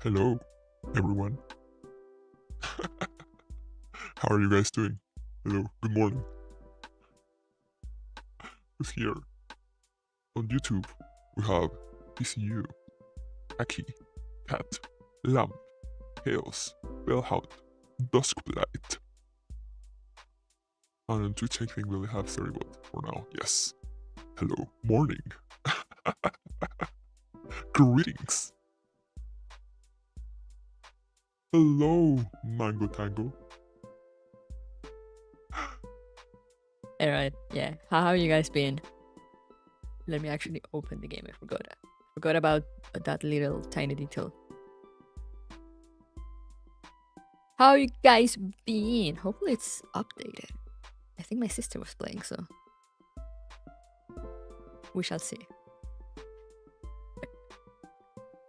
Hello, everyone. How are you guys doing? Hello, good morning. Who's here? On YouTube, we have PCU, Aki, Cat, Lamp, Chaos, Bellhout, Duskblight. And on Twitch, I think we only have 30 for now. Yes. Hello, morning. Greetings. Hello, Mango Tango. Alright, yeah. How have you guys been? Let me actually open the game. I forgot about that little tiny detail. How you guys been? Hopefully it's updated. I think my sister was playing, so we shall see.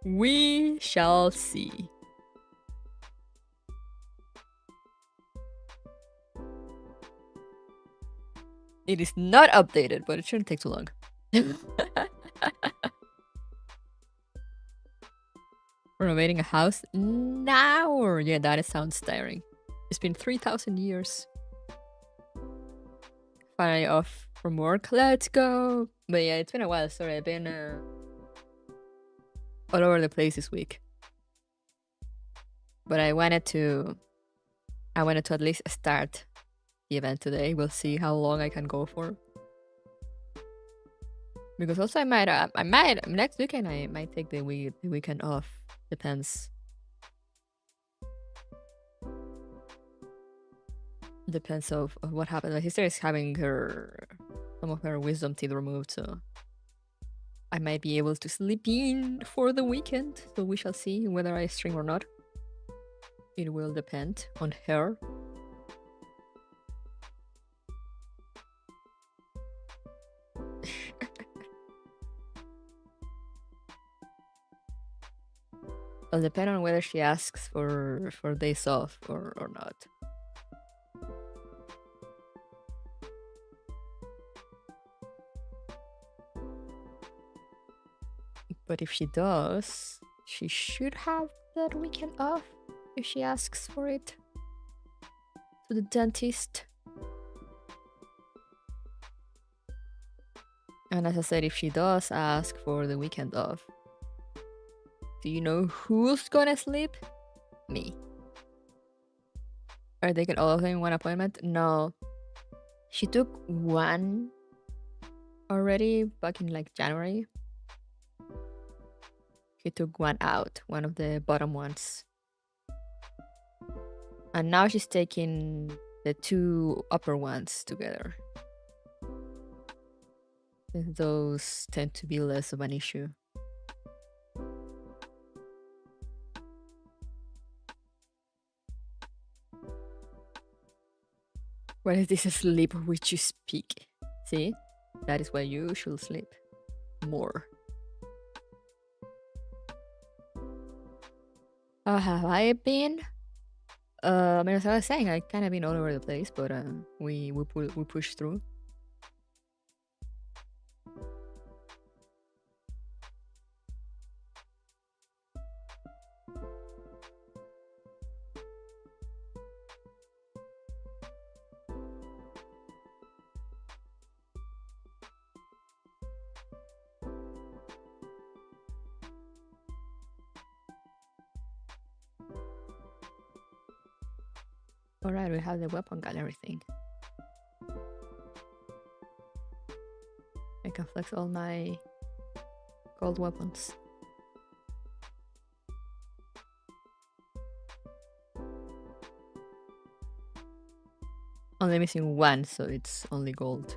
We shall see. It is not updated, but it shouldn't take too long. Renovating a house now? Yeah, that sounds tiring. It's been 3,000 years. Finally off from work. Let's go. But yeah, it's been a while. Sorry, I've been all over the place this week. But I wanted to at least start the event today. We'll see how long I can go for. Because also I might next weekend I might take the weekend off. Depends. Depends of what happens. My sister is having some of her wisdom teeth removed, so I might be able to sleep in for the weekend. So we shall see whether I stream or not. It will depend on her. It'll depend on whether she asks for days off or not. But if she does, she should have that weekend off if she asks for it to the dentist. And as I said, if she does ask for the weekend off, do you know who's gonna sleep? Me. Are they all of them in one appointment? No. She took one already back in like January. He took one out, one of the bottom ones. And now she's taking the two upper ones together. Those tend to be less of an issue. What is this sleep which you speak? See? That is why you should sleep more. How have I been? I mean, as I was saying, I kind of been all over the place, but we pushed through. Alright, we have the weapon gallery thing. I can flex all my gold weapons. Only missing one, so it's only gold.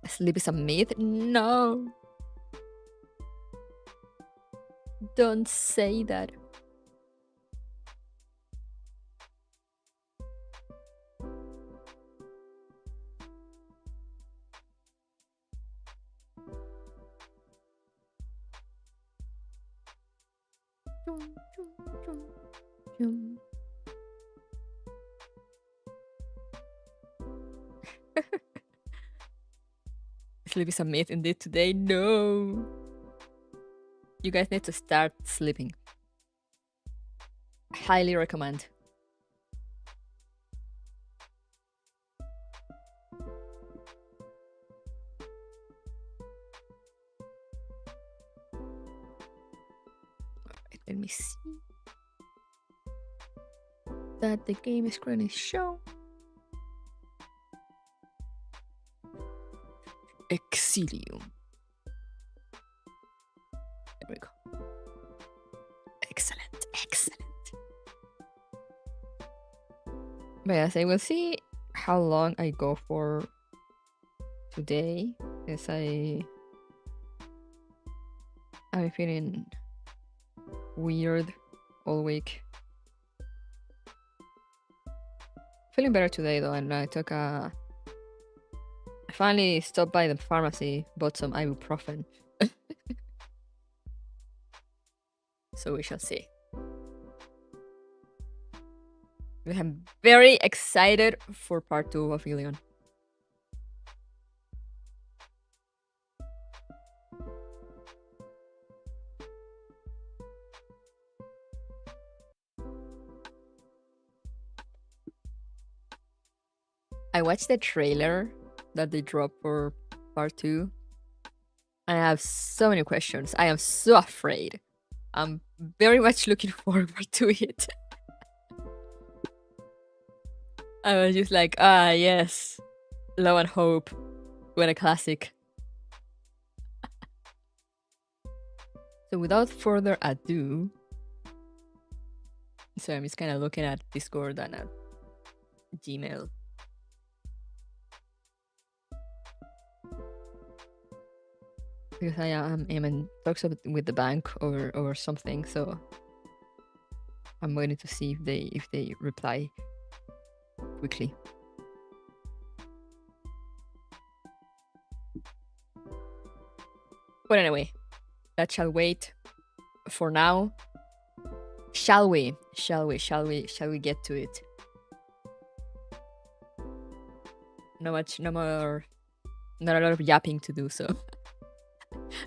Sleep is a myth? No! Don't say that. Sleep is a myth indeed today. No. You guys need to start sleeping. Highly recommend. Alright, let me see that the game screen is shown. Exilium. There we go. Excellent, excellent. But yes, I will see how long I go for today, as I'm feeling weird all week. Feeling better today though, and I finally stopped by the pharmacy, bought some ibuprofen. So we shall see. I'm very excited for part 2 of Aphelion. I watched the trailer that they dropped for part 2, and I have so many questions. I am so afraid. I'm very much looking forward to it. I was just like, yes. Love and Hope. What a classic. So without further ado, so I'm just kind of looking at Discord and at Gmail. Because I am in talks with the bank over something, so I'm waiting to see if they reply quickly. But anyway, that shall wait for now. Shall we get to it? Not a lot of yapping to do, so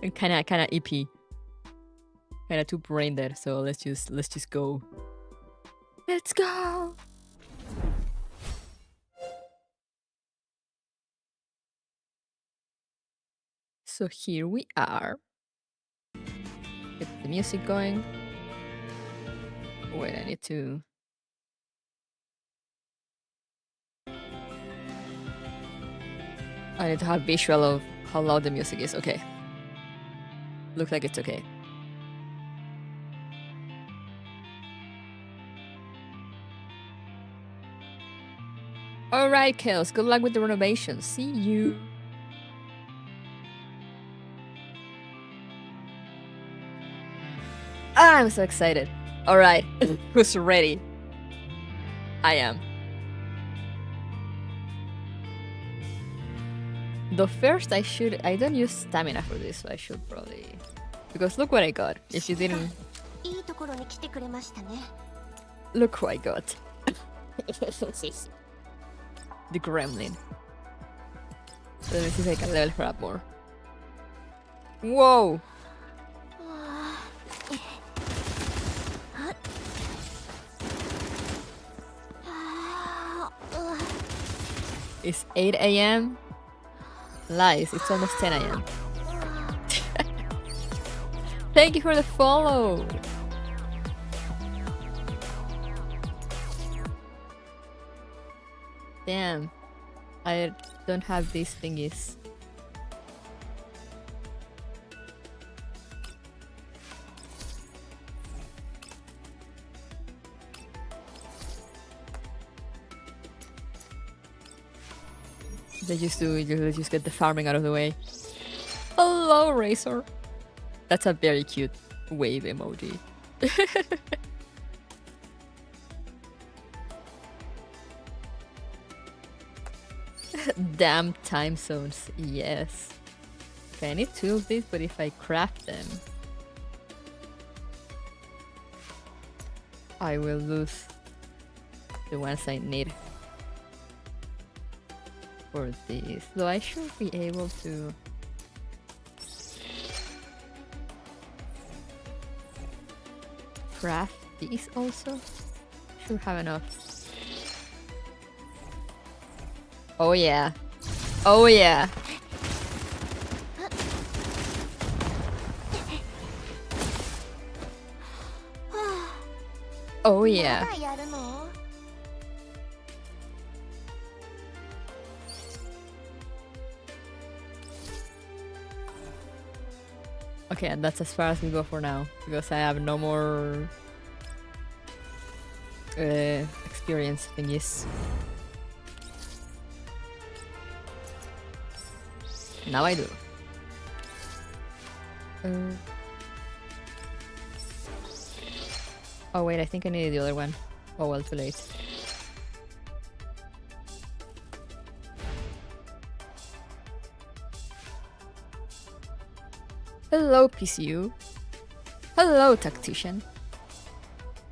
I'm kinda ippy. Kinda too brain dead, so let's just go. Let's go! So here we are. Get the music going. Wait, I need to... I need to have visual of how loud the music is. Okay. Looks like it's okay. Alright, Chaos. Good luck with the renovation. See you. I'm so excited. Alright. Who's ready? I am. Though first I don't use stamina for this, so I should probably... Because look what I got. If you didn't... Look who I got. The gremlin. So let me see if I can level her up more. Whoa! It's 8 AM? Lies, it's almost 10 AM. Thank you for the follow! Damn. I don't have these thingies. Let's just get the farming out of the way. Hello, Razor. That's a very cute wave emoji. Damn time zones, yes. Okay, I need 2 of these, but if I craft them, I will lose the ones I need for this. Though I should be able to... craft these also? Should have enough. Oh yeah. Oh yeah. Oh yeah. Okay, and that's as far as we go for now, because I have no more experience thingies. Now I do. Oh wait, I think I needed the other one. Oh well, too late. Hello, PCU. Hello, Tactician.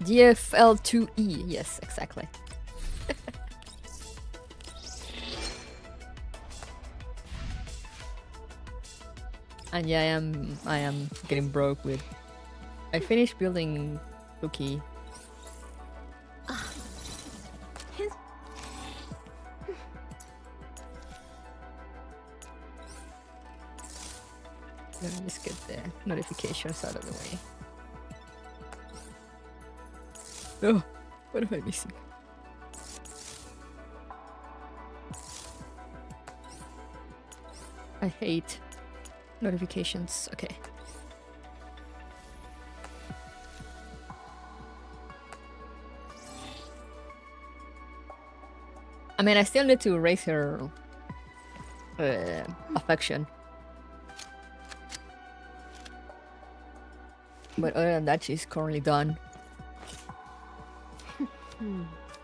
DFL2E. Yes, exactly. And yeah, I am getting broke with. I finished building Luki. Let me just get the notifications out of the way. Oh, what am I missing? I hate notifications. Okay. I mean, I still need to raise her affection. But other than that, she's currently done.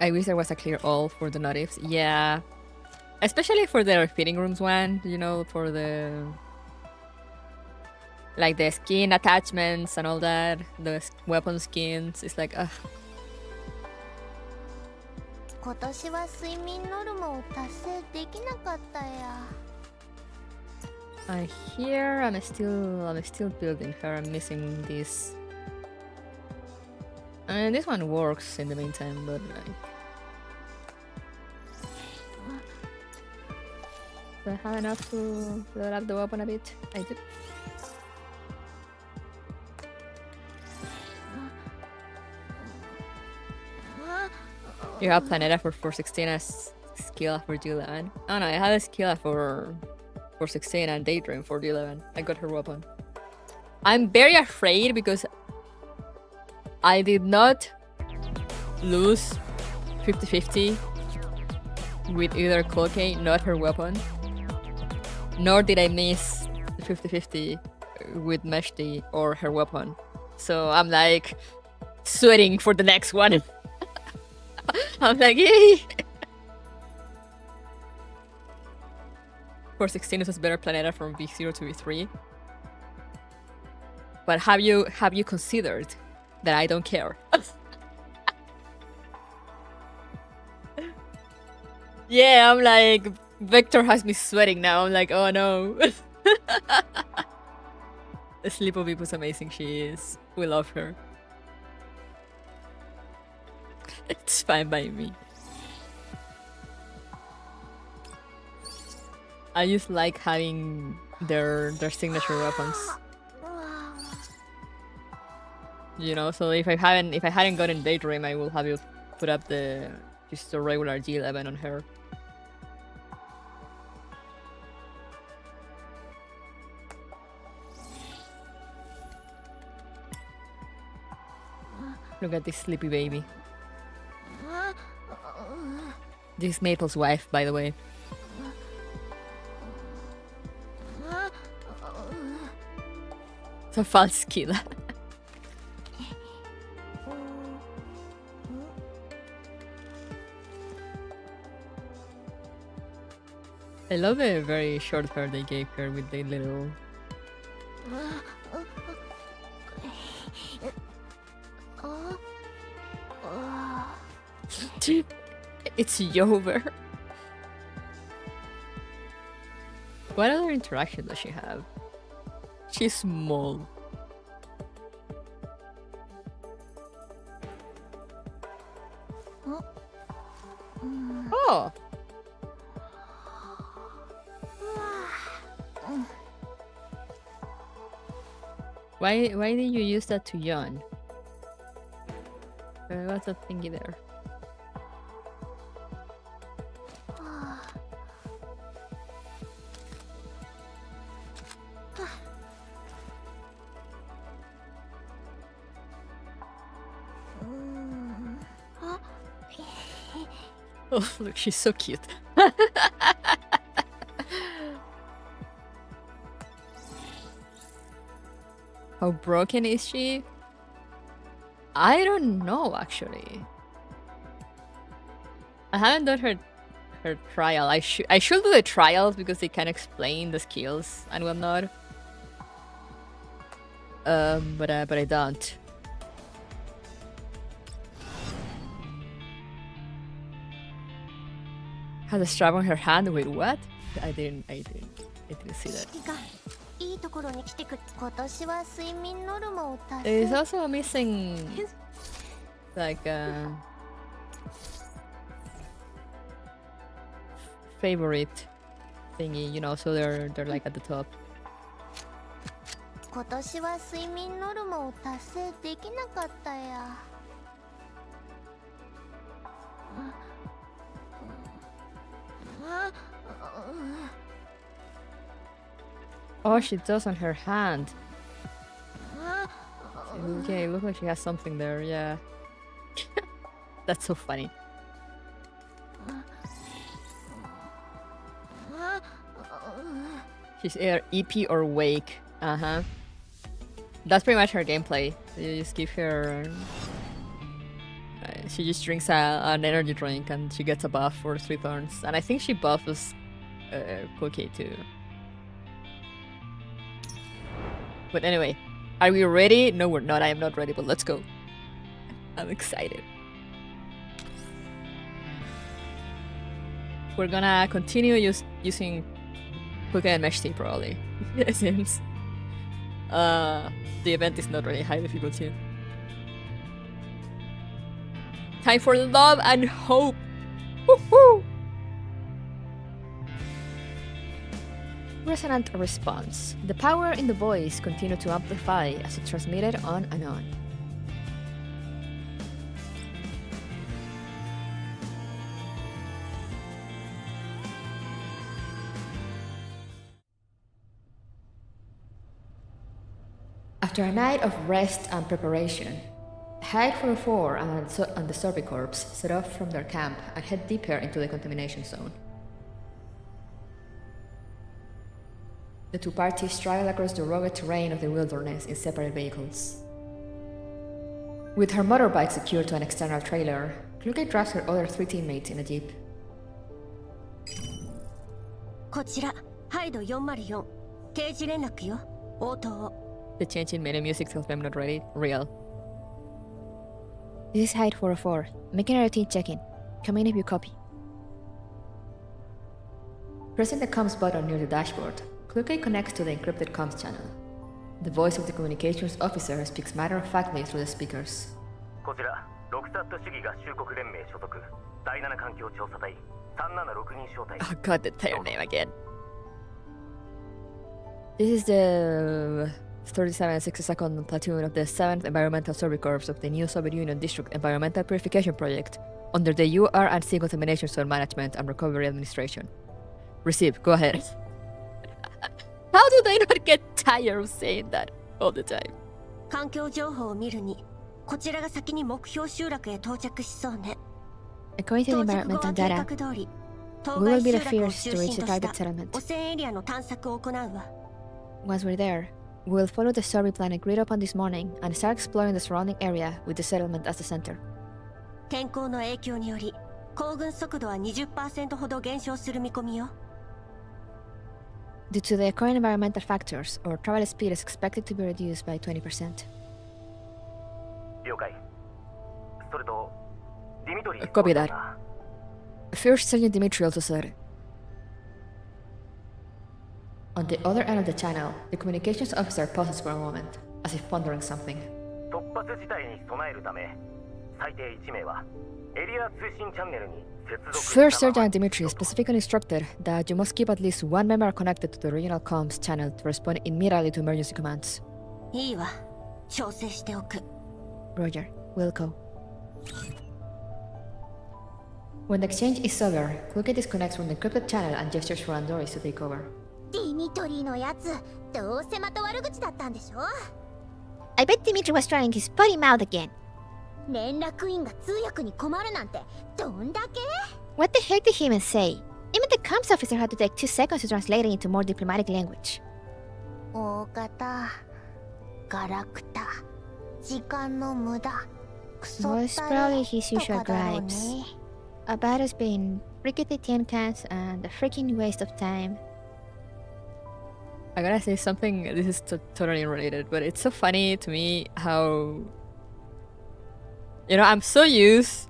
I wish there was a clear all for the notifs. Yeah. Especially for the fitting rooms one, you know, for the... like the skin attachments and all that. The weapon skins. It's like, ugh. I hear I'm still building her. I'm missing this. I mean, this one works in the meantime, but like, do I have enough to level up the weapon a bit? I do. You have Planeta for 416 as skill for D11. Oh no, I had a skill for 416 and Daydream for D11. I got her weapon. I'm very afraid because I did not lose 50-50 with either Cloakey, not her weapon. Nor did I miss the 50-50 with Meshti or her weapon. So I'm like sweating for the next one. I'm like, yay! 416 is a better Planeta from V0 to V3. But have you considered that I don't care? Yeah, I'm like, Vector has me sweating now. I'm like, oh no. Sleepo Beep was amazing. She is. We love her. It's fine by me. I just like having their signature weapons. You know, so if I hadn't gotten Daydream, I will have you put up just a regular G11 on her. Look at this sleepy baby. This is Maple's wife, by the way. It's a false kill. I love the very short hair they gave her with the little... It's Yover. What other interaction does she have? She's small. Why did you use that to yawn? What's that thingy there? Oh, look, she's so cute. How broken is she? I don't know, actually. I haven't done her trial. I should do the trials because they can explain the skills and whatnot. But I don't. Has a strap on her hand? Wait, what? I didn't see that. There's also a missing like favorite thingy, you know, so they're like at the top. Oh, she does on her hand. Okay, look like she has something there, yeah. That's so funny. She's either EP or wake. That's pretty much her gameplay. You just give her... she just drinks an energy drink and she gets a buff for 3 turns. And I think she buffs Cookie too. But anyway, are we ready? No, we're not. I am not ready, but let's go. I'm excited. We're gonna continue using Cookie and Mesh Tea probably. It seems. The event is not really high difficulty. Time for love and hope. Woohoo! Resonant response. The power in the voice continued to amplify as it transmitted on and on. After a night of rest and preparation, hateful 4 and the Sorby Corps set off from their camp and head deeper into the contamination zone. The 2 parties travel across the rugged terrain of the wilderness in separate vehicles. With her motorbike secured to an external trailer, Kluge drives her other 3 teammates in a jeep. The change in menu music tells me I'm not ready. Real. This is Hyde 404, making a routine check-in. Come in if you copy. Pressing the comms button near the dashboard, Kluge connects to the encrypted comms channel. The voice of the communications officer speaks matter-of-factly through the speakers. Oh god, the entire name again. This is the 37 62nd Platoon of the 7th Environmental Survey Corps of the new Soviet Union District Environmental Purification Project under the UR&C Contamination Zone Management and Recovery Administration. Receive, go ahead. How do they not get tired of saying that all the time? According to the environmental data, we will be the first to reach the target settlement. Once we're there, we will follow the survey plan agreed upon this morning and start exploring the surrounding area with the settlement as the center. Due to the current environmental factors, our travel speed is expected to be reduced by 20%. Copy that. First Sergeant Dimitri also said. On the other end of the channel, the communications officer pauses for a moment, as if pondering something. First Sergeant Dimitri specifically instructed that you must keep at least 1 member connected to the regional comms channel to respond immediately to emergency commands. いいわ。調整しておく。 Roger, we'll go. When the exchange is over, Kluge disconnects from the encrypted channel and gestures for Andoris to take over. ディミトリーのやつ、どうせまた悪口だったんでしょ? I bet Dimitri was trying his potty mouth again. 連絡員が通訳に困るなんてどんだけ? What the heck did he even say? Even the comms officer had to take 2 seconds to translate it into more diplomatic language. 大方、ガラクタ、時間の無駄、クソったれ Was probably his と usual かだろう gripes ね。 about us being rickety tin cans and a freaking waste of time. I gotta say something, this is totally unrelated, but it's so funny to me how... You know, I'm so used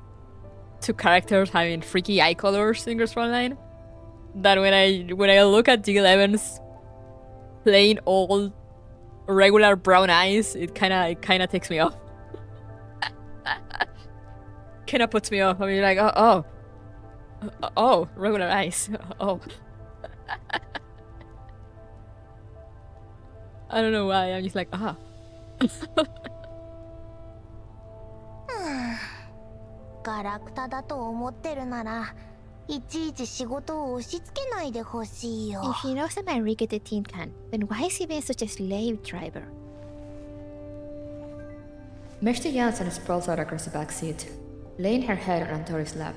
to characters having freaky eye colors in Frontline that when I look at G11's plain old regular brown eyes, it kinda takes me off. Kinda puts me off. I mean, like, oh, regular eyes. Oh. I don't know why. I'm just like, ah. ガラクタだと思ってるなら、いちいち仕事を押し付けないでほしいよ。 If he knows I'm a rickety tin can, then why is he being such a slave driver? Meshti yawns and sprawls out across the back seat, laying her head on Andoris' lap.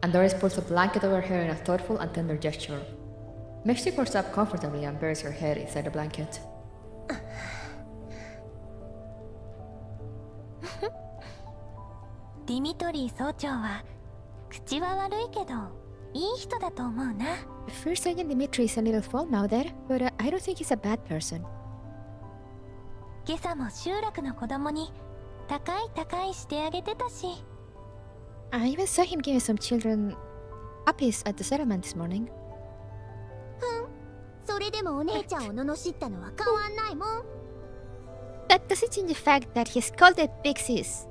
Andoris pulls a blanket over her in a thoughtful and tender gesture. Meshti curls up comfortably and buries her head inside the blanket. ディミトリー総長は口は悪いけどいい人だと思うな。 First Sergeant Dimitri is a little foul-mouthed, but I don't think he's a bad person. 今朝も集落の子供に高いしてあげてたし。 I even saw him giving some children puppies at the settlement this morning. それでもお姉ちゃんを罵ったのは変わんないもん。 That doesn't change the fact that he scolded pixies.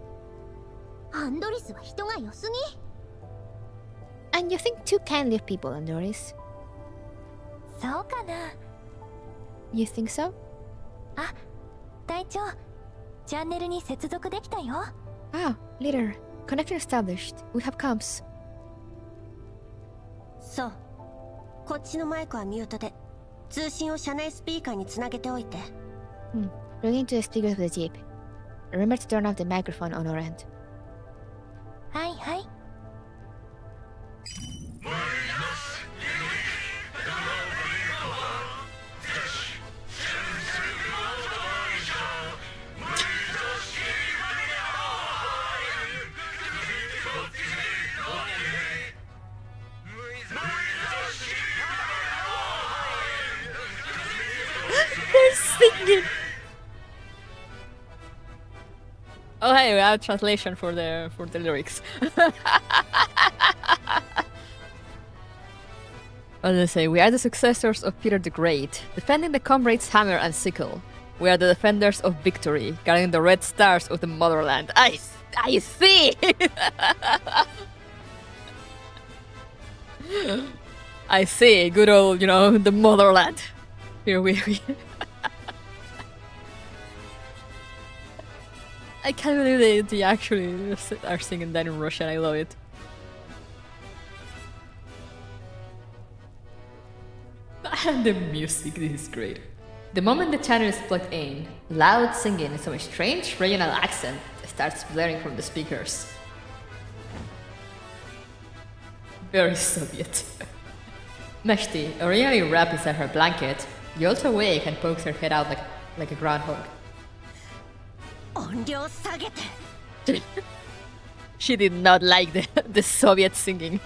アンドリスは人が良すぎ。 And you think too kindly of people, Andoris. そうかな。 You think so? あ、隊長、チャンネルに接続できたよ。 Ah, leader. Connection established. We have comms. そう。こっちのマイクはミュートで、通信を車内スピーカーにつなげておいて。Plug into the speakers of the Jeep. Remember to turn off the microphone on our end. はいはい。 They're singing! Oh hey, we have translation for the lyrics. What did they say? We are the successors of Peter the Great, defending the comrades' hammer and sickle. We are the defenders of victory, guarding the red stars of the motherland. I see! I see, good old, you know, the motherland. Here we I can't believe they actually are singing that in Russian. I love it. The music, this is great. The moment the channel is plugged in, loud singing in some strange regional accent starts blaring from the speakers. Very Soviet. Meshti, originally wrapped inside her blanket, jolts awake and pokes her head out like a groundhog. 音量下げて。 She did not like the Soviet singing.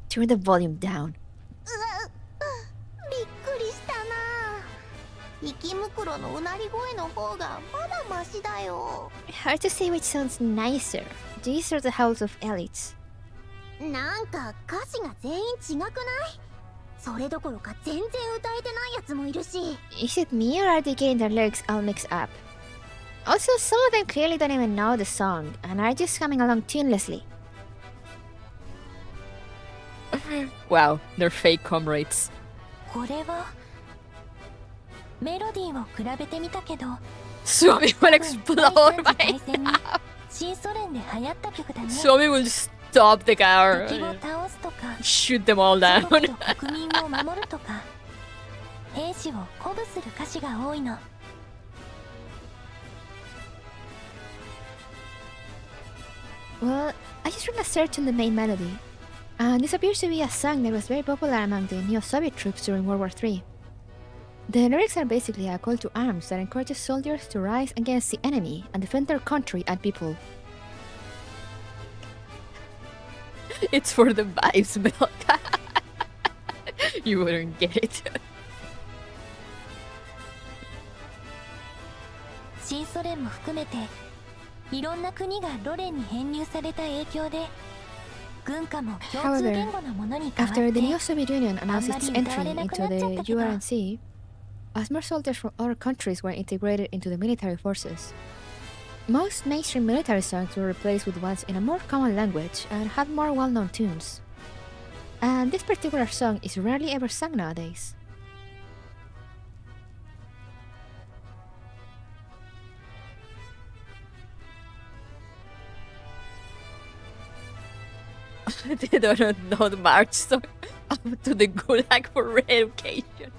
Turn the volume down. びっくりしたな。息袋のうなり声の方がまだマシだよ。 Hard to say which sounds nicer. These are the howls of elites. なんか歌詞が全員違くない？それどころか全然歌えてないやつもいるし。 Is it me or are they getting their lyrics all mixed up? Also, some of them clearly don't even know the song and are just humming along tunelessly. Wow, they're fake comrades. これはメロディーを比べてみたけど Swami will explode my 第三次大戦に新ソ連で流行った曲だね。 Swami will stop the car 敵を倒すとか shoot them all 祖 down 国と国民を守るとか兵士を鼓舞する歌詞が多いの。 Well, I just ran a search on the main melody, and this appears to be a song that was very popular among the neo-Soviet troops during World War III. The lyrics are basically a call to arms that encourages soldiers to rise against the enemy and defend their country and people. It's for the vibes, Milk. You wouldn't get it. 新ソ連も含めていろんな国がロ連に編入された影響で軍歌も共通言語のものに変わって After the neo-Soviet Union announced its entry into the URNC, as more soldiers from other countries were integrated into the military forces, most mainstream military songs were replaced with ones in a more common language and had more well-known tunes. And this particular song is rarely ever sung nowadays. They don't know the march song up to the Gulag for re-education.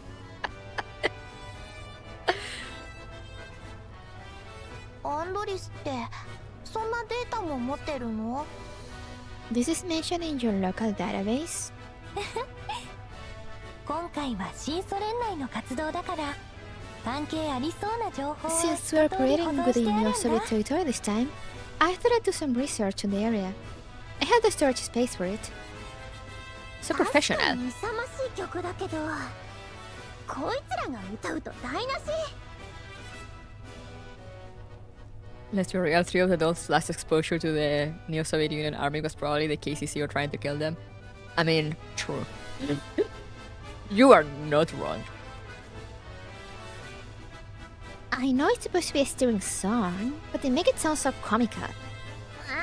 アンドリスってそんなデータも持ってるの？ This is mentioned in your local database? 今回は新ソ連内の活動だから関係ありそうな情報を Since we're 一通り operating 保存して within あるん your だ。 Soviet territory this time, I thought I'd do some research on the area. I have the storage space for it. So 確か professional. に勇ましい曲だけどこいつらが歌うと台無し。 Let's be real, 3 of the adults' last exposure to the Neo-Soviet Union army was probably the KCC or trying to kill them. I mean, true. You are not wrong. I know it's supposed to be a stirring song, but they make it sound so comical. あ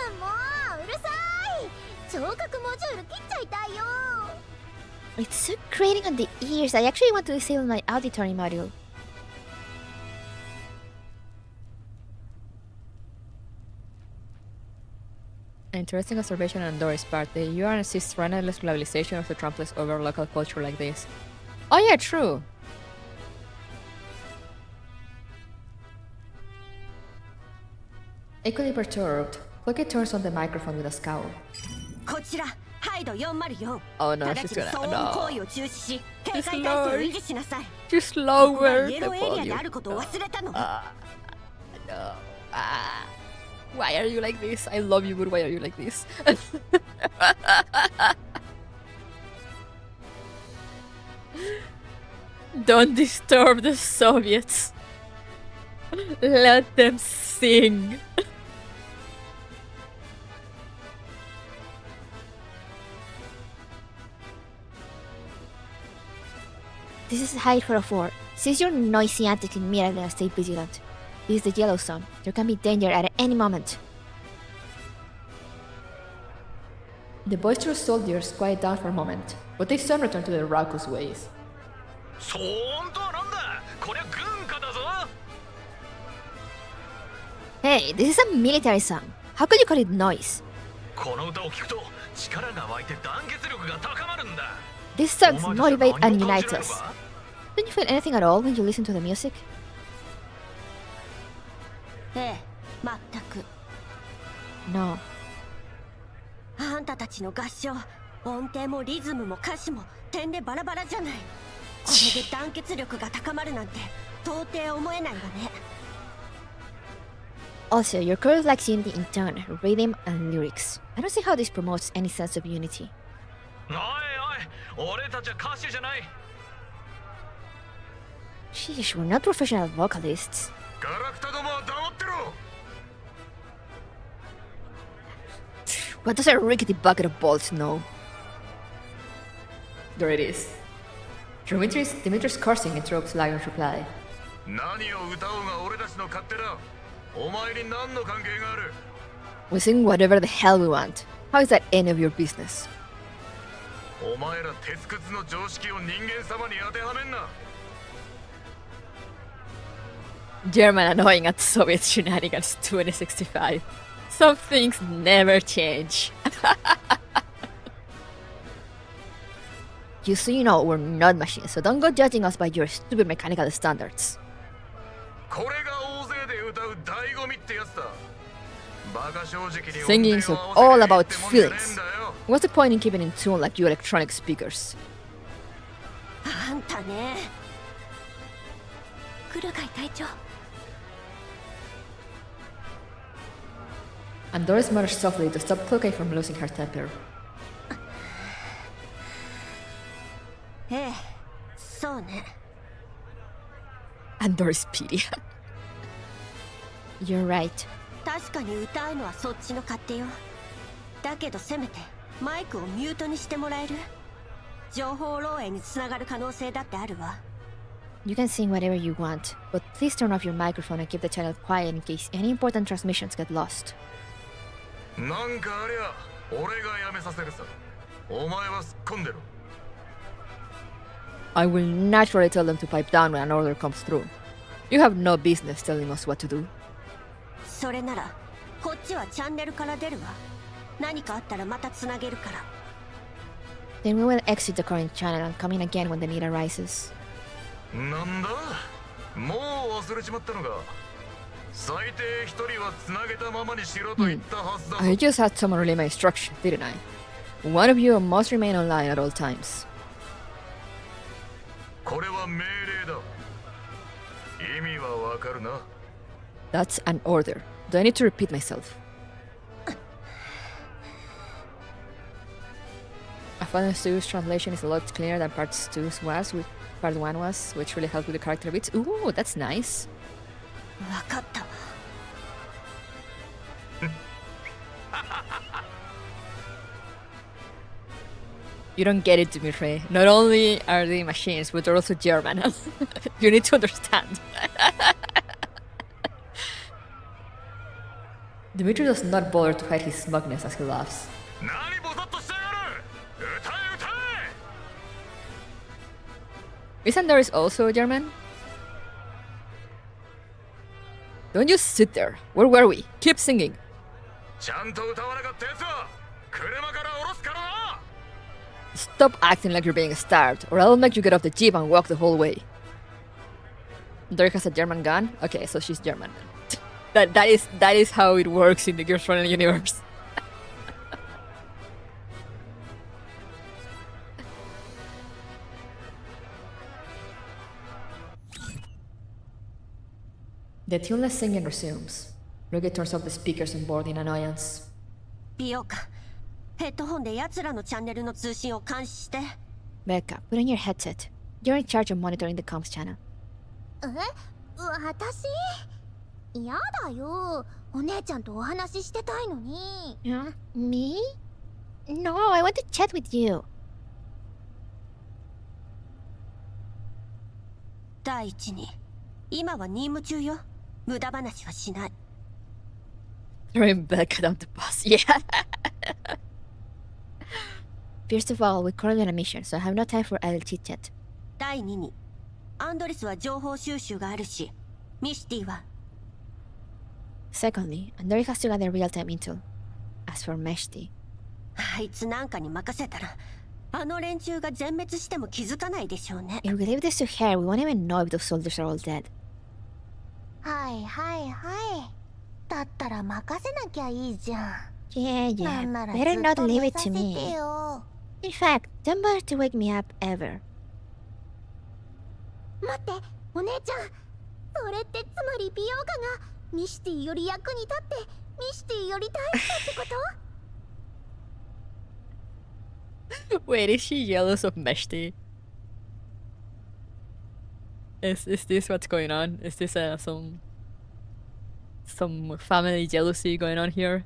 あもううるさい。聴覚モジュール切っちゃいたいよ。 It's so grating on the ears, I actually want to disable my auditory module. An interesting observation on Doris' part, the URNC's relentless globalization also tramples over local culture like this. Oh yeah, true! Equally perturbed, Plucky turns on the microphone with a scowl. こちらハイド404 Oh no, 直 she's ちに gonna... 騒音 no. 行為を中止し警戒態勢を維持しなさい Just ここが lower イエ the ローエリアで volume. あることを忘れたの No. Why are you like this? I love you, but why are you like this? Don't disturb the Soviets. Let them sing. This is hateful of war. Since you're noisy, antic, and immediately stay vigilant. This is the yellow zone. There can be danger at any moment. The boisterous soldiers quiet down for a moment, but they soon return to their raucous ways. 騒音とはなんだこりゃ軍歌だぞ Hey, this is a military song. How could you call it noise? この歌を聴くと力が湧いて団結力が高まるんだ These songs お前たちは motivate 何 and も感 unite じないの us. か Don't you feel anything at all when you listen to the music? ええ全く No. あんたたちの合唱音程もリズムも歌詞も点でバラバラじゃないこれで団結力が高まるなんて到底思えないわね Also, your chorus lacks unity in tone, rhythm, and lyrics. I don't see how this promotes any sense of unity. おいおい俺たちは歌手じゃない Sheesh, we're not professional vocalists. ガラクタどもは黙ってろ What does a rickety bucket of balls know? There it is. Dimitri's cursing interrupts Lion's reply. 何を歌おうが俺たちの勝手だお前に何の関係がある We sing whatever the hell we want. How is that any of your business? お前ら鉄屈の常識を人間様に当てはめんな。 German annoying at Soviet shenanigans 2065. Some things never change. Just so you know, we're not machines, so don't go judging us by your stupid mechanical standards. これが大勢で歌う醍醐味ってやつだ。バカ正直に Singing's all about feelings. What's the point in keeping in tune like you electronic speakers? あんたね。来るかい隊長。 And Doris mutters softly to stop Cloakey from losing her temper. ええ、そうね。 And Doris pity. You're right. 確かに歌うのはそっちの勝手よ。だけどせめてマイクをミュートにしてもらえる？情報漏洩につながる可能性だってあるわ。 You can sing whatever you want, but please turn off your microphone and keep the channel quiet in case any important transmissions get lost. なんかありゃ俺がやめさせるさ。お前はすっ込んでろ。 I will naturally tell them to pipe down when an order comes through. You have no business telling us what to do. それならこっちはチャンネルから出るわ。何かあったらまたつなげるから。 Then we will exit the current channel and come in again when the need arises. なんだもう忘れちまったのか。最低一人はつなげたままにしろと言ったはずだぞ。 I just had someone relay my instruction, didn't I? One of you must remain online at all times. これは命令だ。意味はわかるな。 That's an order. Do I need to repeat myself? Aphelion 2's translation is a lot clearer than Part 2's was, Part 1 was, which really helped with the character bits. Ooh, that's nice. わかったわ。 You don't get it, Dimitri. Not only are they machines, but they're also German. You need to understand. Dimitri does not bother to hide his smugness as he laughs. 何ボソッとしてやがる。歌え歌え。 Isn't Doris also German? Don't just sit there. Where were we? Keep singing. ちゃんと歌わなかったやつは車から降ろすからな。 Stop acting like you're being starved, or I'll make you get off the jeep and walk the whole way. Doris has a German gun? Okay, so she's German. That is how it works in the Girls Frontline universe. The tuneless singing resumes. Ruge turns off the speakers on board in annoyance. 美容家、ヘッドホンで奴らのチャンネルの通信を監視して。 Becca, put on your headset. You're in charge of monitoring the comms channel. 私やだよ。お姉ちゃんとお話ししてたいのに。Me? No, I want to chat with you. 第一に、今は任務中よ。無駄話はしない。 Throwing Becca down the bus, yeah. First of all, we're currently on a mission, so I have no time for idle chit-chat. 第二に、アンドレスは情報収集があるし、ミシティは。 Secondly, Andori has to gather real-time intel. As for Meshti, あいつなんかに任せたら、あの連中が全滅しても気づかないでしょうね。 if we leave this to her, we won't even know if those soldiers are all dead. はいはいはい。だったら任せなきゃいいじゃん。Yeah, な yeah. んなら Better ずっ not と leave 寝 it させ to て me. よ。 In fact, don't bother to wake me up ever. 待って、お姉ちゃん。それってつまり美容家がミシティより役に立ってミシティより大事だってこと？ Wait, is she jealous of Meshti? Is this what's going on? Is this some family jealousy going on here?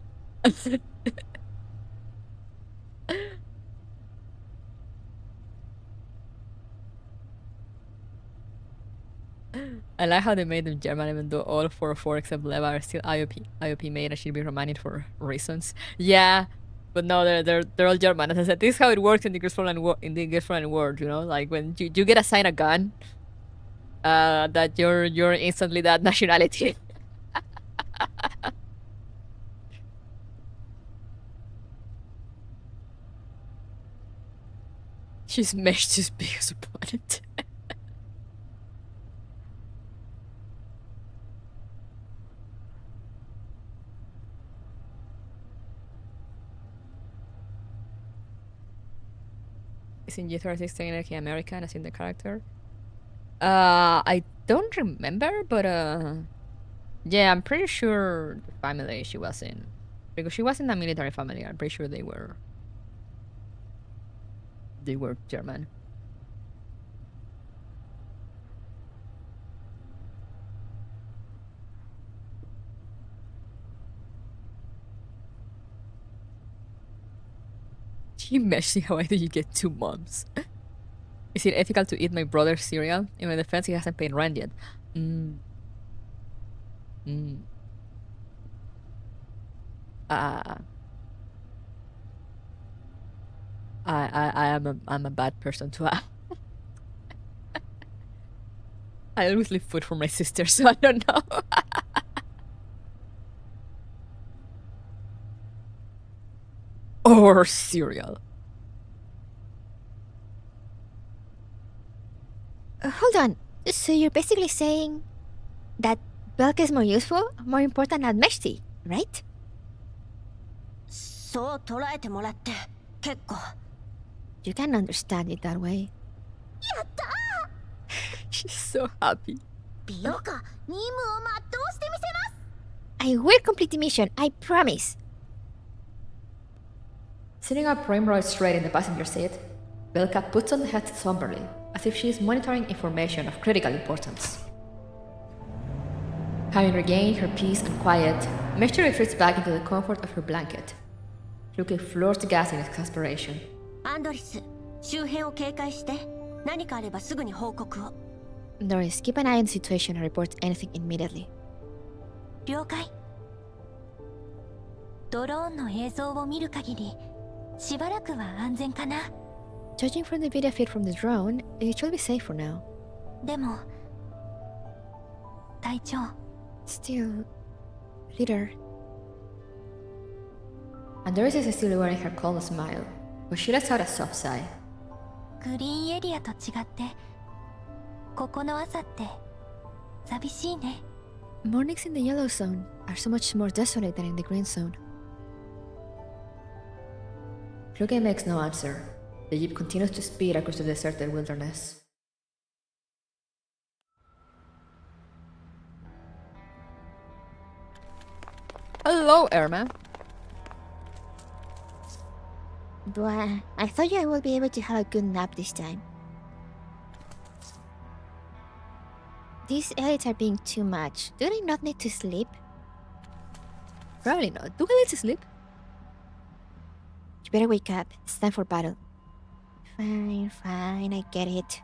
I like how they made them German even though all 4 except Leva are still IOP made and she'll be Romanian for reasons. Yeah, But no, they're all German. As I said, this is how it works in the Frontline world. You know, like when you get assigned a gun, that you're instantly that nationality. She's meshed his biggest opponent. Is in G36 technically American as in the character? I don't remember, but yeah, I'm pretty sure the family she was in, because she was in a military family. I'm pretty sure they were German. Can you imagine how do you get 2 moms? Is it ethical to eat my brother's cereal? In my defense, he hasn't paid rent yet. I'm a bad person to ask. I always leave food for my sister, so I don't know. Or cereal. Hold on. So you're basically saying that Belka is more useful, more important than Meshti, right? そう捉えてもらって結構。 You can understand it that way. やった She's so happy. 美容家任務を全うしてみせます I will complete the mission, I promise. Sitting up primrose straight in the passenger seat, Belka puts on the hat somberly, as if she is monitoring information of critical importance. Having regained her peace and quiet, Meshti retreats back into the comfort of her blanket. Luke floors the gas in exasperation. アンドリス周辺を警戒して何かあればすぐに報告を Doris, keep an eye on the situation and report anything immediately. 了解ドローンの映像を見る限りしばらくは安全かな Judging from the video feed from the drone, it should be safe for now. でも隊長 Still, leader. And Doris is still wearing her calm smile, but she lets out a soft sigh. グリーンエリアと違ってここの朝って寂しいね Mornings in the yellow zone are so much more desolate than in the green zone. Luke makes no answer. The jeep continues to speed across the deserted wilderness. Hello, Airman. But I thought I would be able to have a good nap this time. These elites are being too much. Do they not need to sleep? Probably not. Do I need to sleep? You better wake up. It's time for battle. Fine, I get it.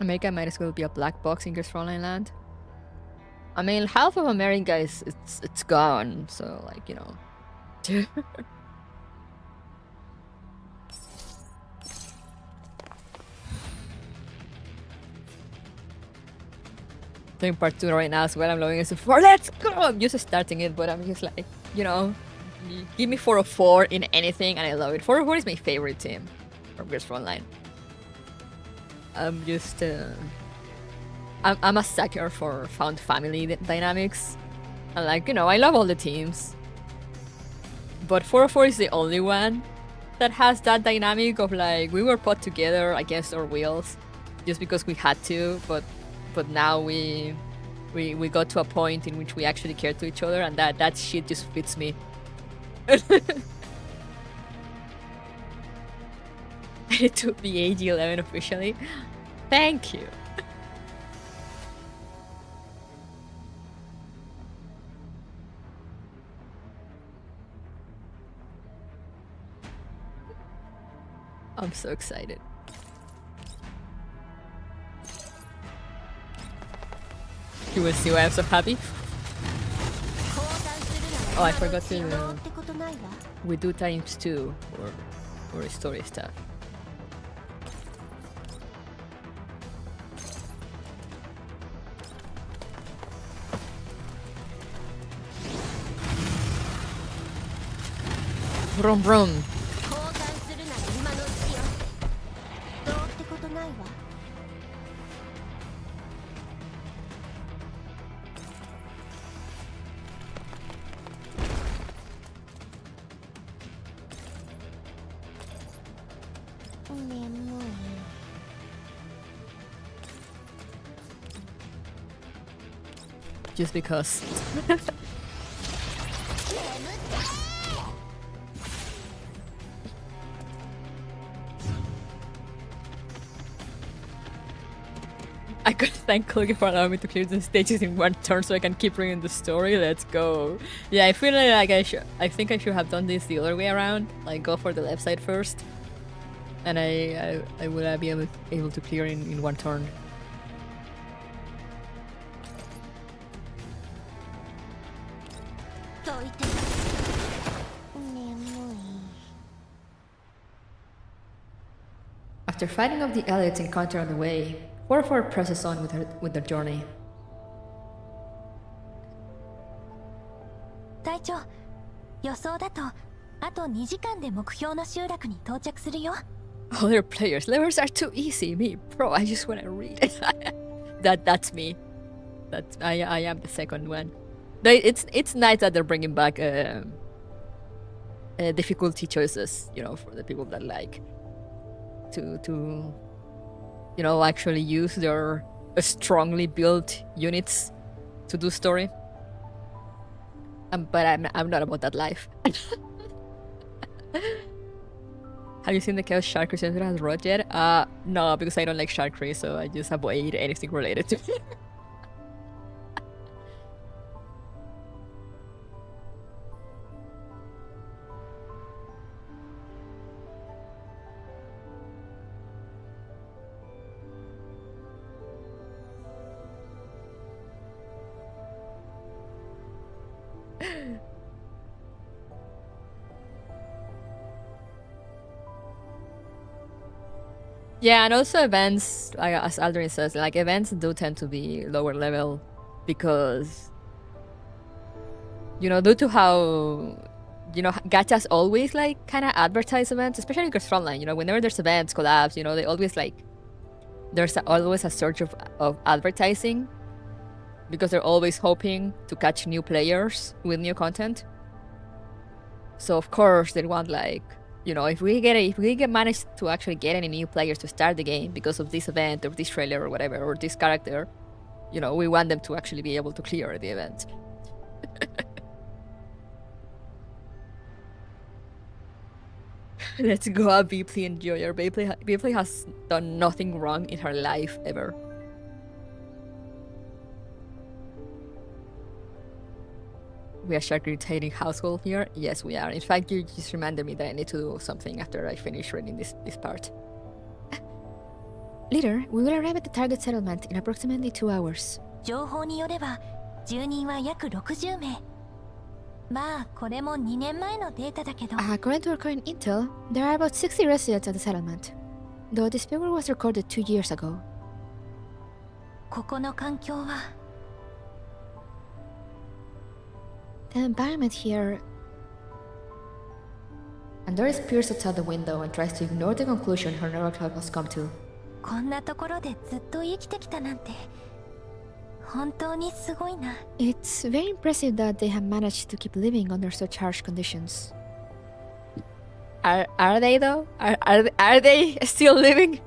America might as well be a black box in this Frontline land. I mean, half of America is it's gone, so like, you know. Doing part 2 right now as well. I'm logging into 4. Let's go! I'm just starting it, but I'm just like, you know, give me 404 in anything and I love it. 404 is my favorite team from Gears Frontline. I'm just I'm a sucker for found family dynamics, and like, you know, I love all the teams, but 404 is the only one that has that dynamic of like, we were put together against our wills just because we had to, but now we got to a point in which we actually care to each other, and that shit just fits me. I need to be AG11 officially. Thank you. I'm so excited. You will see why I'm so happy. Oh, I forgot to... we do ×2 for story stuff. Vroom vroom. Just because. I could thank Cookie for allowing me to clear the stages in one turn so I can keep reading the story. Let's go. Yeah, I feel like I think I should have done this the other way around. Like, go for the left side first. And I would be able to clear in one turn. After fighting off the Elliot's encounter on the way, 4-4 presses on with their journey. 隊長、予想だとあと2時間で目標の集落に到着するよ。Other players, levels are too easy. Me, bro, I just want to read. That's me. I am the second one. It's nice that they're bringing back difficulty choices, you know, for the people that like to you know, actually use their strongly built units to do story. But I'm not about that life. Have you seen the Chaos Shark Crusader as Roger? No, because I don't like Sharkry, so I just avoid anything related to it. Yeah, and also events, as Aldrin says, like events do tend to be lower level because, you know, due to how, you know, gachas always like kind of advertise events, especially because Frontline, you know, whenever there's events, collabs, you know, they always like, there's always a surge of advertising because they're always hoping to catch new players with new content. So of course they want like, you know, if we manage to actually get any new players to start the game because of this event or this trailer or whatever, or this character, you know, we want them to actually be able to clear the event. Let's go, Beepley enjoyer. Beepley has done nothing wrong in her life ever. We are shark irritating household here? Yes, we are. In fact, you just reminded me that I need to do something after I finish reading this part. Later, we will arrive at the target settlement in approximately 2 hours. 情報によれば住人は約60名。まあこれも2年前のデータだけど。According to our current intel, there are about 60 residents at the settlement, though this figure was recorded 2 years ago. ここの環境は The environment here... Andoris peers outside the window and tries to ignore the conclusion her neural has come to. こんなところでずっと生きてきたなんて本当にすごいな。It's very impressive that they have managed to keep living under such harsh conditions. Are they though? Are they still living?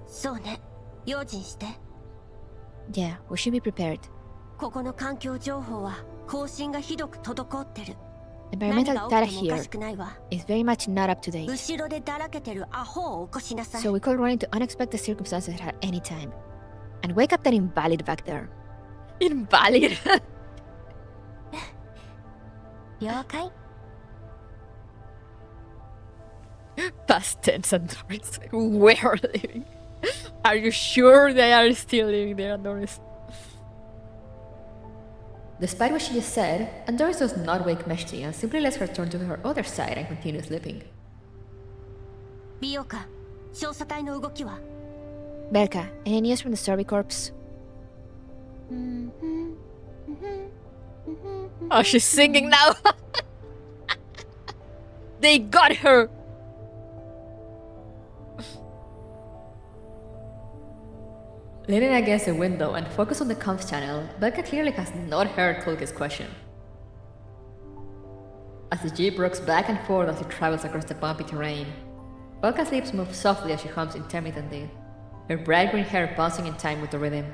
そうね、用心して。Yeah, we should be prepared. ここの環境情報は更新がひどく滞ってる。 Environmental data here is very much not up to date. 後ろでだらけてるアホを起こしなさい。 So we could run into unexpected circumstances at any time. And wake up that invalid back there. Invalid? 了解。 Past tense Andoris. Where are they living? Are you sure they are still living there, Andoris? Despite what she just said, Andoris does not wake Meshti and simply lets her turn to her other side and continue sleeping. 美容家、調査隊の動きは Belka, any news from the Survey Corps? Oh, she's singing now! They got her! Leaning against the window and focused on the comms channel, Belka clearly has not heard Kulke's question. As the jeep rocks back and forth as it travels across the bumpy terrain, Belka's lips move softly as she hums intermittently, her bright green hair bouncing in time with the rhythm.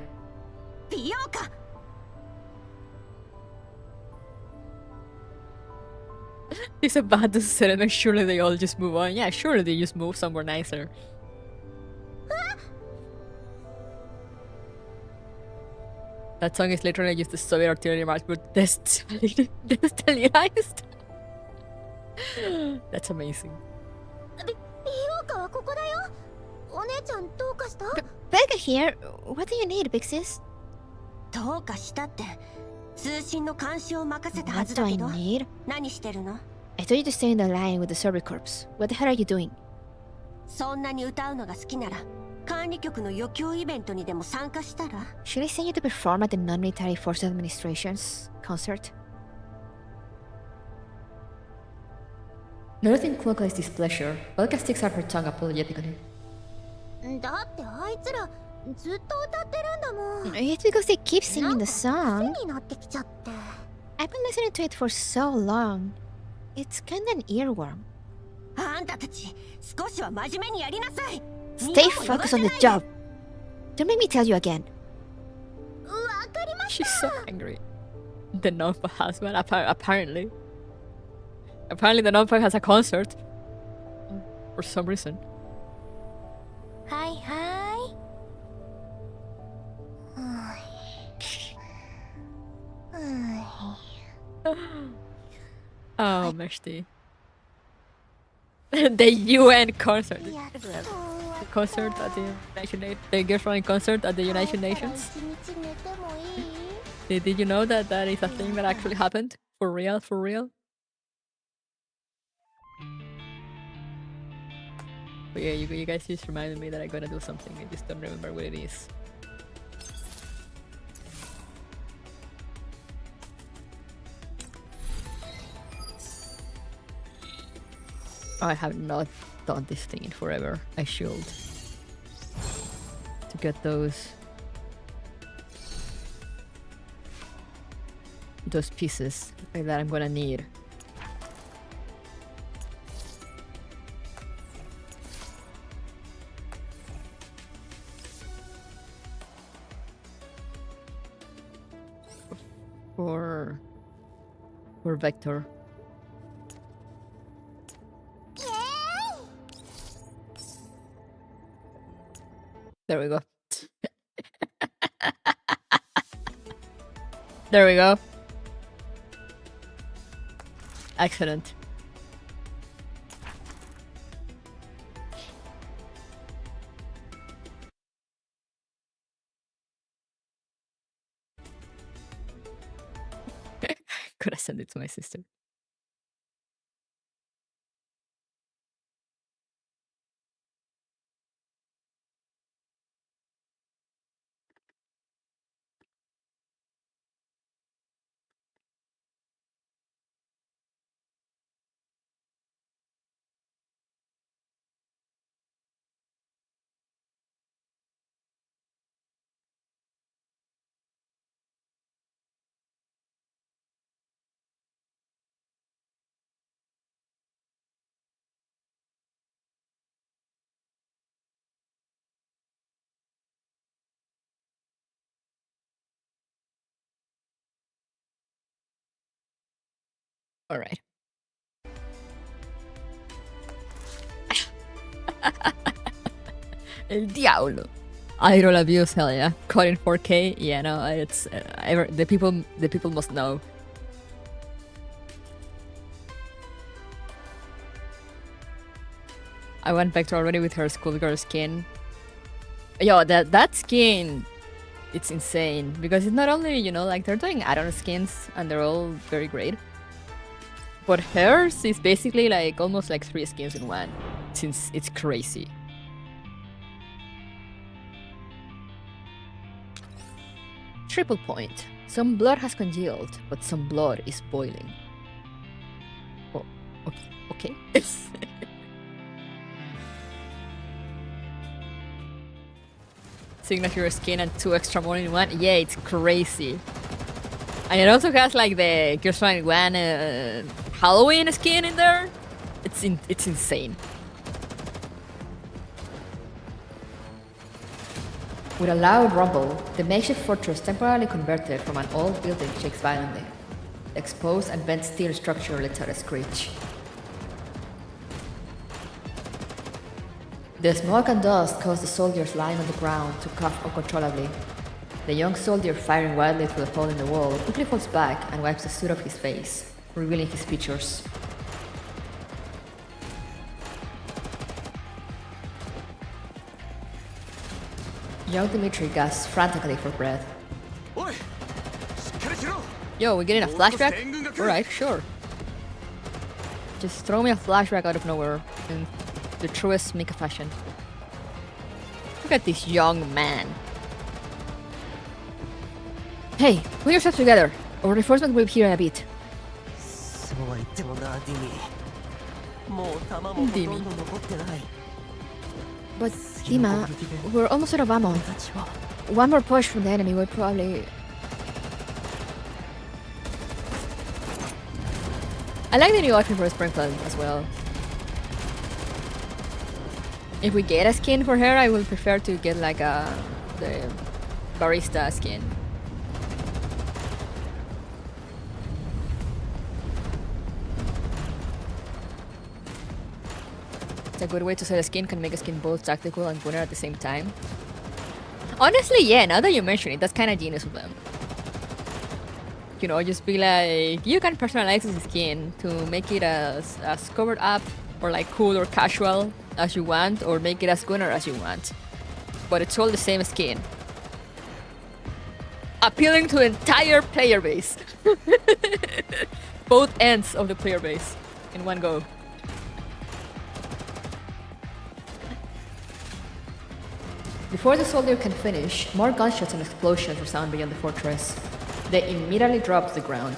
美容家 He's about to sit and surely they all just move on. Yeah, surely they just move somewhere nicer. That song is literally just the Soviet artillery march, but destabilized. That's amazing. 美容家はここだよ。お姉ちゃんどうかした？ Belka here? What do you need, Big Sis? どうかしたって通信の監視を任せたは What ず do だ I けど need? 何してるの I told you to stay in the line with the Survey Corps. What the hell are you doing? そんなに歌うのが好きなら管理局の余興イベントにでも参加したら Should I send you to perform at the Non-Military Forces Administration's concert? Noticing Cloak's displeasure, Belka sticks out her tongue apologetically. だってあいつらずっと歌ってるんだもん。 It's because they keep singing the なんか song. 癖になってきちゃって。 I've been listening to it for so long. It's kinda an earworm. あんたたち少しは真面目にやりなさい Stay focused on the job. Don't make me tell you again. わかりまし She's so angry. The Nonfa has one, apparently. Apparently the Nonfa has a concert. For some reason. た。はいはい。Oh, Meshti. The UN concert. やっと終わ The った concert at the United Nations. The girlfriend concert at the United 帰ったら Nations. 一日寝てもいい？ Did you know that that is a thing that actually happened? For real? For real? But yeah, you guys just reminded me that I'm gonna do something. I just don't remember what it is. I have not done this thing in forever. I should. To get those pieces that I'm gonna need. For Vector. There we go. There we go. Excellent. Could I send it to my sister? All right. El diablo. Idol abuse, hell yeah. Caught in 4K, yeah, no, it's the people must know. I went back to already with her schoolgirl skin. Yo, that skin it's insane because it's not only, you know, like they're doing add-on skins and they're all very great, but hers is basically like almost like 3 skins in one, since it's crazy. Triple point. Some blood has congealed, but some blood is boiling. Oh, okay. Signature skin and 2 extra more in one. Yeah, it's crazy. And it also has like the Gears of War 1 Halloween skin in there. It's insane. With a loud rumble, the makeshift fortress temporarily converted from an old building shakes violently. The exposed and bent steel structure lets out a screech. The smoke and dust cause the soldiers lying on the ground to cough uncontrollably. The young soldier, firing wildly through the hole in the wall, quickly falls back and wipes the soot off his face, revealing his features. Young Dimitri gasps frantically for breath. Yo, we're getting a flashback? Alright, sure. Just throw me a flashback out of nowhere in the truest Mika fashion. Look at this young man. Hey, put yourself together. Our reinforcement will be here in a bit. Dimi. But, Dima, we're almost out of ammo. One more push from the enemy will probably... I like the new outfit for Springfield as well. If we get a skin for her, I will prefer to get like the barista skin. A good way to sell a skin can make a skin both tactical and gunner at the same time. Honestly, yeah, now that you mention it, that's kind of genius of them. You know, just be like, you can personalize the skin to make it as covered up or like cool or casual as you want, or make it as gunner as you want. But it's all the same skin. Appealing to the entire player base. Both ends of the player base in one go. Before the soldier can finish, more gunshots and explosions resound beyond the fortress. They immediately drop to the ground.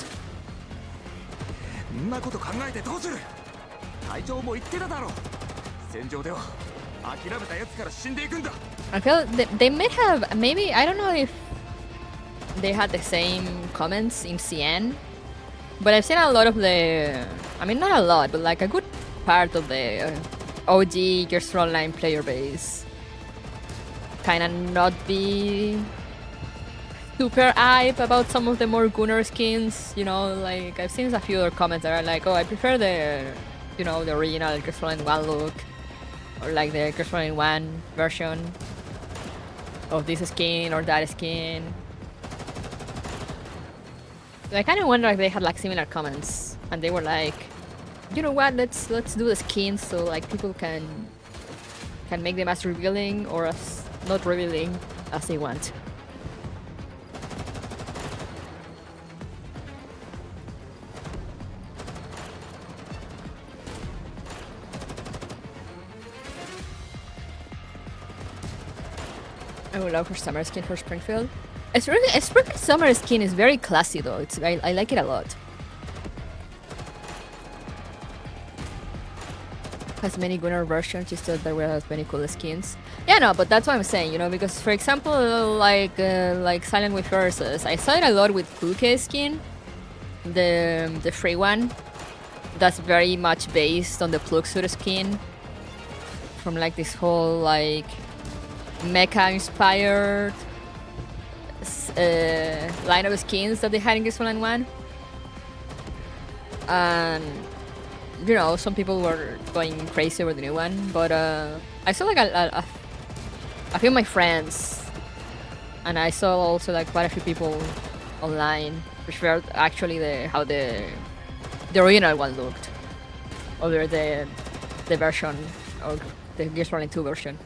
I feel they might have, maybe, I don't know if they had the same comments in CN, but I've seen a lot of the, I mean not a lot, but like a good part of the OG Gears Frontline player base kinda not be super hype about some of the more gunner skins, you know, like I've seen a few other comments that are like, oh, I prefer the, you know, the original Gears Frontline 1 look, or like the Gears Frontline 1 version of this skin or that skin. So I kind of wonder if they had like similar comments and they were like, you know what, let's do the skins so like people can make them as revealing or as not revealing as they want. I would love for summer skin for Springfield. Springfield summer skin is very classy though. I like it a lot. Has many gunner versions, just that there has many cool skins. Yeah, no, but that's what I'm saying, you know, because for example, like Silent with Versus, I saw it a lot with Kuke skin, the free one. That's very much based on the Pluxur skin from like this whole like mecha inspired line of skins that they had in Gears of War 1. And you know, some people were going crazy over the new one, but I saw like a few of my friends, and I saw also like quite a few people online preferred actually how the original one looked over the version of the Gears of War 2 version.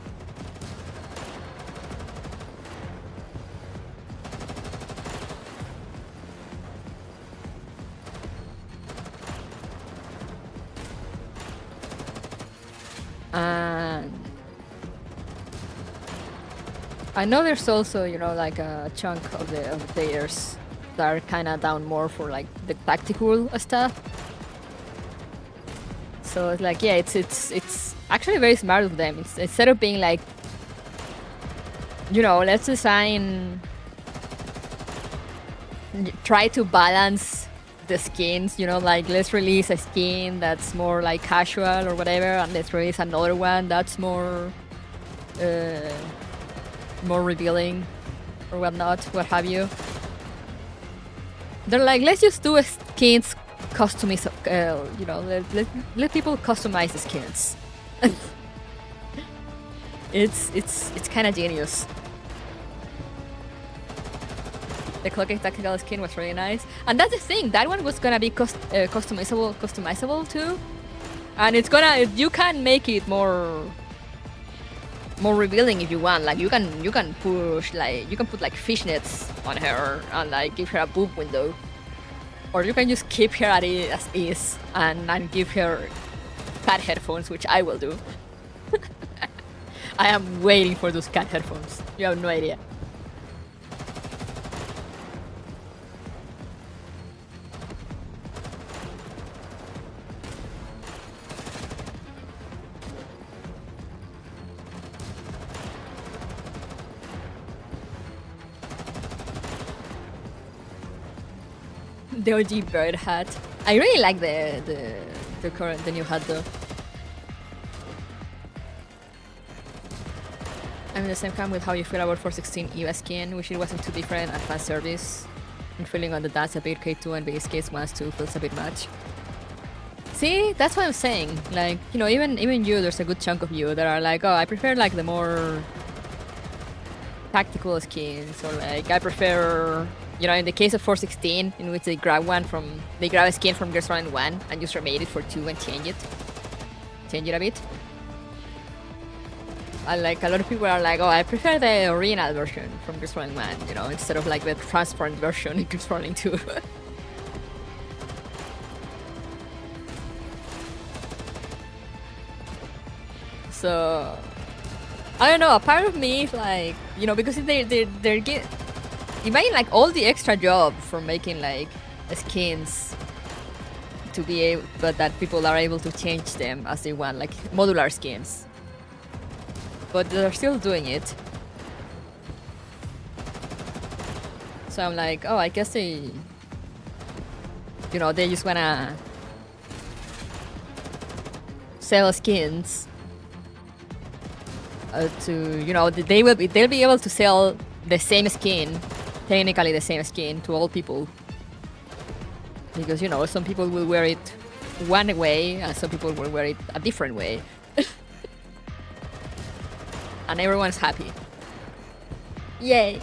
I know there's also, you know, like a chunk of the players that are kind of down more for like the tactical stuff. So it's like, yeah, it's actually very smart of them. It's, instead of being like, you know, let's design, try to balance the skins, you know, like let's release a skin that's more like casual or whatever, and let's release another one that's more revealing or whatnot, what have you. They're like, let's just do a skins customize, you know, let people customize the skins. It's kind of genius. The cloaking tactical skin was really nice, and that's the thing. That one was gonna be customizable too, and it's gonna, you can make it more revealing if you want. Like you can push, like you can put like fishnets on her and like give her a boob window, or you can just keep her at it as is and give her cat headphones, which I will do. I am waiting for those cat headphones. You have no idea. The OG bird hat. I really like the new hat though. I'm in the same camp with how you feel about 416 EVA skin, which it wasn't too different and fan service. And feeling on the dance a bit K2 and base case 1-2 feels a bit much. See, that's what I'm saying. Like, you know, even you, there's a good chunk of you that are like, oh, I prefer like the more tactical skins, or like I prefer, you know, in the case of 416, in which they grab a skin from Gears 1 and just remade it for 2 and change it a bit. And like a lot of people are like, oh, I prefer the original version from Gears 1, you know, instead of like the transparent version in Gears 1 2. So I don't know, a part of me is like, you know, because they're get, imagine like all the extra job for making like skins to be able, but that people are able to change them as they want, like modular skins. But they're still doing it. So I'm like, oh, I guess they, you know, they just wanna sell skins to, you know, they'll be able to sell the same skin, technically the same skin, to all people. Because, you know, some people will wear it one way and some people will wear it a different way. And everyone's happy. Yay!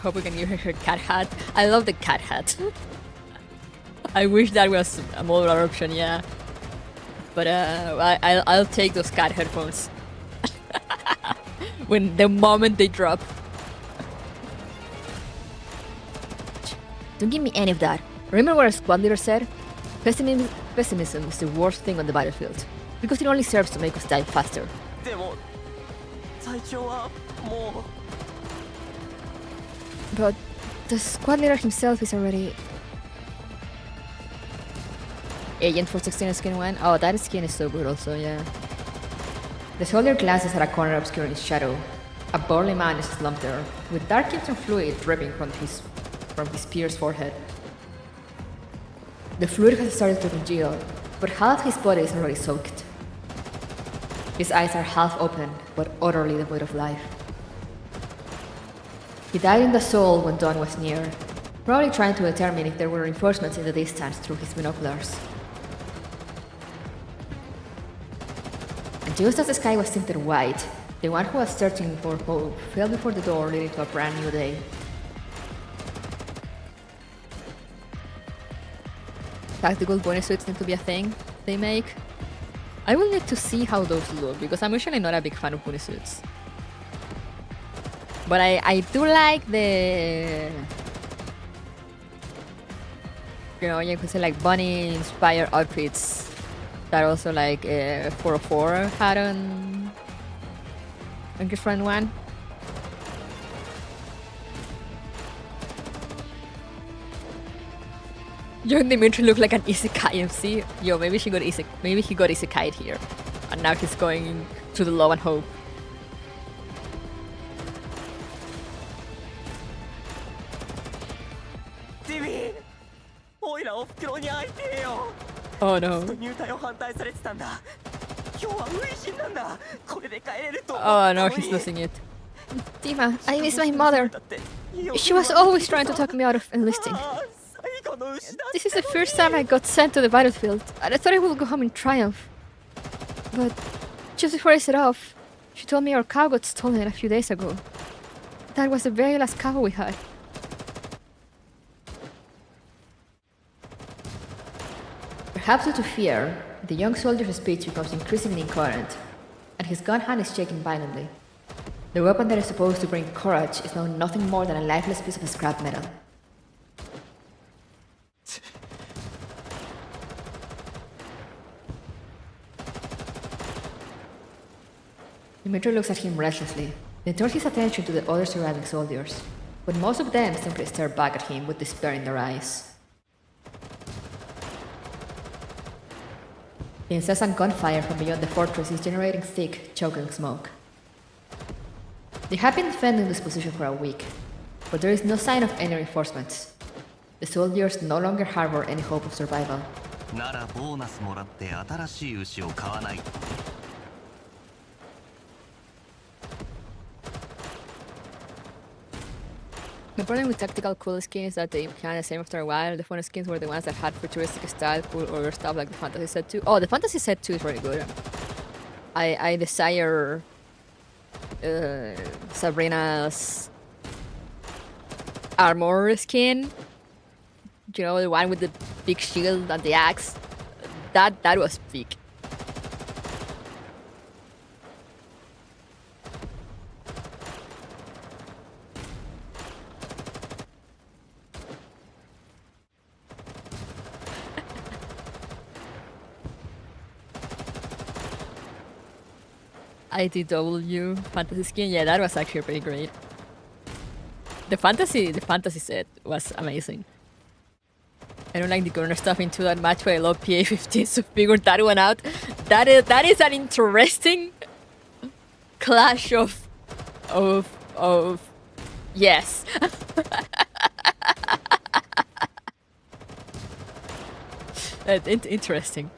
Hope we can give her cat hat. I love the cat hat. I wish that was a modular option, yeah. But I'll take those cat headphones. When the moment they drop. Don't give me any of that. Remember what our squad leader said? Pessimism is the worst thing on the battlefield, because it only serves to make us die faster. But the squad leader himself is already... Agent 416 skin 1? Oh, that skin is so good also, yeah. The soldier glances at a corner obscured in shadow. A burly man is slumped there, with dark crimson fluid dripping from his pierced forehead. The fluid has started to congeal, but half his body is already soaked. His eyes are half open, but utterly devoid of life. He died in the soul when dawn was near, probably trying to determine if there were reinforcements in the distance through his binoculars. And just as the sky was tinted white, the one who was searching for hope fell before the door leading to a brand new day. Tactical bonus suits need to be a thing they make. I will need to see how those look, because I'm usually not a big fan of bonus suits. But I do like the, you know, you could say like bunny inspired outfits That also like 404 had on different one. Young Dimitri looked like an isekai MC. Yo, maybe he got isekai here, and now he's going to the love and hope. Oh no. Oh no, he's losing it. Dima, I miss my mother. She was always trying to talk me out of enlisting. This is the first time I got sent to the battlefield, and I thought I would go home in triumph. But just before I set off, she told me our cow got stolen a few days ago. That was the very last cow we had. Perhaps due to fear, the young soldier's speech becomes increasingly incoherent, and his gun hand is shaking violently. The weapon that is supposed to bring courage is now nothing more than a lifeless piece of scrap metal. Dimitri looks at him restlessly, then turns his attention to the other surviving soldiers, but most of them simply stare back at him with despair in their eyes. The incessant gunfire from beyond the fortress is generating thick, choking smoke. They have been defending this position for a week, but there is no sign of any reinforcements. The soldiers no longer harbor any hope of survival. The problem with tactical cool skins is that they become the same after a while. The fun skins were the ones that had futuristic style, cool or stuff like the fantasy set 2. Oh, the fantasy set 2 is really good. I desire Sabrina's armor skin. You know, the one with the big shield and the axe. That was peak. IDW fantasy skin, yeah, that was actually pretty great. The fantasy set was amazing. I don't like the corner stuff into that much, but I love PA-15, so figured that one out. That is an interesting clash of yes. Interesting.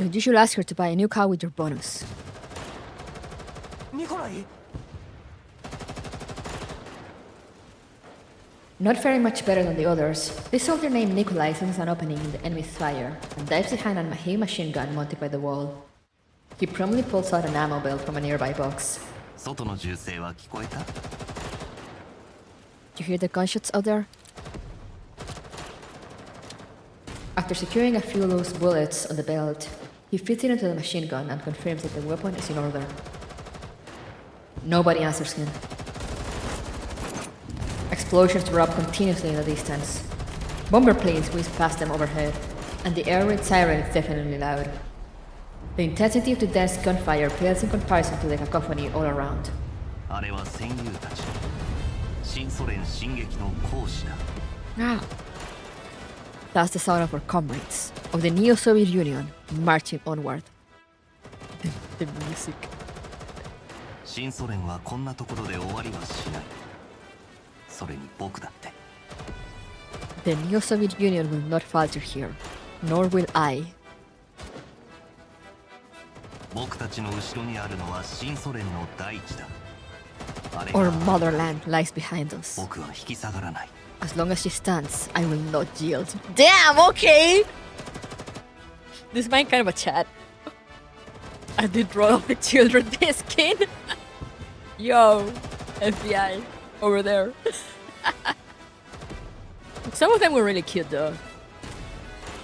But you should ask her to buy a new cow with your bonus. Not very much better than the others, this soldier named Nikolai senses an opening in the enemy's fire and dives behind a heavy machine gun mounted by the wall. He promptly pulls out an ammo belt from a nearby box. You hear the gunshots out there? After securing a few loose bullets on the belt, he fits it into the machine gun and confirms that the weapon is in order. Nobody answers him. Explosions erupt continuously in the distance. Bomber planes whiz past them overhead, and the air raid siren is definitely loud. The intensity of the dense gunfire pales in comparison to the cacophony all around. Ah. That's the sound of our comrades, of the Neo-Soviet Union, marching onward. The music. The Neo-Soviet Union will not falter here, nor will I. Our motherland lies behind us. As long as she stands, I will not yield. Damn, okay! This might kind of a chat. I did roll off the children this skin. Yo, FBI, over there. Some of them were really cute though.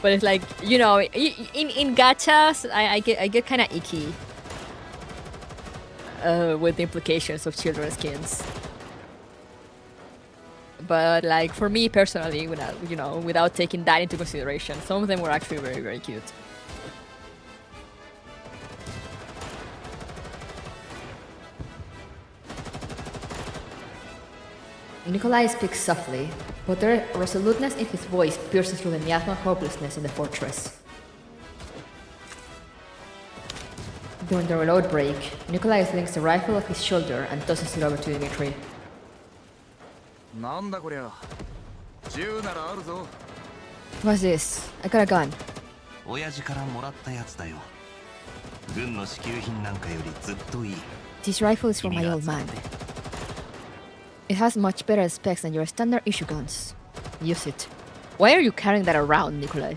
But it's like, you know, in gachas, I get kind of icky. with the implications of children's skins. But like for me personally, without taking that into consideration, some of them were actually very, very cute. Nikolai speaks softly, but the resoluteness in his voice pierces through the miasma hopelessness in the fortress. During the reload break, Nikolai slings the rifle off his shoulder and tosses it over to Dmitri. What's this? I got a gun. This rifle is for my old man. It has much better specs than your standard issue guns. Use it. Why are you carrying that around, Nikolai?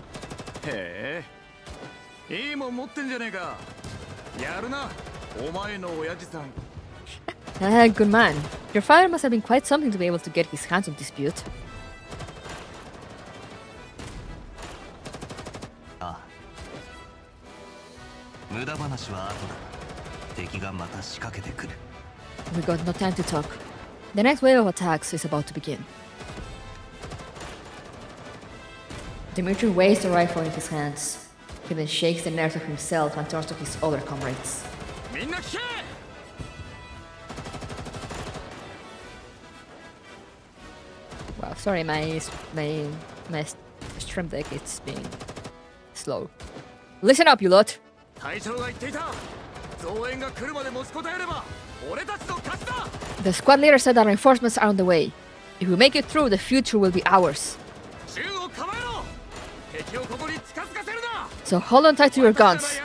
Good man. Your father must have been quite something to be able to get his hands on dispute. We got no time to talk. The next wave of attacks is about to begin. Dmitri weighs the rifle in his hands. He then shakes the nerves of himself and turns to his other comrades. Wow, sorry, my stream deck is being slow. Listen up, you lot! The squad leader said that reinforcements are on the way. If we make it through, the future will be ours. So hold on tight to your guns.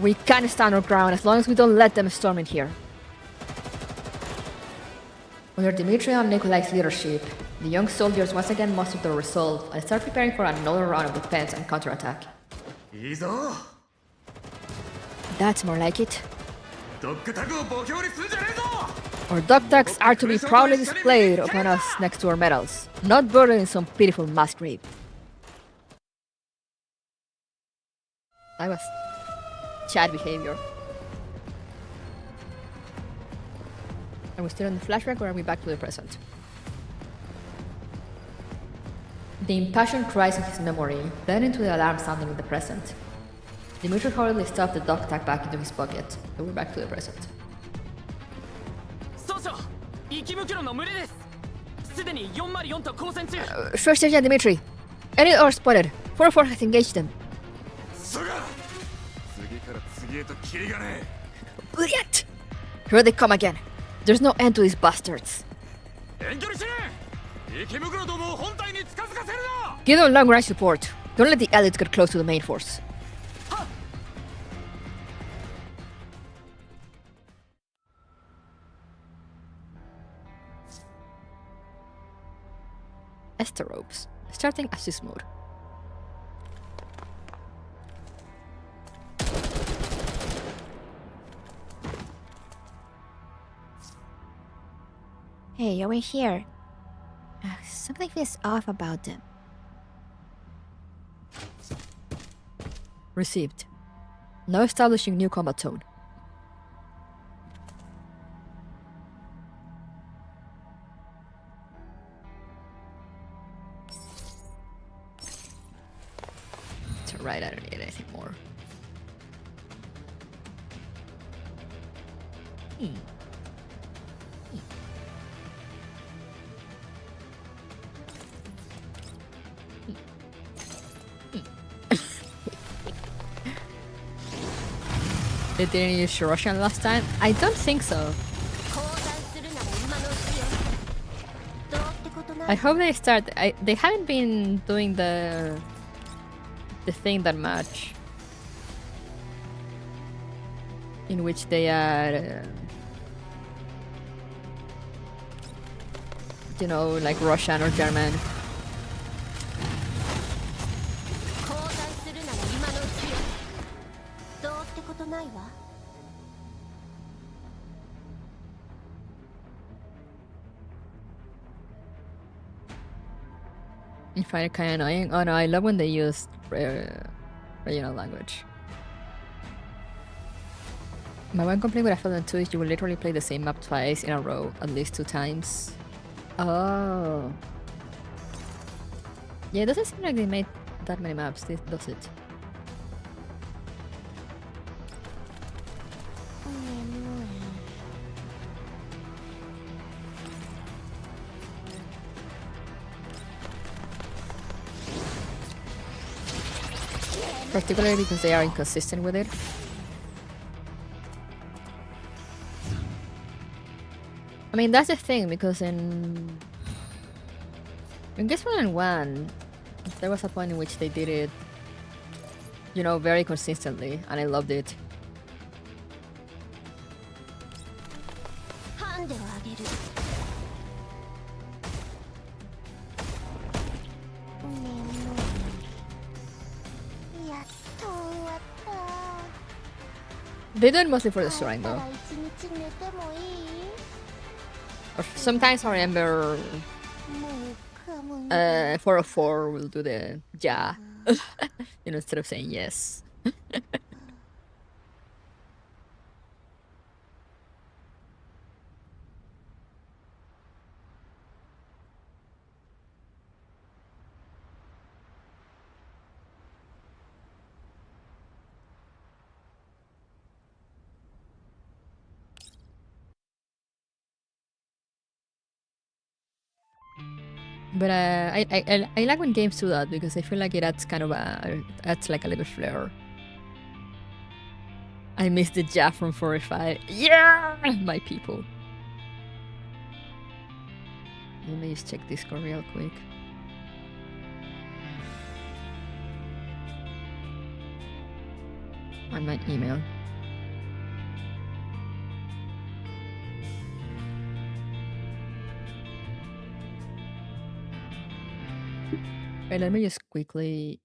We can't stand our ground as long as we don't let them storm in here. Under Dmitri and Nikolai's leadership, the young soldiers once again mustered their resolve and start preparing for another round of defense and counterattack. That's more like it. Our dog tags are to be proudly displayed upon us next to our medals, not buried in some pitiful mass grave. That was Chad behavior. Are we still in the flashback or are we back to the present? The impassioned cries in his memory blend into the alarm sounding in the present. Dmitri hurriedly stuffed the dog tag back into his pocket, so we're back to the present. First Sergeant Dmitri, enemy are spotted. 4-4 has engaged them. Brilliant! Here they come again. There's no end to these bastards. Give them long range support. Don't let the elites get close to the main force. Esteropes, starting assist mode. Hey, over here. Something feels off about them. Received. Now establishing new combat zone. It's alright, I don't need anything more. They didn't use Russian last time? I don't think so. I hope they start. They haven't been doing the thing that much, in which they are, you know, like Russian or German. You find it kind of annoying? Oh no, I love when they use regional language. My one complaint with Aphelion 2 is you will literally play the same map twice in a row, at least 2 times. Oh. Yeah, it doesn't seem like they made that many maps, does it? Particularly because they are inconsistent with it. I mean, that's the thing, because in Frontline 1, there was a point in which they did it, you know, very consistently, and I loved it. ハンデをあげる。やっと終わった。 They do it mostly for the story, though. 一日寝てもいい？ Or sometimes I remember もうかもね。 404 will do the ja, you know, instead of saying yes. But I like when games do that, because I feel like it adds kind of adds like a little flair. I miss the ja from 405. Yeah, my people. Let me just check Discord real quick. On my email. Wait, let me just quickly.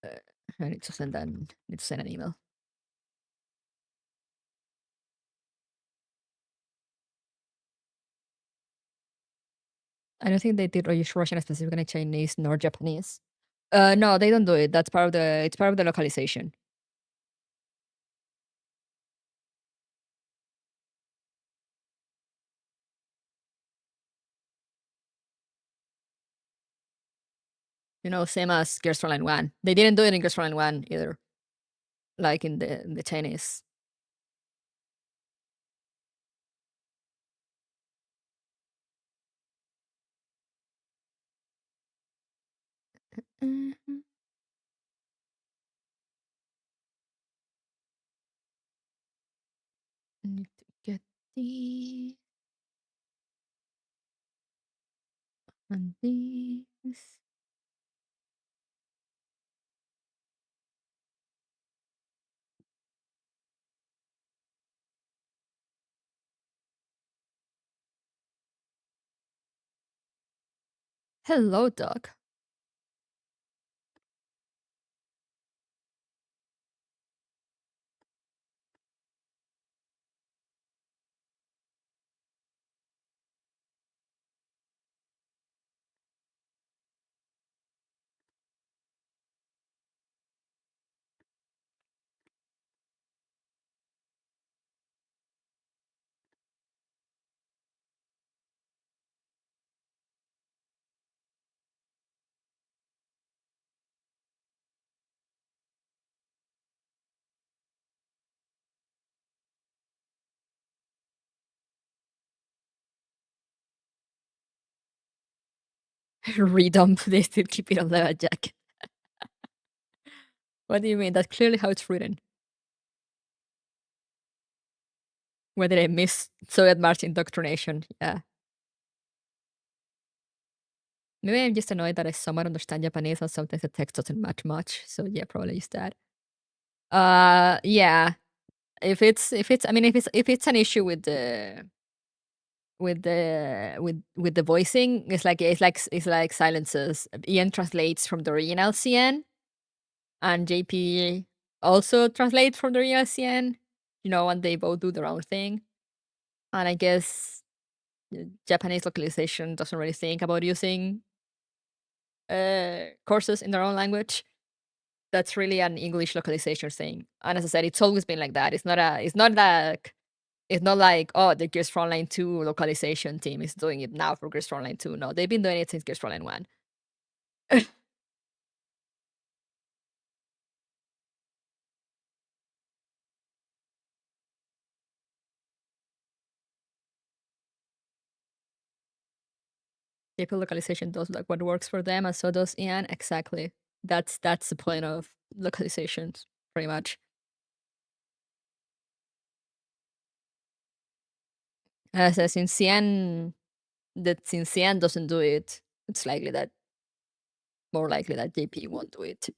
I need to send an email. I don't think they did Russian specifically Chinese nor Japanese. No, they don't do it. That's part of the. It's part of the localization. You know, same as Gears Frontline 1. They didn't do it in Gears Frontline 1 either. Like in the Chinese. Mhm. Need to get these. And these. Hello, dog. Redump, they still keep it on level jack. What do you mean? That's clearly how it's written. Where did I miss Soviet March indoctrination? Yeah. Maybe I'm just annoyed that I somewhat understand Japanese and sometimes the text doesn't match much. So yeah, probably just that. Yeah. If it's an issue with the voicing, it's like silences. Ian translates from the original CN, and JP also translates from the original CN. You know, and they both do their own thing. And I guess Japanese localization doesn't really think about using courses in their own language. that's really an English localization thing. And as I said, it's always been like that. It's not like, oh, the Gears Frontline 2 localization team is doing it now for Gears Frontline 2. No, they've been doing it since Gears Frontline 1. People localization does like what works for them, and so does Ian. Exactly. That's the point of localizations, pretty much. Since Ian doesn't do it, it's more likely that JP won't do it.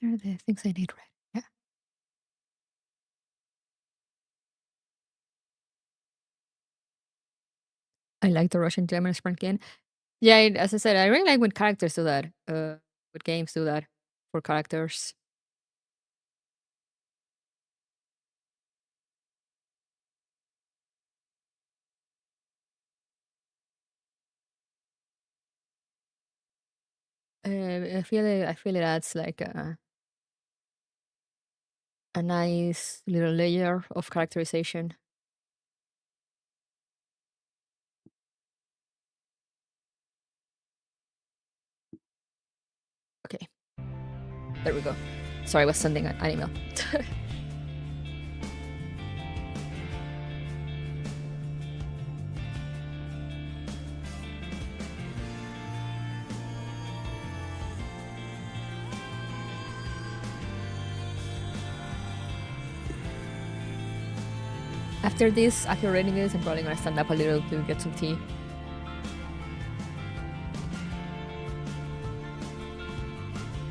These are the things I need, right? Yeah. I like the Russian German sprint game. Yeah, as I said, I really like when characters do that. When games do that for characters. I feel it adds like a nice little layer of characterization. Okay, there we go. Sorry, I was sending an email. After reading this, I'm probably gonna stand up a little to get some tea.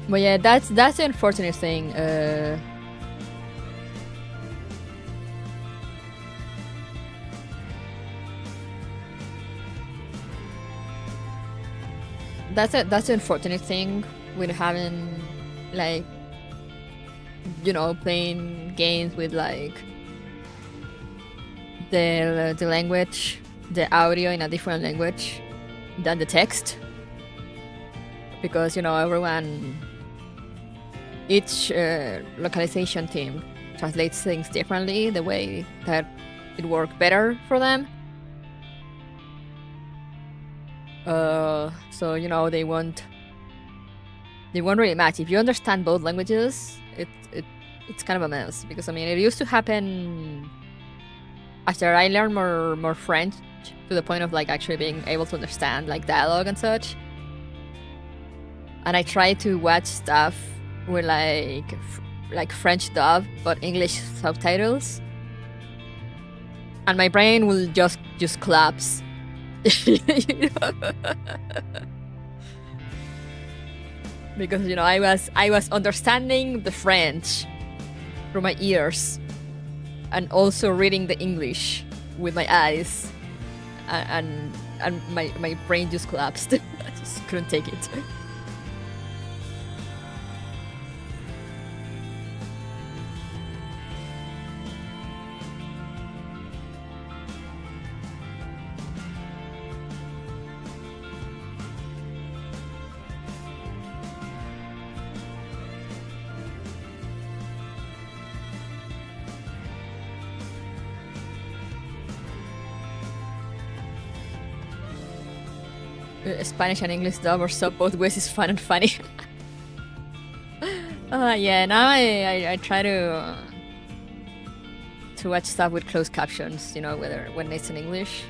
But yeah, that's the unfortunate thing. That's the unfortunate thing with having, like, you know, playing games with like the language, the audio in a different language than the text, because, you know, each localization team translates things differently, the way that it worked better for them. So, you know, they won't really match. If you understand both languages, it's kind of a mess, because I mean, it used to happen after I learned more French, to the point of like actually being able to understand like dialogue and such. And I tried to watch stuff with like French dub but English subtitles, and my brain will just collapse. You know? Because, you know, I was understanding the French through my ears and also reading the English with my eyes, and my brain just collapsed. I just couldn't take it. Spanish and English dub or sub both ways is fun and funny. Yeah, now I try to watch stuff with closed captions, you know, when it's in English.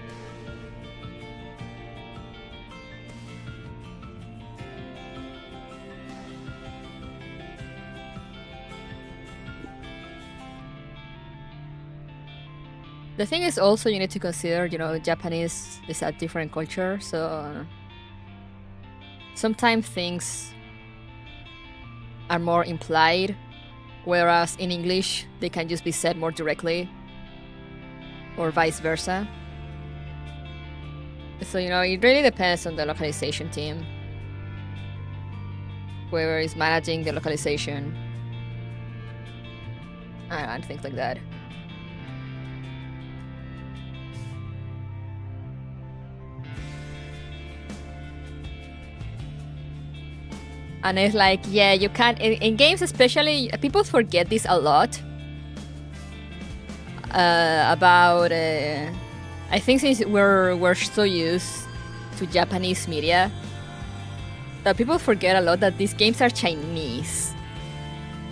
The thing is also you need to consider, you know, Japanese is a different culture, so sometimes things are more implied, whereas in English they can just be said more directly, or vice versa. So, you know, it really depends on the localization team, whoever is managing the localization, and things like that. And it's like, yeah, you can't, in games especially, people forget this a lot. About, I think since we're so used to Japanese media, that people forget a lot that these games are Chinese.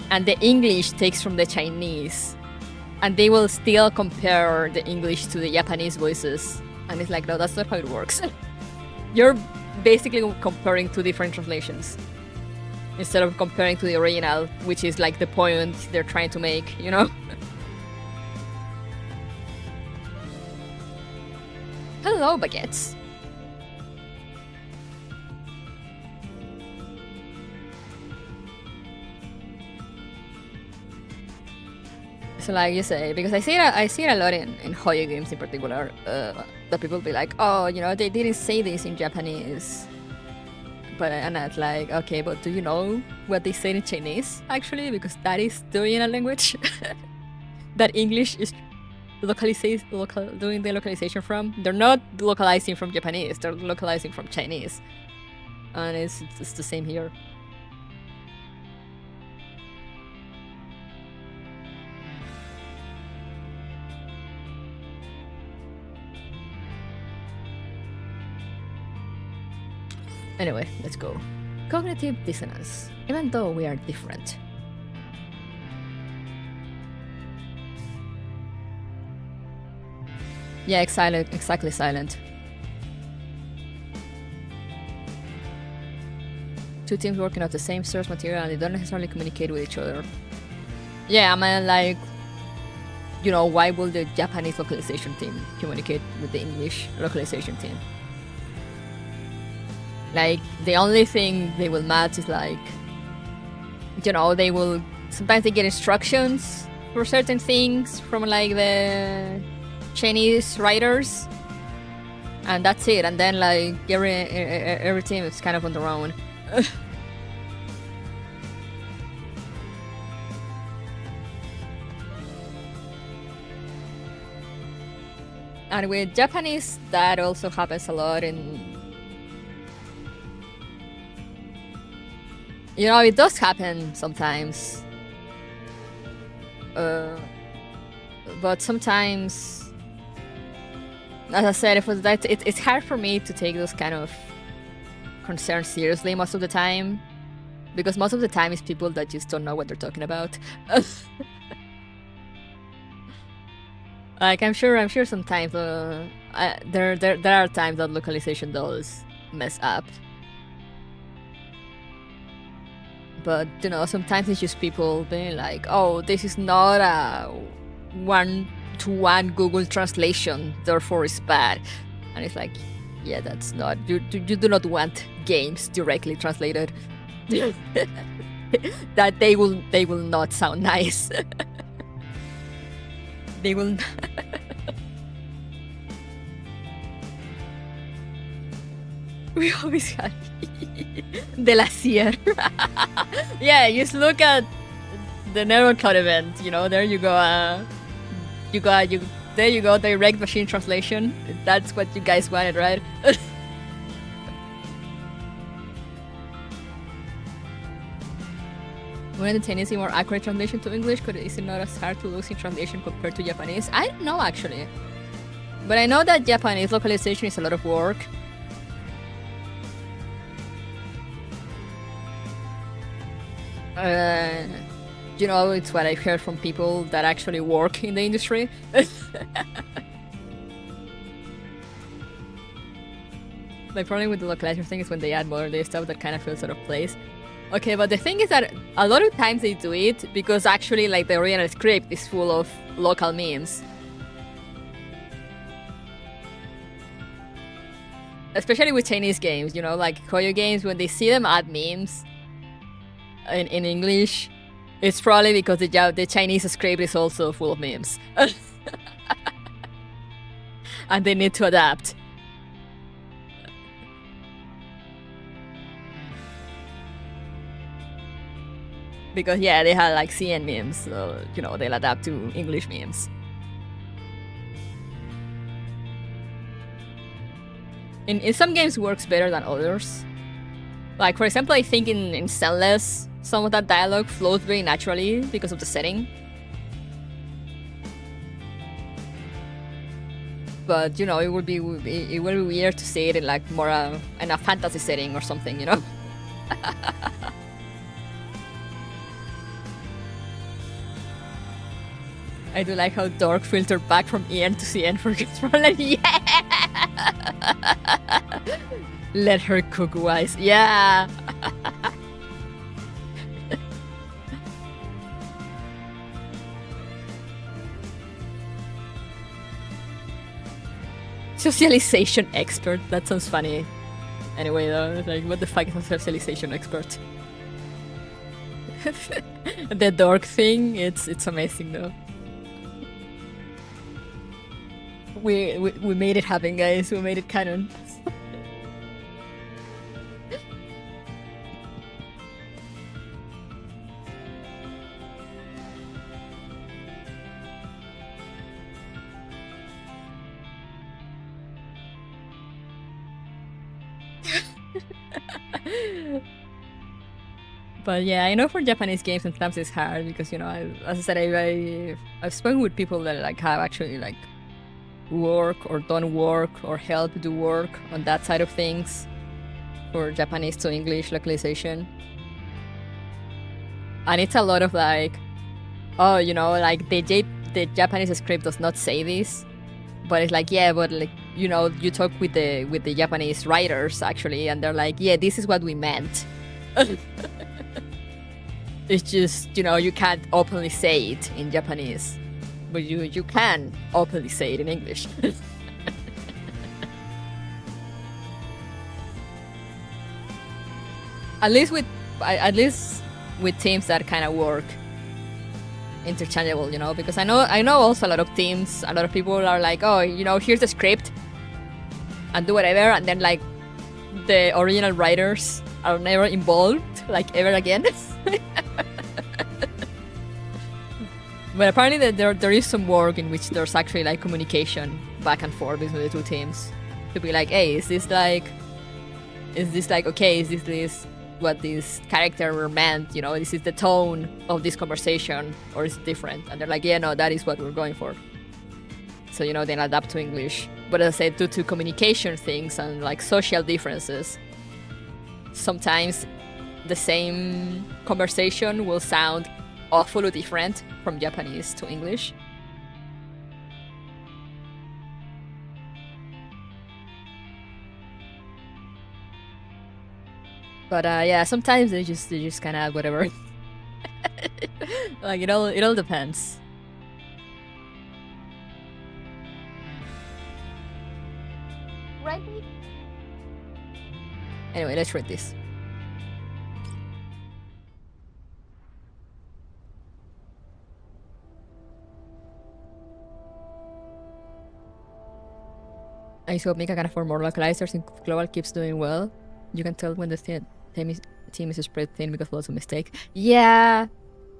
And the English takes from the Chinese. And they will still compare the English to the Japanese voices. And it's like, no, that's not how it works. You're basically comparing two different translations, instead of comparing to the original, which is like the point they're trying to make, you know? Hello, baguettes. So like you say, because I see it a lot in Hoyo games in particular, that people be like, oh, you know, they didn't say this in Japanese. But and it's like, okay, but do you know what they say in Chinese, actually? Because that is the original language that English is doing the localization from. They're not localizing from Japanese, they're localizing from Chinese. And it's the same here. Anyway, let's go. Cognitive dissonance, even though we are different. Yeah, exactly silent. Two teams working off the same source material and they don't necessarily communicate with each other. Yeah, I mean, like, you know, why will the Japanese localization team communicate with the English localization team? Like, the only thing they will match is like, you know, they will, sometimes they get instructions for certain things from like the Chinese writers, and that's it. And then like every team is kind of on their own. And with Japanese, that also happens a lot in... You know, it does happen sometimes. But sometimes, as I said, it's hard for me to take those kind of concerns seriously most of the time. Because most of the time it's people that just don't know what they're talking about. Like, I'm sure sometimes there are times that localization does mess up. But, you know, sometimes it's just people being like, oh, this is not a one-to-one Google translation, therefore it's bad. And it's like, yeah, that's not... You do not want games directly translated. That they will not sound nice. They will... We always have De la Sierra. Yeah, just look at the NeuroCloud event, you know, there you go, there you go, direct machine translation. That's what you guys wanted, right? Wouldn't the Chinese more accurate translation to English? Is it not as hard to lose in translation compared to Japanese? I don't know, actually. But I know that Japanese localization is a lot of work. You know, it's what I've heard from people that actually work in the industry. My problem with the localization thing is when they add modern day stuff that kind of feels out of place. Okay, but the thing is that a lot of times they do it because actually, like, the original script is full of local memes. especially with Chinese games, you know, like Koyo games, when they see them add memes in English, it's probably because the Chinese script is also full of memes. And they need to adapt. Because yeah, they had like CN memes, so you know, they'll adapt to English memes. In some games works better than others. Like for example, I think in Zenless, some of that dialogue flows very naturally because of the setting. But you know, it will be weird to see it in like more in a fantasy setting or something, you know. I do like how Dork filtered back from EN to CN for Frontline. Yeah! Let her cook wise. Yeah! Socialization expert. That sounds funny. Anyway, though, like, what the fuck is a socialization expert? The Dork thing, it's amazing though. We made it happen, guys. We made it canon. But yeah, I know for Japanese games sometimes it's hard because, you know, as I said, I've spoken with people that like have actually like work or done work or help do work on that side of things for Japanese to English localization. And it's a lot of like, oh, you know, like the Japanese script does not say this, but it's like, yeah, but like, you know, you talk with the Japanese writers actually, and they're like, yeah, this is what we meant. It's just, you know, you can't openly say it in Japanese, but you can openly say it in English. At least with teams that kind of work interchangeable, you know, because I know also a lot of teams, a lot of people are like, oh, you know, here's the script and do whatever, and then like the original writers are never involved, like ever again. But apparently there is some work in which there's actually like communication back and forth between the two teams to be like, hey, is this like okay, is this what this character meant, you know, this is the tone of this conversation, or is it different? And they're like, yeah, no, that is what we're going for. So, you know, they adapt to English. But as I said, due to communication things and like social differences, sometimes the same conversation will sound awfully different from Japanese to English. But yeah, sometimes they just kind of whatever. Like it all depends. Right? Anyway, let's read this. I hope Mika can afford more localizers and Global keeps doing well. You can tell when the team is spread thin because of lots of mistake. Yeah,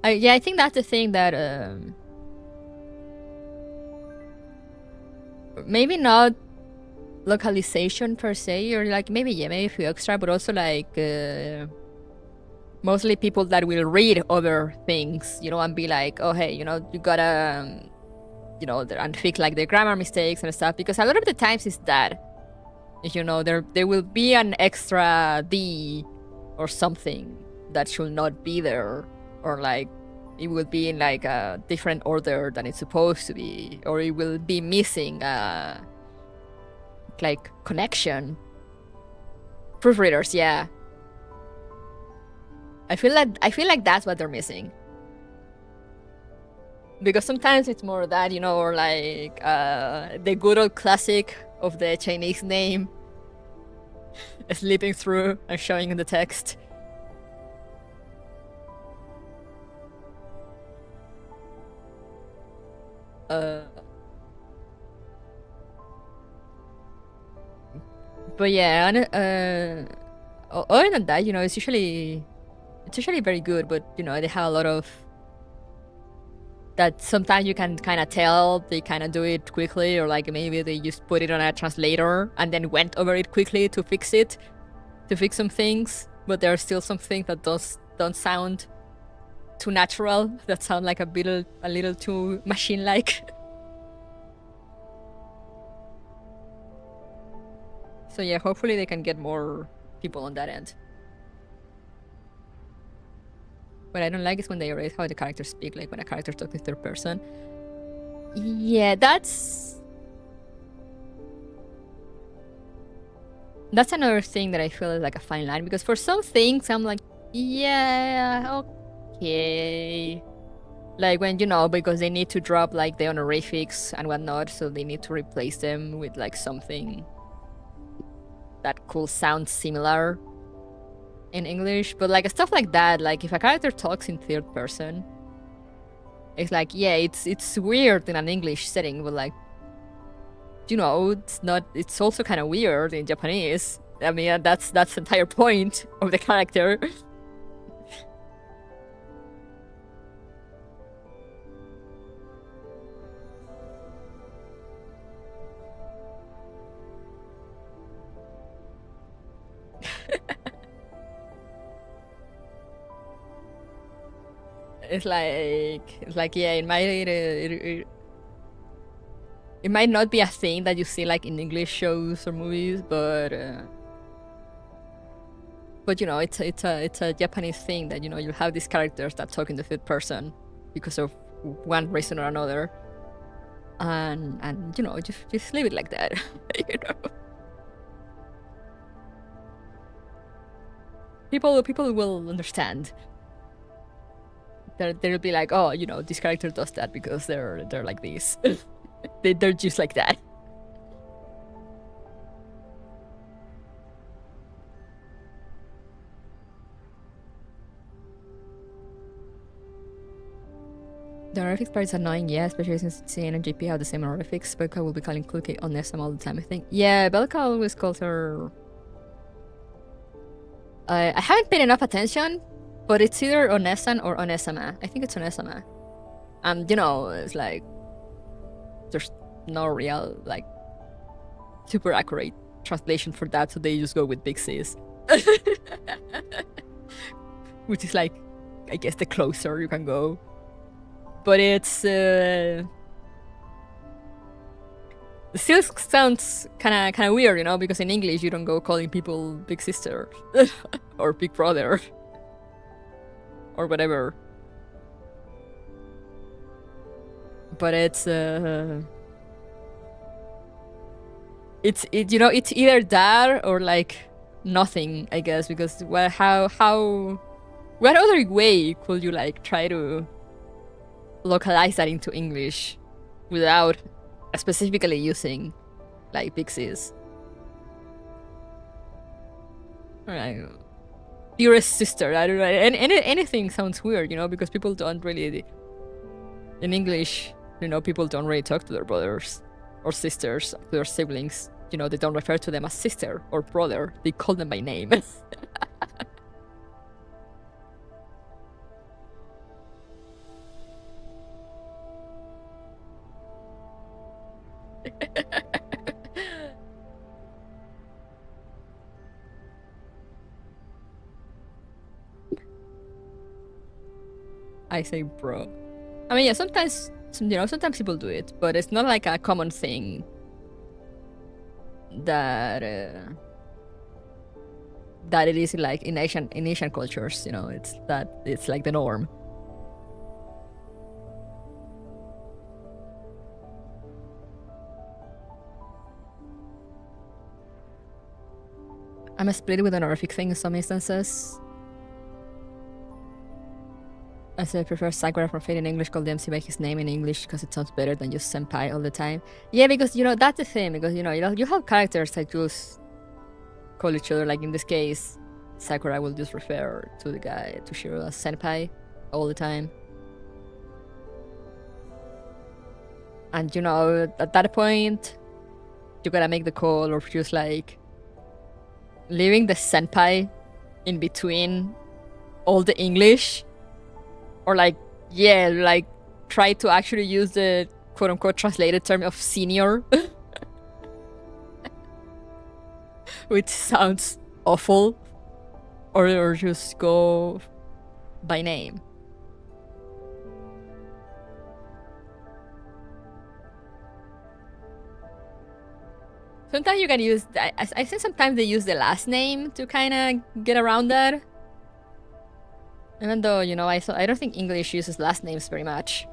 I think that's the thing that maybe not localization per se, or like maybe a few extra, but also like mostly people that will read other things, you know, and be like, oh hey, you know, you gotta you know, and fix like the grammar mistakes and stuff, because a lot of the times is that, you know, there will be an extra D or something that should not be there, or like it will be in like a different order than it's supposed to be, or it will be missing like connection. Proofreaders, yeah. I feel like that's what they're missing. Because sometimes it's more that, you know, or like the good old classic of the Chinese name, sleeping through and showing in the text. But yeah, other than that, you know, it's usually very good, but you know, they have a lot of that sometimes you can kind of tell they kind of do it quickly, or like maybe they just put it on a translator and then went over it quickly to fix some things, but there are still some things that don't sound too natural, that sound like a little too machine-like. So yeah, hopefully they can get more people on that end. What I don't like is when they erase how the characters speak, like when a character talks in third person. Yeah, that's another thing that I feel is like a fine line, because for some things I'm like, yeah, okay. Like when, you know, because they need to drop like the honorifics and whatnot, so they need to replace them with like something that could sound similar in English. But like stuff like that, like if a character talks in third person, it's like, yeah, it's weird in an English setting, but like, you know, it's also kind of weird in Japanese. I mean, that's the entire point of the character. It's like yeah, it might not be a thing that you see like in English shows or movies, but you know, it's a Japanese thing that, you know, you have these characters that talk in the third person because of one reason or another, and you know, just leave it like that. You know, people will understand. They'll be like, oh, you know, this character does that because they're like this. They're just like that. The honorifics part is annoying, yeah, especially since CN and GP have the same honorifics. Belka will be calling Kluke Onesam all the time, I think. Yeah, Belka always calls her... I haven't paid enough attention, but it's either Onesan or Onesama. I think it's Onesama. And, you know, it's like... There's no real, like... super accurate translation for that, so they just go with big Cs. Which is like, I guess, the closer you can go. But it's... It still sounds kind of weird, you know, because in English you don't go calling people big sister or big brother or whatever. But it's you know, it's either that or like nothing, I guess, because what other way could you like try to localize that into English without specifically using like big Cs? Alright. Dearest sister, I don't know. Anything sounds weird, you know, because people don't really... In English, you know, people don't really talk to their brothers or sisters, to their siblings. You know, they don't refer to them as sister or brother. They call them by name. I say bro. I mean, yeah, sometimes, you know, sometimes people do it, but it's not like a common thing that that it is like in Asian cultures, you know, it's like the norm. I'm a split with an honorific thing in some instances. I say I prefer Sakura from Fate in English, called the MC by his name in English because it sounds better than just senpai all the time. Yeah, because, you know, that's the thing, because, you know, you have characters that just call each other. Like in this case, Sakura will just refer to the guy, to Shiro, as senpai all the time. And you know, at that point, you gotta make the call, or just like leaving the senpai in between all the English, or like, yeah, like try to actually use the quote-unquote translated term of senior, which sounds awful, or just go by name. Sometimes you can use, I think sometimes they use the last name to kind of get around that. Even though, you know, I don't think English uses last names very much.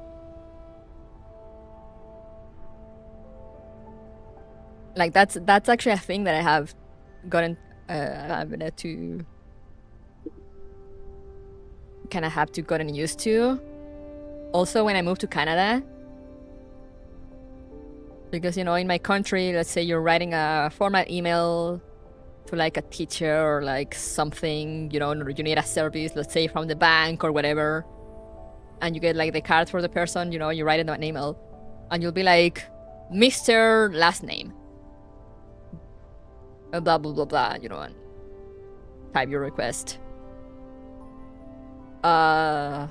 Like that's actually a thing that I have gotten, I've been to kind of have to gotten used to. Also, when I moved to Canada. Because, you know, in my country, let's say you're writing a formal email to like a teacher or like something, you know, you need a service, let's say from the bank or whatever, and you get like the card for the person, you know, you write in an email, and you'll be like, Mr. last name, blah, blah, blah, blah, you know, and type your request. But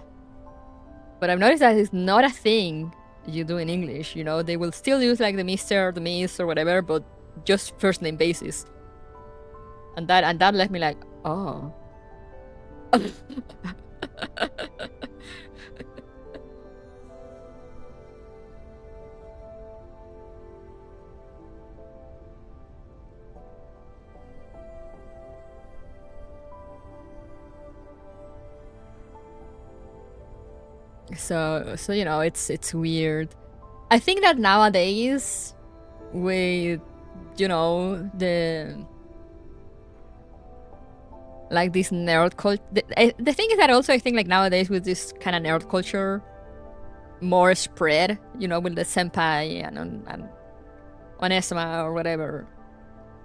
I've noticed that it's not a thing you do in English, you know, they will still use like the Mr., the Miss, or whatever, but just first name basis. And that left me like, oh. So you know, it's weird. I think that nowadays, with, you know, the like this nerd culture, the thing is that also I think like nowadays with this kind of nerd culture more spread, you know, with the senpai and onesama or whatever,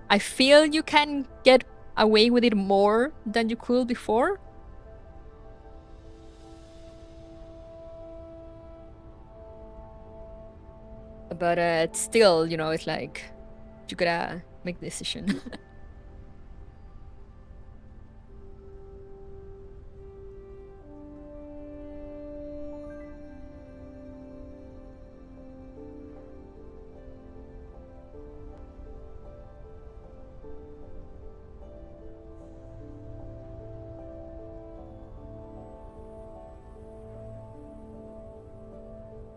I feel you can get away with it more than you could before. But it's still, you know, it's like you gotta make the decision.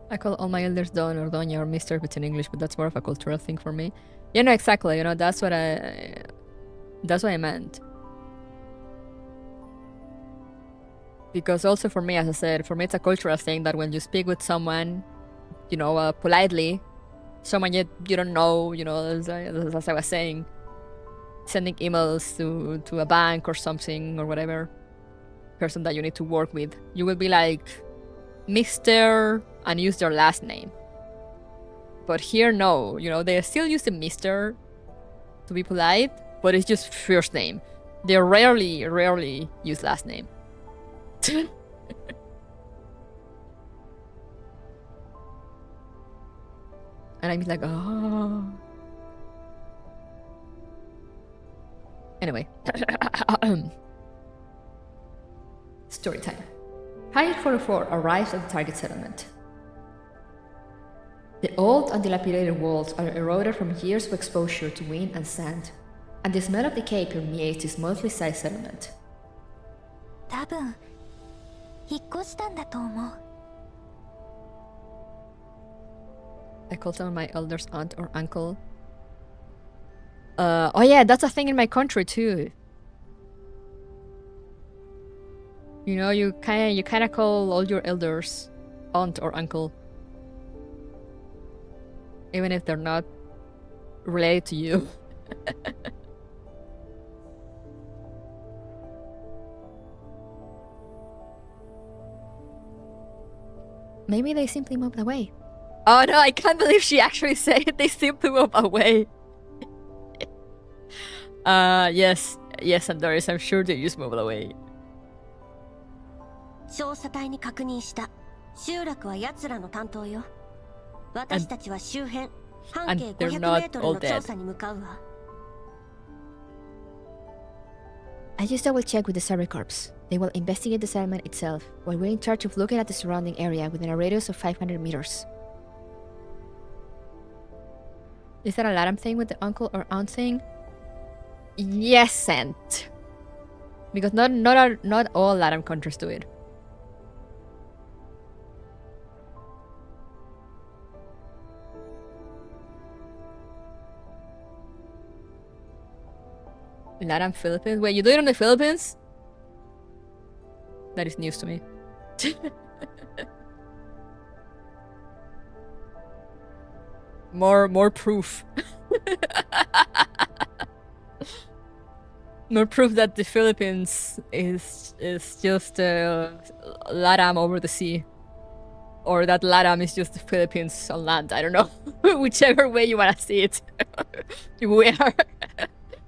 I call all my elders Don or Doña or Mister if it's in English, but that's more of a cultural thing for me. Yeah, no, exactly. You know, that's what I meant. Because also for me, as I said, for me it's a cultural thing that when you speak with someone, you know, politely, someone you don't know, you know, as I was saying, sending emails to a bank or something or whatever, person that you need to work with, you will be like, Mr. and use their last name. But here, no, you know, they still use the Mr. to be polite, but it's just first name. They rarely use last name. And I'm like, oh. Anyway. Story time. Hired 44 arrives at the target settlement. The old and dilapidated walls are eroded from years of exposure to wind and sand, and the smell of decay permeates this mostly sized settlement. 多分引っ越したんだと思う。 I call someone my elders aunt or uncle. Oh yeah, that's a thing in my country too. You know, you kind of call all your elders aunt or uncle, even if they're not related to you. Maybe they simply moved away. Oh no, I can't believe she actually said they simply moved away. Yes, Andoris, I'm sure they just moved away. 調査隊に確認した。集落は奴らの担当よ。私たちは周辺半径500メートルの調査に向かうわ。I just double check with the Survey Corps. They will investigate the settlement itself, while we're in charge of looking at the surrounding area within a radius of 500 meters. Is that a Latam thing with the uncle or aunt thing? Yes, and because not all Latam countries do it. Latam Philippines? Wait, you do it on the Philippines? That is news to me. More proof. More proof that the Philippines is just Latam over the sea, or that Latam is just the Philippines on land. I don't know. Whichever way you wanna see it.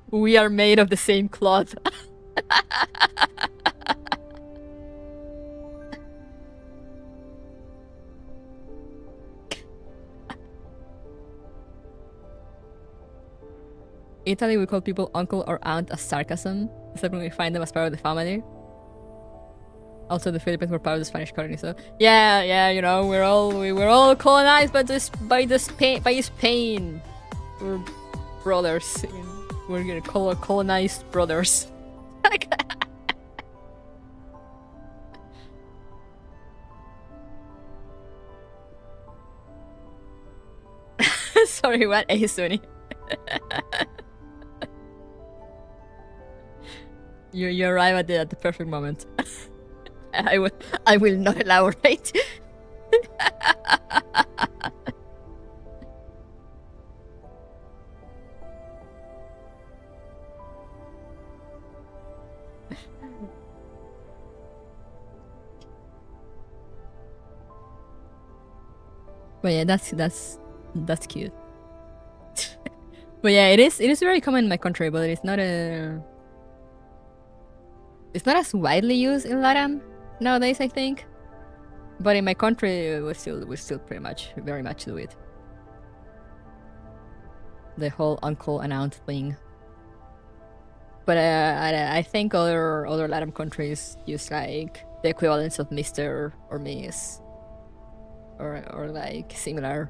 We are made of the same cloth. Italy, we call people uncle or aunt as sarcasm, except when we find them as part of the family. Also, the Philippines were part of the Spanish colony, so yeah, you know, we were all colonized by Spain. We're brothers. We're gonna call colonized brothers. Sorry, what? Hey, Sony. You arrive at the perfect moment. I will not elaborate. But yeah, that's cute. But yeah, it is very common in my country, but it's not as widely used in Latam nowadays, I think. But in my country, we still pretty much very much do it. The whole uncle and aunt thing. But I think other Latam countries use like the equivalents of Mr. or Miss, or like similar.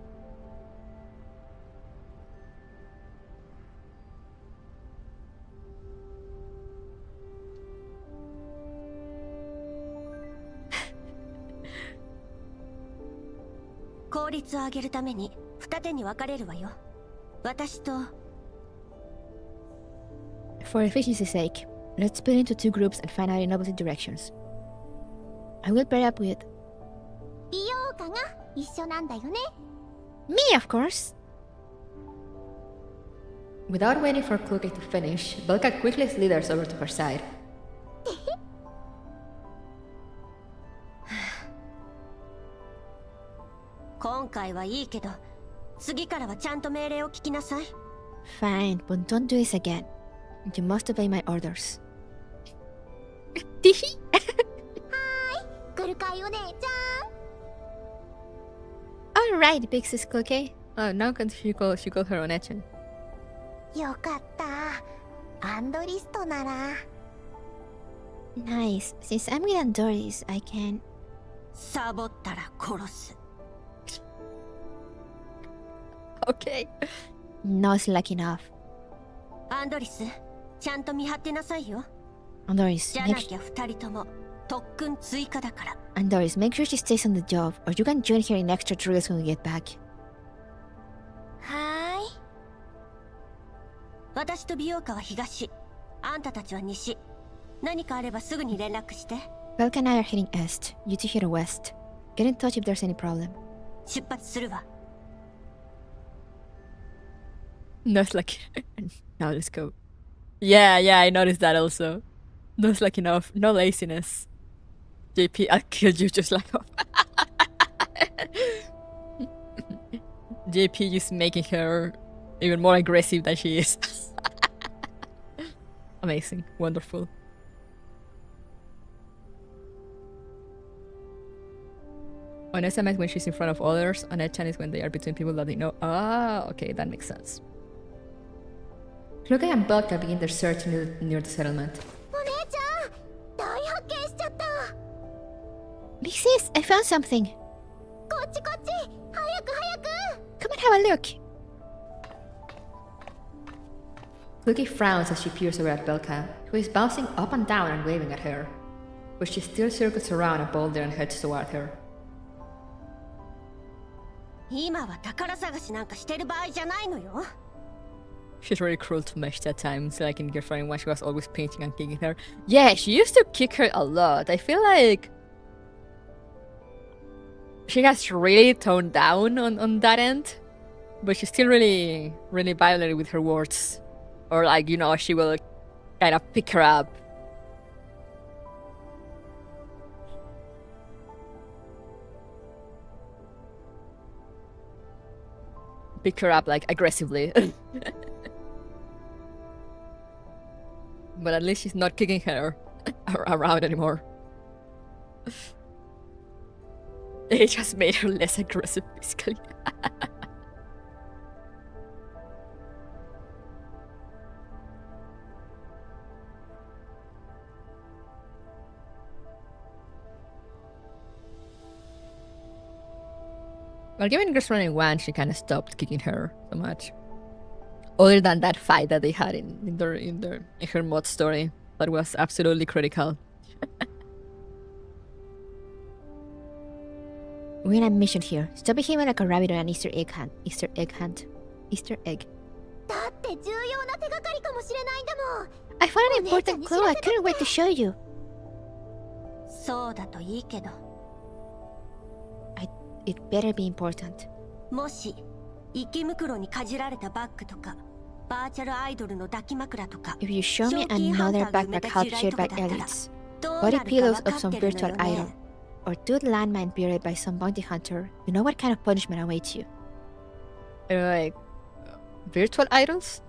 For efficiency's sake, let's split into two groups and find out in opposite directions. I will pair up with... Me, of course! Without waiting for Kluke to finish, Belka quickly slithers over to her side. Fine, but don't do this again. You must obey my orders. Alright, big sis Kluke. Oh, now she calls her Onechan. Nice. Since I'm with Andoris, I can... Okay. No slack enough. Andoris, make sure she stays on the job, or you can join her in extra drills when we get back. Belka and I are heading east. You two head west. Get in touch if there's any problem. No slack. Now let's go. Yeah, I noticed that also. No slack enough. No laziness. JP, I'll kill you just like JP just making her even more aggressive than she is. Amazing. Wonderful. Onesa is when she's in front of others. Onechan is when they are between people that they know. Ah, okay, that makes sense. Kluge and Belka begin their search near the settlement. Big sis, I found something. Come and have a look. Kluge frowns as she peers over at Belka, who is bouncing up and down and waving at her. But she still circles around a boulder and heads toward her. She's really cruel to Meshti at times, like in Girlfriend when she was always painting and kicking her. Yeah, she used to kick her a lot. I feel like she has really toned down on that end, but she's still really, really violent with her words. Or like, you know, she will kind of pick her up. Pick her up like aggressively. But at least she's not kicking her around anymore. It just made her less aggressive, basically. Well, given Girls Running 1, she kind of stopped kicking her so much. Other than that fight that they had in her mod story, that was absolutely critical. We're on a mission here. Stop behaving like a rabbit on an Easter egg hunt. Easter egg. I found an important clue. I couldn't wait to show you. It better be important. If you show me another backpack held shared by elites, body pillows of some virtual idol, or dude landmine buried by some bounty hunter, you know what kind of punishment awaits you. Like, virtual idols?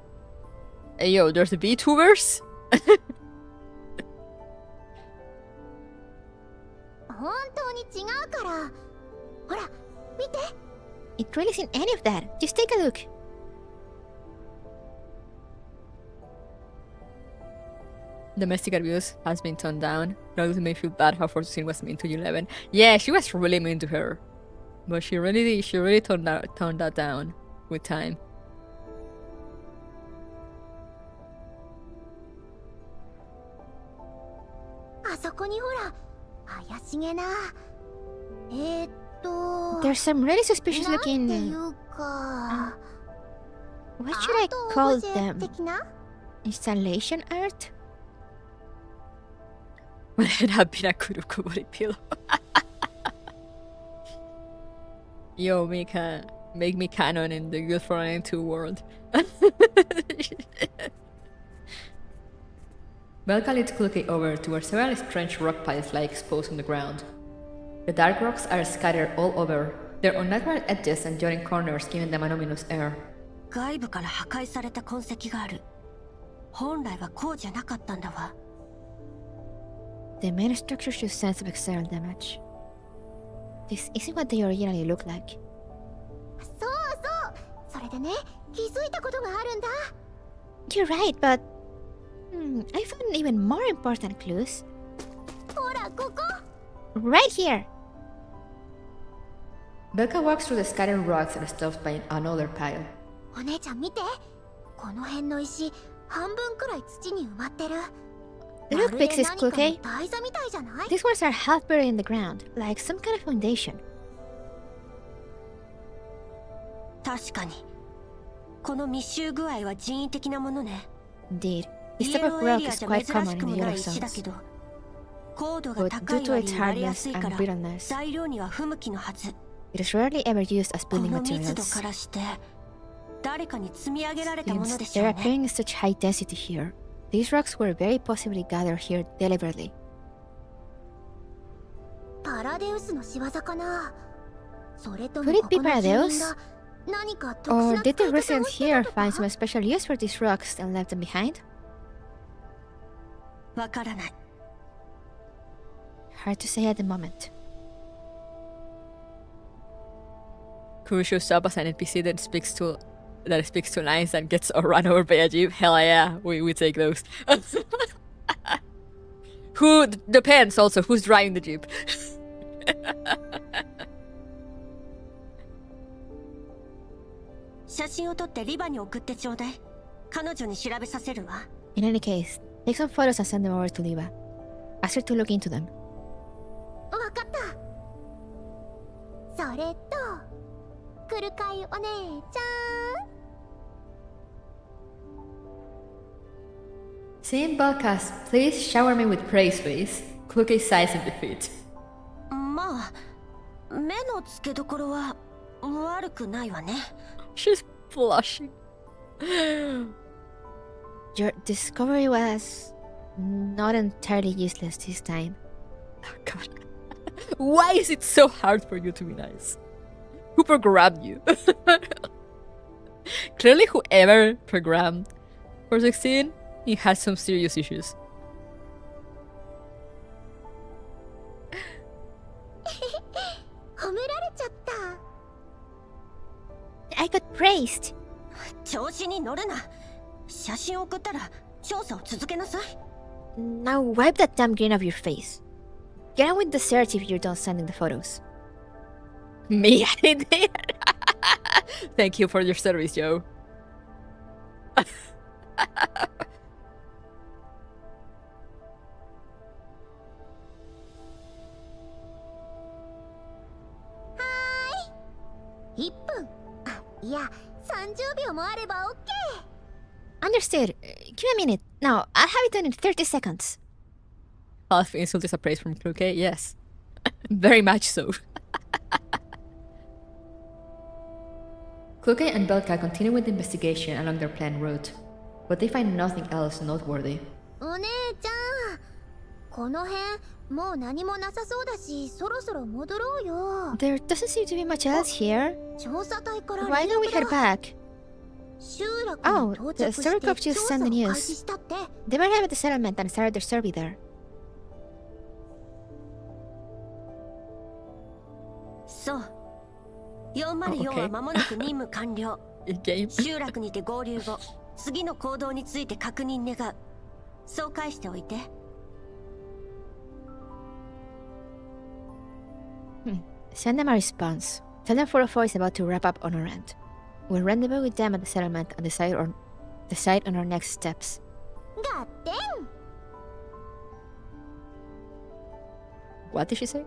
Hey yo, there's the VTubers? It really isn't any of that. Just take a look. Domestic abuse has been toned down. It also made me feel bad how 14 was mean to 11. Yeah, she was really mean to her. But she really toned that down with time. There's some really suspicious looking... what should I call them? Installation art? Well, it had been a Kuruko body pillow. Yo, make me canon in the Good for 2 world. Belka leads Kluke over to where several strange rock piles lie exposed on the ground. The dark rocks are scattered all over, their unnatural edges and jutting corners giving them an ominous air. The main structure shows signs of external damage. This isn't what they originally looked like. You're right, but... I found even more important clues. Right here! Belka walks through the scattered rocks and stops by another pile. Look, Big Sis Kluke. These ones are half buried in the ground, like some kind of foundation. Indeed, this type of rock is quite common in the yellow zones. But due to its hardness and brittleness, it is rarely ever used as building materials. Since they're appearing in such high density here, these rocks were very possibly gathered here deliberately. Could it be Paradeus? Or did the residents here find some special use for these rocks and left them behind? わからない。 Hard to say at the moment. Who shows up as an NPC that speaks two lines and gets run over by a jeep? Hell yeah, we take those. Who depends also who's driving the jeep. 写真を撮ってリバに送ってちょうだい。彼女に調べさせるわ。 In any case, take some photos and send them over to Liva. Ask her to look into them. わかった。それと来るかいお姉ちゃん。 Seeing Balkas, please shower me with praise, please. Cookie size in defeat. まあ、目の付けどころは悪くないわね。 She's blushing. Your discovery was not entirely useless this time. Oh, God. Why is it so hard for you to be nice? Who programmed you? Clearly, whoever programmed for 16, he had some serious issues. 褒められちゃった。 I got praised. 調子に乗るな。写真を送ったら調査を続けなさい。 Now wipe that damn grin off your face. Get on with the search if you're done sending the photos. Me, I did. Thank you for your service, Joe. 1分。あ、いや、30秒もあれば OK。 Understood. Give me a minute. Now, I'll have it done in 30 seconds. Half insult is a praise from Kluke, yes. Very much so. Kluke and Belka continue with the investigation along their planned route, but they find nothing else noteworthy. お姉ちゃん、この辺もう何もなさそうだし、そろそろ戻ろうよ。 There doesn't seem to be much else here. 調査隊から Why don't we head back? 集落 Oh, に到 the 着 story して cop 調 just 査 sent を the 開 news. 始したって。 They might have at the settlement and started their survey there. そう。404は間もなく任務完了。 Game. 集落にて合流後、次の行動について確認願う。そう返しておいて。Send them a response. Tell them 404 is about to wrap up on our end. We'll rendezvous with them at the settlement and decide on our next steps. ガッテン。 What did she say?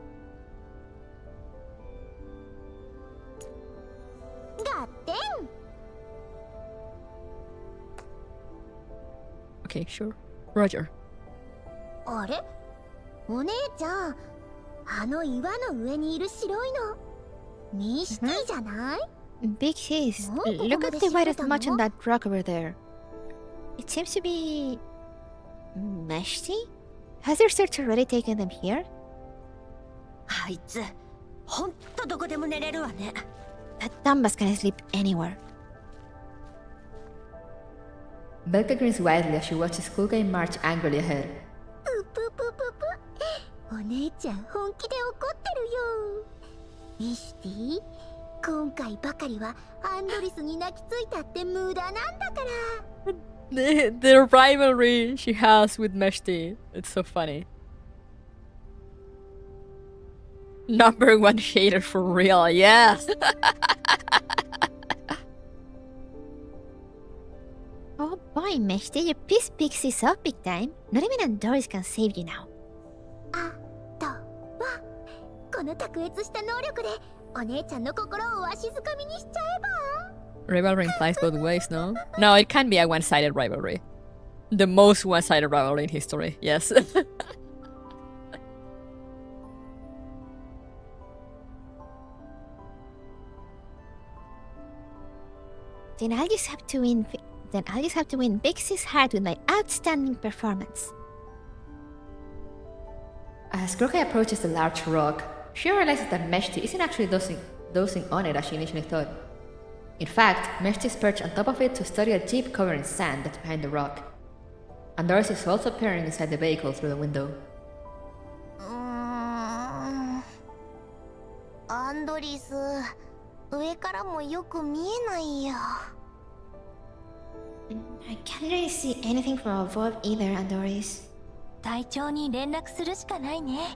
ガッテン。 Okay, sure. Roger. あれ、お姉ちゃん、あの岩の上にいる白いのミシティじゃない？ Big cheese. Oh, Look at the what white is of much on that? that rock over there. It seems to be... Meshti? Has your search already taken them here? あいつ、ほんとどこでも寝れるわね。 That dumbas can sleep anywhere. Belka grins widely as she watches Kluke march angrily ahead. うぷぷぷぷ。お姉ちゃん本気で怒ってるよ。ミシティ、今回ばかりはアンドリスに泣きついたって無駄なんだから。 The rivalry she has with Meshti. It's so funny. Number one hater for real, yes! Oh boy, Meshti, you pissed Pixies off big time. Not even Andoris can save you now. あとはこの卓越した能力でお姉ちゃんの心をわしづかみにしちゃえば。 Rivalry implies both ways, no? No, it can be a one-sided rivalry. The most one-sided rivalry in history, yes. Then I'll just have to win Pixies' heart with my outstanding performance. As Krokai approaches the large rock, she realizes that Meshti isn't actually dozing on it as she initially thought. In fact, Meshti is perched on top of it to study a jeep covered in sand that's behind the rock. And Doris is also peering inside the vehicle through the window. アンドリス、上からもよく見えないよ。I can't really see anything from above either, Andoris. 隊長に連絡するしかないね。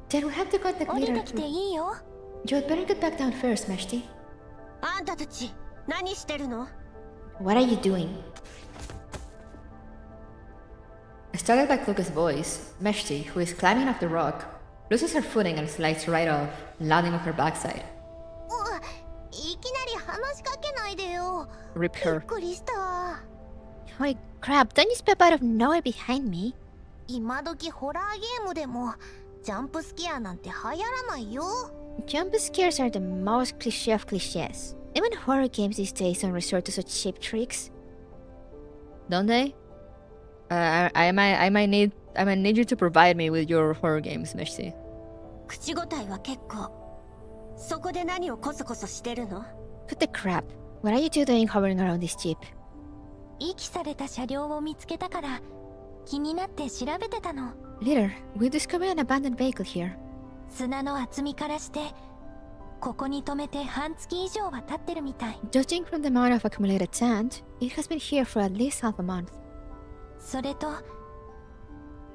Then we have to contact 降り leader. てきていいよ。You had better get back down first, Meshti. あんたたち何してるの？ What are you doing? Startled by Kluge's voice, Meshti, who is climbing off the rock, loses her footing and slides right off, landing on her backside. いきなり話しかけないでよ。 Rip びっ her. くりした。 Holy crap, don't you step out of nowhere behind me? 今時ホラーゲームでもジャンプスケアなんて流行らないよ。 Jump scares are the most cliché of clichés. Even horror games these days don't resort to such cheap tricks. Don't they? I might need you to provide me with your horror games, Meshti. 口答えは結構。そこで何をコソコソしてるの？ What the crap? What are you two doing hovering around this jeep? 遺棄された車両を見つけたから気になって調べてたの。 Leader, we discovered an abandoned vehicle here. 砂の厚みからしてここに止めて半月以上は経ってるみたい。 Judging from the amount of accumulated sand, it has been here for at least half a month. それと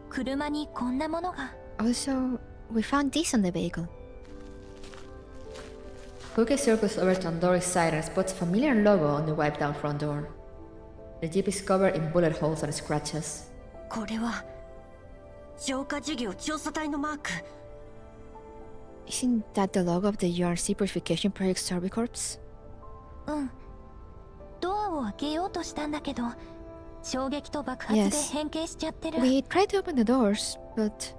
車にこんなものが。 Also, we found this on the vehicle. Kluge circles over to Andori's side and spots a familiar logo on the wiped down front door. The jeep is covered in bullet holes and scratches. これは浄化事業調査隊のマーク。 Isn't that the logo of the URC Purification Project Survey Corps? うん。ドアを開けようとしたんだけど衝撃と爆発で Yes. 変形しちゃってる。 We tried to open the doors, but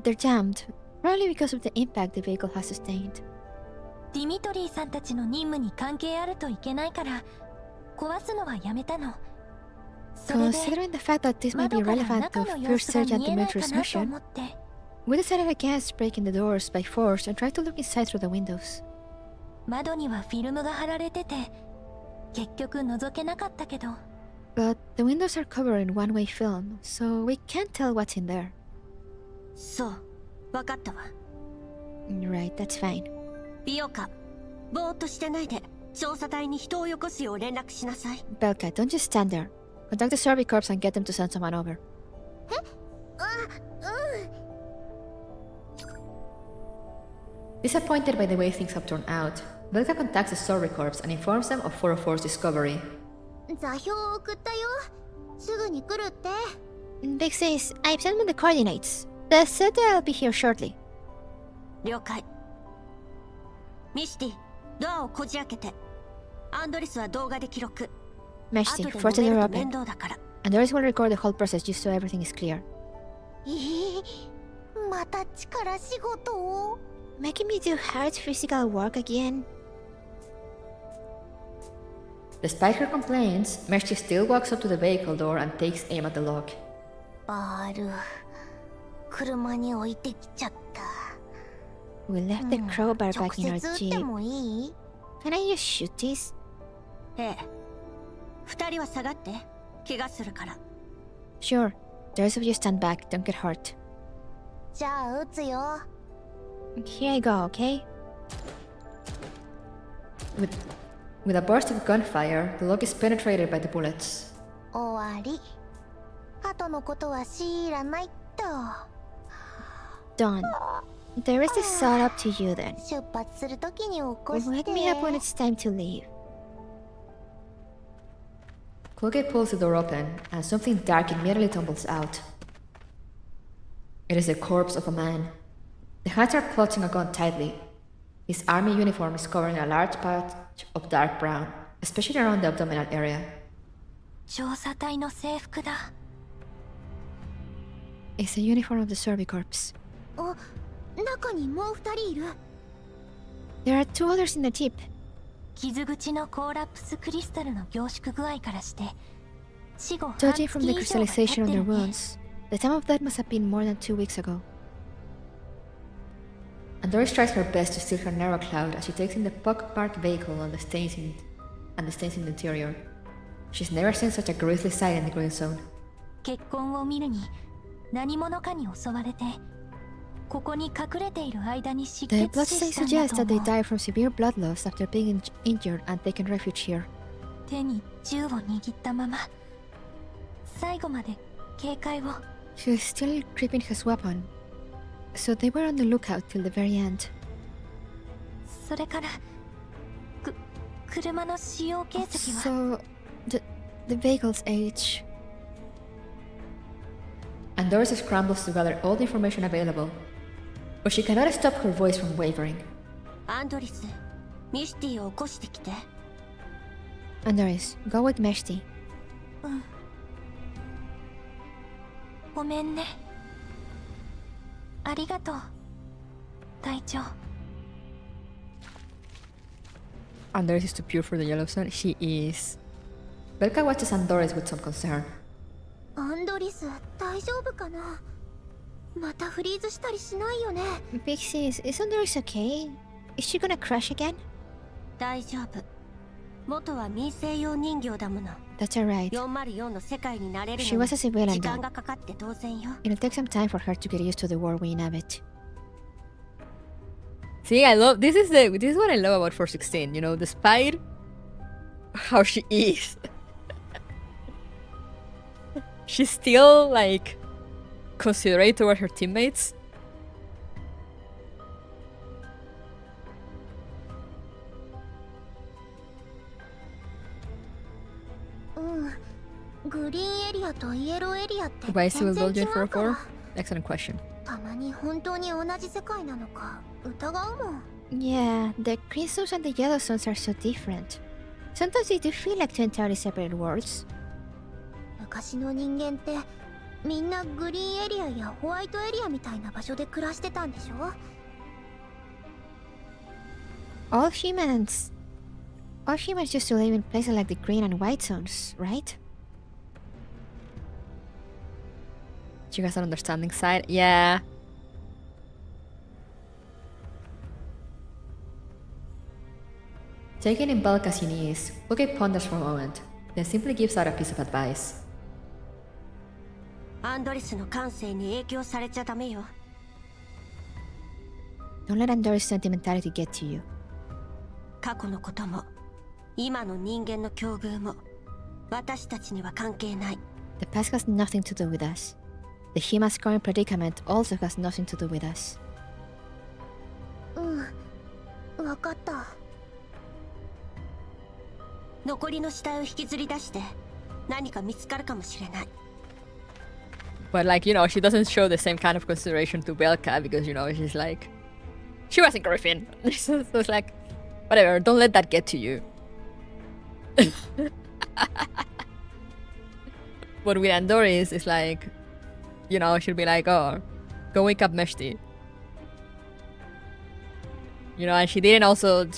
they're jammed, probably because of the impact the vehicle has sustained. ディミトリーさんたちの任務に関係あるといけないから壊すのはやめたの。それで Considering the fact that this might be 窓から relevant 中 to の様 First 子が Sergeant 見えないか Dimitri's なと mission, 思って。 we decided against breaking the doors by force and tried to look inside through the windows. 窓にはフィルムが貼られてて結局覗けなかったけど。 But the windows are covered in one-way film, so we can't tell what's in there. そう、わかったわ。 Right, that's fine. 美容家、ぼーっとしてないで調査隊に人をよこすよう連絡しなさい。 Belka, don't just stand there. Contact the survey corps and get them to send someone over. Disappointed by the way things have turned out, Belka contacts the survey corps and informs them of 404's discovery. 座標を送ったよ。すぐに来るって。 Big says, I've sent them the coordinates. They said they'll be here shortly. 了解。ミシティ、ドアをこじ開けて。アンドリスは動画で記録。 Meshti, 後で force the 揉め door ると面 open. 倒だから。 Andoris will record the whole process just so everything is clear. また力仕事を。 Making me do hard physical work again? Despite her complaints, Meshti still walks up to the vehicle door and takes aim at the lock. バール、車に置いてきちゃった。 We left the crowbar 直 back in our 接撃って jeep. もいい？ Can I just shoot this? ええ。二人は下がって。怪我するから。 Sure. The rest of you stand back, don't get hurt. じゃあ撃つよ。 Here I go, okay? With a burst of gunfire, the lock is penetrated by the bullets. 終わり。後のことは知らないと。 Done. The rest is all up to you then. 出発するときに起こして。 Wake me up when it's time to leave. Kluge pulls the door open, and something dark immediately tumbles out. It is the corpse of a man. The hands are clutching a gun tightly. His army uniform is covering a large patch of dark brown, especially around the abdominal area. 調査隊の制服だ。 It's the uniform of the survey corps. あ、中にもう二人いる。 There are two others in the jeep. 傷口のコーラプスクリスタルの凝縮具合からして死後半 Judging 月 from the 以上は経って crystallization on る their ね。 wounds, the time of death must have been more than 2 weeks ago. Doris tries her best to steal her narrow cloud as she takes in the pockmarked vehicle and the stains in the interior. She's never seen such a grisly sight in the green zone. 血痕を見るに何者かに襲われてここに隠れている間に失 The 血死 bloodstain したんだ suggests と that they 思う。 died from severe blood loss after being injured and taken refuge here. 手に銃を握ったまま最後まで警戒を。 She was still gripping his weapon, so they were on the lookout till the very end. それから車の使用形跡は。 So, the vehicle's age. And Doris scrambles to gather all the information available, but she cannot stop her voice from wavering. アンドリス、ミシティを起こしてきて。 Andoris, go with Meshti. ごめんね。ありがとう、隊長。 Andoris is too pure for the yellow sun. She is. Belka watches Andoris with some concern. アンドリス、大丈夫かな。またフリーズしたりしないよね。 Big Sis, is Andoris okay? Is she gonna crash again? 大丈夫。元は民生用人形だもの。 That's alright. 404の世界になれる She の was a に civilian 時間 though. がかかって当然よ。 It'll take some time for her to get used to the world we inhabit. See, this is what I love about 416. You know, despite how she is, she's still like considerate toward her teammates. グリーンエリアとイエローエリアって Why is 全 Civil 然違 Building うから。 404? Excellent question. たまに本当に同じ世界なのか疑うもん。 Yeah, the green zones and the yellow zones are so different. Sometimes they do feel like two entirely separate worlds. 昔の人間ってみんなグリーンエリアやホワイトエリアみたいな場所で暮らしてたんでしょ。 All humans used to live in places like the green and white zones, right? She has an understanding side. Yeah. Taking in bulk as he needs, Uke ponders for a moment, then simply gives out a piece of advice. アンドリスの感性に影響されちゃダメよ。 Don't let Andoris' sentimentality get to you. 過去のことも今の人間の境遇も私たちには関係ない。 The past has nothing to do with us. The human's current predicament also has nothing to do with us. わかった。残りの死体を引きずり出して何か見つかるかもしれない。 But like, you know, she doesn't show the same kind of consideration to Belka because, you know, she's like... She wasn't Griffin. So it's like, whatever, don't let that get to you. But with Andoris, it's like, you know, she'll be like, oh, go wake up Meshti. You know, and she didn't also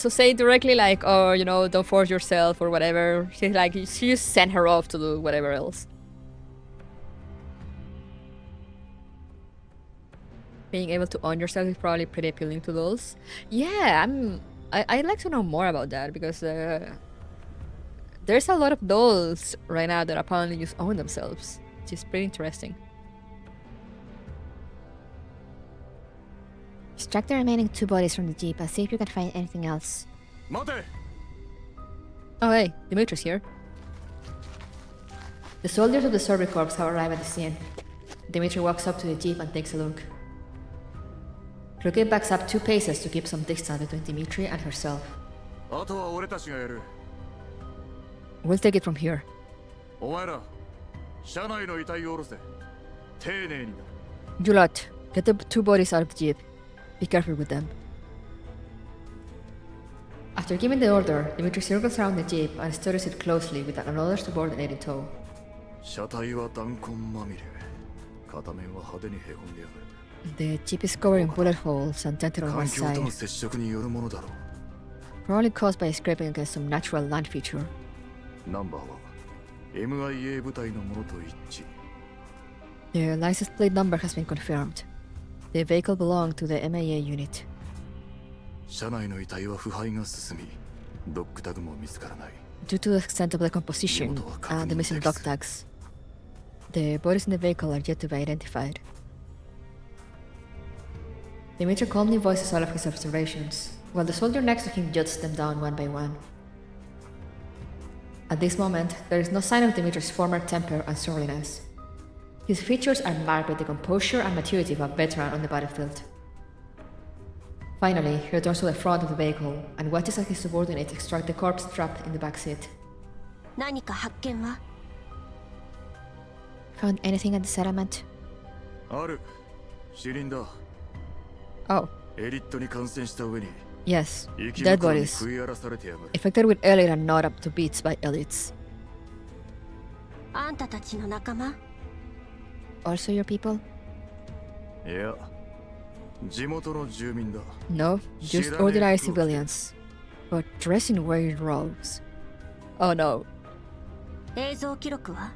say directly like, oh, you know, don't force yourself or whatever. She's like, she just sent her off to do whatever else. Being able to own yourself is probably pretty appealing to those. Yeah, I'd like to know more about that because there's a lot of dolls right now that apparently just own themselves, which is pretty interesting. Extract the remaining 2 bodies from the jeep and see if you can find anything else. Oh hey, Dimitri's here. The soldiers of the Survey Corps have arrived at the scene. Dimitri walks up to the jeep and takes a look. Ruki backs up 2 paces to keep some distance between Dimitri and herself. We'll take it from here. You lot, get the 2 bodies out of the jeep. Be careful with them. After giving the order, Dimitri circles around the jeep and studies it closely with another subordinate in tow. The jeep is covered in bullet holes and dented on one side, probably caused by scraping against some natural land feature. The license plate number has been confirmed. The vehicle belonged to the MAA unit. Due to the extent of the composition and the missing dog tags, The bodies in the vehicle are yet to be identified. Dimitri calmly voices all of his observations, while the soldier next to him jots them down one by one. At this moment, there is no sign of Dimitri's former temper and surliness. His features are marked by the composure and maturity of a veteran on the battlefield. Finally, he returns to the front of the vehicle and watches as his subordinates extract the corpse trapped in the back seat. 何か発見は Found anything at the settlement? ある。死人だ。 Oh, エリットに感染した上に yes, 生き dead 残りに bodies. 食い荒らされてやがる。 Infected with elite and not up to beats by elites. あんたたちの仲間 Also your people? いや、地元の住民だ。 No, just ordinary civilians. But dressed in weird robes. Oh no. 映像記録は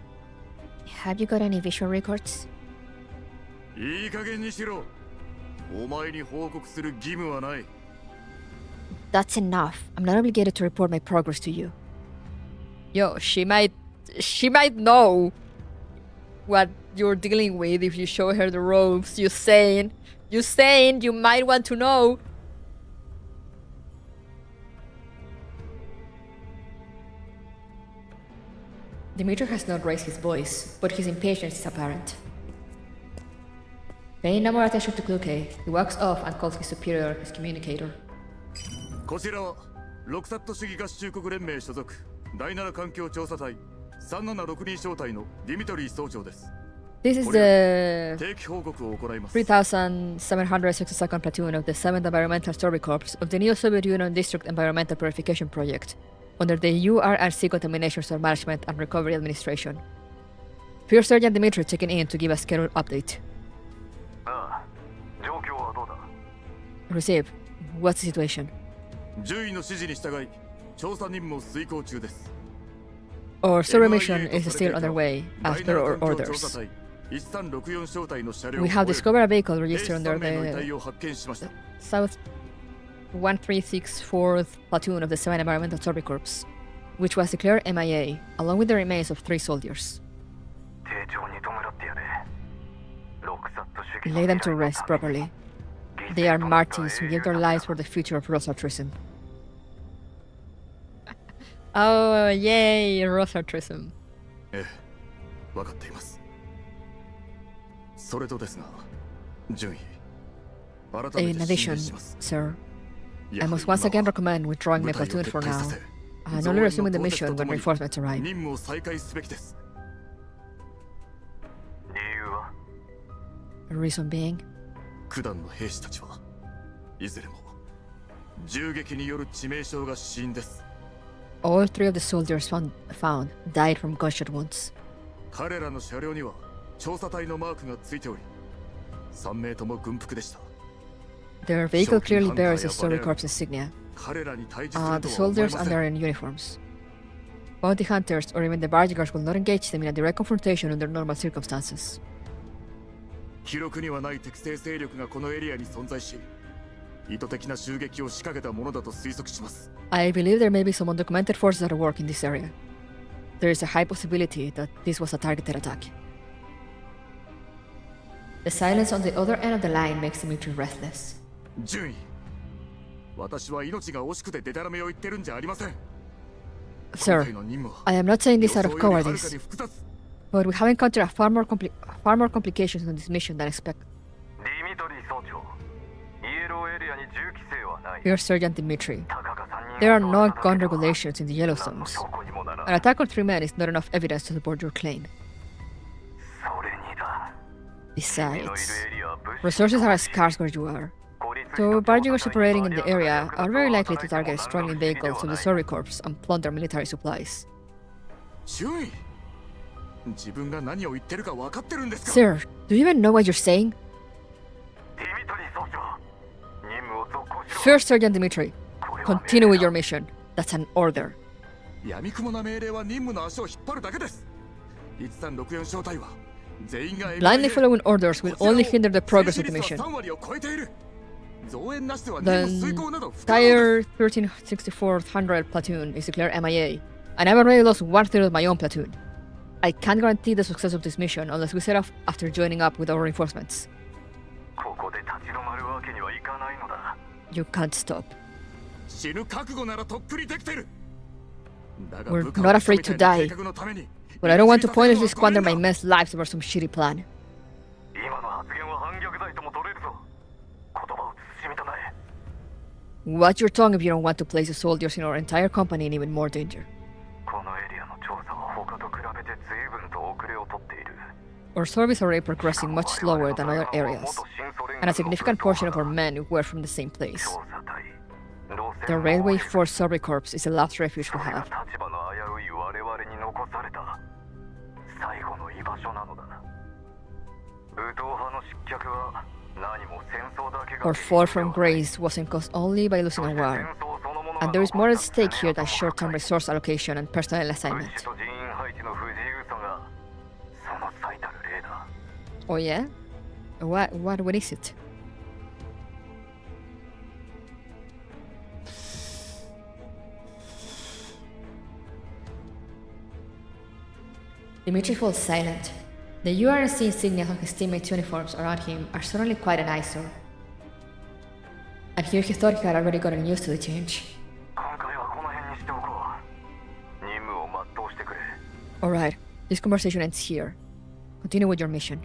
Have you got any visual records? いい加減にしろ。お前に報告する義務はない。 That's enough. I'm not obligated to report my progress to you. Yo, she might know what you're dealing with if you show her the robes. You saying you might want to know. Dimitri has not raised his voice, but his impatience is apparent. Paying no more attention to Kluke, he walks off and calls his superior his communicator. こちらはロクサット主義合衆国連盟所属第7環境調査隊3762小隊のディミトリー総長です。 This is the 定期報告を行います。 3762nd Platoon of the 7th Environmental Survey Corps of the Neo-Soviet Union District Environmental Purification Project under the URRC Contamination Source Management and Recovery Administration. First Sergeant Dmitri checking in to give a schedule update. ああ、状況はどうだ？ Receive. What's the situation? 獣医の指示に従い調査任務を遂行中です。 Our survey mission is still underway as per our orders. 1364小隊の車両 We have discovered a vehicle registered under 兵士3名の遺 the 体を発見しました。 South 1364th Platoon of the 7th Environmental Survey Corps, which was declared MIA, along with the remains of 3 soldiers. 丁重に弔ってやれ。ロクサット主義 Lay them to rest properly. They are martyrs who give their lives for the future of Rosatrism. Oh, yay, Rosatrism. ええ、分かっています。それとですが、順位。改めて In 進 addition, 言します。 sir, や I はり must 今 once は again recommend withdrawing my 部隊を platoon 撤 for 退 now させ、 and 増 only 援の resuming the 到達 mission とと when もに reinforcements arrive. 任務を再開すべきです。理由は Reason being, 九段の兵士たちはいずれも銃撃による致命傷が死因です。 all 3 of the soldiers found died from gunshot wounds. 彼らの車両には調査隊のマークがついており、3名とも軍服でした。 Their vehicle clearly bears the Survey Corps insignia. 彼らに対峙す The るとは思え soldiers ませ are ん。 in uniforms. Bounty hunters or even the bargeigers will not engage them in a direct confrontation under normal circumstances. 記録にはない敵性勢力がこのエリアに存在し、意図的な襲撃を仕掛けたものだと推測します。 I believe there may be some undocumented forces at work in this area. There is a high possibility that this was a targeted attack. The silence on the other end of the line makes Dimitri restless. 順位。私は命が惜しくてデタラメを言ってるんじゃありません。 Sir, 今回の任務は I am not saying this 予 out 想 of よりはるかに cowardice, 複雑。 but we have encountered far more complications on this mission than expected. ディミトリー総長、イエローエリアに銃規制はない。 Here, Sergeant Dimitri. たかが3人 There are 襲 no われただ gun けでは regulations in the 何の Yellowstones. 証拠にもなら An ない。 attack on 3 men is not enough evidence to support your claim. それにだ。 Besides, 君のいるエリアは物資 resources are scarce where you are. 孤立した So 調査隊 bargeigers に operating in the バリア area が are very likely to 働いても target struggling 何の不思議で vehicles は of な the い。 Survey Corps and plunder military supplies. 順位。自分が何を言ってるか分かってるんですか？ Sir, do you even know what you're saying? ディミトリー総長、任務を続行しろ。 First Sergeant Dimitri, これは continue 命 with 令 your だ。 mission. That's an order. 闇雲な命令は任務の足を引っ張るだけです。1364小隊は全員が Blindly following orders will こちら only も hinder the progress of the 戦死率 mission. は3割を超えている。増援なしでは The 任務遂行など不可能です。 entire 1364th platoon is declared MIA, and I've already lost 1/3 of my own platoon. I can't guarantee the success of this mission unless we set off after joining up with our reinforcements. You can't stop. We're not afraid to die, but I don't want to pointlessly squander my men's lives over some shitty plan. Watch your tongue if you don't want to place the soldiers in our entire company in even more danger. Our surveys are already progressing much slower than other areas, and a significant portion of our men were from the same place. The Railway Force Survey Corps is the last refuge we have. Our fall from grace wasn't caused only by losing a war, and there is more at stake here than short-term resource allocation and personnel assignment. Oh yeah? What is it? Dimitri falls silent. The URNC insignia on his teammates' uniforms around him are suddenly quite an eyesore. And here he thought he had already gotten used to the change. Alright, this conversation ends here. Continue with your mission.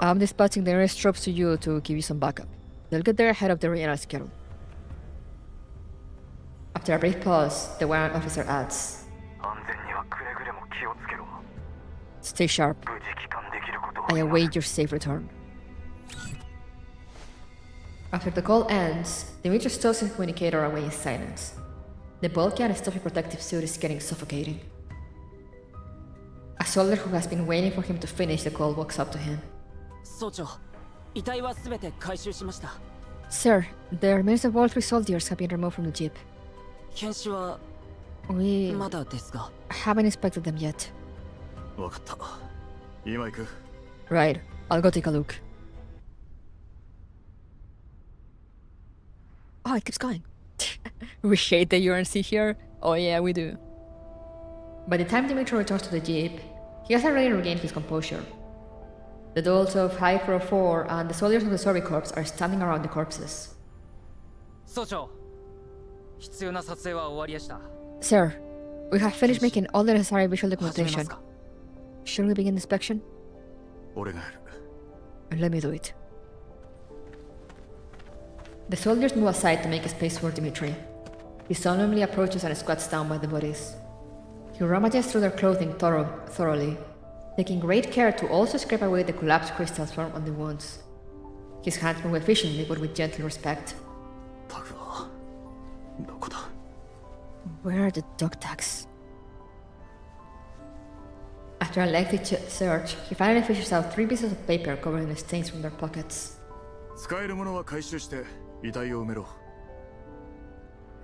I'm dispatching the nearest troops to you to give you some backup. They'll get there ahead of the regional schedule. After a brief pause, the warrant officer adds, "Stay sharp. I await your safe return." After the call ends, Dimitri stows his communicator away in silence. The bulky and stuffy protective suit is getting suffocating. A soldier who has been waiting for him to finish the call walks up to him. Sir, the remains of all 3 soldiers have been removed from the jeep. We haven't inspected them yet. Right, I'll go take a look. Oh, it keeps going. We hate the URNC here. Oh yeah, we do. By the time Dimitri returns to the jeep, he has already regained his composure. The dolls of High 404 and the soldiers of the Survey Corps are standing around the corpses. Sir, we have finished making all the necessary visual documentation. Should we begin inspection? Let me do it. The soldiers move aside to make a space for Dimitri. He solemnly approaches and squats down by the bodies. He rummages through their clothing thoroughly, taking great care to also scrape away the collapsed crystals formed on the wounds. His hands move efficiently but with gentle respect. Where are the dog tags? After a lengthy search, he finally fishes out 3 pieces of paper covering the stains from their pockets.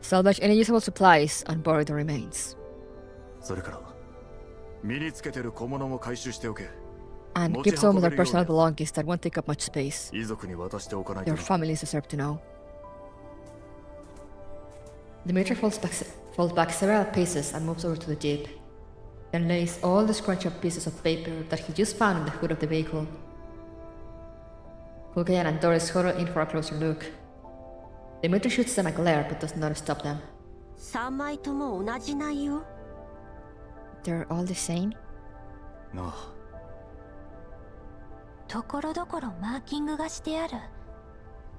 Salvage any usable supplies and bury the remains. And keep some of their personal belongings that won't take up much space. Their families deserve to know. Dimitri falls back several paces and moves over to the jeep, then lays all the scrunched up pieces of paper that he just found in the hood of the vehicle. Kulgayan and Doris huddle in for a closer look. Dimitri shoots them a glare but does not stop them. They're all the same? No.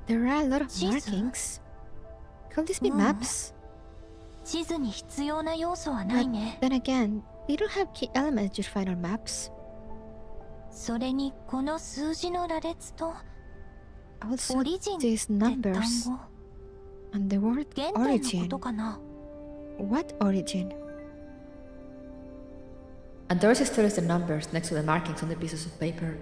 There are a lot of markings. Could this be maps? But then again, they don't have key elements you'd find on maps. Also, these numbers and the word origin. What origin? And Doris studies the numbers next to the markings on the pieces of paper.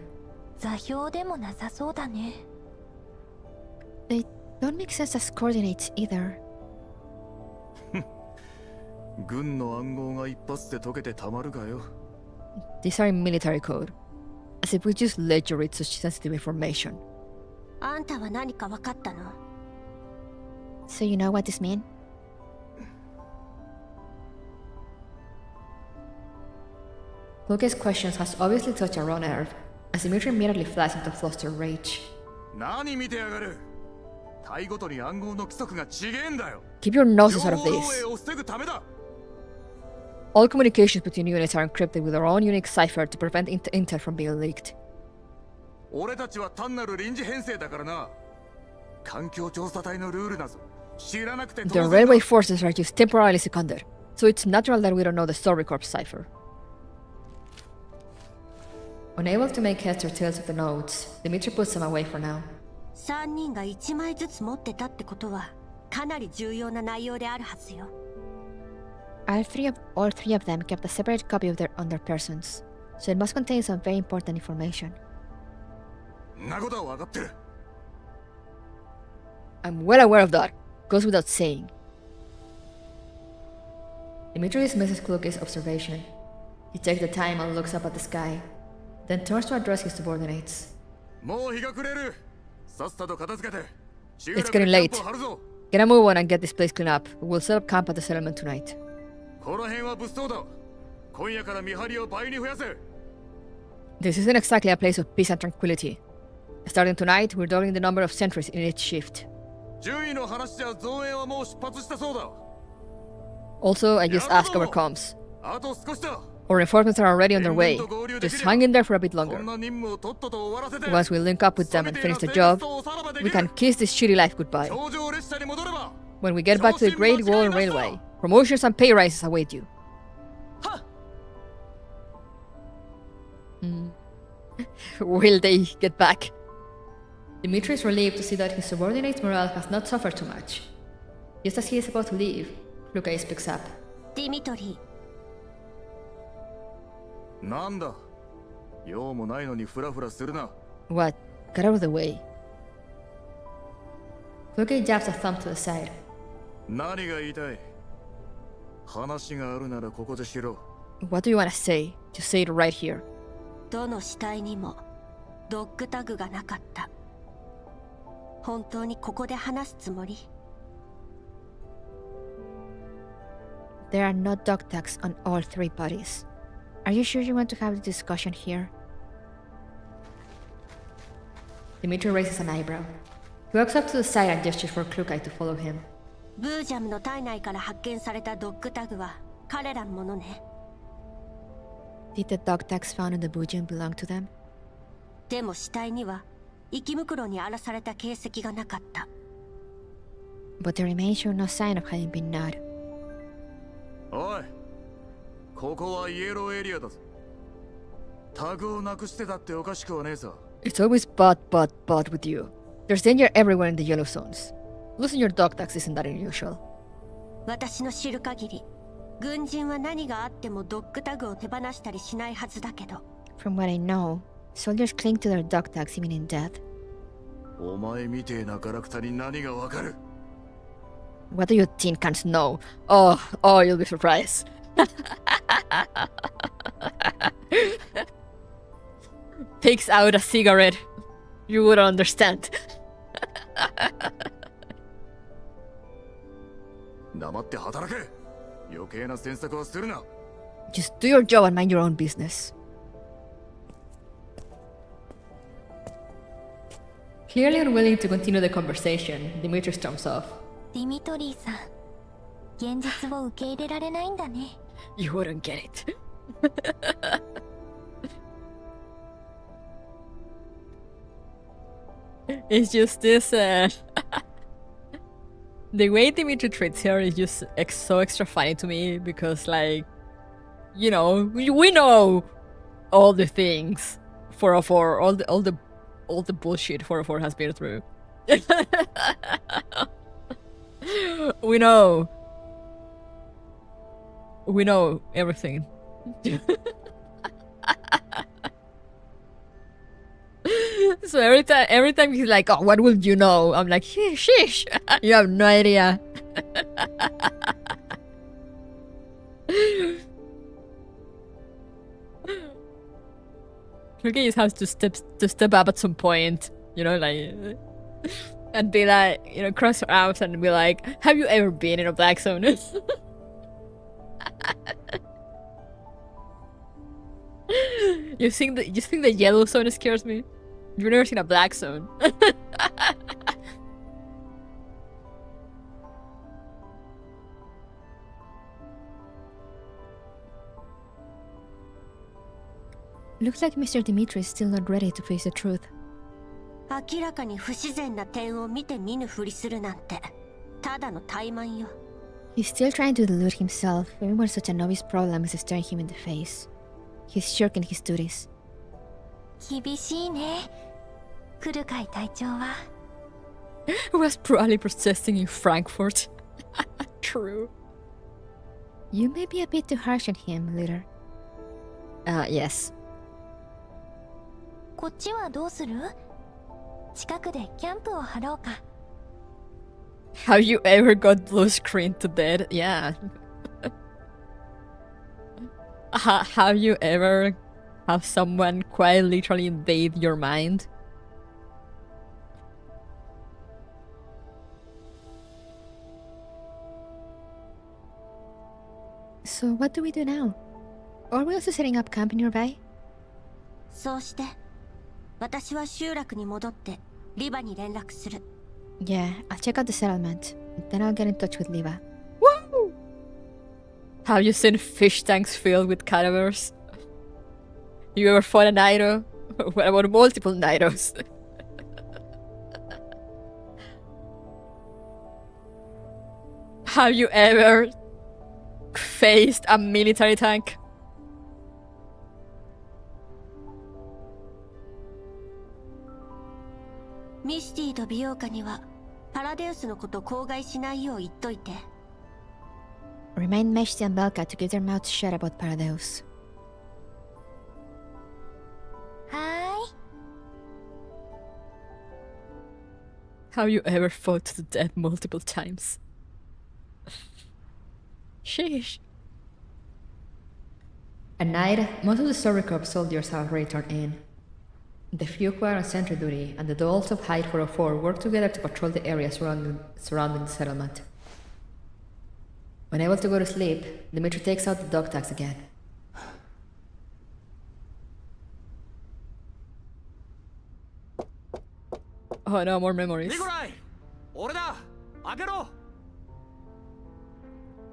They don't make sense as coordinates either. These are in military code, as if we just let you read such sensitive information. So you know what this means? Luke's questions has obviously touched a raw nerve, as Dimitri immediately flies into flustered rage. 何見てやがる。隊ごとに暗号の規則が違えんだよ。 Keep your noses 情 out 報 of 漏 this. 洩を防ぐためだ。 All communications between units are encrypted with our own unique cipher to prevent intel from being leaked. 俺たちは単なる臨時編成だからな。環境調査隊のルールなぞ知らなくて当 The 然だ。 railway forces are just temporarily seconded, so it's natural that we don't know the Story Corps cipher. Unable to make heads or tails of the notes, Dimitri puts them away for now. 3人が1枚ずつ持ってたってことはかなり重要な内容であるはずよ。All three of them kept a separate copy of on their persons, so it must contain some very important information. んなことは分かってる。 I'm well aware of that. Goes without saying. Dimitri dismisses Kluge's observation. He takes the time and looks up at the sky, then turns to address his subordinates. もう日が暮れる。さっさと片付けて。 It's getting late. Get a move on and get this place cleaned up. We'll set up camp at the settlement tonight. この辺は物騒だ。今夜から見張りを倍に増やせ。 This isn't exactly a place of peace and tranquility. Starting tonight, we're doubling the number of sentries in each shift. 順位の話じゃ造営はもう出発したそうだ。 Also, I just ask our comms. あと少しだ。 Our reinforcements are already on their way. Just hang in there for a bit こ longer. んな任務をとっとと終わらせて。 Once we link up with them and finish the job, we can kiss this shitty life goodbye. 頂上列車に戻れば。 When we get back to the Great Wall Railway, promotions and pay rises await you. Will they get back? Dimitri is relieved to see that his subordinate's morale has not suffered too much. Just as he is about to leave, Luca speaks up. ディミトリなんだ。用もないのにフラフラするな。 What? Get out of the way. Luca jabs a thumb to the side. 何が言いたい。話があるならここでしろ。 What do you want to say? Just say it right here. どの死体にもドッグタグがなかった。本当にここで話すつもり？ There are no dog tags on all three bodies. Are you sure you want to have the discussion here? Dimitri raises an eyebrow. He walks up to the side and gestures for Klukai to follow him. ブージャムの体内から発見されたドッグタグは彼らのものね。Did the dog tags found in the Bujin belong to them? でも死体には生き袋に荒らされた形跡がなかった。But the remains show no sign of having been gnawed. おい、ここはイエローエリアだぞ。タグをなくしてたっておかしくはねえさ。 It's always but with you. There's danger everywhere in the yellow zones. Losing your dog tags isn't that unusual. 私の知る限り、軍人は何があってもドッグタグを手放したりしないはずだけど。From what I know, soldiers cling to their dog tags even in death. お前みてえなガラクタに何がわかる？ What do you tin cans know? Oh, you'll be surprised. Takes out a cigarette. You wouldn't understand. 黙って働け。余計な詮索はするな。 Just do your job and mind your own business. Clearly unwilling to continue the conversation, Dimitri storms off. ディミトリーさん、現実を受け入れられないんだね。 You wouldn't get it. It's just this, the way Dimitri treats her is just so extra funny to me because, like, you know, we know all the things 404, all the bullshit 404 has been through. We know everything. So every time he's like, "Oh, what will you know?" I'm like, "Sheesh, you have no idea." Luke just has to step up at some point, you know, like, and be like, you know, cross her arms and be like, "Have you ever been in a black zone?" You think the yellow zone scares me? You've never seen a black zone. Looks like Mr. Dimitri is still not ready to face the truth. 明らかに不自然な点を見て見ぬふりするなんてただの怠慢よ。 He's still trying to delude himself, even when such an obvious problem is staring him in the face. He's shirking his duties. 厳しいね。来るかい隊長は。Who was probably protesting in Frankfurt. True. You may be a bit too harsh on him, leader. Yes. こっちはどうする？近くでキャンプを張ろうか。Have you ever got blue screened to death? Yeah. Have you ever have someone quite literally invade your mind? So what do we do now? Are we also setting up camp nearby? そうして私は集落に戻ってリバに連絡する。 Yeah, I'll check out the settlement. Then I'll get in touch with Liva. Woo! Have you seen fish tanks filled with cadavers? You ever fought a Nairo? What about multiple Nairos? Have you ever faced a military tank?ミシティと美容家にはパラデウスのこと口外しないよう言っといて。 Remind Meshti and Belka to keep their mouths shut about Paradeus. はーい。 Have you ever fought to the death multiple times? Sheesh. At night, most of the Story Corps soldiers have returned in. The few who are on sentry duty and the dolls of Hide 404 work together to patrol the area surrounding the settlement. Unable to go to sleep, Dimitri takes out the dog tags again. Oh no, more memories.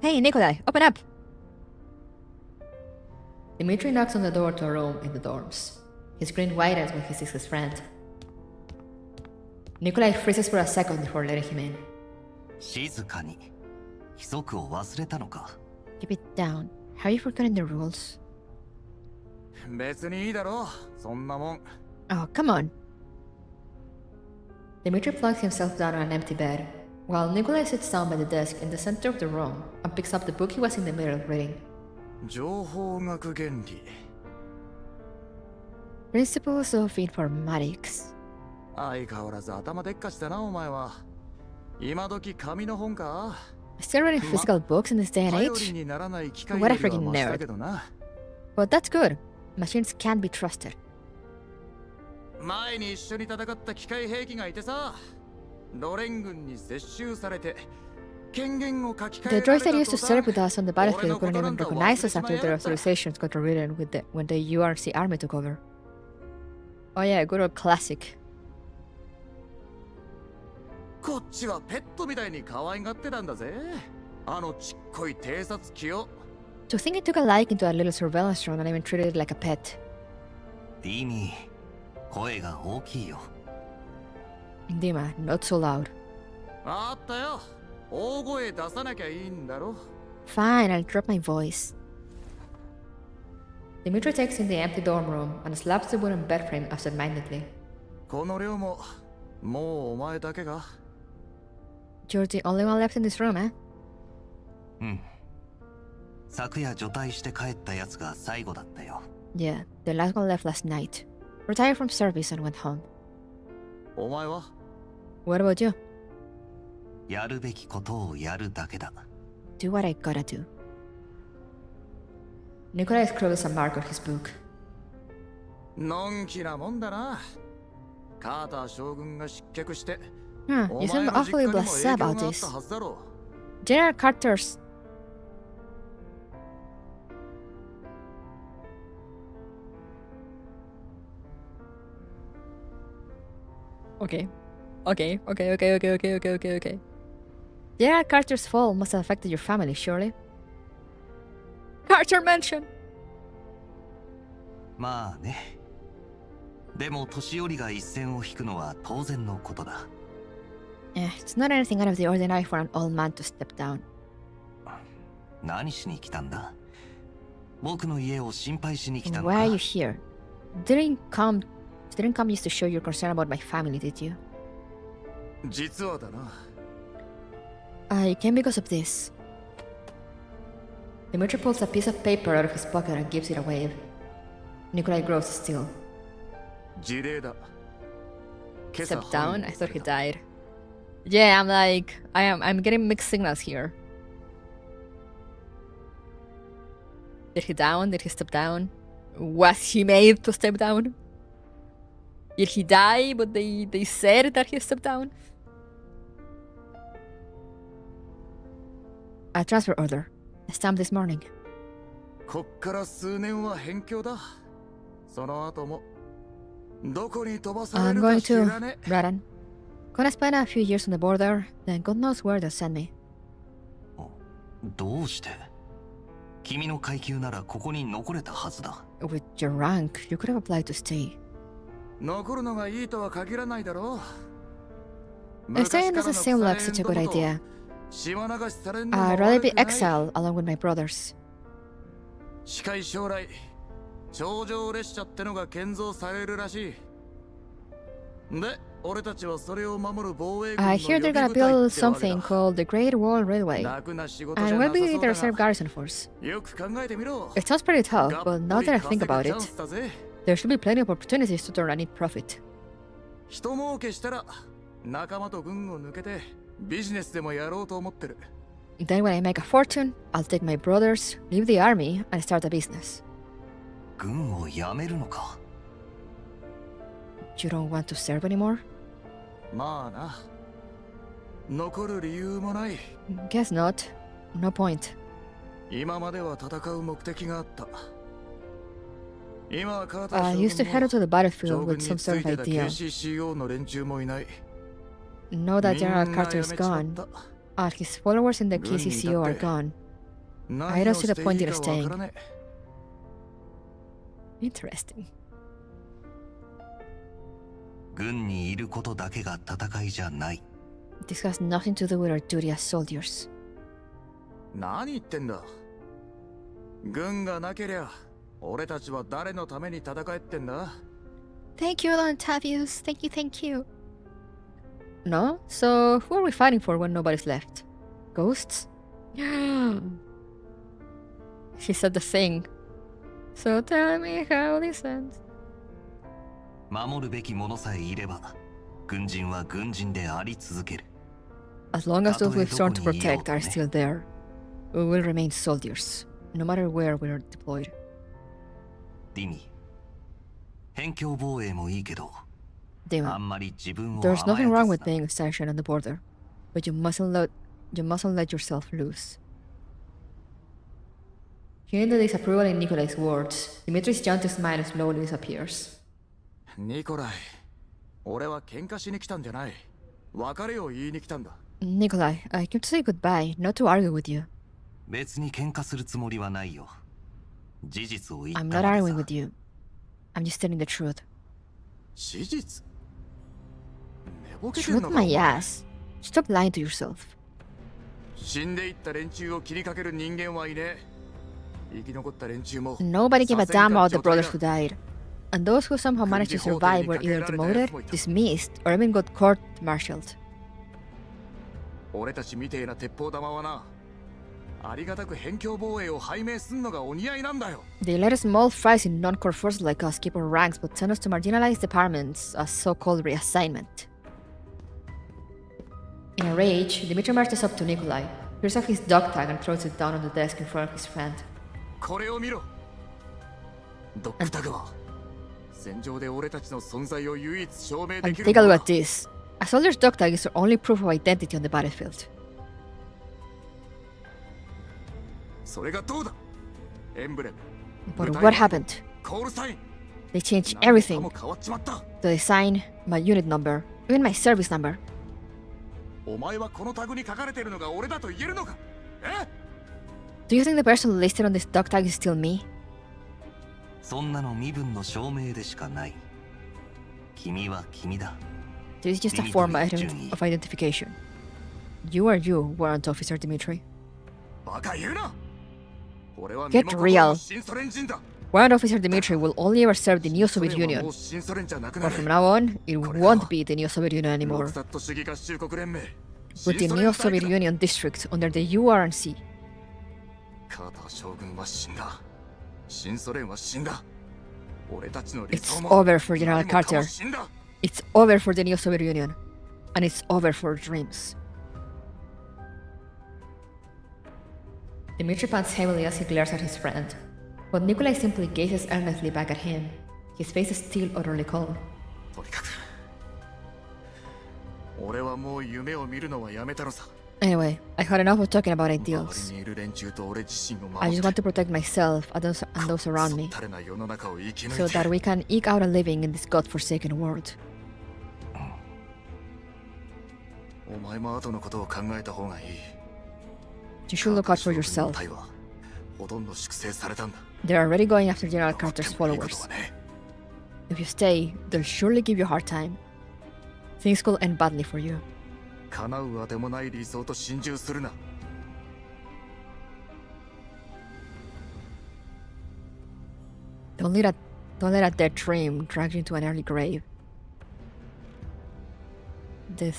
Hey, Nikolai, open up! Dimitri knocks on the door to a room in the dorms. His grin widens when he sees his friend. Nikolai freezes for a second before letting him in. 静かに規則を忘れたのか。 Keep it down. Have you forgotten the rules? 別にいいだろう、そんなもん。 Oh, come on. Dimitri plugs himself down on an empty bed, while Nikolai sits down by the desk in the center of the room and picks up the book he was in the middle of reading. 情報学原理。 Principles of Informatics. 相変わらず頭でっかしたな、お前は。今時紙の本か。 Still reading physical books in this day and 頼り age? にならない機械 What a よりは freaking マシだ nerd. けどな。 But that's good. Machines can't be trusted. 前に一緒に戦った機械兵器がいてさ、ロレン軍に接収されて、権限を書き換 The えられ droids た that 途 used to 端 serve with us on the battlefield couldn't even 俺のことなん recognize か us 忘れ after ちまい their やがった。 authorizations got overridden when the URC army took over. Oh yeah, good old classic. こっちはペットみたいに可愛がってたんだぜ。あのちっこい偵察機を。 To think it took a liking to a little surveillance drone and even treated it like a pet. ディミー、声が大きいよ。 Dima, not so loud. あったよ。大声出さなきゃいいんだろ。 Fine, I'll drop my voice. Dimitri takes in the empty dorm room and slaps the wooden bed frame absentmindedly. この寮ももうお前だけが。 You're the only one left in this room, eh? うん。昨夜除隊して帰ったやつが最後だったよ。 Yeah, the last one left last night. Retired from service and went home. お前は What about you? やるべきことをやるだけだ。 Do what I gotta do. Nikolai scribbles a mark on his book. のんきなもんだな。カーター将軍が失脚して、 You お seem 前の実 awfully 家にも blasé 影響 about があった this. はずだろ General Carter's. Okay. Okay. Yeah, Carter's fall must have affected your family, surely. Carter Mansion! まあね。でも年寄りが一線を引くのは当然のことだ。It's not anything out of the ordinary for an old man to step down. 何しに来たんだ？僕の家を心配しに来たの Why か are you here? Didn't come just to show your concern about my family, did you? 実はだな。I came because of this. Dimitri pulls a piece of paper out of his pocket and gives it a wave. Nikolai grows still. 事例だ。今朝 Step down? I thought he died. Yeah, I'm like, I'm getting mixed signals here. Did he down? Did he step down? Was he made to step down? Did he die, but they said that he stepped down? A transfer order. Stamped this morning. こっから数年は辺境だ。その後もどこに飛ばされ I'm る going か知 to らねえ。 Radan. Gonna spend a few years on the border, then God knows where they'll send me. どうして？君の階級ならここに残れたはずだ。With your rank, you could have applied to stay. 残るのがいいとは限らないだろう。 Staying doesn't seem like such a good idea. I'd rather be exiled along with my brothers. 近い将来、頂上列車ってのが建造されるらしい。で、俺たちはそれを守る防衛軍の I hear they're 予備 gonna 部隊 build ってわけ something だ。 called the Great Wall Railway, 楽な仕事じゃ and な we'll さ be そう the だ reserve が、 garrison force. よく考えてみろ。 It sounds pretty tough, がっ but ぷ now り that I 稼 think ぐ about チャ it, ンスだぜ。 there should be plenty of opportunities to turn a neat profit. 人儲けしたら仲間と軍を抜けてビジネスでもやろうと思ってる。 Then when I make a fortune, I'll take my brothers, leave the army, and start a business. 軍を辞めるのか？ You don't want to serve anymore? まあな。残る理由もない。 Guess not. No point. 今までは戦う目的があった。今はカータ I ー used to 将 head 軍 to the も battlefield 将軍 with に some つ sort い of てた idea. KCCO の連中もいない。 Now that みん General な Carter 辞 is めちまっ gone, た。 and his followers in the 軍にいた KCCO っ are て gone, 何 I don't を see し the てい point い in かわ staying. からね Interesting. 軍にいることだけが戦いじゃない。 This has nothing to do with our duty as soldiers. え。何言ってんだ。軍がなけりゃ俺たちは誰のために戦えってんだ。 Thank you, Lontavius. Thank you. No? So, who are we fighting for when nobody's left? Ghosts? She said the thing. So tell me how this ends. 守るべきものさえいれば、軍人は軍人であり続ける。 As long as those we've sworn to たとえどこにいよう protect と are ね。 still there, we will remain soldiers, no matter where we are deployed. ディミ、辺境防衛もいいけど、あ Demon, んまり自分を there's 甘 nothing や wrong か with すな。 being stationed on the border, but you mustn't let yourself loose. Hearing the disapproval in Nikolai's words, Dimitri's gentle smile slowly disappears. ニコライ、俺は喧嘩しに来たんじゃない。別れを言いに来たんだ。 Nikolai, I came to say goodbye, not to argue with you. 別に喧嘩するつもりはないよ。事実を言 I'm った not まで arguing さ。 with you. I'm just telling the truth. 事実？寝ぼけてんの Shoot か my ass. Stop lying to yourself. 死んでいった連中を切りかける人間はいねえ。生き残った連中も Nobody gave a damn about the 左遷か brothers who died. And those who somehow managed to survive were either demoted, dismissed, or even got court-martialed. 俺たちみてえな鉄砲玉はな、ありがたく辺境防衛を拝命すんのがお似合いなんだよ。 They let us small fries in non-core forces like us keep our ranks but send us to marginalized departments as so-called reassignment. In a rage, Dimitri marches up to Nikolai, tears off his dog tag and throws it down on the desk in front of his friend. これを見ろ。ドッグタグは戦場で俺たちの存在を唯一証明で And きる take a も look の at だ。 this. A soldier's dog tag is the only proof of identity on the battlefield. それがどうだ。エンブレム、 But what happened? コールサイン、 They changed 何もか everything. も変わっちまった。 The design, my unit number, Even my service number. お前はこのタグに書かれているのが俺だと言えるのか？え？ Do you think the person listed on this dog tag is still me? そんなの身分の証明でしかない。君は君だ。This is just a form of identification. You are you, Warrant Officer Dimitri. バカ言うな。俺は Get real. 新ソ連人だ。 Warrant Officer Dimitri will only ever serve the Neo Soviet Union. もう新ソ連じゃなくな But る。 from now on, it won't be the Neo Soviet Union ロ anymore, クサット主義合衆国連盟。 but the Neo Soviet Union district under the URNC. カーター将軍は死んだ。新ソ連は死んだ。俺たちの理 It's 想も over for General 何もかも Carter. 死んだ。 It's over for the Neo Soviet Union. And it's over for dreams. Dmitry pants heavily as he glares at his friend, but Nikolai simply gazes earnestly back at him. His face is still utterly calm. とにかく俺はもう夢を見るのはやめたのさ。 Anyway, I had enough of talking about 周 ideals. りにいる連中と俺自身を I 守 just って want to protect myself and those around me, 垂れない世の中を生き so 抜いて that we can eke out a living in this godforsaken world. お前も後のことを考えた方がいい。 You should look out for yourself. 隊はほとんど粛清されたんだ。 They're already going after General Carter's 残ってもいいこと followers. はね。 If you stay, they'll surely give you a hard time. Things could end badly for you. 叶うあてもない理想と心中するな。 Don't let a dead dream drag you into an early grave. Did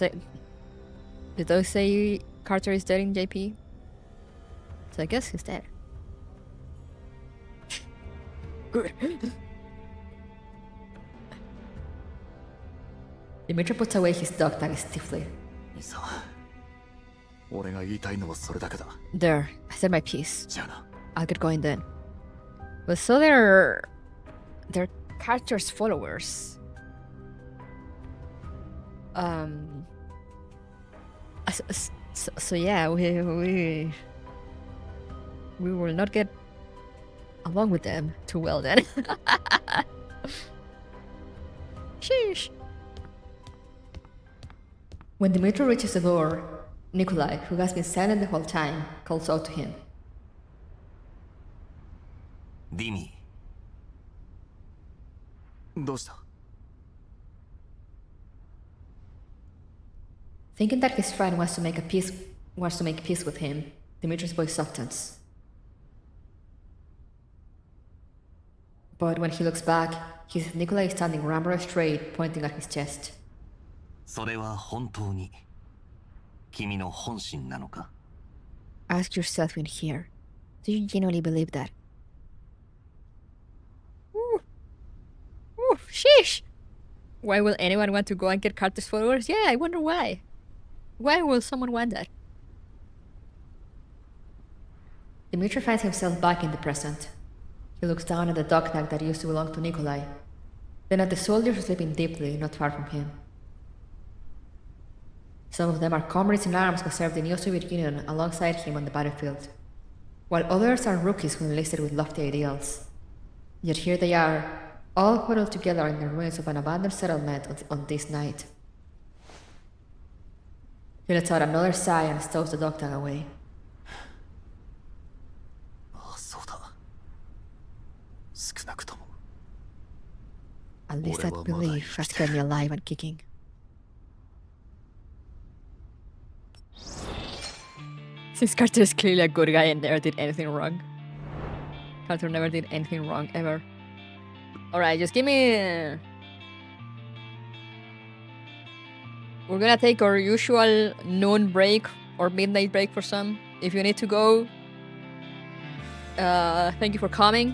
those say Carter is dead in JP? So I guess he's dead. Good. Dimitri puts away his dog tag stiffly. いいさ。俺が言いたいのはそれだけだ。 There, I said my piece. じゃあな。 I'll get going then. But so they're Carter's followers. So yeah, we will not get along with them too well then. Sheesh. When Dmitry reaches the door, Nikolai, who has been silent the whole time, calls out to him. ディミどうした？ Thinking that his friend wants to make peace with him, Dimitri's voice softens. But when he looks back, he sees Nikolai standing ramrod straight, pointing at his chest. それは本当に君の本心なのか？ Ask yourself in here, do you genuinely believe that? Ooh, sheesh! Why will anyone want to go and get Carter's followers? Yeah, I wonder why. Why will someone want that? Dmitry finds himself back in the present. He looks down at the dog tag that used to belong to Nikolai, then at the soldiers sleeping deeply not far from him. Some of them are comrades in arms who served the Neo-Soviet Union alongside him on the battlefield, while others are rookies who enlisted with lofty ideals. Yet here they are, all huddled together in the ruins of an abandoned settlement on this night. He lets out another sigh and stows the dog tag away. ああ、そうだ。少なくとも。 At least that belief has kept me alive and kicking. Since Carter is clearly a good guy and never did anything wrong. Carter never did anything wrong, ever. Alright, just give me... We're gonna take our usual noon break or midnight break for some. If you need to go, thank you for coming.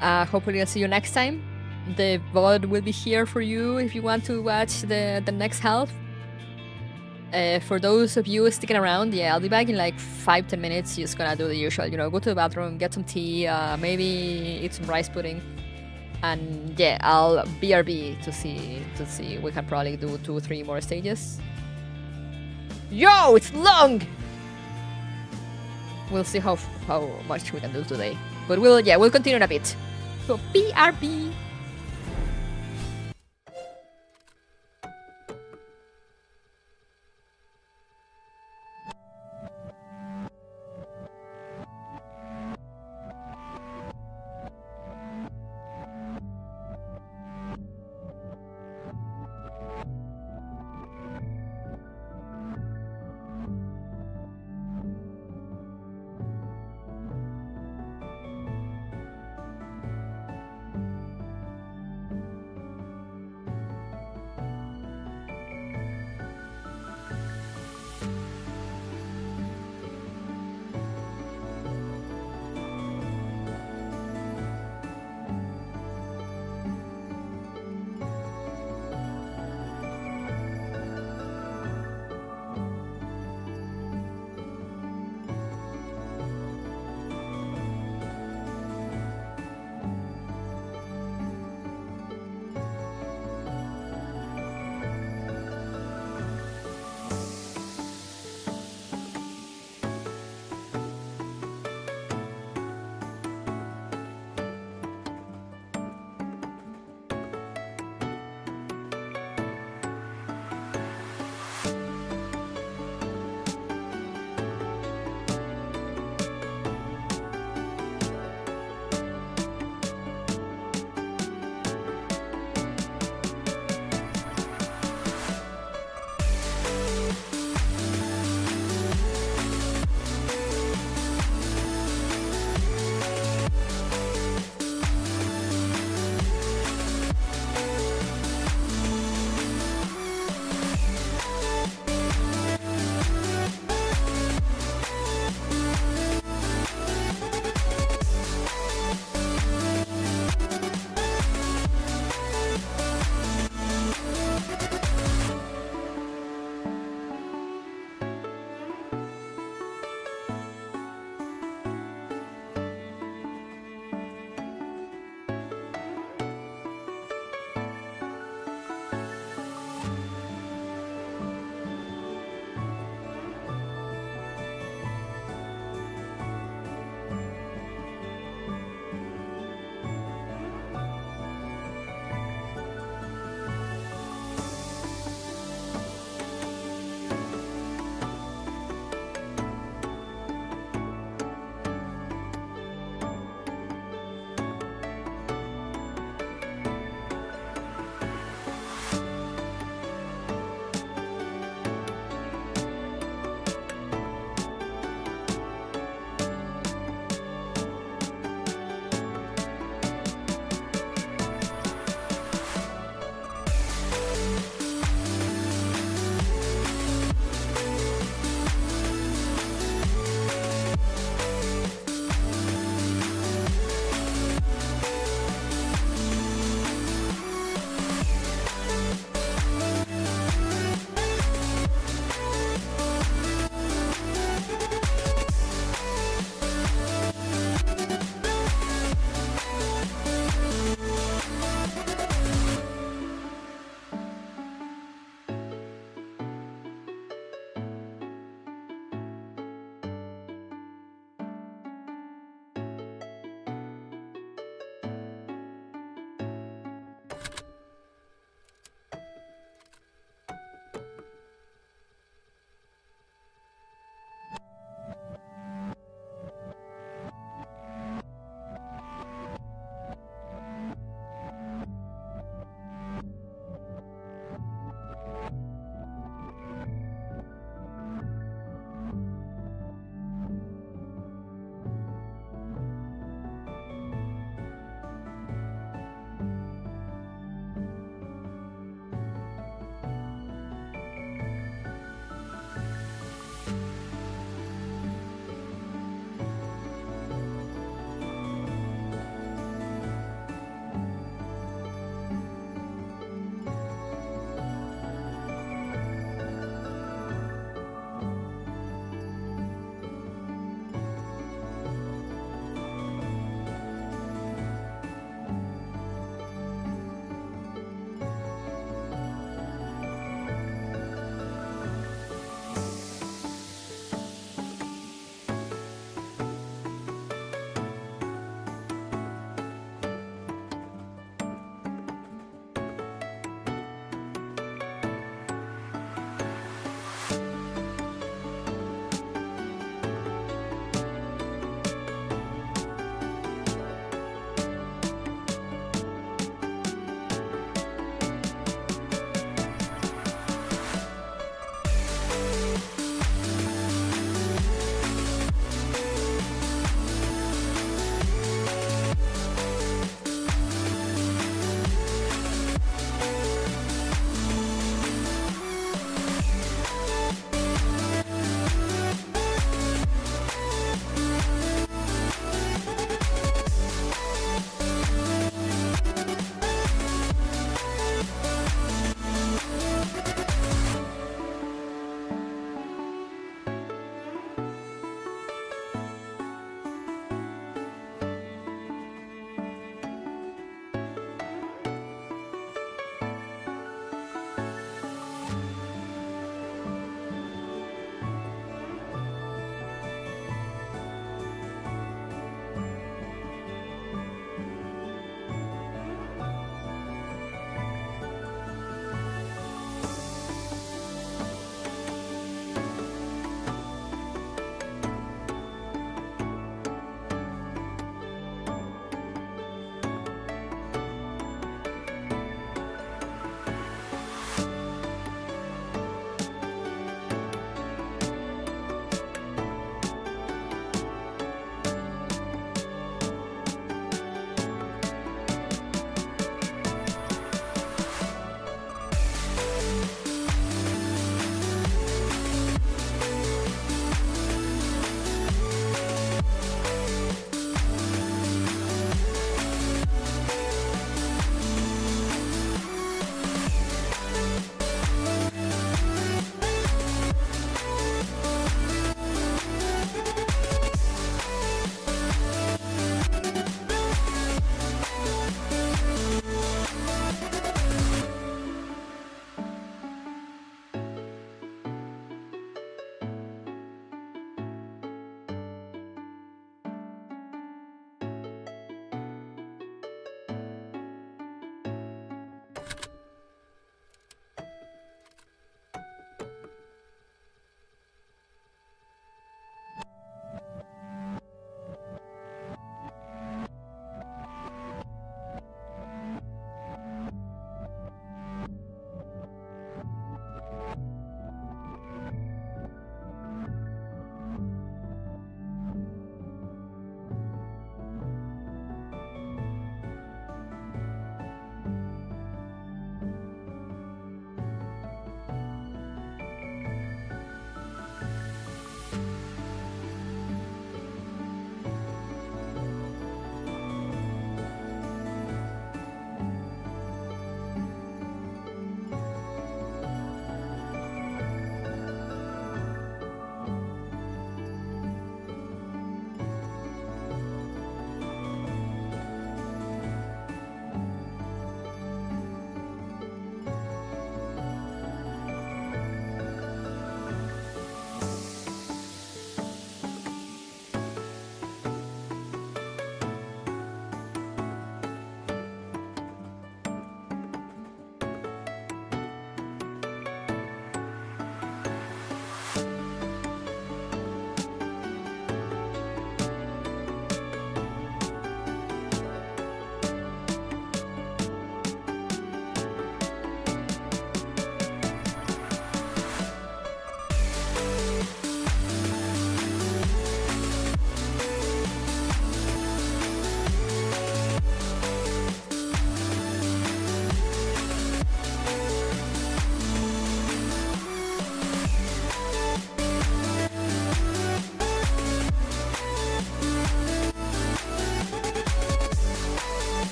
Hopefully I'll see you next time. The VOD will be here for you if you want to watch the next half. For those of you sticking around, yeah, I'll be back in like 5-10 minutes. Just gonna do the usual, you know, go to the bathroom, get some tea, maybe eat some rice pudding. And yeah, I'll BRB to see we can probably do 2-3 more stages. Yo, it's long! We'll see how much we can do today. But we'll continue in a bit. So BRB.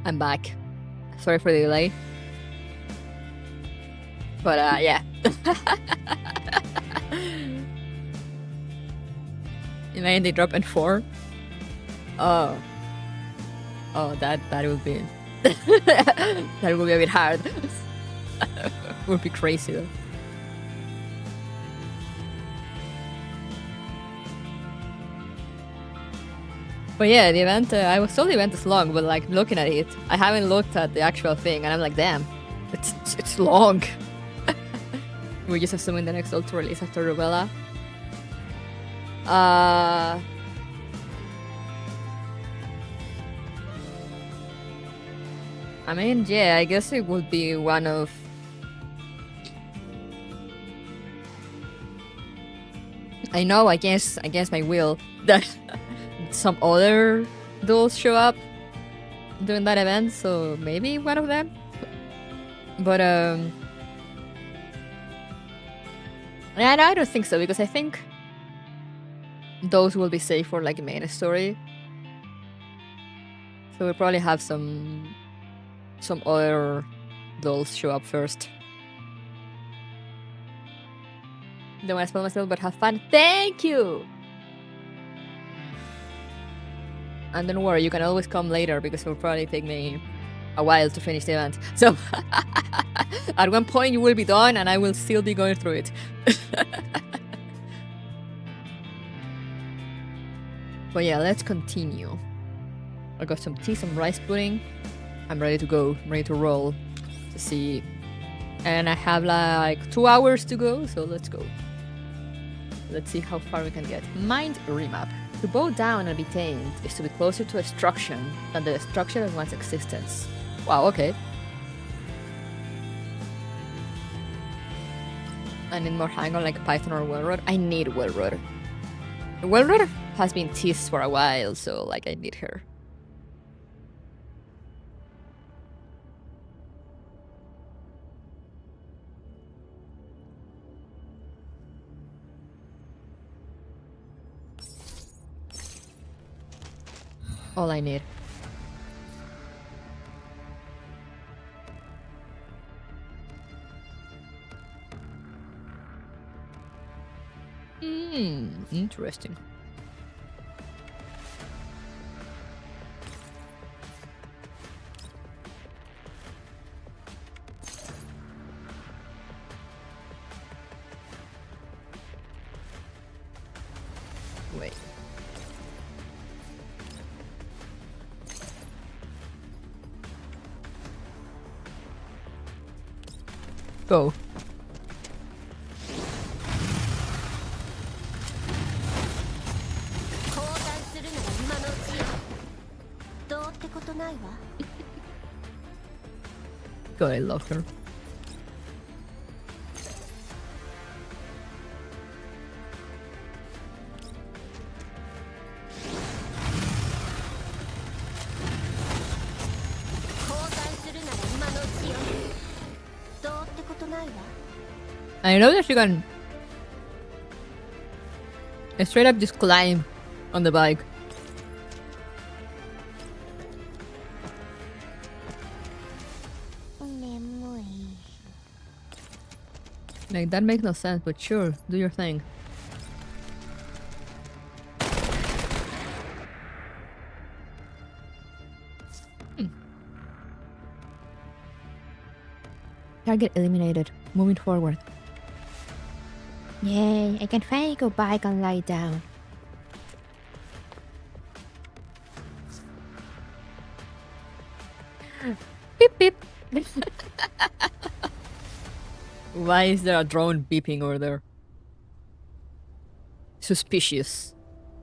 I'm back. Sorry for the delay. But yeah. Imagine they drop N4. Oh, that would be that would be a bit hard. Would be crazy though. But yeah, the event, I was told the event is long, but like looking at it, I haven't looked at the actual thing, and I'm like, damn, it's long. We're just assuming the next ultra release after Rubella. I mean, yeah, I guess it would be one of... I know against my will that some other duels show up during that event, so maybe one of them. But yeah, no, I don't think so, because I think those will be safe for like main story. So we'll probably have some other duels show up first. Don't want to spoil myself, but have fun. Thank you! And don't worry, you can always come later, because it will probably take me a while to finish the event. So, at one point you will be done, and I will still be going through it. But yeah, let's continue. I got some tea, some rice pudding. I'm ready to go. I'm ready to roll to see. And I have like 2 hours to go, so let's go. Let's see how far we can get. Mind remap. To bow down and be tamed is to be closer to destruction than the destruction of one's existence. Wow, okay. I need more hang on like Python or Wellrod. I need Wellrod. Wellrod has been teased for a while, so like I need her. All I need. Interesting. Wait. Go. God, I love her. I know that you can straight up just climb on the bike. Like, that makes no sense, but sure, do your thing. Target eliminated. Moving forward. Yay, I can finally go back and lie down. Beep beep. Why is there a drone beeping over there? Suspicious,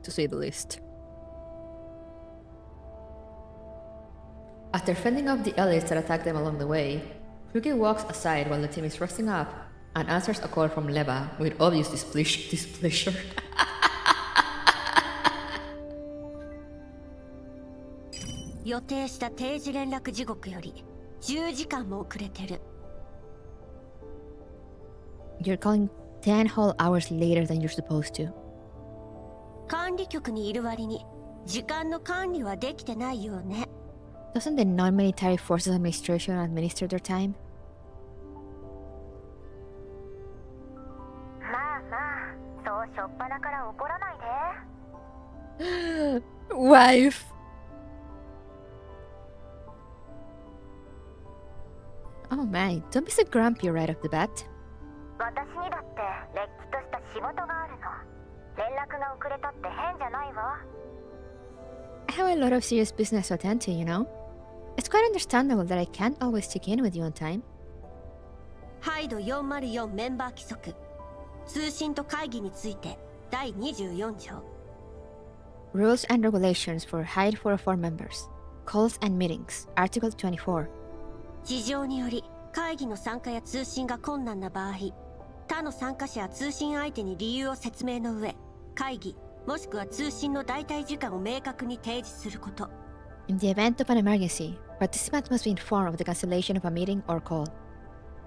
to say the least. After fending off the elites that attacked them along the way, Ryuki walks aside while the team is resting up and answers a call from Leva with obvious displeasure. 予定した定時連絡時刻より10時間も遅れてる。 You're calling 10 whole hours later than you're supposed to. 管理局にいる割に時間の管理はできてないようね。Doesn't the non-military forces administration administer their time? まあまあ、そうしょっぱなから怒らないで。Wife. Oh man, don't be so grumpy right off the bat. 私にだってれっきとした仕事があるの。連絡が遅れたって変じゃないわ。I have a lot of serious business to attend to, you know? It's quite understandable that I can't always check in with you on time. ハイド404メンバー規則通信と会議について第24条 Rules and regulations for HIDE 404 members. Calls and meetings. Article 24. 事情により会議の参加や通信が困難な場合他の参加者や通信相手に理由を説明の上会議もしくは通信の代替時間を明確に提示すること In the event of an emergency, participants must be informed of the cancellation of a meeting or call.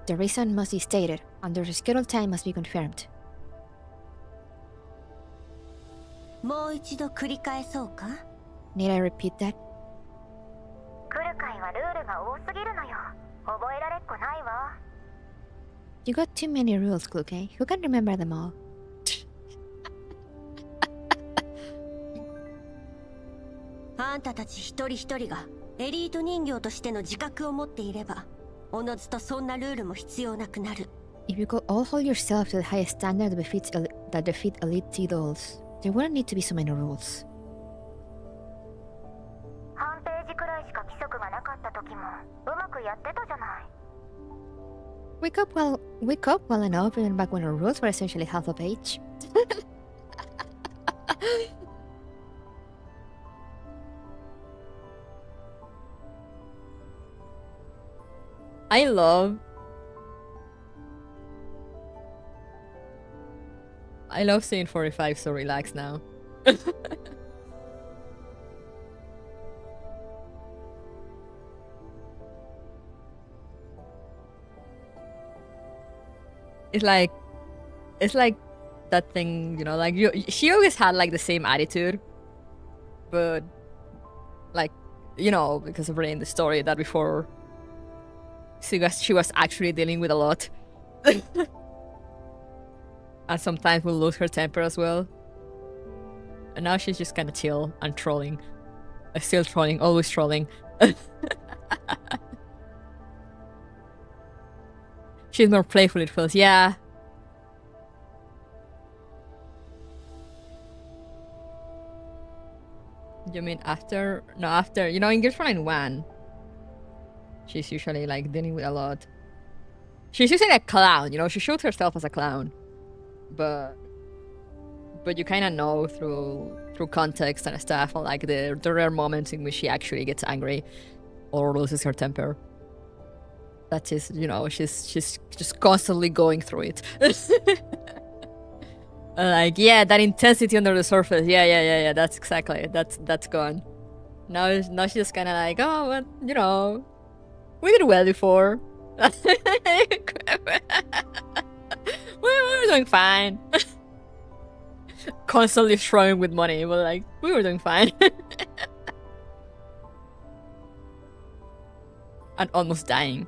The reason must be stated, and the scheduled time must be confirmed. もう一度繰り返そうか Need I repeat that? 来る会はルールが多すぎるのよ。覚えられっこないわ。You got too many rules, Kluke. Who can remember them all? あんたたち一人一人がエリート人形としての自覚を持っていればおのずとそんなルールも必要なくなる If you could all hold yourself to the highest standard that defeat elite T-dolls, there wouldn't need to be so many rules. 半ページくらいしか規則がなかった時もうまくやってたじゃない。Wake up well enough even back when our rules were essentially half a page. I love seeing 45 so relaxed now. It's like that thing, you know, like she always had like the same attitude, but like, you know, because of reading the story that before she was actually dealing with a lot. And sometimes will lose her temper as well. And now she's just kind of chill and trolling. Still trolling, always trolling. She's more playful, it feels. Yeah. You mean after? No, after. You know, in Frontline 1, she's usually like dealing with a lot. She's usually a clown, you know, she showed herself as a clown. But you kind of know through context and stuff, and like the rare moments in which she actually gets angry or loses her temper. That is, you know, she's just constantly going through it. Like, yeah, that intensity under the surface. Yeah. That's exactly that's gone. Now she's just kind of like, oh, well, you know, we did well before. we were doing fine. Constantly throwing with money, but like, we were doing fine. And almost dying.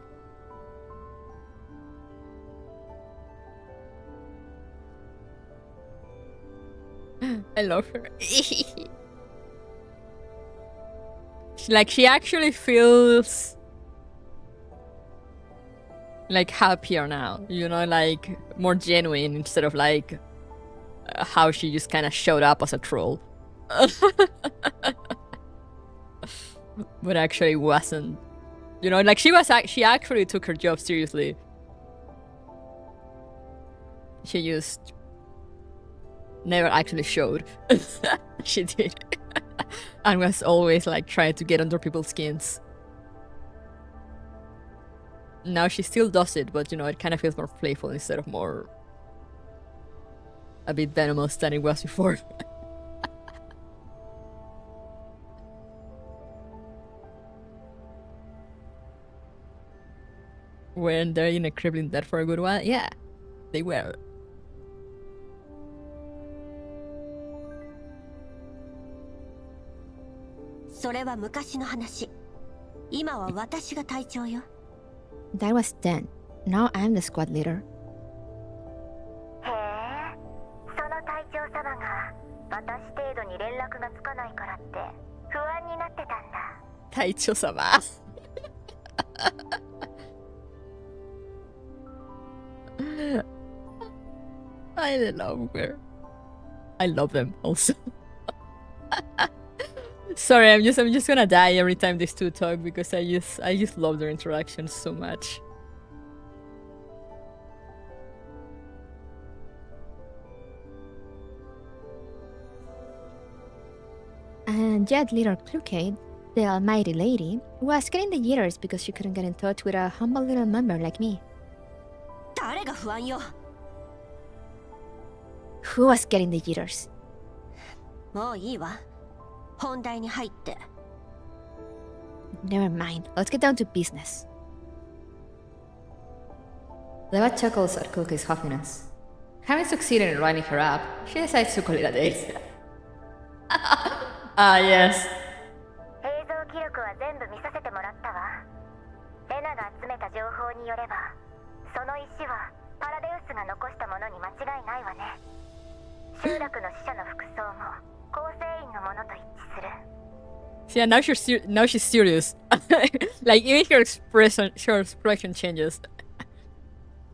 I love her. She actually feels like happier now, you know, like more genuine instead of like how she just kind of showed up as a troll. But actually wasn't, you know, like she actually took her job seriously. She just never actually showed. She did. And was always like trying to get under people's skins. Now she still does it, but you know, it kind of feels more playful instead of more a bit venomous than it was before. When they're in a crippling debt for a good while, yeah, they were. 今は私が隊長よ。 That was then. Now I'm the squad leader. へえ、その隊長様が私程度に連絡がつかないからって不安になってたんだ。隊長様。I love her. I love them also. Sorry, I'm just gonna die every time these two talk because I just love their interactions so much. And yet little Clucade, the almighty lady, was getting the jitters because she couldn't get in touch with a humble little member like me. 誰が不安よ。 Who was getting the jitters? もういいわ。本題に入って。 Never mind, let's get down to business. Leva chuckles at Cookie's huffiness. Having succeeded in writing her up, she decides to call it a day. Ah, yes. 映像記録は全部見させてもらったわ。レナが集めた情報によれば、その石はパラデウスが残したものに間違いないわね。集落の死者の服装も構成員のものと一致する。See, yeah, now she's serious. Like even her expression changes.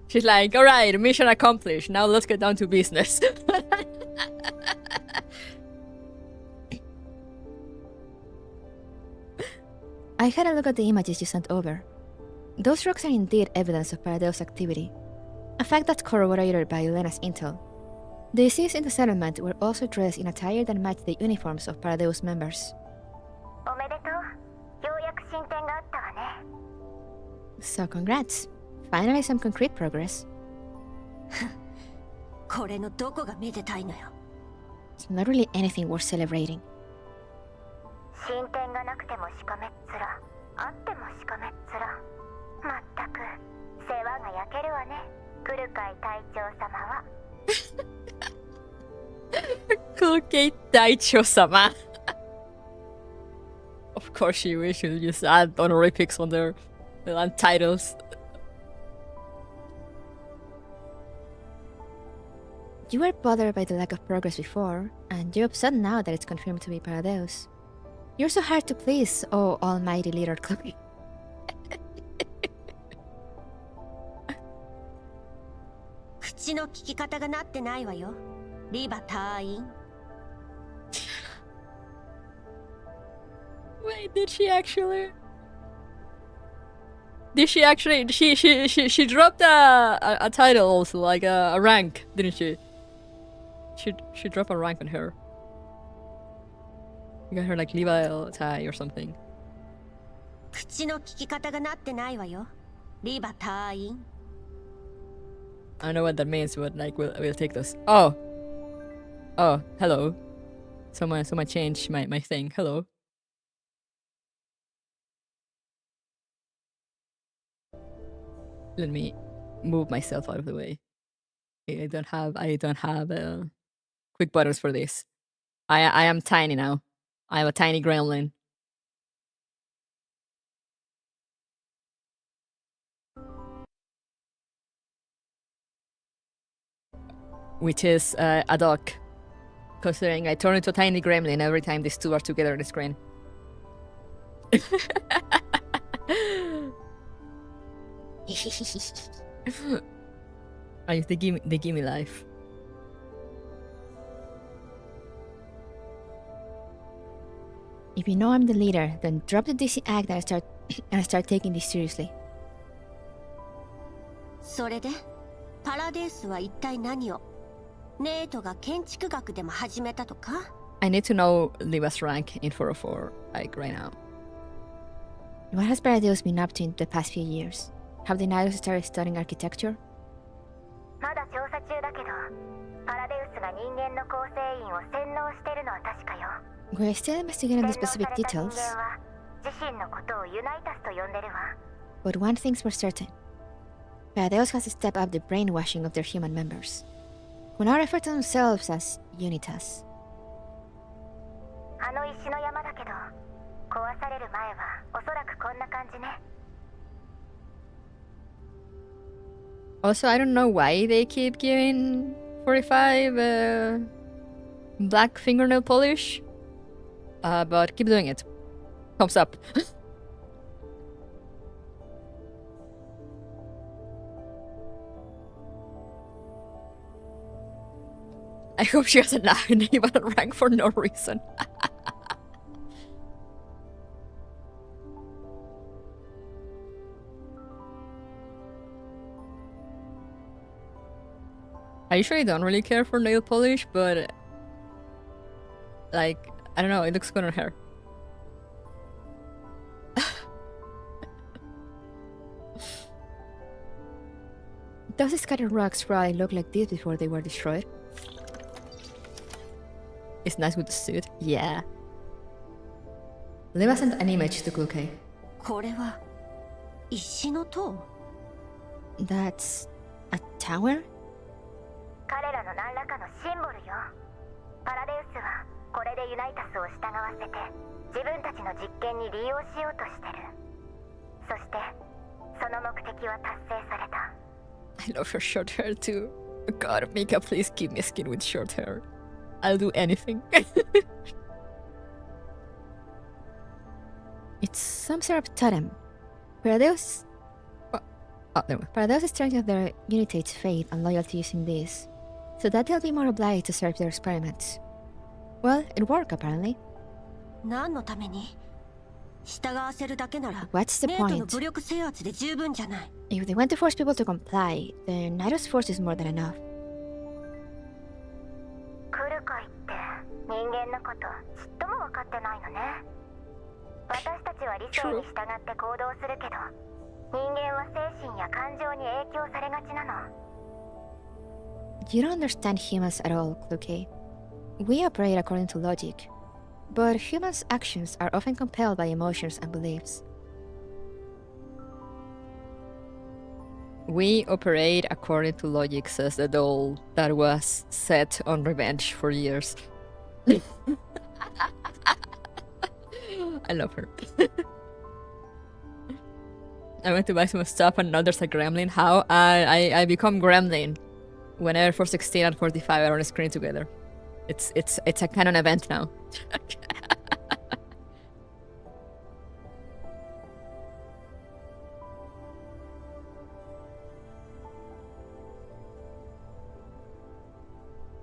She's like, "All right, mission accomplished. Now let's get down to business." I had a look at the images you sent over. Those rocks are indeed evidence of Paradeus activity, a fact that's corroborated by Elena's intel. The deceased in the settlement were also dressed in attire that matched the uniforms of Paradeus members. おめでとう。ようやく進展があったわね。 So congrats. Finally some concrete progress. これのどこがめでたいのよ。 It's not really anything worth celebrating. 進展がなくてもしかめっ面、あってもしかめっ面。まったく世話が焼けるわね。来る会隊長様は。Cookie Daicho-sama. Of course she should just add honorifics on their titles. You were bothered by the lack of progress before, and you're upset now that it's confirmed to be Paradeus. You're so hard to please, oh almighty leader Chloe. 口の聞き方がなってないわよ。リバ隊員。 Wait, did she actually? Did she actually? She dropped a title also, like a rank, didn't she? She dropped a rank on her. You got her like Levi tie or something. 口の聞き方がなってないわよ。リバ隊員。 I don't know what that means, but like we'll take this. Oh, hello. Someone changed my thing. Hello. Let me move myself out of the way. I don't have quick buttons for this. I am tiny now. I am a tiny gremlin. Which is a duck, considering I turn into a tiny gremlin every time these two are together on the screen. They give me life. If you know I'm the leader, then drop the DC act and start taking this seriously. それでパラデウスは一体何を？ネートが建築学でも始めたとか？ I need to know Liva's rank in 404, like right now. What has Paradeus been up to in the past few years? Have they now started studying architecture? まだ調査中だけど、パラデウスが人間の構成員を洗脳してるのは確かよ。 We're still investigating the specific 洗脳された details, 人間は自身のことをユナイタスと呼んでるわ。 but one thing's for certain. Paradeus has to step up the brainwashing of their human members, who now refer to themselves as Unitas. あの石の山だけど、壊される前はおそらくこんな感じね。 Also, I don't know why they keep giving 45 black fingernail polish. But keep doing it. Thumbs up. I hope she has a 9 even rank for no reason. I usually don't really care for nail polish, but like, I don't know, it looks good on her. Those scattered rocks probably looked like this before they were destroyed. It's nice with the suit. Yeah. Leave us an image to Kluke. これは石の塔？ That's a tower? 彼らの何らかのシンボルよ。パラデウスはこれでユナイタスを従わせて自分たちの実験に利用しようとしてる。そしてその目的は達成された。 I love her short hair too. God, Mika, please keep me skin with short hair. I'll do anything. It's some sort of totem. Paradeus... Oh, never mind. Paradeus' strength of their unitates faith and loyalty using this, so that they'll be more obliged to serve their experiments. Well, it worked apparently. 何のために？従わせるだけなら What's the ネートの point? 武力制圧で十分じゃない。 If they want to force people to comply, then Nairo's force is more than enough. 来るかいって人間のことちっとも分かってないのね。私たちは理性に従って行動するけど、人間は精神や感情に影響されがちなの。 You don't understand humans at all, Kluke. We operate according to logic, but humans' actions are often compelled by emotions and beliefs. We operate according to logic, says the doll that was set on revenge for years. I love her. I went to buy some stuff and now there's a gremlin. How? I become gremlin whenever for 16 and 45 are on a screen together. It's a canon event now.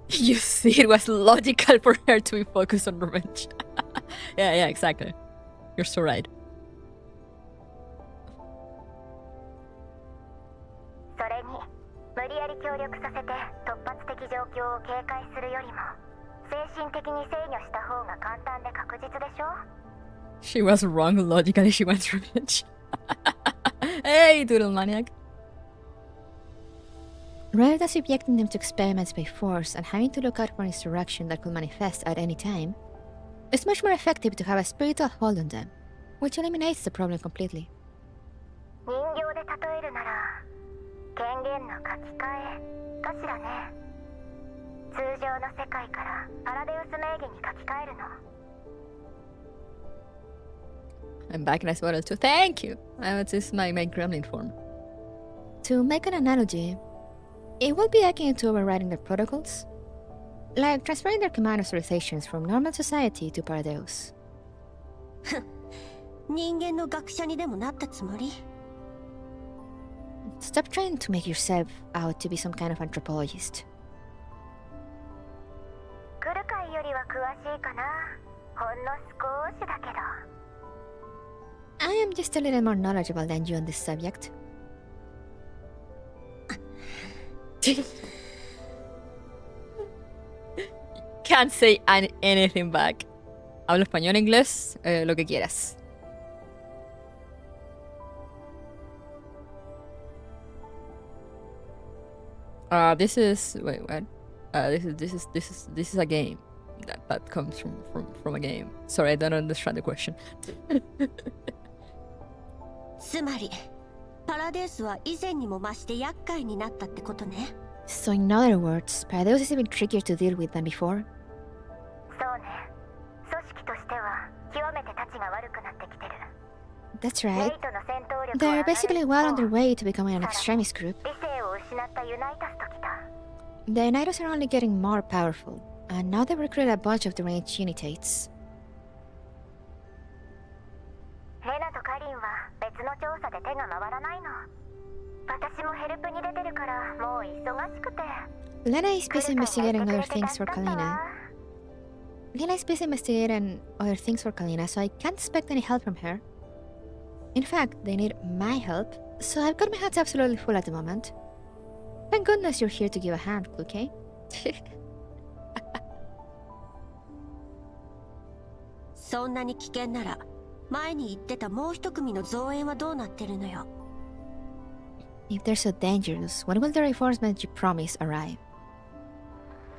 You see, it was logical for her to be focused on revenge. Yeah, exactly. You're so right. それに無理やり協力させて突発的状況を警戒するよりも精神的に制御した方が簡単で確実でしょ。 She was wrong logically, she wants revenge. Hey, doodle maniac. Rather than subjecting them to experiments by force and having to look out for insurrection that could manifest at any time, it's much more effective to have a spiritual hold on them, which eliminates the problem completely. 人形で例えるなら権限の書き換えかしらね。通常の世界からパラデウス名義に書き換えるの。 I'm back in this model too. Thank you. This is my gremlin form. To make an analogy, it would be akin to overriding their protocols, like transferring their command authorizations from normal society to Paradeus. 人間の学者にでもなったつもり？ Stop trying to make yourself out to be some kind of anthropologist. 来る会よりは詳しいかな。ほんの少しだけど。 I am just a little more knowledgeable than you on this subject. Can't say anything back. Hablo español, inglés, lo que quieras. This is wait what? This is a game that comes from a game. Sorry, I don't understand the question. つまりパラデウスは以前にも増して厄介になったってことね。 So in other words, Paradeus is even trickier to deal with than before. そうね。組織としては極めてたちが悪くな That's レイ right. トの戦闘力を They're 上げる basically 一 well 方 on their way to becoming an extremist group. 理性を失ったユナイタスときた。 The Unidos are only getting more powerful, and now they've recruited a bunch of deranged unitates. レナとカリンは別の調査で手が回らないの。私もヘルプに出てるからもう忙しくて。 Lena is busy 来るから investigating いてく other れて things 助 for かったわ。 Kalina. Lena is busy investigating other things for Kalina, so I can't expect any help from her. In fact, they need my help, so I've got my hands absolutely full at the moment. Thank goodness you're here to give a hand, okay? そんなに危険なら前に言ってたもう一組の増援はどうなってるのよ。 If they're so dangerous, when will the reinforcements you promised arrive?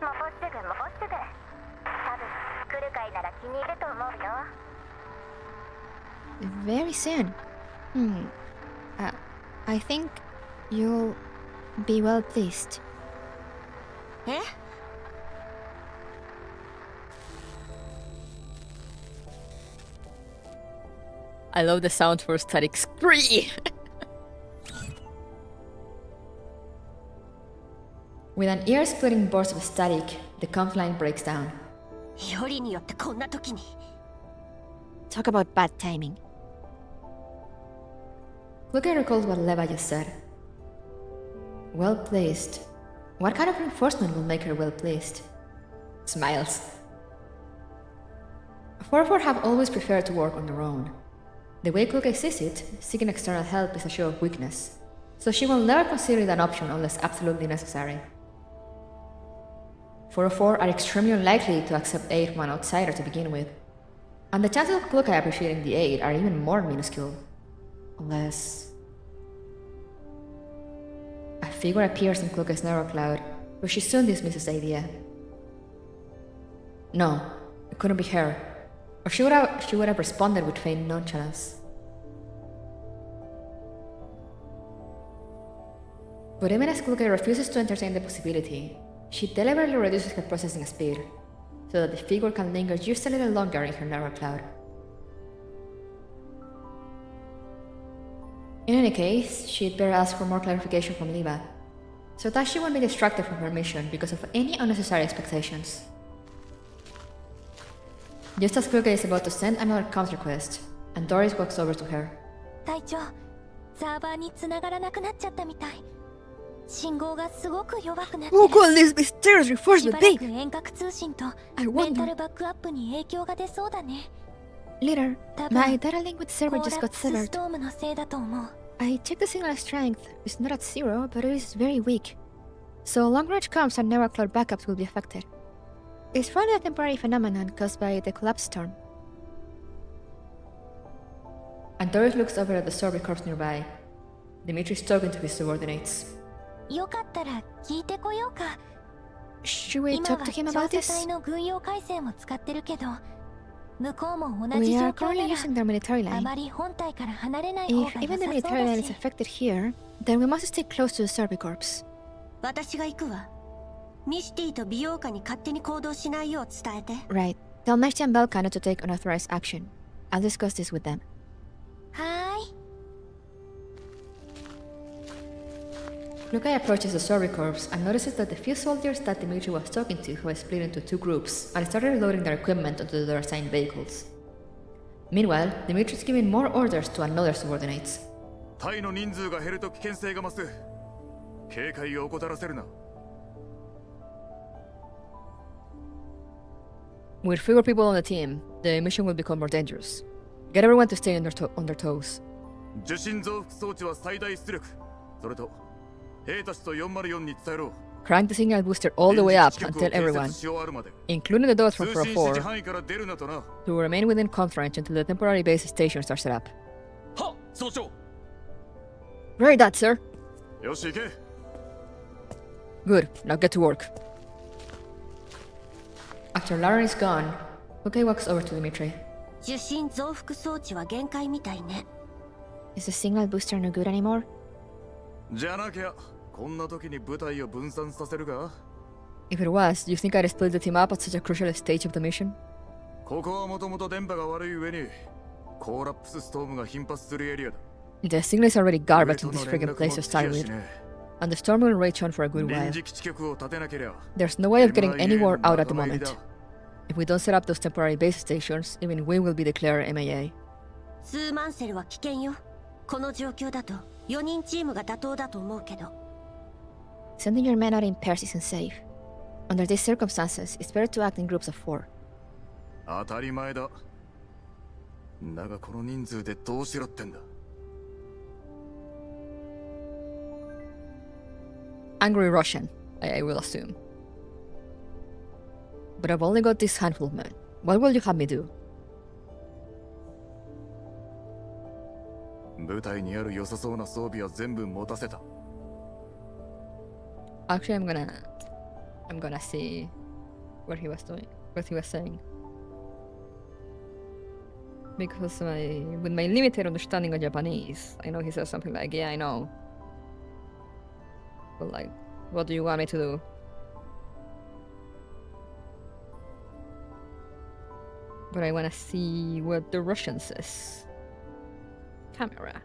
もうすぐもうすぐ。多分来る回なら気に入ると思うよ。 Very soon. I think you'll be well pleased. え？ I love the sound for static spree! With an ear-splitting burst of static, the conf line breaks down. よりによってこんな時に。 Talk about bad timing. Kluge recalls what Leva just said. Well placed. What kind of reinforcement will make her well placed? Smiles. 4-4 have always preferred to work on their own. The way Kluge sees it, seeking external help is a show of weakness, so she will never consider it an option unless absolutely necessary. 4-4 are extremely unlikely to accept aid from an outsider to begin with, and the chances of Kluge appreciating the aid are even more minuscule. Unless... A figure appears in Kluge's narrow cloud, but she soon dismisses the idea. No, it couldn't be her, or she would have responded with feigned nonchalance. But even as Kluge refuses to entertain the possibility, she deliberately reduces her processing speed, so that the figure can linger just a little longer in her narrow cloud. In any case, she'd better ask for more clarification from Liva, so that she won't be distracted from her mission because of any unnecessary expectations. Just as Kluge is about to send another comms request, and Doris walks over to her. 隊長、サーバーに繋がらなくなっちゃったみたい。信号がすごく弱くなって。 Who could this mysterious し reinforcement ばら be? く遠隔通信と I メンタ wonder. ルバックアップに影響が出そうだね。 Later, 多 my 分 data link with server コー just ラ got プス severed. ストームのせいだと思う。 I checked the signal strength. It's not at 0, but it is very weak. So long-range comms and narrow cloud backups will be affected. It's probably a temporary phenomenon caused by the collapse storm. And Doris looks over at the Sorby corpse nearby. Dimitri is talking to his subordinates. よかったら聞いてこようか。 Should we 今 talk は to him 調 about 査隊 this? の軍用回線を使ってるけど、向こうも同 We じ状 are 況 currently な using their military ら、あ line. まり本体から離れない方 If が even the 良さそう military だ line is し。 affected here, then we must stay close to the Serbi corps. 私が行くわ。ミシティと美容家に勝手に行動しないよう伝えて。 Right. Tell Mercy and Belka not to take unauthorized action. I'll discuss this with them. はーい。 Kluge approaches the Sorby corpse and notices that the few soldiers that Dimitri was talking to have split into two groups and started loading their equipment onto their assigned vehicles. Meanwhile, Dimitri is giving more orders to another subordinates. 隊の人数が減ると危険性が増す。警戒を怠らせるな。 With fewer people on the team, the mission will become more dangerous. Get everyone to stay on their toes. 受信増幅装置は最大出力。それと兵たちと404に伝えろ。 Crank the signal booster all the way up and tell everyone, し終わるまで including the dogs from 通信指示 4-4, 範囲から出るなとな。 to remain within conference until the temporary base stations are set up. はっ、総長。 Very that, sir. よし行け。 Good, now get to work. After Lara is gone, Kluge walks over to Dimitri. 受信増幅装置は限界みたいね。 Is the signal booster no good anymore? じゃなきゃこんな時に部隊を分散させるか。 If it was, do you think I'd split the team up at such a crucial stage of the mission? ここはもともと電波が悪い上にコーラップスストームが頻発するエリアだ。 The signal is already garbage in this friggin' place to start with, and the storm will rage on for a good while. 臨時基地局を立てなければ There's no way of getting any word out at the moment. If we don't set up those temporary base stations, even we will be declared MAA. ツーマンセルは危険よ。この状況だと4人チームが妥当だと思うけど。 Sending your men out in pairs isn't safe. Under these circumstances, it's better to act in groups of 4. 当たり前だ。だがこの人数でどうしろってんだ。 Angry Russian, I will assume. But I've only got this handful of men. What will you have me do? 部隊にある良さそうな装備は全部持たせた。 Actually, I'm gonna see what he was doing, what he was saying. Because with my limited understanding of Japanese, I know he says something like, yeah, I know. But like, what do you want me to do? But I wanna see what the Russian says. Camera.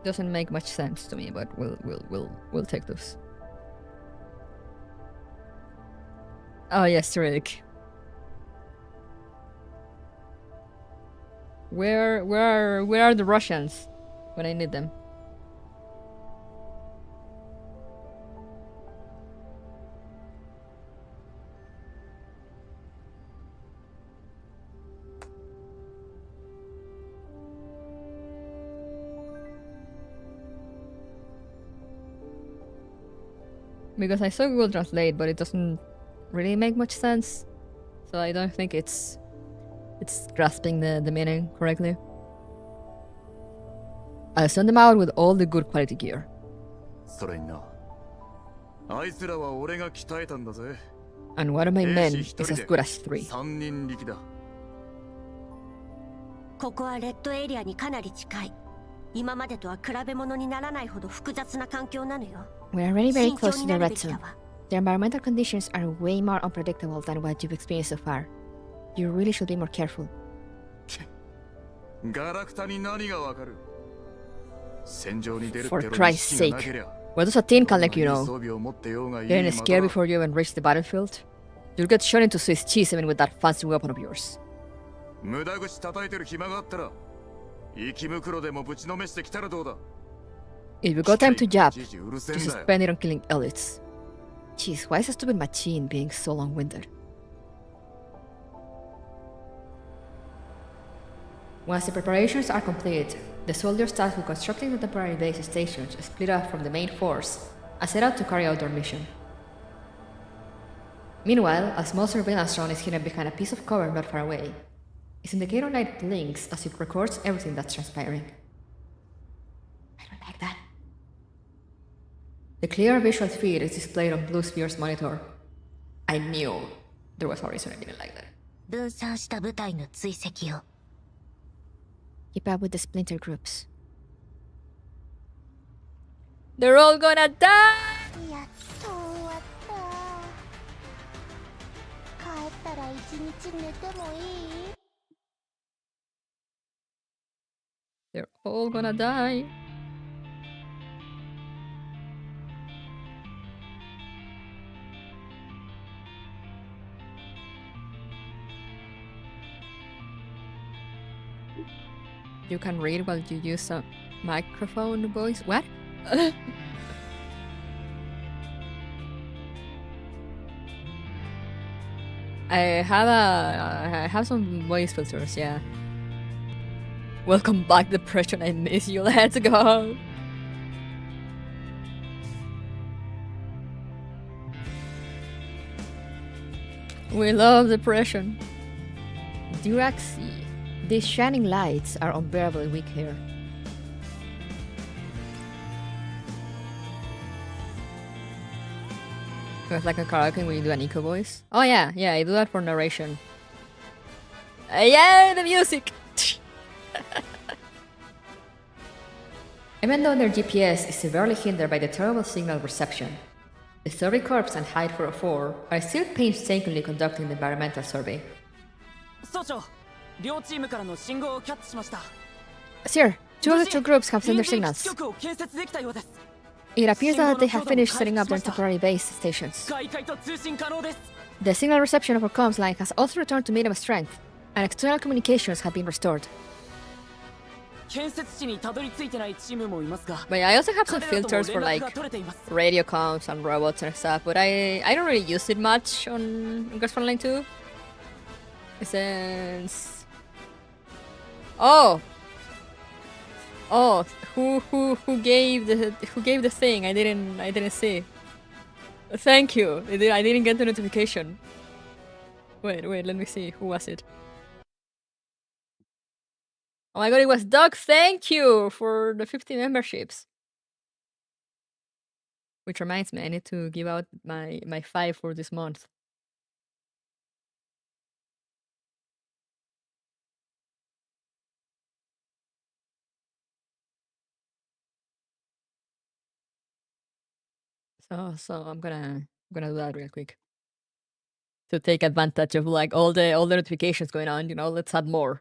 Doesn't make much sense to me, but we'll take those. Oh yes, Rick. Where are the Russians when I need them? Because I saw Google Translate, but it doesn't really make much sense. So I don't think it's grasping the meaning correctly. I'll send them out with all the good quality gear. それにな。あいつらは俺が鍛えたんだぜ。 And one of my men is as good as 3. 3人力だ。ここはレッドエリアにかなり近い。今までとは比べ物にならないほど複雑な環境なのよ。 We are already very close to the red zone. The environmental conditions are way more unpredictable than what you've experienced so far. You really should be more careful. ガラクタに何がわかる？戦場に出るって For Christ's sake. What does a teen can let you know? Getting scared before you even reach the battlefield? You'll get shot into Swiss cheese even with that fancy weapon of yours. 無駄口叩いてる暇があったら、息袋でもぶちのめしてきたらどうだ？ If you got time to jab, just spend it on killing elites. Jeez, why is a stupid machine being so long-winded? Once the preparations are complete, the soldiers tasked with constructing the temporary base stations split off from the main force and set out to carry out their mission. Meanwhile, a small surveillance drone is hidden behind a piece of cover not far away. Its indicator light blinks as it records everything that's transpiring. I don't like that. The clear visual feed is displayed on Blue Sphere's monitor. I knew there was a reason I didn't like that. 分散した部隊の追跡よ。 Keep up with the splinter groups. They're all gonna die! やっと終わった。帰ったら一日寝てもいい？ They're all gonna die. You can read while you use a microphone voice. What? I have some voice filters, yeah. Welcome back, depression. I miss you. Let's go. We love depression. Duraxi. These shining lights are unbearably weak here. It's like a karaoke when you do an eco voice. Oh yeah, I do that for narration. Yeah, the music! Even though their GPS is severely hindered by the terrible signal reception, the Survey Corps and Hide 404 are still painstakingly conducting the environmental survey. Sir, two of the two groups have sent their signals. It appears that they have finished setting up their temporary base stations. The signal reception of our comms line has also returned to minimum strength, and external communications have been restored. But I also have some filters for like radio comms and robots and stuff, but I don't really use it much on Frontline 2. Since who gave the thing? I didn't see. Thank you. I didn't get the notification. Wait, let me see. Who was it? Oh my god, it was Doug. Thank you for the 50 memberships. Which reminds me, I need to give out my 5 for this month. So I'm gonna do that real quick to take advantage of like all the notifications going on. You know, let's add more.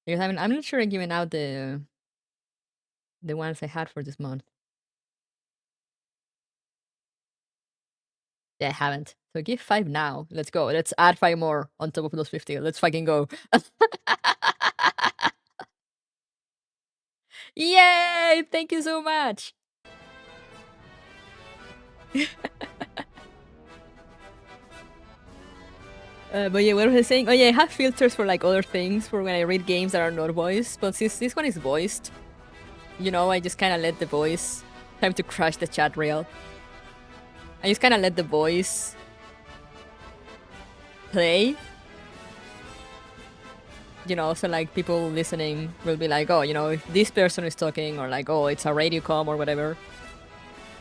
Because I'm not sure I'm giving out the ones I had for this month. Yeah, I haven't. So give 5 now. Let's go. Let's add 5 more on top of those 50. Let's fucking go. Yay! Thank you so much. But yeah, what was I saying? Oh yeah, I have filters for like other things for when I read games that are not voiced. But since this one is voiced, you know, I just kind of let the voice. Time to crash the chat rail. I just kind of let the voice play. You know, so like people listening will be like, oh, you know, if this person is talking, or like, oh, it's a radio comm or whatever.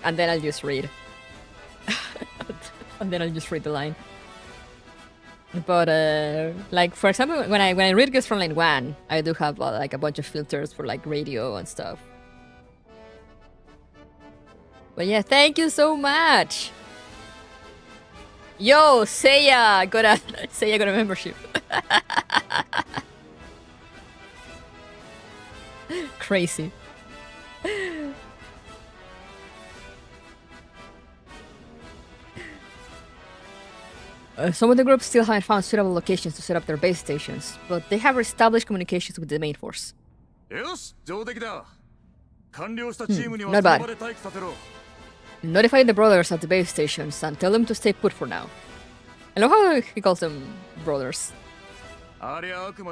And then I'll just read. And then I'll just read the line. But like for example, when I read Ghost Frontline 1, I do have like a bunch of filters for like radio and stuff. But yeah, thank you so much. Yo, Seiya got a membership. Crazy. Some of the groups still haven't found suitable locations to set up their base stations, but they have established communications with the main force. Not bad. Notify the brothers at the base stations and tell them to stay put for now. I love how he calls them brothers. The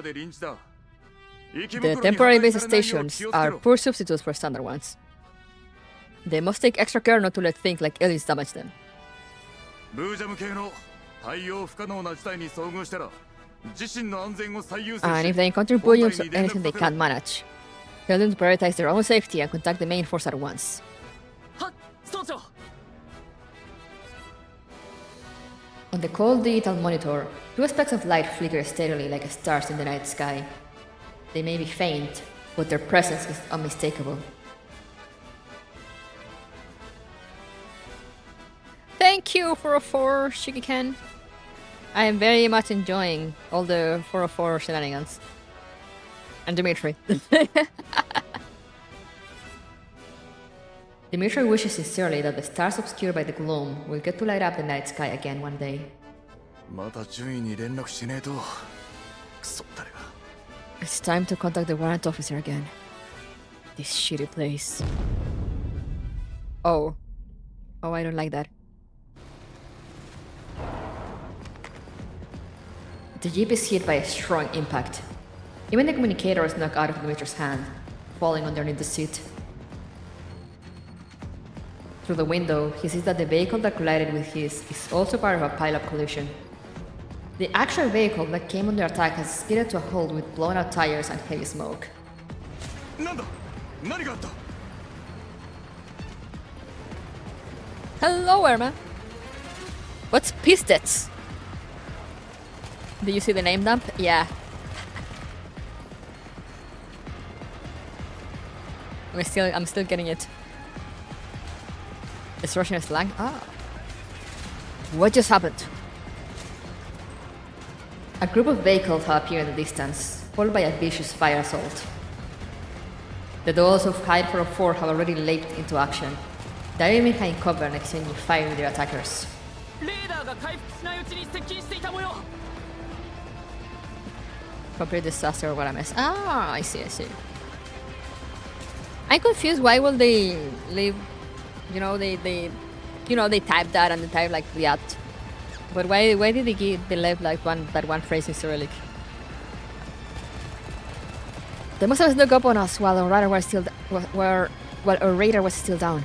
temporary base stations are poor substitutes for standard ones. They must take extra care not to let things like aliens damage them. And if they encounter bullions or anything they can't manage, tell them to prioritize their own safety and contact the main force at once. On the cold digital monitor, 2 specks of light flicker steadily like stars in the night sky. They may be faint, but their presence is unmistakable. Thank you, 404 Shikiken. I am very much enjoying all the 404 shenanigans. And Dimitri. Dimitri wishes sincerely that the stars obscured by the gloom will get to light up the night sky again one day. It's time to contact the warrant officer again. This shitty place. Oh, I don't like that. The jeep is hit by a strong impact. Even the communicator is knocked out of Dimitri's hand, falling underneath the seat. Through the window, he sees that the vehicle that collided with his is also part of a pile-up collision. The actual vehicle that came under attack has skidded to a halt with blown out tires and heavy smoke. なんだ何があった Hello, Irma. What's Pistets? Did you see the name dump? Yeah. I'm still getting it. It's Russian slang. Ah. What just happened? A group of vehicles have appeared in the distance, followed by a vicious fire assault. The dolls of Hateful 4 have already leaped into action, diving behind cover and exchanging fire with their attackers. Complete disaster or what I missed. Ah, I see. I'm confused. Why will they leave? You know, they type that and they type like Riat. But why did they leave like that one phrase in Cyrillic? They must have snuck up on us while our radar was still down.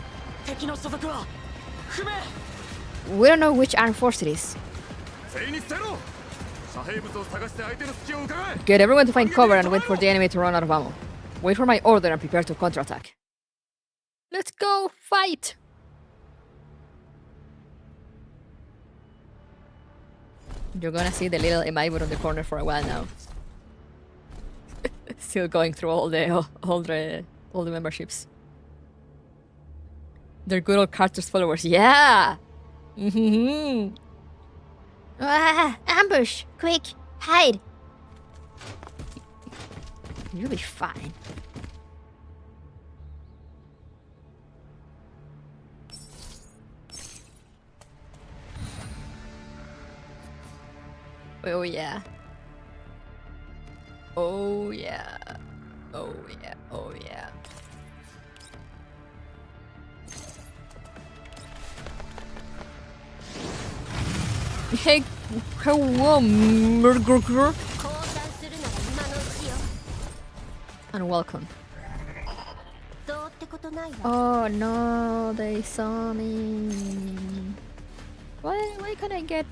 We don't know which armed force it is. Get everyone to find cover and wait for the enemy to run out of ammo. Wait for my order and prepare to counterattack. Let's go fight! You're gonna see the little Emaibo on the corner for a while now. Still going through all the memberships. They're good old Carter's followers. Yeah! Mm-hmm. Ambush! Quick! Hide! You'll be fine. Oh yeah. Oh yeah. Oh yeah. Oh yeah. Hey, hello, Murgurgur. And welcome. Oh no, they saw me. Why can't I get?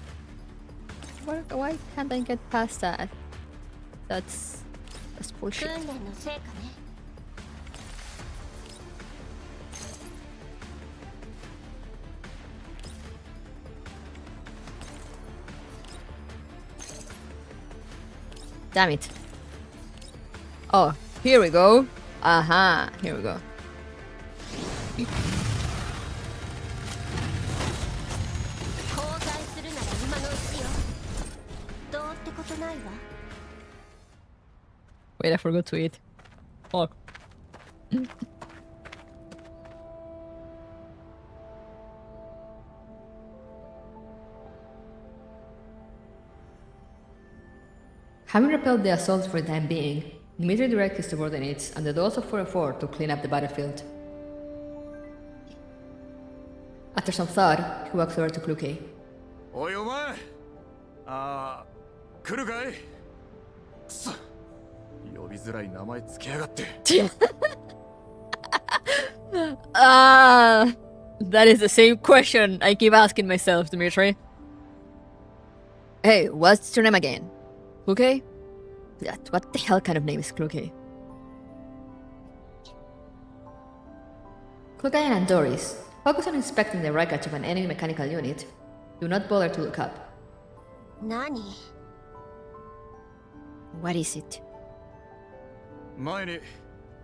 Why can't I get past that? That's bullshit. Damn it. Oh, here we go. Aha, here we go. Wait, I forgot to eat. Fuck. Having repelled the assault for the time being, Dmitry directed his subordinates and the dolls of 404 to clean up the battlefield. After some thought, he walked over to Kluke. Oi, omae! Kuru kai? Kusso. Yobizurai namae tsukiyagatte. That is the same question I keep asking myself, Dmitry. Hey, what's your name again? Kluke? What the hell kind of name is Kluke? Kluke and Andoris, focus on inspecting the wreckage of an enemy mechanical unit. Do not bother to look up. Nani? What is it? 前に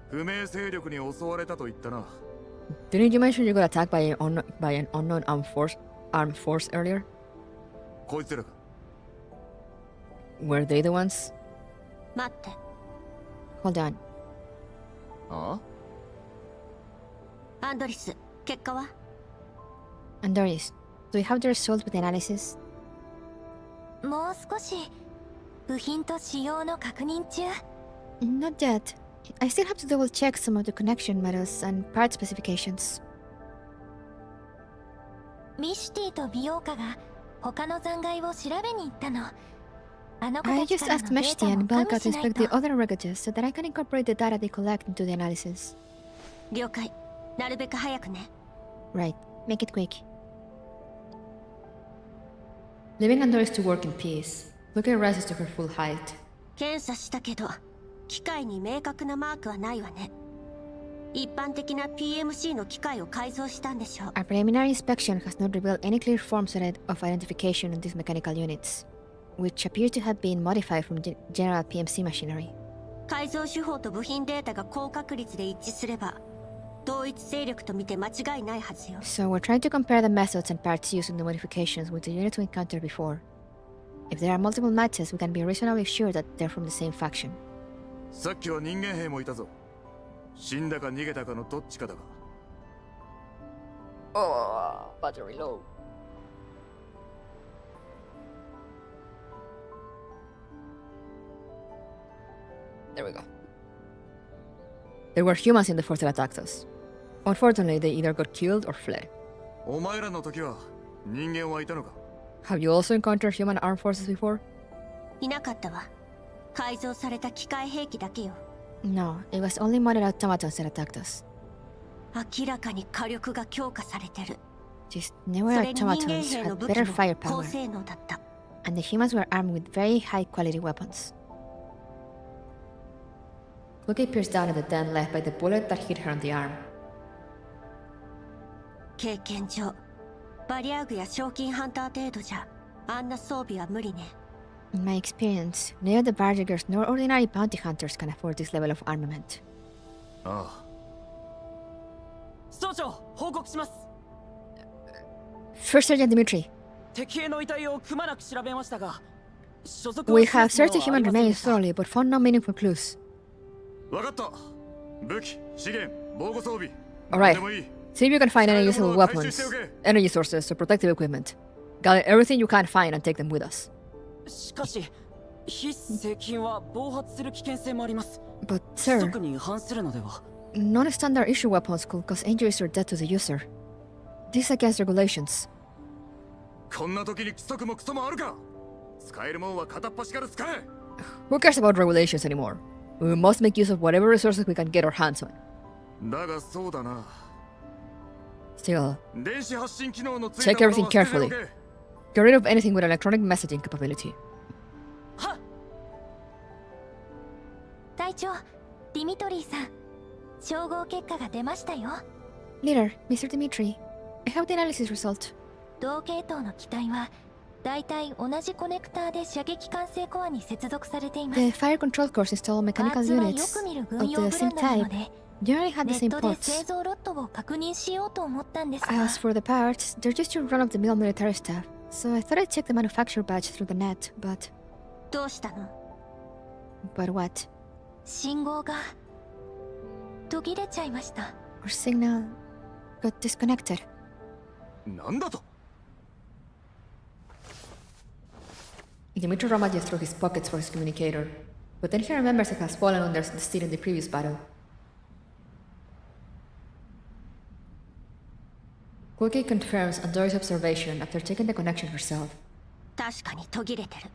不明勢力に襲われたと言ったな。 Didn't you mention you got attacked by an unknown armed force earlier? こいつらか。 Were they the ones? 待って。 Hold on. あアンドリス、結果は？ Andoris, do you have the result with the analysis? もう少し部品と仕様の確認中。 Not yet. I still have to double check some of the connection metals and part specifications. ミシティと美容家が他の残骸を調べに行ったの。 I just asked Meshti and Belka to inspect the other wreckages so that I can incorporate the data they collect into the analysis. 了解。なるべく早くね。 Right. Make it quick. Leaving Andoris to work in peace, Look at rises to her full height. 検査したけど機械に明確なマークはないわね。一般的な PMC の機械を改造したんでしょう。 A preliminary inspection has not revealed any clear forms of identification on these mechanical units, which appear to have been modified from general PMC machinery. 改造手法と部品データが高確率で一致すれば同一勢力と見て間違いないはずよ。 So we're trying to compare the methods and parts used in the modifications with the units we encountered before. If there are multiple matches, we can be reasonably sure that they're from the same faction. さっきは人間兵もいたぞ。死んだか逃げたかのどっちかだが。Oh, battery low. There we go. There were humans in the force that attacked us. Unfortunately, they either got killed or fled. お前らの時は人間はいたのか？ Have you also encountered human armed forces before? いなかったわ。改造された機械兵器だけよ。 No, it was only modded automatons that attacked us. 明らかに火力が強化されてる。 These そ newer れに人間 automatons 兵の had 武器 better も firepower, 高性能だった。 and the humans were armed with very high quality weapons. Cookie peers down at the dent left by the bullet that hit her on the arm. 経験上、バリアグや賞金ハンター程度じゃあんな装備は無理ね。 In my experience, neither the barriers nor ordinary bounty hunters can afford this level of armament. ああ。総長、報告します。 First Sergeant Dmitri, 敵兵の遺体をくまなく調べましたが、所属 we を示 have すもの searched the はあり human ませんで remains した。 thoroughly but found no meaningful clues. わかった。武器、資源、防護装備。 Alright. 何でもいい。 See if you can find any useful weapons, energy sources, or protective equipment. Gather everything you can find and take them with us. しかし、非製品は暴発する危険性もあります。 But 規 sir, 則に違反するのでは？ non-standard issue weapons could cause injuries or death to the user. This is against regulations. こんな時に規則もクソもあるか。使えるもんは片っ端から使え。 Who cares about regulations anymore? We must make use of whatever resources we can get our hands on. だがそうだな。 Still, 電子発信機能のつい check たもの everything は捨ててお carefully. け。 Get rid of anything with electronic messaging capability. はっ。隊長、ディミトリーさん、照合結果が出ましたよ。 Leader, Mr. Dmitri, I have the analysis result. 同系統の機体はだいたい同じコネクターで射撃管制コアに接続されています。 The fire control cores install パ mechanical ーツはよ units く見る of 軍用 the ブラ same ンドなの type で、 generally had ネ the ッ same トで製 ports. 造ロットを確認しようと思ったんですが、 As for the parts, they're just your run-of-the-mill military stuff, so I thought I'd check the manufacturer badge through the net, but... どうしたの？ But what? 信号が途切れちゃいました。 Our signal got disconnected. なんだと？ Dimitri rummages through his pockets for his communicator, but then he remembers it has fallen under the seat in the previous battle. Cookie confirms Andori's observation after checking the connection herself. 確かに途切れてる。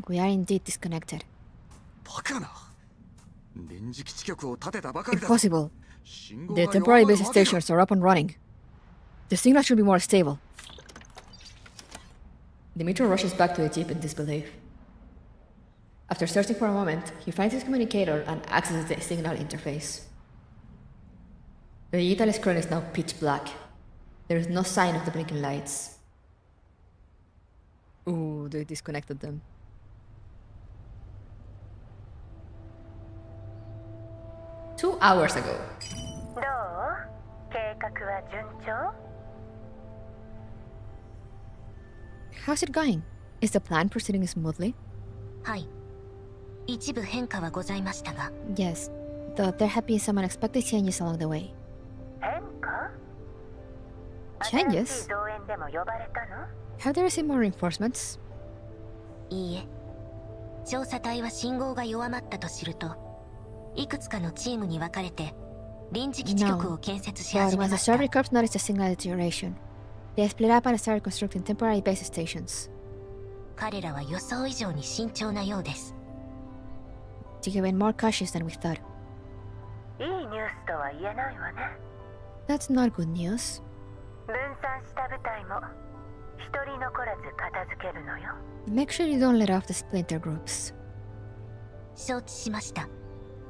We are indeed disconnected. バカな。電磁基地局を建てたばかりだぞ。 Impossible. 信号 The が temporary 弱ま base るわけか。 stations are up and running. The signal should be more stable. Dimitri rushes back to the jeep in disbelief. After searching for a moment, he finds his communicator and accesses the signal interface. The digital screen is now pitch black. There is no sign of the blinking lights. Ooh, they disconnected them. Two hours ago. どう？計画は順調？ How's it going? Is the plan proceeding smoothly? はい。一部変化はございましたが、 Yes, though there have been some unexpected changes along the way. 変化？ Changes? 新しい動員でも呼ばれたの？ Have they received more reinforcements? いいえ。調査隊は信号が弱まったと知ると、いくつかのチームに分かれて臨時基地局を建設し But 始め when ま the した。 Survey Corps noticed the signal deterioration, they split up and started constructing temporary base stations. 彼らは予想以上に慎重なようです。 To give in more cautious than we thought. いいニュースとは言えないわね。 That's not good news. 分散した部隊も Make sure you don't let off the splinter groups. 承知しました。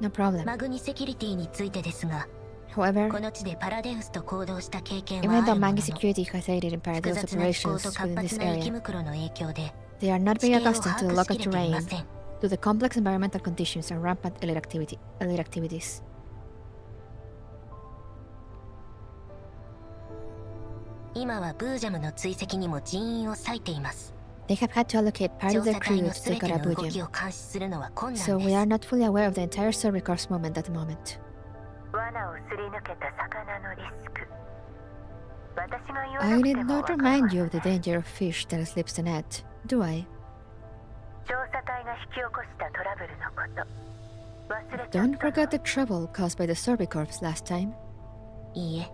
No problem. マグニセキュリティについてですが、 However, この地でパラデウスと行動した経験は even あ though るもの Mangi の、 security has aided in 複 Paradeus 雑な気候 operations と活 within 発 this な雪 area, 袋の影響で、 they are not 地 very 形を accustomed 把 to the 握し local きれていま terrain, せん。 to the complex environmental conditions and rampant elite activities. 今はブージャムの追跡にも人員を割いています。 They have had to allocate part 調 of their 査隊 crew の to 全 take て out の動きを Aphelion, 監視するのは困難 so で we are す。 not fully aware of the entire Survey Corps movement at the moment. 罠をすり抜けた魚のリスク。私が言わ I なくて did も not わかる remind わ you よ of the ね。 danger of fish that slips the net, do I? 調査隊が引き起こしたトラブルのこと。忘れちゃっ Don't た forget の。 the trouble caused by the Survey Corps last time. いいえ、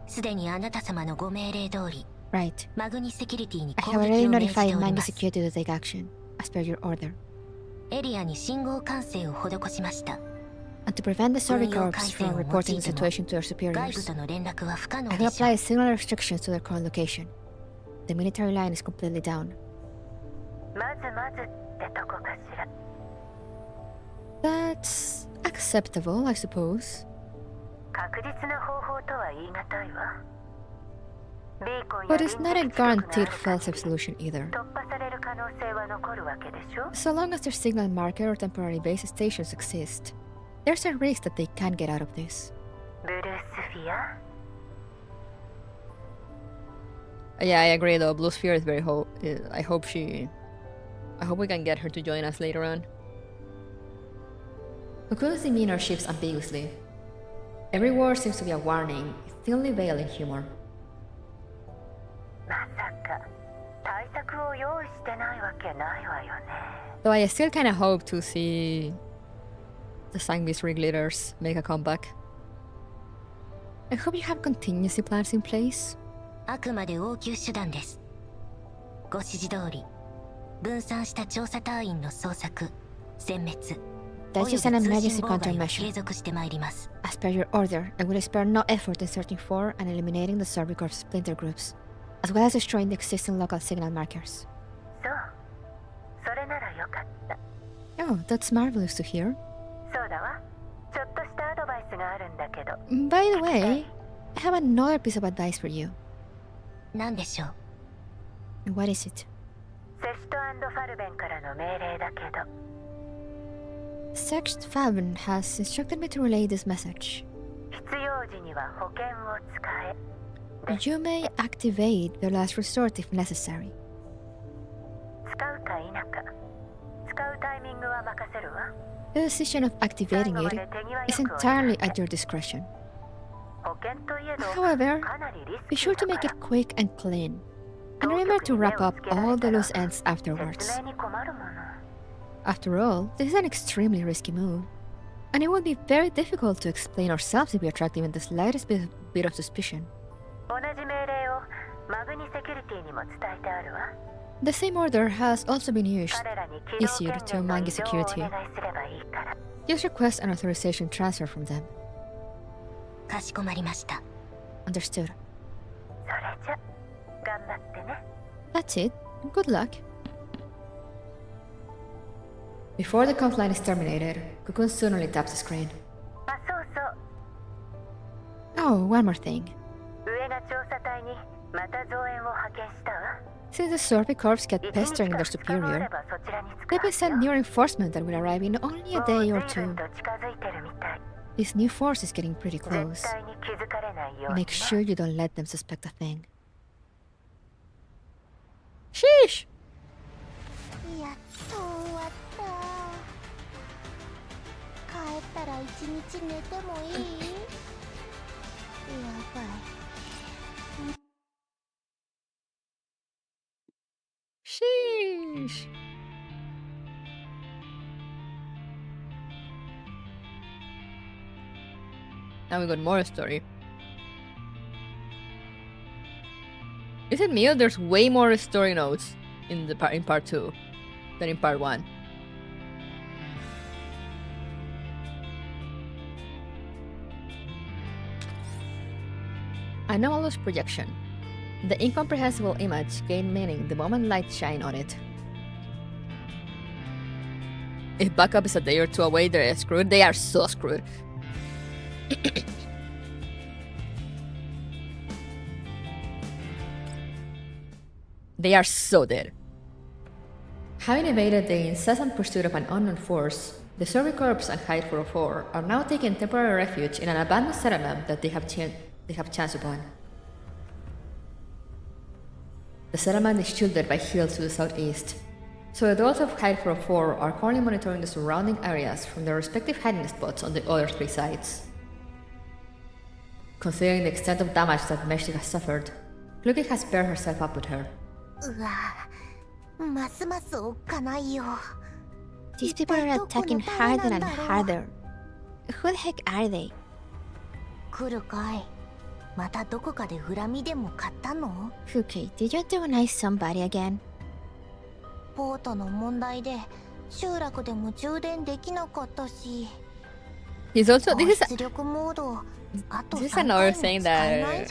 すでにあなた様のご命令通り、 Right. マグニセキュリティに I 攻 have 撃 already を命じて notified おり Mangi ます。 security to take action, as per your order. エリアに信号管制を施しました。 And to prevent the Survey 運用 Corps 回線 from を用い reporting て the も situation to their 外部 superiors, との連絡は不可能 I で will しょ apply う。 similar restrictions to their current location. The military line is completely down. まずまずってとこかしら。That's acceptable, I suppose. 確実な方法とは言い難いわ。ビーコンや But 臨 it's 時 not a 地区がある guaranteed 限 fail-safe り solution either. 突破される可能性は残るわけでしょ。 So long as their signal marker or temporary base stations exist, there's a risk that they can get out of this. ブルースフィア。 Yeah, I agree though. Blue Sphere is very I hope we can get her to join us later on. Cocoon's demeanor shifts ambiguously. Every word seems to be a warning, thinly veiled in humor. まさか対策を用意してないわけないわよね。 Though I still kinda hope to see the Sangvis Rig leaders make a comeback. I hope you have contingency plans in place. あくまで応急手段です。ご指示通り、分散した調査隊員の捜索、殲滅、 That's および just an 通 emergency 信妨害は継 countermeasure. 続してまいります。 As per your order, I will spare no effort in searching for and eliminating the Survey Corps splinter groups, as well as destroying the existing local signal markers. そう。それならよかった。 Oh, that's marvelous to hear. そうだわ。ちょっとしたアドバイスがあるんだけど。 By the way, I have another piece of advice for you. 何でしょう。 What is it? セシト&ファルベンからの命令だけど。 Sext Faven has instructed me to relay this message. 必要時には保険を使え。 You may activate the last resort if necessary. 使うか否か。使うタイミングは任せるわ。 The decision of 最 activating 後ま it で手際 is よくお願い entirely ね at your discretion. 保険といえど However, かなりリス be キ sure ー to だ make か it ら。 quick and clean. And remember to wrap up all the loose ends afterwards. 説明に困るもの。 After all, this is an extremely risky move. And it would be very difficult to explain ourselves if we attract even the slightest bit of suspicion. 同じ命令をマグニセキュリティにも伝えてあるわ。 The same order has also been used. 彼らに起動 Issued 権 to 限の Mangi 移動をお Security. 願いすればいいから。 Just request an authorization transfer from them. かしこまりました。 Understood. それじゃ頑張ってね。 That's it. Good luck. Before the conf line is terminated, Cocoon suddenly taps the screen. あ、そうそう。 Oh, one more thing. 上が調査隊にまた増援を派遣したわ。 Since the Survey Corps get 1 日 pestering か their 2日もあれ superior, ばそちらに使 they've う been sent よ。 new reinforcement that will arrive in only a day も or う随分 two. と近づいてるみたい。 This new force is getting pretty 絶 close. 対に気づかれないようにね。 Make sure you don't let them suspect a thing. Sheesh! やっと終わった。帰ったら一日寝てもいい？やばい。 Sheesh. Now we got more story. Is it me or there's way more story notes in part 2 than in part 1? Anomalous projection. The incomprehensible image gained meaning the moment light shined on it. If backup is a day or two away, they're screwed. They are so screwed. They are so dead. Having evaded the incessant pursuit of an unknown force, the Survey Corps and hateful are now taking temporary refuge in an abandoned settlement that they have chanced upon. The settlement is shielded by hills to the southeast, so the adults of hateful are currently monitoring the surrounding areas from their respective hiding spots on the other 3 sides. Considering the extent of damage that Meshti has suffered, Kluge has paired herself up with her. These people are attacking harder and harder. Who the heck are they? Kluge, did you antagonize somebody again? He's also this is another thing that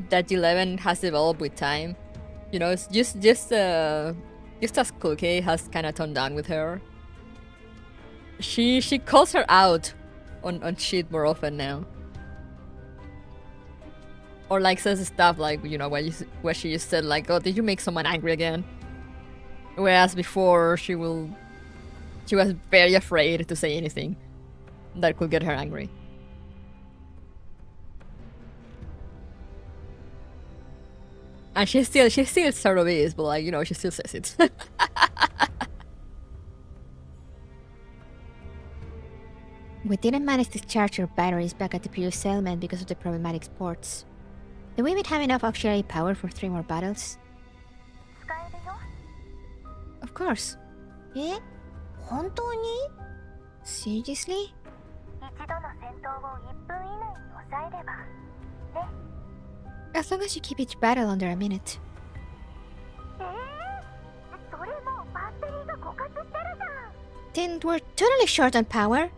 G11 has developed with time. You know, it's just as Kluge has kind of toned down with her. She calls her out on shit more often now. Or like says stuff like, you know, where she just said like, oh, did you make someone angry again? Whereas before she was very afraid to say anything that could get her angry. And she still sort of is, but like, you know, she still says it. We didn't manage to charge our batteries back at the previous settlement because of the problematic sports. Do we even have enough auxiliary power for 3 more battles? Of course. Seriously? As long as you keep each battle under a minute. Then we're totally short on power.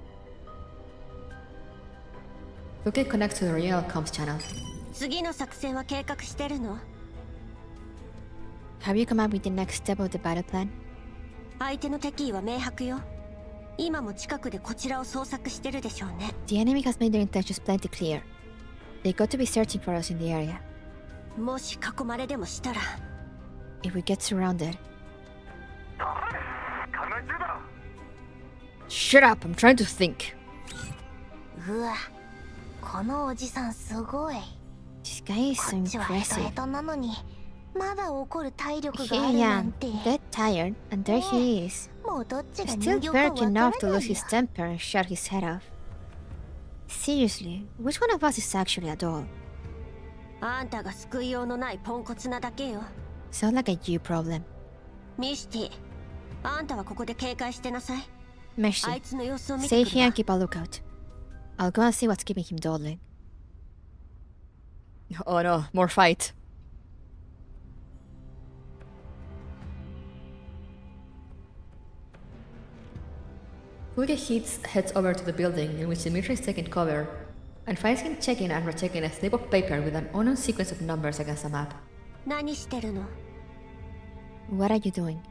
Kluge connects to the regional comms channel. Have you come up with the next step of the battle plan? The enemy has made their intentions plenty clear. They got to be searching for us in the area. If we get surrounded... Shut up, I'm trying to think. This guy is so impressive. Here I am, dead tired, and there he is. Still berk enough to lose his temper and shut his head off. Seriously, which one of us is actually a doll? Sounds like a you problem. Meshti, stay here and keep a lookout. I'll go and see what's keeping him dawdling. Oh no, more fight. Kluge heads over to the building in which Dimitri is taking cover, and finds him checking and rechecking a slip of paper with an unknown sequence of numbers against a map. What are you doing?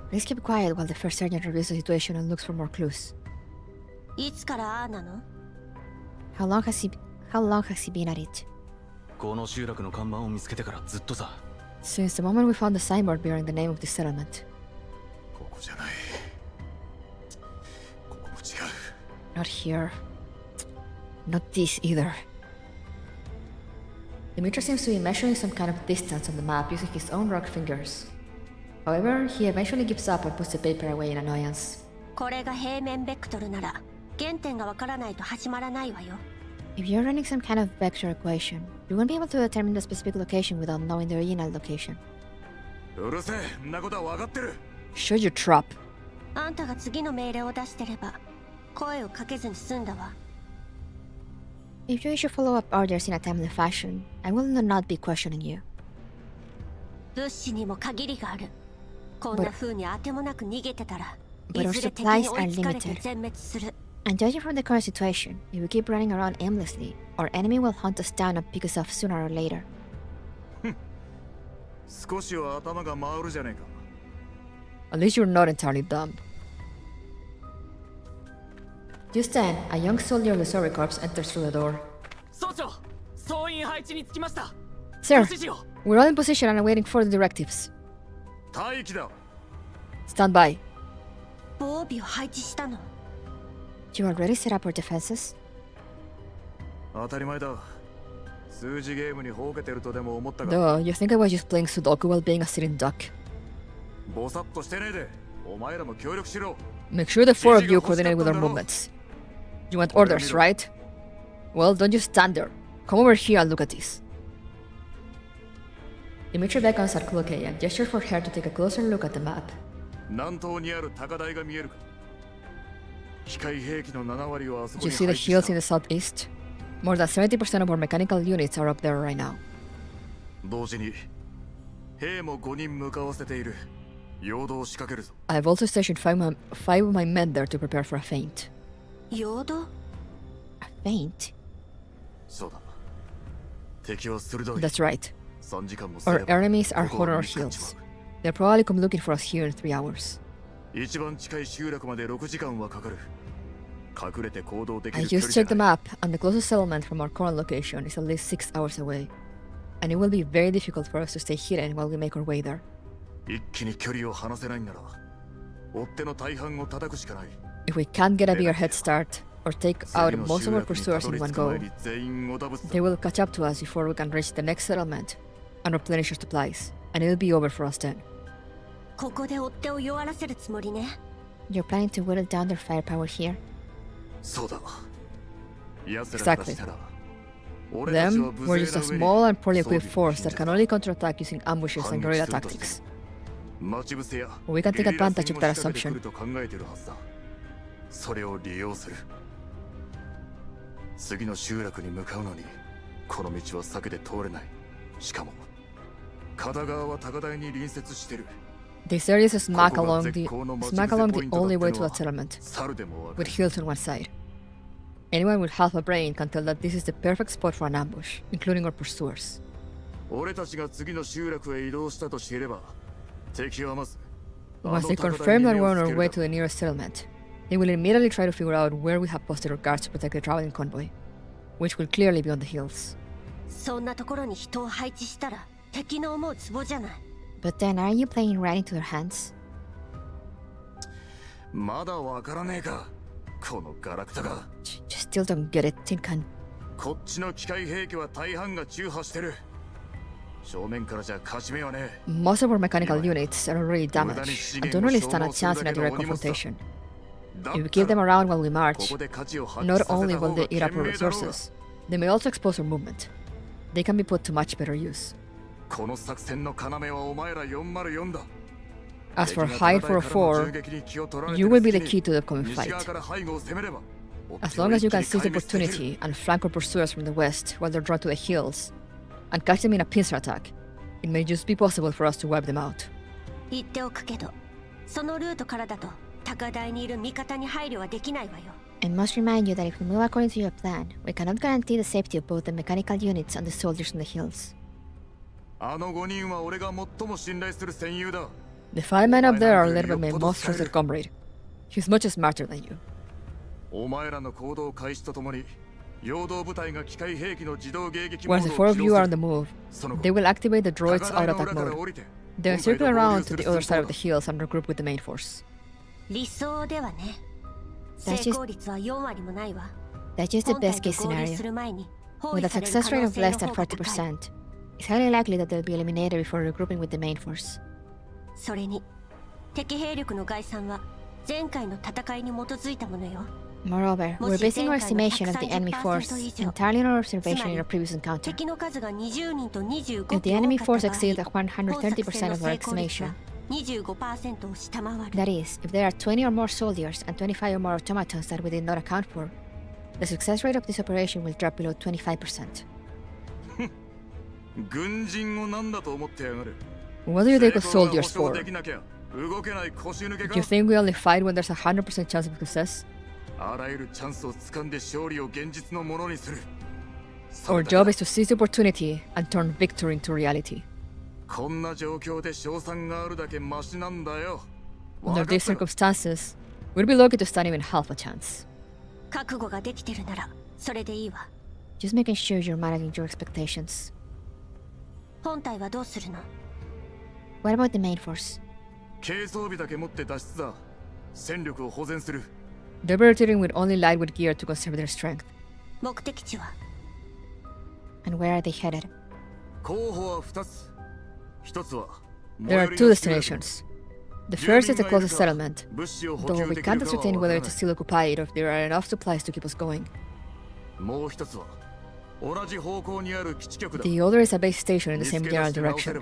Please keep quiet while the first sergeant reviews the situation and looks for more clues. How long has he been at it? Since the moment we found the signboard bearing the name of the settlement. Not here. Not this either. Dimitri seems to be measuring some kind of distance on the map using his own rock fingers. However, he eventually gives up and puts the paper away in annoyance. If you're running some kind of vector equation, you won't be able to determine the specific location without knowing the original location. Shut your trap. If you issue follow-up orders in a timely fashion, I will not be questioning you. こんな風に当てもなく逃げてたら、 But い our ずれ敵 supplies に追 are いつかれて limited. 全滅する。 And judging from the current situation, if we keep running around aimlessly, our enemy will hunt us down and pick us off sooner or later. 少しは頭が回るじゃねえか。 At least you're not entirely dumb. Just then, a young soldier of the Sorry Corps enters through the door. 総長、総員配置につきました。 Sir, ご指示を。 we're all in position and waiting for the directives. 待機だ。 Stand by. 防備を配置したの。 You already set up our defenses? 当たり前だ。数字ゲームにほうけてるとでも思ったが。 Duh, you think I was just playing Sudoku while being a sitting duck? ぼさっとしてねえで。お前らも協力しろ。 Make sure the four of you coordinate with our movements. You want orders, right? Well, don't just stand there. Come over here and look at this. Dimitri beckons at Cloquet and gestures for her to take a closer look at the map. 南東にある高台が見えるか。機械兵器の7割をあそこ Do に you see the 配置した hills in the southeast? More than 70% of our mechanical units are up there right now. 同時に兵も5人向かわせている。陽動を仕掛けるぞ。 I have also stationed five of my men there to prepare for a feint. 陽動？ A feint? そうだ。敵は鋭い。 That's right. 3時間もす Our れば enemies are ここ hot on は our 見つかっちま heels. They'll probably come looking for us here in 3 hours. う。一番近い集落まで6時間はかかる。隠れて行動でき I る距 just 離じゃ checked the ない。 map, and the closest settlement from our current location is at least 6 hours away. And it will be very difficult for us to stay hidden while we make our way there. 一気に距離を離せないんなら、追っ手の大半を叩くしかない。 If we can't get a bigger head start, or take 次 out の most 集 of our 落に pursuers たど in り one 着く前 go, に全員おだぶすぞ。 they will catch up to us before we can reach the next settlement and replenish our supplies, and it'll be over for us then. ここで追っ手を弱らせるつもりね。 You're planning to whittle down their firepower here? そうだ。奴らから Exactly. したら、俺たちは Them 無 were 勢 just な a 上 small に and poorly 装備 equipped も force 貧 that 弱 can only counterattack using ambushes 反 and 撃 guerrilla するとして tactics. 待ち伏せや We can take ゲリラ advantage 戦 of を that 仕掛けてく assumption. ると考えてるはずだ。それを利用する。次の集落に向かうのに、この道は避けて通れない。しかも、片側は高台に隣接してる。 This area is a smack ここが along 絶 the 好の待ち smack 伏せ along ポ the イントだ only って way の to は that settlement, 猿でもわか with る。 hills on one side. Anyone with half a brain can tell that this is the perfect spot for an ambush, including our pursuers. 俺たちが次の集落へ移動したと知れば、敵はまず、 Once they confirm that we're on our way to the nearest settlement, they will immediately try to figure out where we have posted our guards to protect the traveling convoy, which will clearly be on the hills. そんなところに人を配置したら敵の思うツボじゃない。 But then aren't you playing right into their hands? まだわからねえか、このガラクタが。 Just still don't get it, Tin Can. こっちの機械兵器は大半が中破してる。正面からじゃ勝ち目はねえ。 Most of our mechanical units are already damaged and don't really stand a chance in a direct confrontation. If we keep them around while we こ march, こで価値を発揮 not させ only た will 方が they eat 賢 up our 明だろうが。 resources, they may also expose our movement. They can be put to much better use. この作戦の要はお前ら404だ。 As for 敵が高台からの Hide 銃撃に気を取られて you る will be the 隙に key to the upcoming 西側 fight. から背後を攻めれば、 As long as you can 追っ seize 手 the を一気に壊滅できる。 opportunity and flank our pursuers from the west while they're drawn to the hills, and catch them in a pincer attack, it may just be possible for us to wipe them out. 言っておくけど、そのルートからだと高台にいる味方に配慮はできないわよ。 I must remind you that if we move according to your plan, we cannot guarantee the safety of both the mechanical units and the soldiers in the hills. あの5人は俺が最も信頼する戦友だ。 The 5 men up there are led by my most trusted comrade. He's much smarter than you. お前らの行動開始とともに、陽動部隊が機械兵器の自動迎撃モー Once ド the を four 起 of 動 you す are る on the move, その後 they will activate the 高 droid's 台の auto 裏 attack から降 mode. りて Then 今回 circle と合 around 流 to する the other 戦 side 法 of だ the hills and regroup with the main force. 理想ではね。 That's 成 just- 功率は4割もないわ。 That's just the 本体 best と case 合流す scenario. る前に包 With 囲 a される success 可 rate 能 of 性 less の than 方が高い。 40%, it's highly likely that they'll be eliminated before regrouping with the main force. それに敵兵力の概算は前回の戦いに基づいたものよ。 Moreover, we're basing our estimation of the enemy force entirely on our observation in our previous encounter. 敵の数が20人と25 If the enemy 多かっ force た場合 exceeds 130% 本作戦の of our 成功率 estimation, は25% を下回る。 that is, if there are 20 or more soldiers and 25 or more automatons that we did not account for, the success rate of this operation will drop below 25%. 軍人を何だと思ってやがる。 What do you take us 成功が soldiers 保証 for? できなきゃ動けない腰抜けか You think we only fight when there's a 100% chance of success? あらゆるチャンスを掴んで勝利を現実のものにする Our job is to seize the opportunity and turn victory into reality. こんな状況で勝算があるだけマシなんだよ Under these circumstances, we'd be lucky to stand even half a chance. 覚悟ができてるならそれでいいわ。 Just making sure you're managing your expectations. 本体はどうするの？ What about the main force? 軽装備だけ持って脱出だ戦力を保全する They'll be retreating with only lightweight gear to conserve their strength. 目的地は？ And where are they headed? 候補は2つ1つは There are two destinations. The first is the closest settlement, though we can't ascertain whether it's still occupied or if there are enough supplies to keep us going. もう1つは同じ方向にある基地局だ The other is a base station in the same general direction.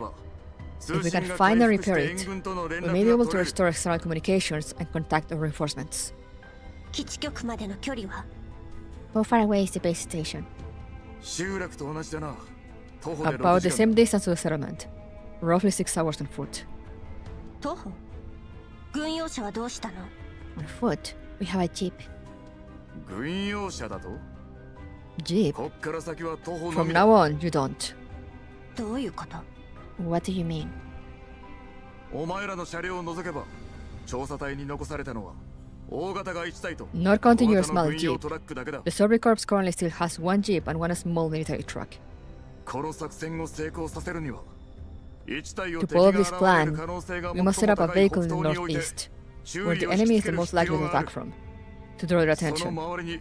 If we can find and repair it, we may be able to restore external communications and contact our reinforcements. 基地局までの距離は？ How far away is the base station? 集落と同じだな徒歩で About 6 the 時間 same distance to the settlement, roughly 6 hours on foot. 徒歩？軍用車はどうしたの？ On foot, we have a jeep. 軍用車だと Jeep? こっから先は徒歩の From みだ now on, you don't. どういうこと？ What do you mean? お前らの車両を除けば調査隊に残されたのは大型が1台と Not counting your 小型の small 軍用 jeep. トラックだけだ The Survey Corps currently still has one jeep and one small military truck. この作戦を成功させるには1体を To 敵 pull が off 現 this れる plan, 可能性が we 最も must set up a 高い vehicle in the 北東において northeast, 注 where 意 the を引き enemy つ is け the る most 必 likely 要 to がある attack from, to draw their その attention. 周りに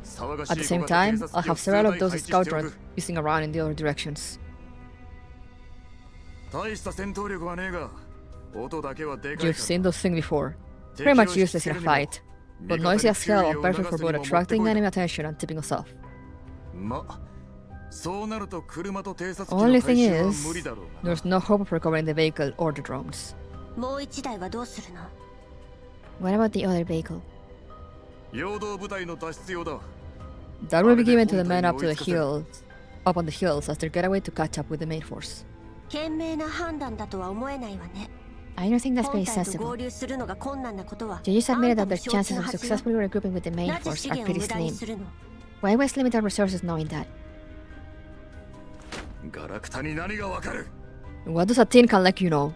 騒がし At the い小 same 型 time, 警察 I'll 機を have several 数 of 台 those 配置 scout してお drones く using around in the other directions. 大した戦闘力はねえが音だけはでかい You've か seen ら those things before. Pretty much useless in a fight, but noisy as hell and perfect for both attracting enemy attention and tipping us off. まそうなると車と偵察機 Only の回 thing 収は is, 無理だろうな there's no hope of recovering the vehicle or the drones. もう1台はどうするの？ What about the other vehicle? 陽動部隊の脱出用だ That will be given to the men up on the hills as their getaway to catch up with the main force. 賢明な判断だとは思えないわね。 I don't think that's 本 very 体と合 sensible. 流するのが困難なことは You just あん admitted た that も the 承知 chances の of はずよ。 successfully regrouping with the main なぜ force 資 are 源を pretty 無駄に slim. するの？ Why waste limited resources knowing that? ガラクタに何がわかる What does a tin can like you know?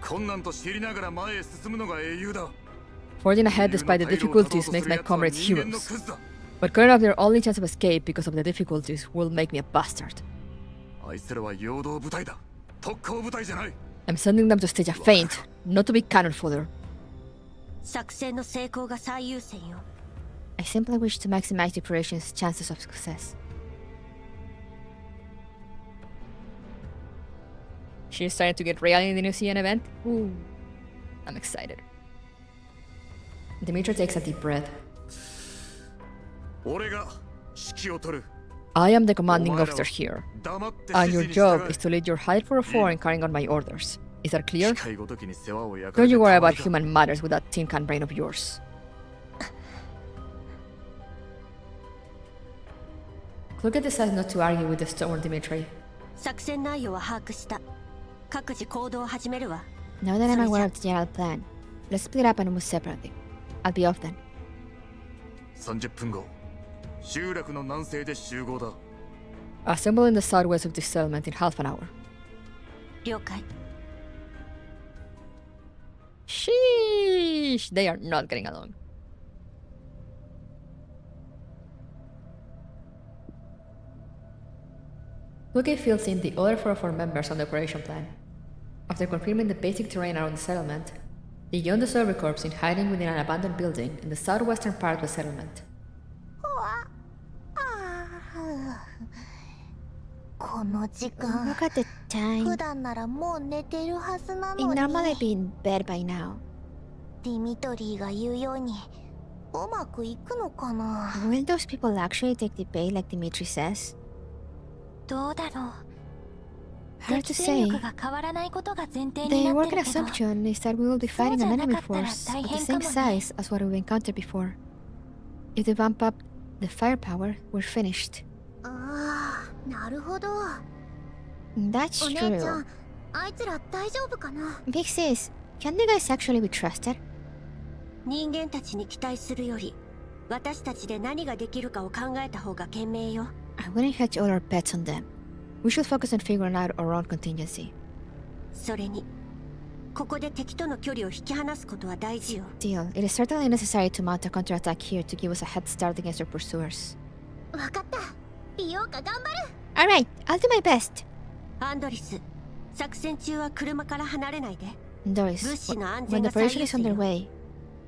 困難と知りながら前へ進むのが英雄だ Forging ahead despite the difficulties makes my comrades 人間の heroes. クズだ But cutting off their only chance of escape because of the difficulties will make me a bastard. あいつらは陽動部隊だ特攻部隊じゃない I'm sending them to stage a feint, not to be cannon fodder. 作戦の成功が最優先よ。 I simply wish to maximize the operation's chances of success. She's starting to get real in the New CN event. Ooh, I'm excited. Dimitri takes a deep breath. 俺が指揮を取る I am the commanding officer here, 黙って and 指 your 示に job 従 is to lead your hateful four in carrying out my orders. Is that 機 clear? 械ごときに世話を焼か Don't れて you worry たま about るか human matters with that tin can brain of yours. Kluge decides not to argue with the stubborn Dimitri. 作戦内容は把握した。各自行動を始めるわ。 Now that I'm それじゃ aware of the general plan, let's split up and move separately. I'll be off then. 30分後集落の南西で集合だ Assemble in the southwest of this settlement in half an hour. 了解。 Sheesh! They are not getting along. Kluge fills in the other 4 members on the operation plan. After confirming the basic terrain around the settlement, they join the Survey Corps in hiding within an abandoned building in the southwestern part of the settlement. この時間 Look at the 普 time. 段ならもう寝てるはずな I'd の normally に be in bed by now. ディミトリーが言うようにうまくいくのかな Will those people actually take the bait like Dimitri says? どうだろう Hard to say. が変わらないことが前提 The になっ working てるけど assumption is that we will be fighting an enemy そうじゃなかったら force 大 of the 変 same かもね。 size as what we've encountered before. If they bump up the firepower, we're finished. ああなるほど That's お姉ちゃ true. んあいつら大丈夫かな Big sis, Can you guys actually be trusted? 人間たちに期待するより私たちで何ができるかを考えた方が賢明よ。 I wouldn't hedge all our bets on them. We should focus on figuring out our own contingency. それにここで敵との距離を引き離すことは大事よ。 Still, it is certainly necessary to mount a counterattack here to give us a head start against our pursuers. わかった。美容家頑張る。 Alright, I'll do my best. アンドリス、作戦中は車から離れないで。 Doris, 物資の安 when 全 the が最 operation 優 is 先よ。 underway,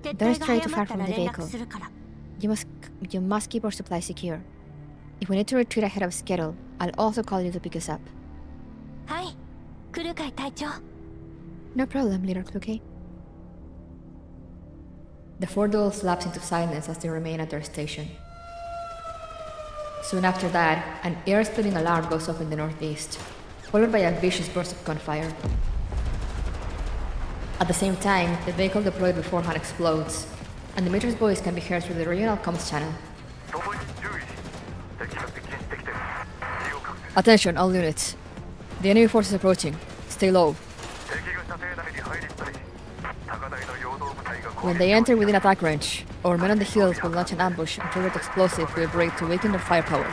撤 Don't 退が try 早 to ま far った from ら the 連 vehicle. 絡するから。 you must keep our supplies secure. If we need to retreat ahead of schedule, I'll also call you to pick us up. はい。来るかい隊長。 No problem, Leader Kluke. The four duels lapse into silence as they remain at their station. Soon after that, an ear-splitting alarm goes off in the northeast, followed by a vicious burst of gunfire. At the same time, the vehicle deployed beforehand explodes, and Dimitri's voice can be heard through the regional comms channel. Attention, all units. The enemy force is approaching. Stay low. When they enter within attack range, our men on the hills will launch an ambush and trigger the explosive with a break to weaken their firepower.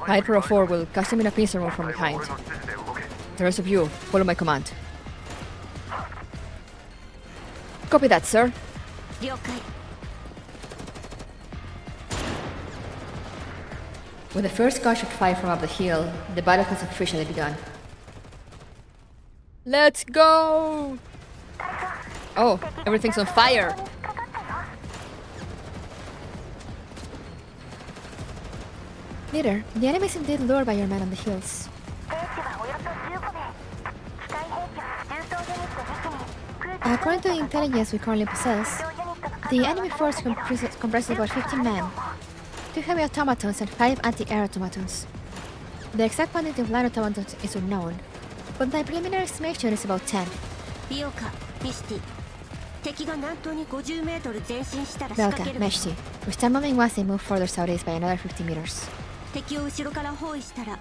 Hateful 4 will catch them in a pincer move from behind. The rest of you, follow my command. Copy that, sir. 了解。 With the first gunshot fired from up the hill, the battle has officially begun. Let's go! Oh, everything's on fire! Leader, the enemy is indeed lured by your men on the hills. According to the intelligence we currently possess, the enemy force comprises about 15 men, 2 heavy automatons and 5 anti-air automatons. The exact quantity of land automatons is unknown, but my preliminary estimation is about 10. 美容家、ミスティ。敵が南東に50メートル前進したら仕掛け Velka, る。 Meshti, we start moving once they move further southeast by another 50 meters. 敵を後ろから包囲したら、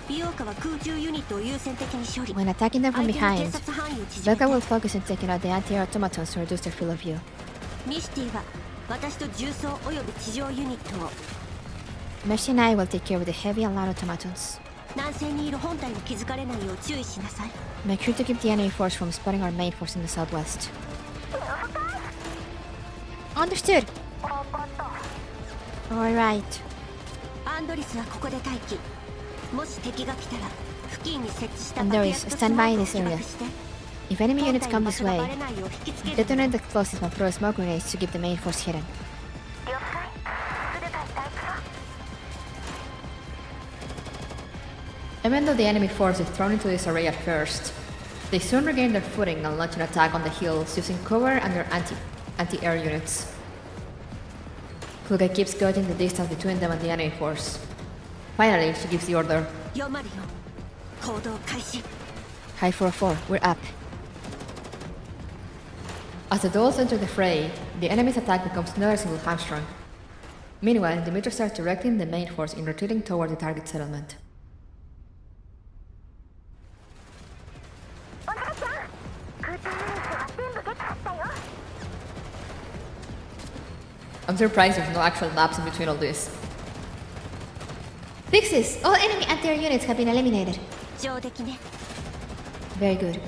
美容家は空中ユニットを優先的に処理。 When attacking them from 相手の behind, 偵察範囲を縮め Velka て will focus on taking out the anti-air automatons to reduce their field of view. ミスティは私と重装および地上ユニットを Meshti and I will take care of the heavy and land automatons. 南西にいる本体に気づかれないよう注意しなさい。 Make sure to keep the enemy force from spotting our main force in the southwest. Understood! Alright. アンドリスはここで待機。もし敵が来たら付近に設置した And 爆 there 薬 is と stand スモ by ーク in を this 起 area. 爆して If enemy 本 units 体 come の場 this 所がバ way, レないよう引きつける。 detonate the explosives and throw smoke grenades to keep the main force hidden. Even though the enemy force is thrown into this array at first, they soon regain their footing and launch an attack on the hills using cover and their anti-air units. Kluga keeps gauging the distance between them and the enemy force. Finally, she gives the order. 404行動開始。 High 404, we're up. As the duels enter the fray, the enemy's attack becomes noticeably hamstrung. Meanwhile, Dimitri starts directing the main force in retreating toward the target settlement. I'm surprised there's no actual maps in between all this. Fixes! All enemy anti-air units have been eliminated. 上出来ね。 Very good.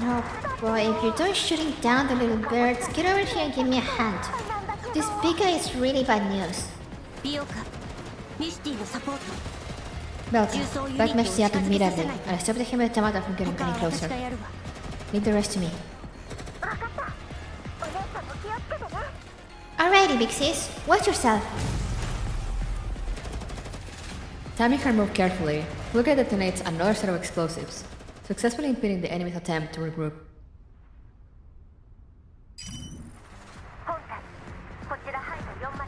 No, boy, if you're done shooting down the little birds, get over here and give me a hand. This big guy is really bad news. 美容家、ミスティのサポート。 Belka, back Meshti up immediately, and stop the heavy automata from getting 他 any は私 closer. がやるわ。 Leave the rest to me. Alrighty, big sis. Watch yourself. Timing her move carefully, Kluga detonates another set of explosives, successfully impeding the enemy's attempt to regroup. 本体こちらハイド404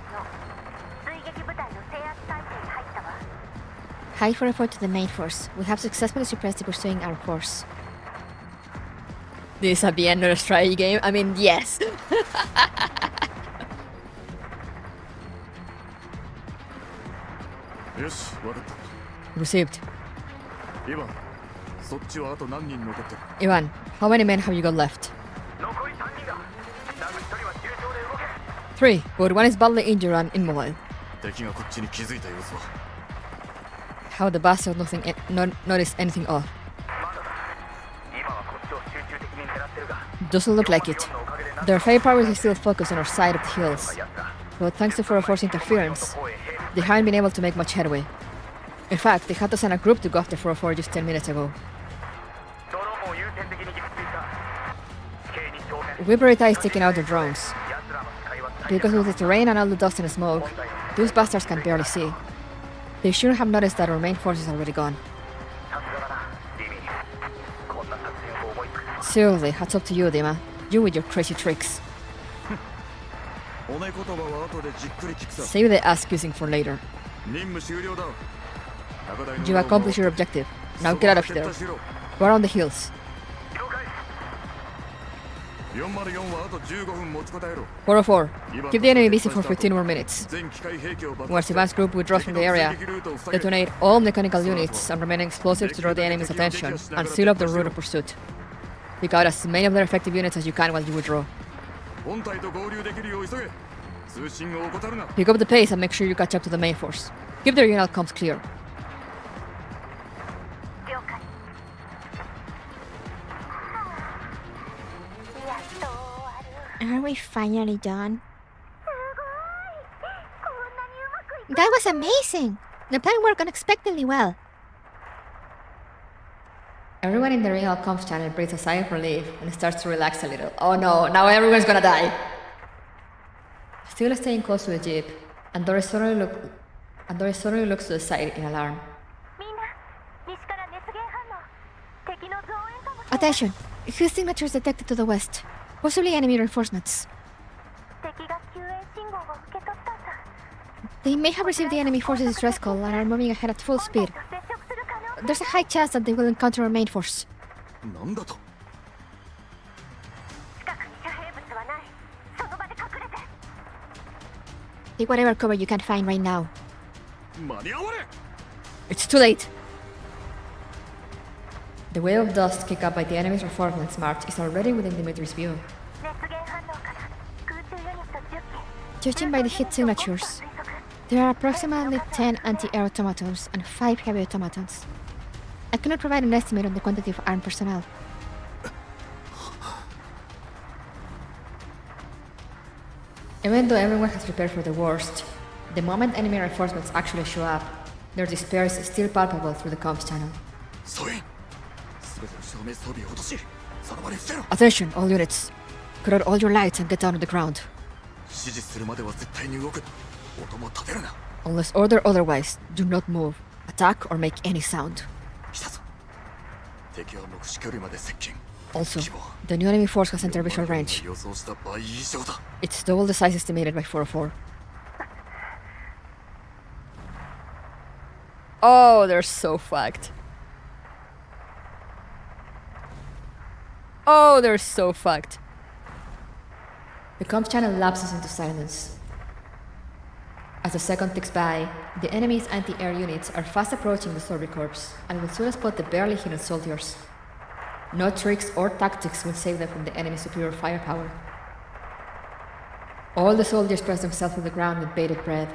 追撃部隊の制圧態勢に入ったわ。 High 404 to the main force. We have successfully suppressed the pursuing our force. This is a Vienna strategy game? I mean, yes! よし、わかった。 Received. イヴァン、そっちはあと何人残ってる？ Ivan, how many men have you got left? 残り3人だ。だが1人は重傷で動け。 3, but one is badly injured and immobile. 敵がこっちに気づいた様子は？ How the bastard noticed anything off? まだだ。今はこっちを集中的に狙ってるが。 Doesn't look like it. Their firepower is still focused on our side of the hills, but thanks to 404's interference, they haven't been able to make much headway. In fact, they had to send a group to go after 404 just 10 minutes ago. ドローンを優先的に撃墜した。地形に正面。 We prioritize taking out the drones, 奴らの視界は because with the terrain and all the dust and smoke, those bastards can barely see. They shouldn't have noticed that our main force is already gone. さすがだな、ディミー。こんな作戦を思いつく。 Seriously, hats up to you, Dima. You with your crazy tricks. おね言葉は後でじっくり聞くさ。 Save the excusing for later. 任務終了だ。 You accomplished your objective. Now get out of here. We're on the hills. 了解。 404はあと15分持ちこたえろ。 404, keep the enemy busy for 15 more minutes. 全機械兵器を爆 Once Ivan's group withdraws from the area, detonate all mechanical units and remaining explosives to draw the enemy's attention and seal up the route of pursuit. Pick out as many of their effective units as you can while you withdraw. 本体と合流できるよう急げ。通信を怠るな。 Pick up the pace and make sure you catch up to the main force. Keep their unit comms clear. 了解。やっと終わる。 Are we finally done? すごい。こんなにうまくい That was amazing! The plan worked unexpectedly well. Everyone in the real comms channel breathes a sigh of relief and starts to relax a little. Oh no, now everyone's gonna die! Still staying close to the jeep, and Doris suddenly looks to the side in alarm. みんな、西から熱源反応。敵の増援かもしれない。 Attention! Whose signatures detected to the west? Possibly enemy reinforcements. 敵が救援信号を受け取ったんだ。 They may have received the enemy forces' distress call and are moving ahead at full speed. 本体と接触する可能性。 There's a high chance that they will encounter our main force. なんだと？近くに遮蔽物はない。その場で隠れて。 Take whatever cover you can find right now. 間に合われ！ It's too late! The wave of dust kicked up by the enemy's reinforcements march is already within Dimitri's view. 熱源反応から空中ユニット10機。 Judging by the hit signatures, there are approximately 10 anti-air automatons and 5 heavy automatons. I cannot provide an estimate on the quantity of armed personnel. Even though everyone has prepared for the worst, the moment enemy reinforcements actually show up, their despair is still palpable through the comms channel. 総員、すべての照明装備を落とし、その場に伏せろ。 Attention, all units! Put out all your lights and get down to the ground. 指示するまでは絶対に動くな。音も立てるな。 Unless ordered otherwise, do not move, attack, or make any sound. 来たぞ。敵は目視距離まで接近。 Also, the new enemy force has entered visual range. 予想した倍以上だ。 It's double the size estimated by 404. Oh, they're so fucked. Oh, they're so fucked. The comms channel lapses into silence. As the second ticks by, the enemy's anti-air units are fast approaching the Sorby Corps and will soon spot the barely hidden soldiers. No tricks or tactics will save them from the enemy's superior firepower. All the soldiers press themselves to the ground with bated breath,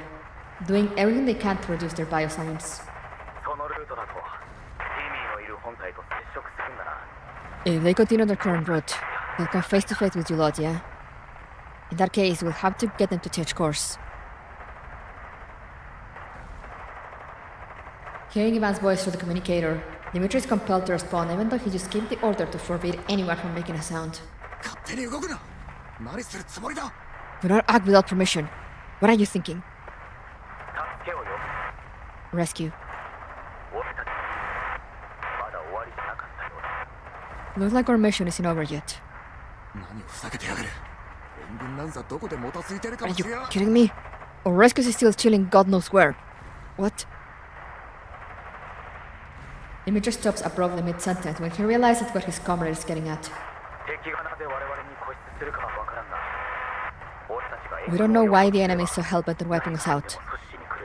doing everything they can to reduce their biosigns. そのルートだと、ジミーのいる本体と接触するんだな。 If they continue their current route, they'll come face to face with Eulogia. In that case, we'll have to get them to change course. Hearing Ivan's voice through the communicator, Dimitri is compelled to respond even though he just gave the order to forbid anyone from making a sound. 勝手に動くな。何するつもりだ。 Do not act without permission. What are you thinking? 助けを呼ぶ。 Rescue. 俺たち、まだ終わりじゃなかったようだ。 Looks like our mission isn't over yet. 何をふざけてやがる。援軍なんざどこでもたついてるか Are も you しれん。 kidding me? Our rescue is still chilling God knows where. What? Dimitri stops abruptly mid-sentence when he realizes what his comrade is getting at. 敵がなぜ我々に固執するかはわからんが、俺たちが We don't know why the enemy is so hell-bent on wiping us out,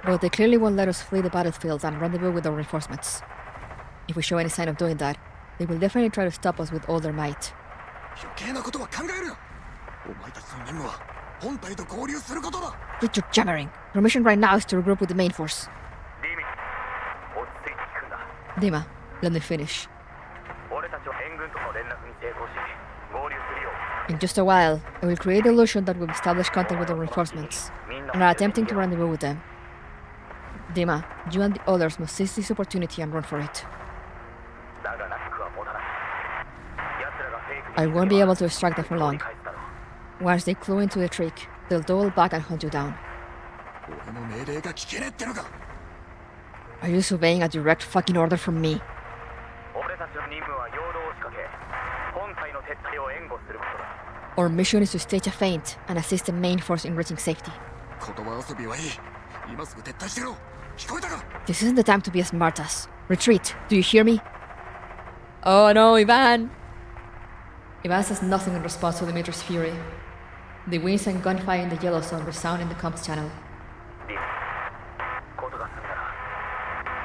but they clearly won't let us flee the battlefield and rendezvous with our reinforcements. If we show any sign of doing that, They will definitely try to stop us with all their might. 余計なことは考えるな。お前たちの任務は本体と合流することだ。 Quit your jammering. Your mission right now is to regroup with the main force. リミ、落ち着いて聞くんだ。 Dima, let me finish. 俺たちは援軍との連絡に成功し、合流するよう。 In just a while, I will create an illusion that will establish contact with the reinforcements, and are attempting to rendezvous with them. Dima, you and the others must seize this opportunity and run for it. だがなくは持たない。奴らがフェイクに I won't be able to extract them for long. 返すだろう。 Once they clue into the trick, they'll double back and hunt you down. 俺の命令が聞けねえってのか。 Are you disobeying a direct fucking order from me? 俺たちの任務は陽動を仕掛け、本体の撤退を援護することだ。 Our mission is to stage a feint and assist the main force in reaching safety. 言葉遊びはいい。今すぐ撤退してろ。聞こえたか。 This isn't the time to be a smartass. Retreat, do you hear me? Oh no, Ivan! Ivan says nothing in response to Dimitri's fury. The winds and gunfire in the yellow zone resound in the comms channel. リミ、ことが済んだら、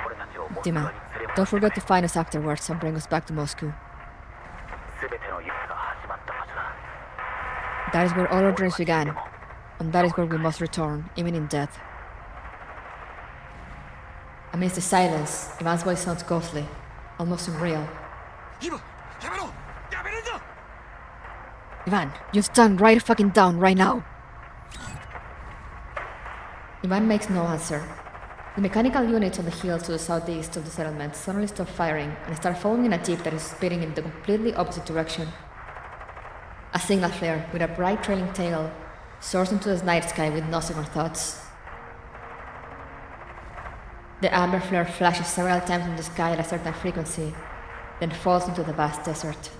俺たちをモスクワ Dima, に連れ don't forget to find us afterwards and bring us back to Moscow. 全ての夢が始まった場所だ。 That is where all our dreams began, and that is where we must return, even in death. Amidst the silence, Ivan's voice sounds ghostly, almost unreal. 今、やめろ。やめるんだ。 Ivan, you stand right fucking down right now! Ivan makes no answer. The mechanical units on the hills to the southeast of the settlement suddenly stop firing and start following a jeep that is speeding in the completely opposite direction. A signal flare with a bright trailing tail soars into the night sky with no second thoughts. The amber flare flashes several times in the sky at a certain frequency, then falls into the vast desert.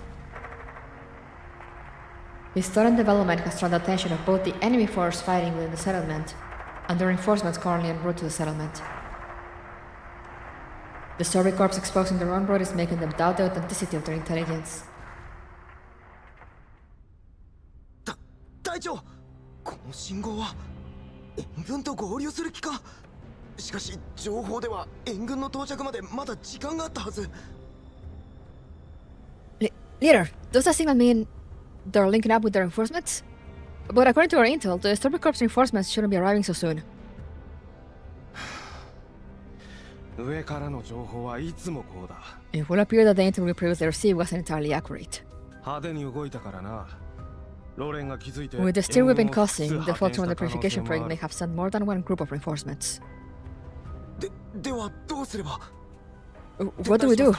This sudden development has drawn the attention of both the enemy force fighting within the settlement and the reinforcements currently en route to the settlement. The Survey Corps exposing their own road is making them doubt the authenticity of their intelligence. 隊長、この信号は援軍と合流する気か。しかし情報では援軍の到着までまだ時間があったはず。Leader, does that signal mean they're linking up with the reinforcements? But according to our intel, the Survey Corps reinforcements shouldn't be arriving so soon. 上からの情報はいつもこうだ。 It will appear that the intel we previously received wasn't entirely accurate. 派手に動いたからな。ローレンが気づいて With the stir we've been causing, the 派 folks 遣 from し the た可能性 purification も project あ may る have sent more than one group of reinforcements. ではどうすれば。 What do we do?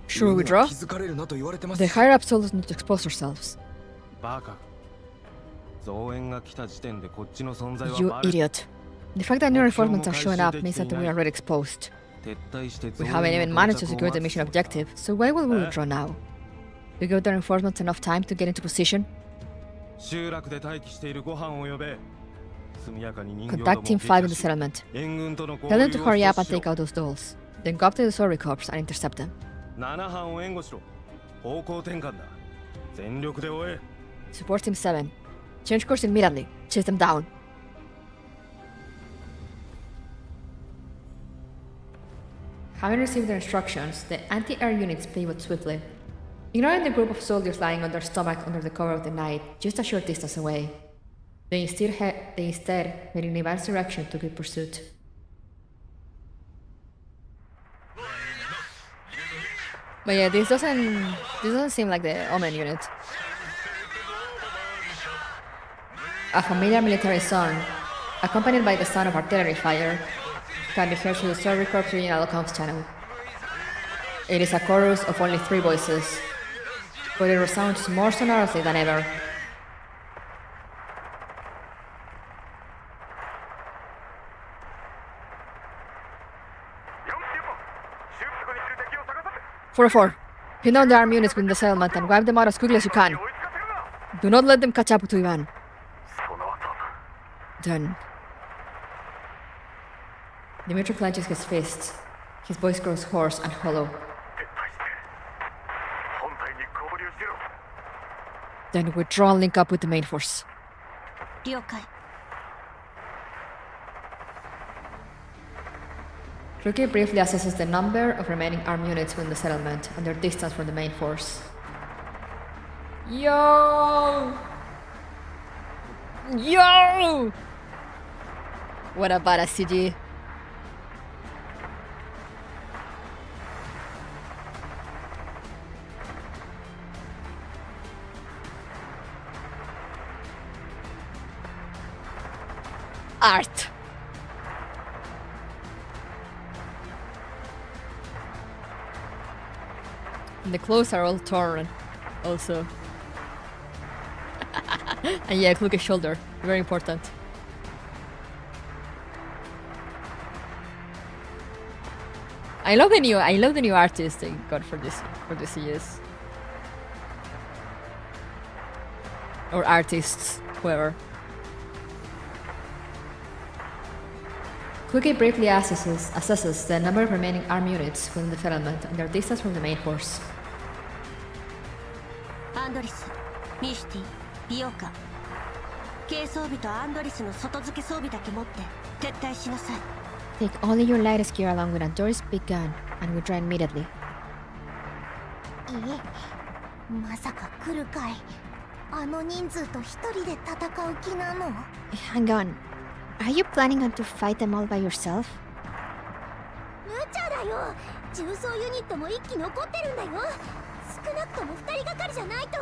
Should we withdraw? 気づかれるなと言われてます。 The higher-ups told us not to expose ourselves. バカ。増援が来た時点でこっちの存在は You バレ idiot. The fact that new reinforcements are showing up means that we are already exposed. 撤退して We 増援 haven't の even 到 managed to 着を secure the 待つ mission objective, so why would we withdraw now? We give the reinforcements enough time to get into position? 集落で待機しているご飯を呼べ。速やかに人形どもを Contact Team 5 in the settlement. 援軍との合 Tell 流 them を to hurry up 阻 and 止し take ろ out those dolls. Then go up to the Survey Corps and intercept them. 7班を援護しろ。方向転換だ。全力で追え。 Support Team 7. Change course immediately. Chase them down. Having received their instructions, the anti-air units pivot swiftly. Ignoring the group of soldiers lying on their stomach under the cover of the night, just a short distance away, they instead head in Ivan's direction to keep pursuit. But yeah, this doesn't seem like the Omen unit. A familiar military song, accompanied by the sound of artillery fire, can be heard through the Survey Corps regional comms channel. It is a chorus of only 3 voices, but it resounds more sonorously than ever. "4-4, pin down the armed units within the settlement and wipe them out as quickly as you can. Do not let them catch up to Ivan." Done. Dimitri clenches his fists. His voice grows hoarse and hollow. Then withdraw and link up with the main force. 了解。Kluge briefly assesses the number of remaining armed units within the settlement and their distance from the main force. Yo! Yo! What a badass CG. Art. And the clothes are all torn, also. And yeah, Kluge's shoulder, very important. I love the new artist they got for this years. Or artists, whoever. Kluge briefly assesses the number of remaining armed units within the settlement and their distance from the main force. アンドリス、ミシティ、ビオカ。軽装備とアンドリスの外付け装備だけ持って撤退しなさい。Take only your lightest gear along with Andor's big gun and withdraw immediately. まさか来るかい。あの人数と一人で戦う気なの？ Hang on. Are you planning on to fight them all by yourself? 無茶だよ。重装ユニットも一機残ってるんだよ。少なくとも二人がかりじゃないと。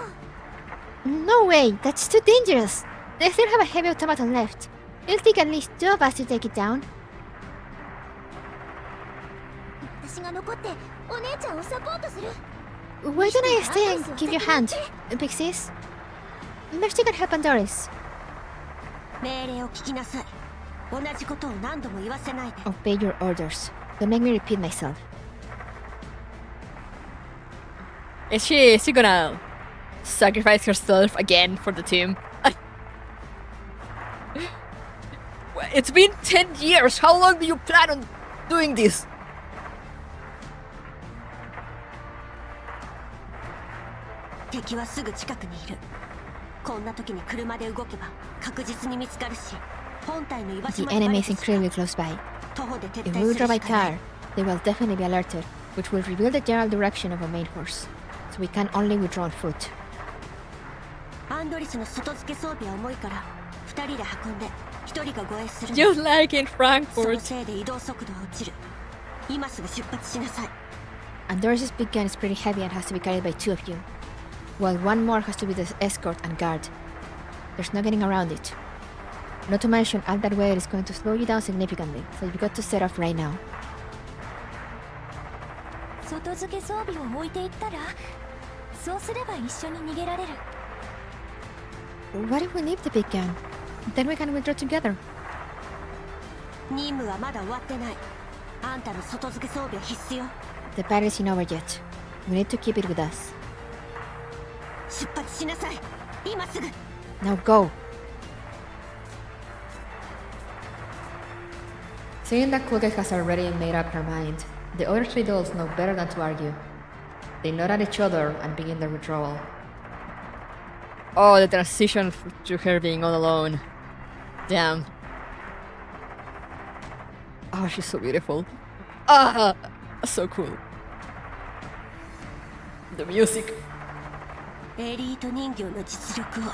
No way! That's too dangerous! They still have a heavy automaton left. It'll take at least 2 of us to take it down. 私が残ってお姉ちゃんをサポートする。 Why don't I stay and give you a hand, Pixies? Mercy can help Andoris. 命令を聞きなさい。同じことを何度も言わせないで。 Obey your orders. Don't make me repeat myself. Is she gonna sacrifice herself again for the team? It's been 10 years! How long do you plan on doing this? 敵はすぐ近くにいる。こんな時に車で動けば確実に見つかるし、本体の居場所 The までバ enemy レ is てしまう。 incredibly close by. 徒歩で撤 If 退 we する withdraw by しかない car, they will definitely be alerted, which will reveal the general direction of our main force. So we can only withdraw on foot. アンドリスの外付け装備は重いから2人で運んで1人が護衛する。 Just like in その Frankfurt. せいで移動速度は落ちる。今すぐ出発しなさい。 Andoris' big gun is pretty heavy and has to be carried by 2 of you, while 1 more has to be the escort and guard. There's no getting around it. Not to mention, all that weight is going to slow you down significantly, so you've got to set off right now. 外付け装備を置いていったら、そうすれば一緒に逃げられる。 What if we leave the big gun? Then we can withdraw together. 任務はまだ終わってない。あんたの外付け装備は必須よ。 The battle isn't over yet. We need to keep it with us. 出発しなさい。今すぐ。 Now go! Seeing that Kluge has already made up her mind, the other 3 dolls know better than to argue. They nod at each other and begin their withdrawal. Oh, the transition to her being all alone. Damn. Oh, she's so beautiful. Ah, so cool. The music. エリート人形の実力を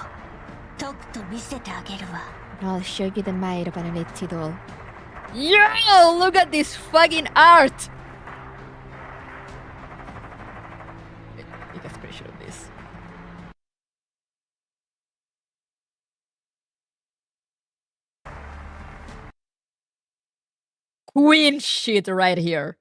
とくと見せてあげるわ。 And I'll show you the might of an elite doll. Yo, look at this fucking art! You get a screenshot of this. Queen shit right here.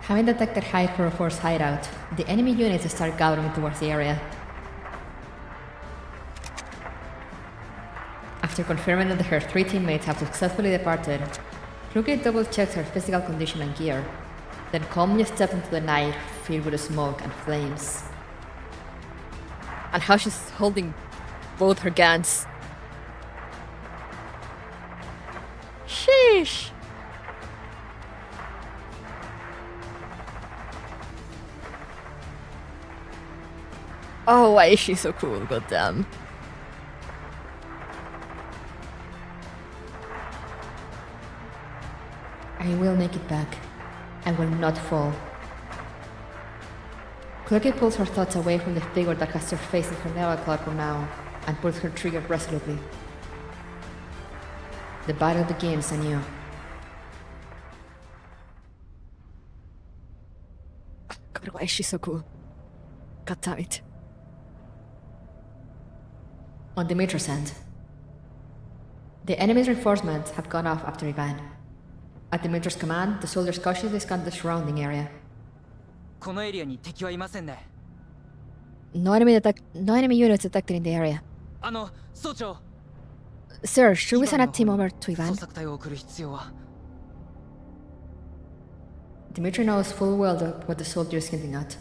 Having detected hateful force hideout, the enemy units start gathering towards the area. After confirming that her 3 teammates have successfully departed, Kluge double-checks her physical condition and gear, then calmly steps into the night filled with smoke and flames. And how she's holding both her guns. Sheesh! Oh, why is she so cool? Goddamn. I will make it back. I will not fall. Cookie pulls her thoughts away from the figure that has surfaced in her naval clock now and pulls her trigger resolutely. The battle begins anew. God, why is she so cool? God damn it. On Dimitri's end, the enemy's reinforcements have gone off after Ivan. At Dimitri's command, the soldiers cautiously scanned the surrounding area. このエリアに敵はいませんね。 No enemy units detected in the area. 総長。 Sir, should we send a team over to 捜 Ivan? 索隊を送る必要は。 Dimitri knows full well what the soldier is hinting at.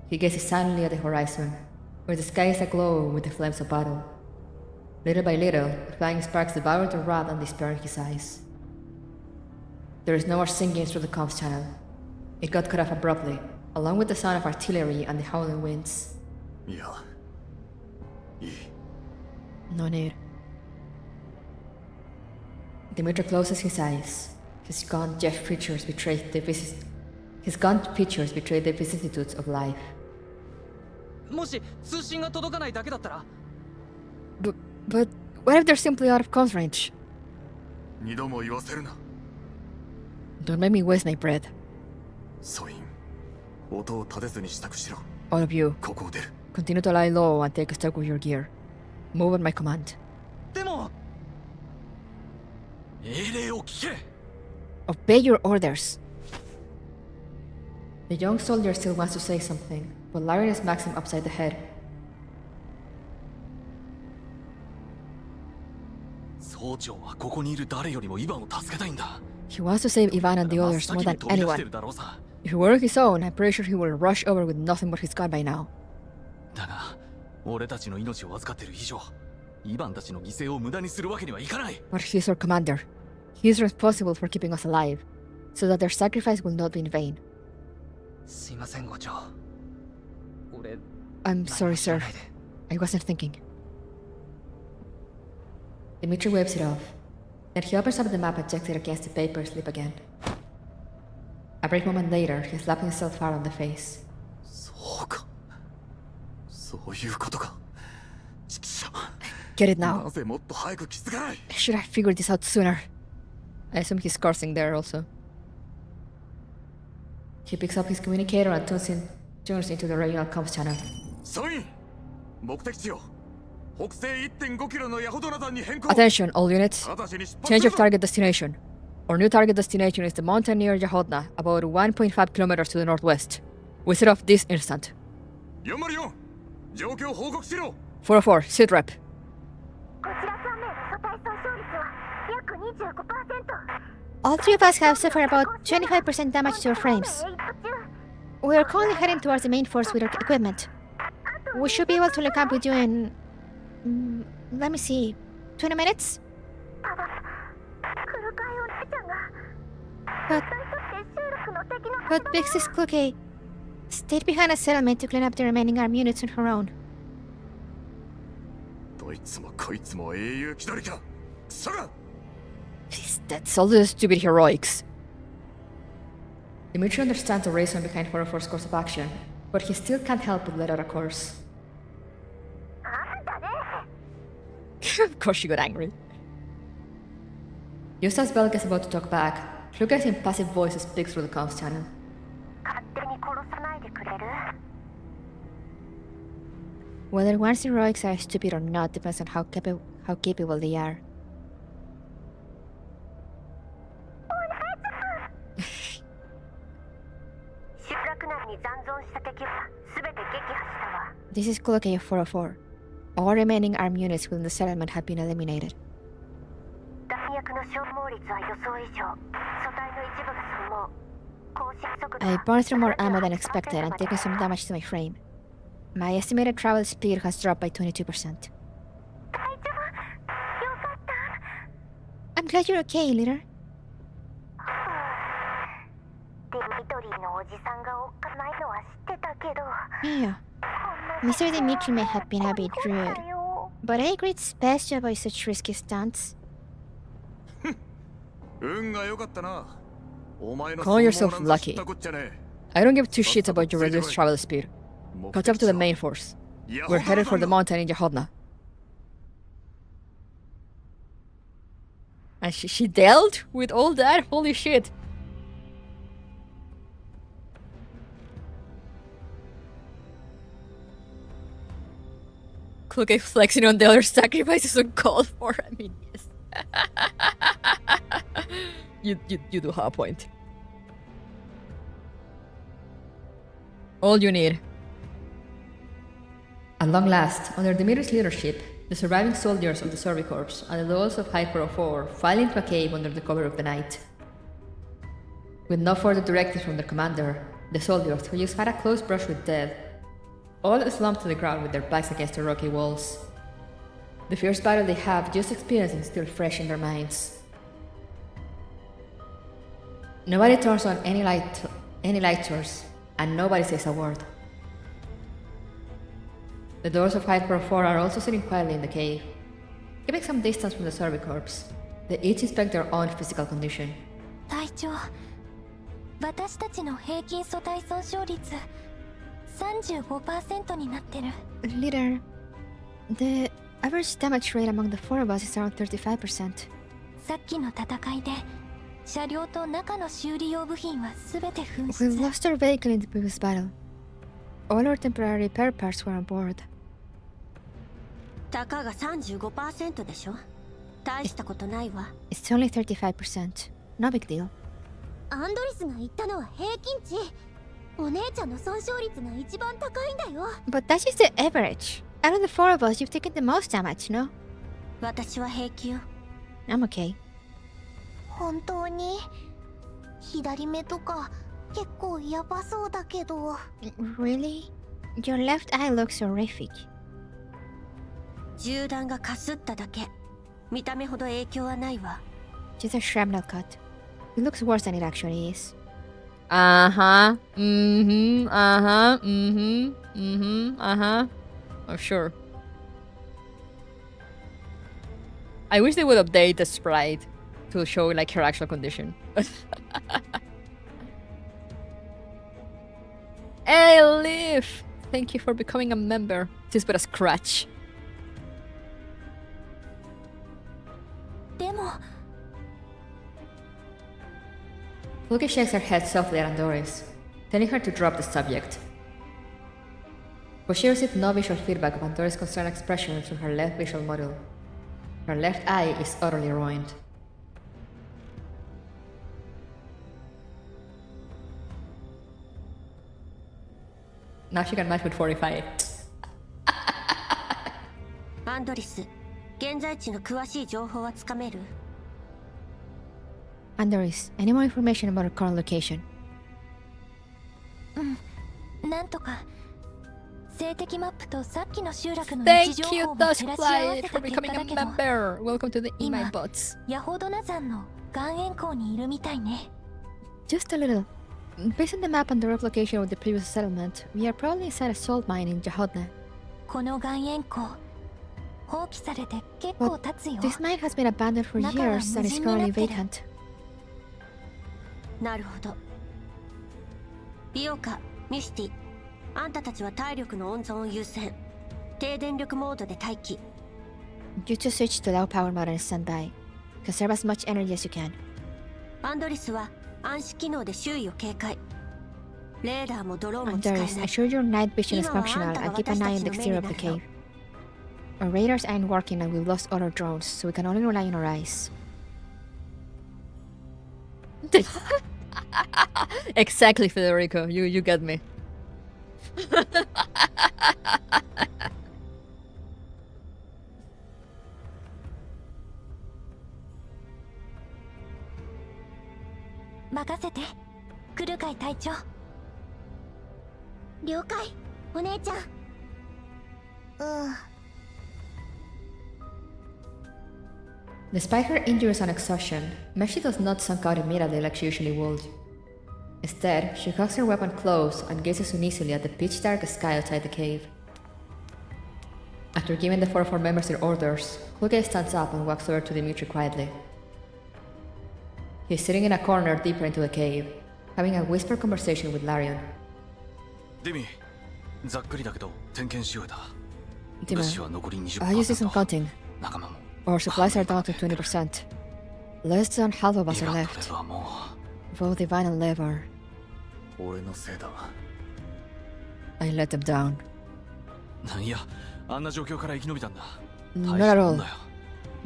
He gazes silently at the horizon, where the sky is aglow with the flames of battle. Little by little, the flying sparks devour the wrath and despair in his eyes. There is no more singing through the comms channel. It got cut off abruptly, along with the sound of artillery and the howling winds. No need. Dimitri closes his eyes. His gaunt features betray the vicissitudes of life. もし通信が届かないだけだったら。 But what if they're simply out of comms range? 二度も言わせるな。 Don't make me waste my breath. ソイン、音を立てずに支度しろ。 All of you, ここを出る。 continue to lie low and take stock with your gear. Move on my command. でも。命令を聞け。 Obey your orders. The young soldier still wants to say something, but Larian smacks him upside the head. 総長はここにいる誰よりもイヴァンを助けたいんだ。 He wants to save Ivan and the others more than anyone. If he were his own, I'm pretty sure he would rush over with nothing but his gun by now. だが、俺たちの命を預かっている以上、イヴァンたちの犠牲を無駄にするわけにはいかない。 But he's our commander. He's responsible for keeping us alive, so that their sacrifice will not be in vain. すいません、ご長。俺。 I'm sorry, sir. I wasn't thinking. Dimitri wipes it off. Then he opens up the map and checks it against the paper slip again. A brief moment later, he slaps himself hard on the face. そうか。そういうことか。 Get it now. なぜもっと早く気づかない。 Should I figure this out sooner? I assume he's cursing there also. He picks up his communicator and tunes into the regional comms channel. ソイン、目的地を北西 1.5 キロのヤホドナ山に変更。 Attention, all units. Change of target destination. Our new target destination is the mountain near Yahodna, about 1.5 kilometers to the northwest. We set off this instant. 404、状況報告しろ。 404, sit rep. こちら3名の素体損傷率は約 25%。 All three of us have suffered about 25% damage to our frames. We are currently heading towards the main force with our equipment. We should be able to link up with you in... let me see... 20 minutes? But Bix's Cookie stayed behind a settlement to clean up the remaining armed units on her own. どいつもこいつも英雄気取りか。クソが。 That's all the stupid heroics. Dimitri understands the reason behind 404's course of action, but he still can't help but let out a curse. Of course she got angry. Just as Belga is about to talk back, Lucas' impassive voice speaks through the comms channel. 勝手に殺さないでくれる？ Whether one's heroics are stupid or not depends on how capable they are. 集落内に残存した敵は全て撃破したわ。 This is Colocayo 404. All remaining armed units within the settlement have been eliminated. 弾薬の消耗率は予想以上。素体の一部が消耗。更新速度 I は burned through more ammo than expected and taken some damage to my frame. My estimated travel speed has dropped by 22%. 大丈夫？よかった。I'm glad you're okay, leader. デミトリーのおじさんがおっかないのは知ってたけど Yeah. Mr. Dimitri may have been a bit rude, but I agree it's best to avoid such risky stunts. Call yourself lucky. I don't give two shits about your reduced travel speed. Catch up to the main force. We're headed for the mountain in Yahodna. And she dealt with all that? Holy shit. Look at flexing on the other sacrifices uncalled for. I mean, yes. you do have a point. All you need. At long last, under Dimitri's leadership, the surviving soldiers of the Servicorps and the lords of Hyper-4 file into a cave under the cover of the night. With no further directives from their commander, the soldiers, who just had a close brush with death, all slumped to the ground with their backs against the rocky walls. The fierce battle they have just experienced is still fresh in their minds. Nobody turns on any light source, and nobody says a word. The doors of Hyper-4 are also sitting quietly in the cave, keeping some distance from the Servicorps. They each inspect their own physical condition. 隊長、私たちの平均素体損傷率 35% になってる。 Leader, the average damage rate among the four of us is around 35%. さっきの戦いで車両と中の修理用部品はすべて紛 We've 失。 lost our vehicle in the previous battle. All our temporary repair parts were on board. たかが 35% でしょ。大したことないわ。 It's only 35%. No big deal. アンドリスが言ったのは平均値。お姉ちゃんの損傷率が一番高いんだよ。 But that's just the average. Out of the four of us, you've taken the most damage, no? 私は平気よ。 I'm okay. 本当に左目とか結構ヤバそうだけど。 Really? Your left eye looks horrific. 銃弾がかすっただけ。見た目ほど影響はないわ。 Just a shrapnel cut. It looks worse than it actually is. Uh-huh. Mm-hmm. Uh-huh. Mm-hmm. Mm-hmm. Uh-huh. Oh, sure. I wish they would update the sprite to show like her actual condition. Hey, Liv! Thank you for becoming a member. Just but a scratch. でも Luki shakes her head softly at Andoris, telling her to drop the subject. But she received no visual feedback of Andoris' concerned expression through her left visual model. Her left eye is utterly ruined. Now she can match with 45. アンドリス、現在地の詳しい情報はつかめる？ Andoris, any more information about our current location? なんとか静的マップとさっきの集落の位置 Thank 情 you, 報を照らし合わ Duskflight, せ for た結果 becoming だ a けど member. Welcome to the In My 今 Bots. ヤホドナ山の岩塩港にいるみたいね。 Just a little. Based on the map and the rough location of the previous settlement, we are probably inside a salt mine in Jahodna. この岩塩港放棄されて結構経つよ。 This mine has been abandoned for 中は years and is 無人にな currently ってる。 vacant. なるほど。イオカ、ミスティ、あんたたちは体力の温存を優先。低電力モードで待機。You just switch to low power mode and stand by. Conserve as much energy as you can. アンドリスは暗視機能で周囲を警戒。レーダーもドローンも使え Andoris, ない。 ensure your night vision is 今はあん functional たが and keep 私 an た eye on ち the の目 exterior に of な the るよ。 cave. Our radars aren't working and we've lost all our drones, so we can only rely on our eyes. Exactly, Federico. You get me. 任せて。来るかい隊長。了解、お姉ちゃん。Despite her injuries and exhaustion, Meshi does not sunk out immediately like she usually would. Instead, she hugs her weapon close and gazes uneasily at the pitch-dark sky outside the cave. After giving the 4 of her members their orders, Kluge stands up and walks over to Dimitri quietly. He's sitting in a corner deeper into the cave, having a whispered conversation with Larion. Dimi, ざっくりだけど点検し終えた。 Dima, I use some counting. Our supplies are down to 20%. Less than half of us are left. Both Divine and Lev are. I let them down. Not at all.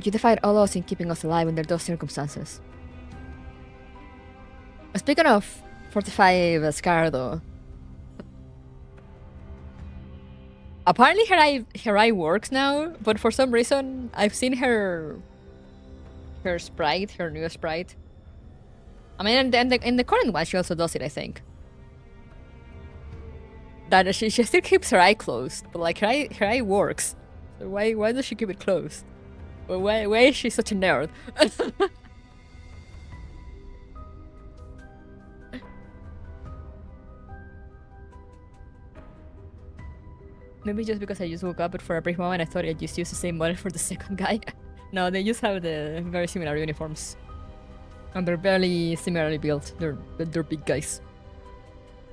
You defied all odds in keeping us alive under those circumstances. Speaking of 45 Scar though, apparently her eye works now, but for some reason I've seen her sprite, her new sprite. I mean, in the current one she also does it, I think. That she still keeps her eye closed, but like her eye works. So why does she keep it closed? Well, why is she such a nerd? Maybe just because I just woke up, but for a brief moment I thought I just used the same model for the second guy. No, they just have the very similar uniforms. And they're barely similarly built. They're big guys.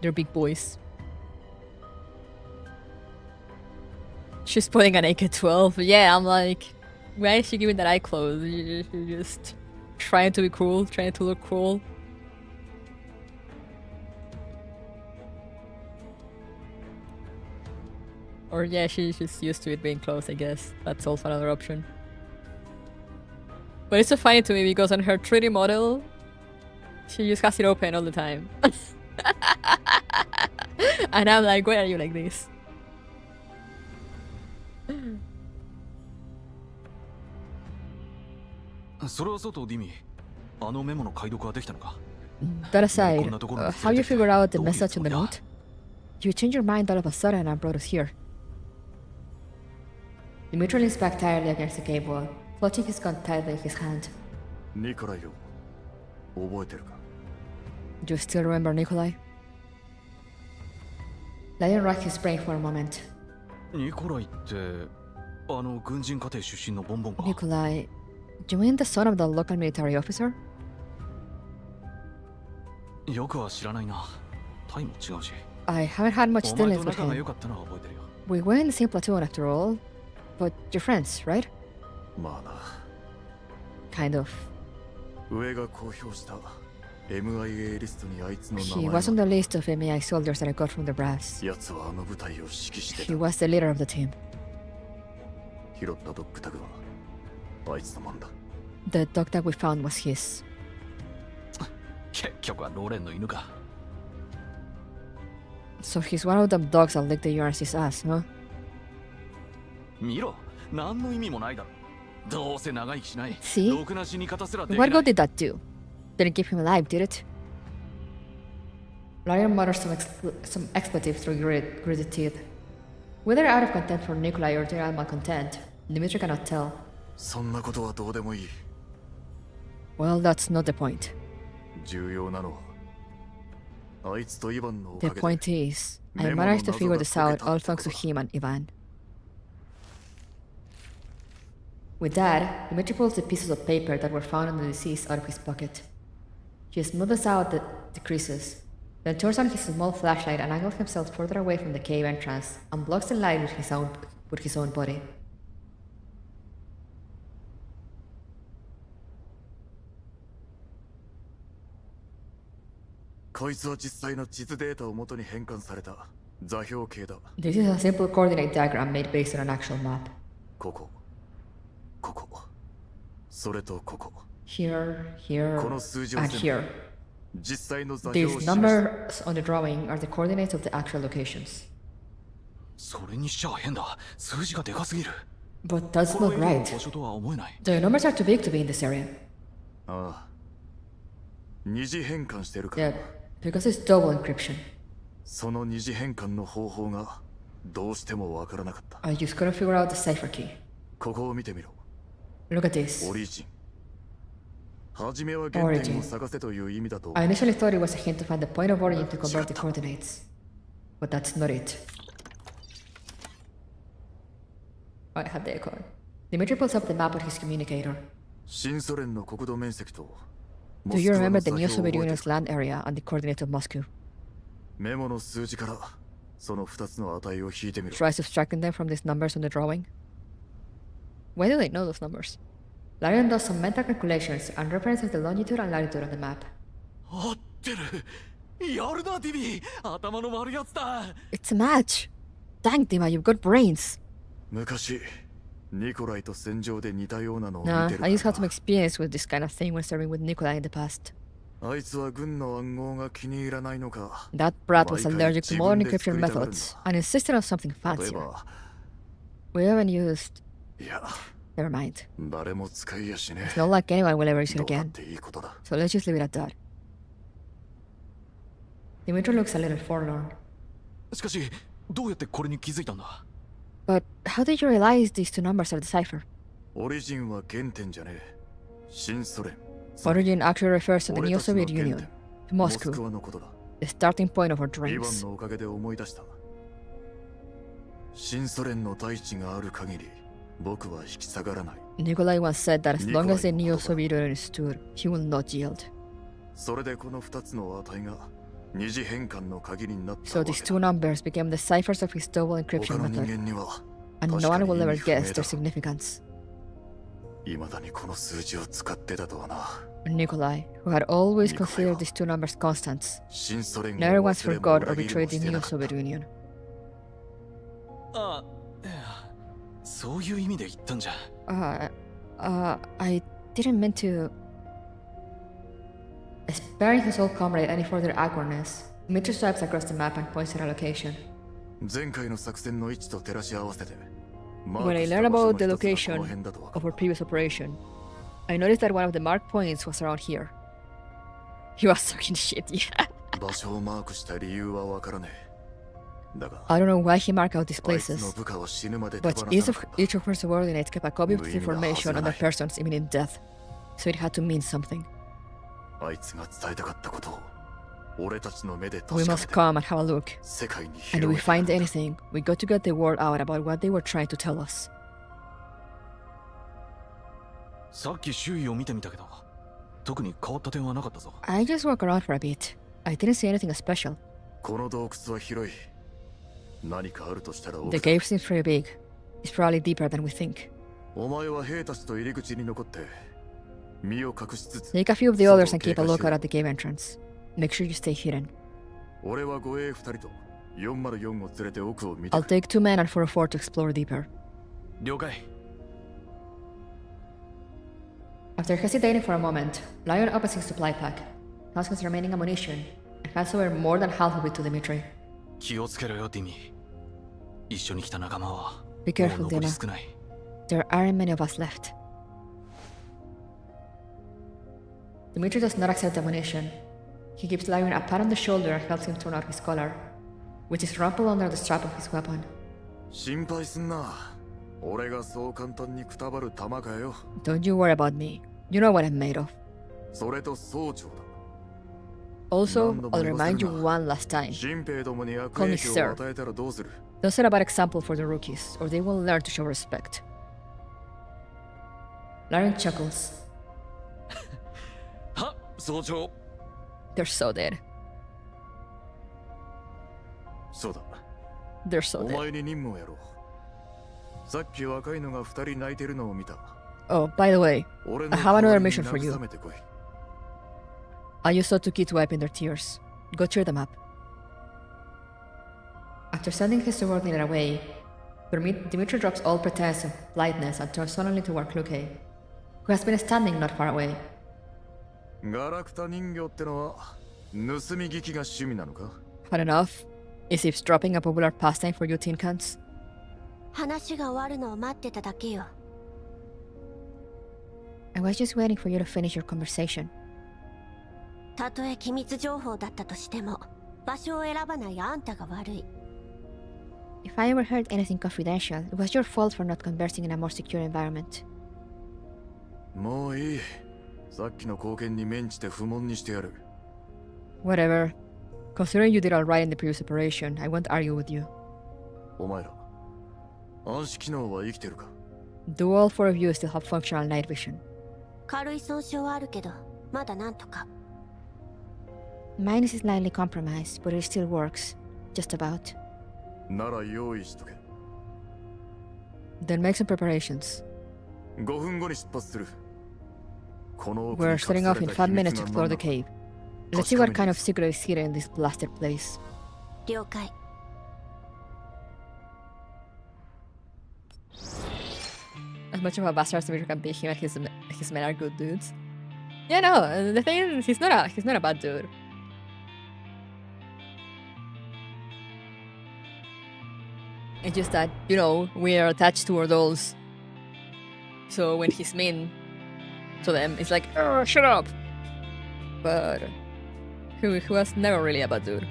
They're big boys. She's putting an AK-12. Yeah, I'm like, why is she giving that eye close? She's just trying to be cool, trying to look cool. Or yeah, she's just used to it being closed, I guess. That's also another option. But it's so funny to me because on her 3D model, she just has it open all the time. And I'm like, why are you like this? That aside, how you figure out the message on the note? You changed your mind all of a sudden and brought us here. Dimitri leans back tirely against the cave wall, clutching his gun tightly in his hand. Do you still remember Nikolai? Lion racked his brain for a moment. Nikolai, you mean the son of the local military officer? I haven't had much dealings with him. We were in the same platoon after all. But you're friends, right? Kind of. He was on the list of MAI soldiers that I got from the brass. He was the leader of the team. The dog that we found was his. So he's one of them dogs that licked the URC's ass, huh? See? What good did that do? Didn't keep him alive, did it? Lion mutters some expletives through gritted teeth. Whether out of contempt for Nikolai or general malcontent, Dimitri cannot tell. Well, that's not the point. The point is, I managed to figure this out all thanks to him and Ivan. With that, Dimitri pulls the pieces of paper that were found on the deceased out of his pocket. He smooths out the creases, then turns on his small flashlight and angles himself further away from the cave entrance and blocks the light with his own body. This is a simple coordinate diagram made based on an actual map. Here, here, and here. These numbers on the drawing are the coordinates of the actual locations. But that's not right. The numbers are too big to be in this area. Yeah, because it's double encryption. I just couldn't figure out the cipher key. Look at this. Origin. I initially thought it was a hint to find the point of origin to convert the coordinates. But that's not it. I had the echo. Dimitri pulls up the map with his communicator. Do you remember the new Soviet Union's land area and the coordinates of Moscow? Try subtracting them from these numbers on the drawing. Why do they know those numbers? Larian does some mental calculations and references the longitude and latitude on the map. It's a match! Dang, Dima, you've got brains! Nah, I just had some experience with this kind of thing when serving with Nikolai in the past. That brat was allergic to modern encryption methods and insisted on something fancier. We haven't used... Never mind. It's not like anyone will ever use it again. So let's just leave it at that. Dimitri looks a little forlorn. But how did you realize these two numbers are the cipher? Origin actually refers to the new Soviet Union, to Moscow, the starting point of our dreams. Nikolai once said that as long as the new Soviet Union stood, he will not yield. So these two numbers became the ciphers of his double encryption method, and no one will ever guess their significance. Nikolai, who had always considered these two numbers constants, never once forgot or betrayed the new Soviet Union. I didn't mean to... Sparing his old comrade any further awkwardness, Dimitri swipes across the map and points at a location. When I learned about the location of our previous operation, I noticed that one of the marked points was around here. He was talking shit, yeah. I don't know why he marked out these places, but each of her subordinates kept a copy of this information on their persons imminent death, so it had to mean something. We must come and have a look, and if we find anything, we got to get the word out about what they were trying to tell us. I just walked around for a bit. I didn't see anything special. The cave seems pretty big. It's probably deeper than we think. Take a few of the others and keep a lookout at the cave entrance. Make sure you stay hidden. I'll take 2 men and 404 to explore deeper. After hesitating for a moment, Lion opens his supply pack, counts his remaining ammunition, and hands over more than half of it to Dimitri. Be careful, Dima. There aren't many of us left. Dimitri does not accept the ammunition. He gives Lion a pat on the shoulder and helps him turn out his collar, which is rumpled under the strap of his weapon. Don't you worry about me. You know what I'm made of. Also, I'll remind you one last time. Call me sir. Don't set a bad example for the rookies, or they will learn to show respect. Laren chuckles. They're so dead. They're so dead. Oh, by the way, I have another mission for you. I use Sotuki to wipe in their tears. Go cheer them up. After sending his subordinate away, Dimitri drops all pretense of politeness and turns suddenly toward Kluke, who has been standing not far away. Fun enough. Is eavesdropping a popular pastime for you teen cunts? I was just waiting for you to finish your conversation. If I ever heard anything confidential, it was your fault for not conversing in a more secure environment. さっきの貢献に免じて不問にしてやる。 Whatever. Considering you did alright in the previous operation, I won't argue with you. お前ら、暗視機能は生きてるか？ Do all four of you still have functional night vision? 軽い損傷はあるけどまだなんとか。 Mine is slightly compromised, but it still works. Just about. なら用意しとけ。 Then make some preparations. 5分後に出発する。この奥 We're に隠され setting た off in 秘 5 minutes 密 to が explore the 何なのか cave. Let's see what kind of secret is hidden in this blasted place. 了解。 As much of a bastard as Dimitri can be, him and his men are good dudes. Yeah, no, the thing is, he's not a bad dude. It's just that, you know, we are attached to our dolls. So when he's mean to them, it's like, oh, shut up! But he was never really a bad dude.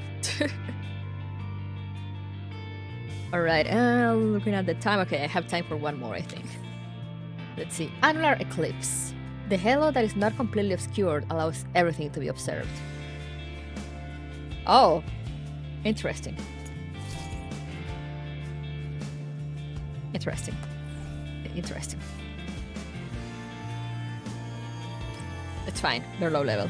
Alright, looking at the time, okay, I have time for one more, I think. Let's see. Annular eclipse. The halo that is not completely obscured allows everything to be observed. Oh, interesting. Interesting. Interesting. It's fine, they're low level.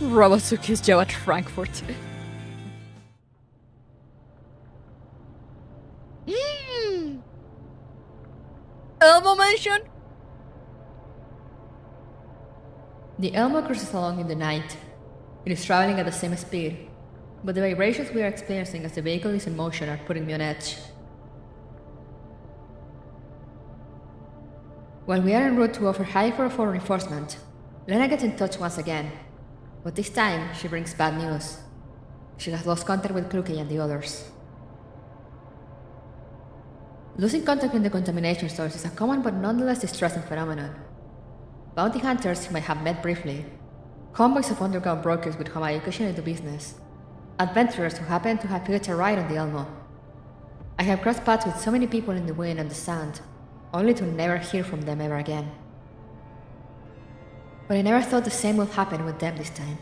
Robot took his job at Frankfurt. Elmo mansion? The Elmo cruises along in the night. It is traveling at the same speed, but the vibrations we are experiencing as the vehicle is in motion are putting me on edge. While we are en route to offer hateful for reinforcement, Lena gets in touch once again, but this time she brings bad news. She has lost contact with Kluke and the others. Losing contact with the contamination source is a common but nonetheless distressing phenomenon. Bounty hunters whom I have met briefly, convoys of underground brokers with whom I occasionally do business, adventurers who happen to have hitched a ride on the Elmo. I have crossed paths with so many people in the wind and the sand, only to never hear from them ever again. But I never thought the same would happen with them this time.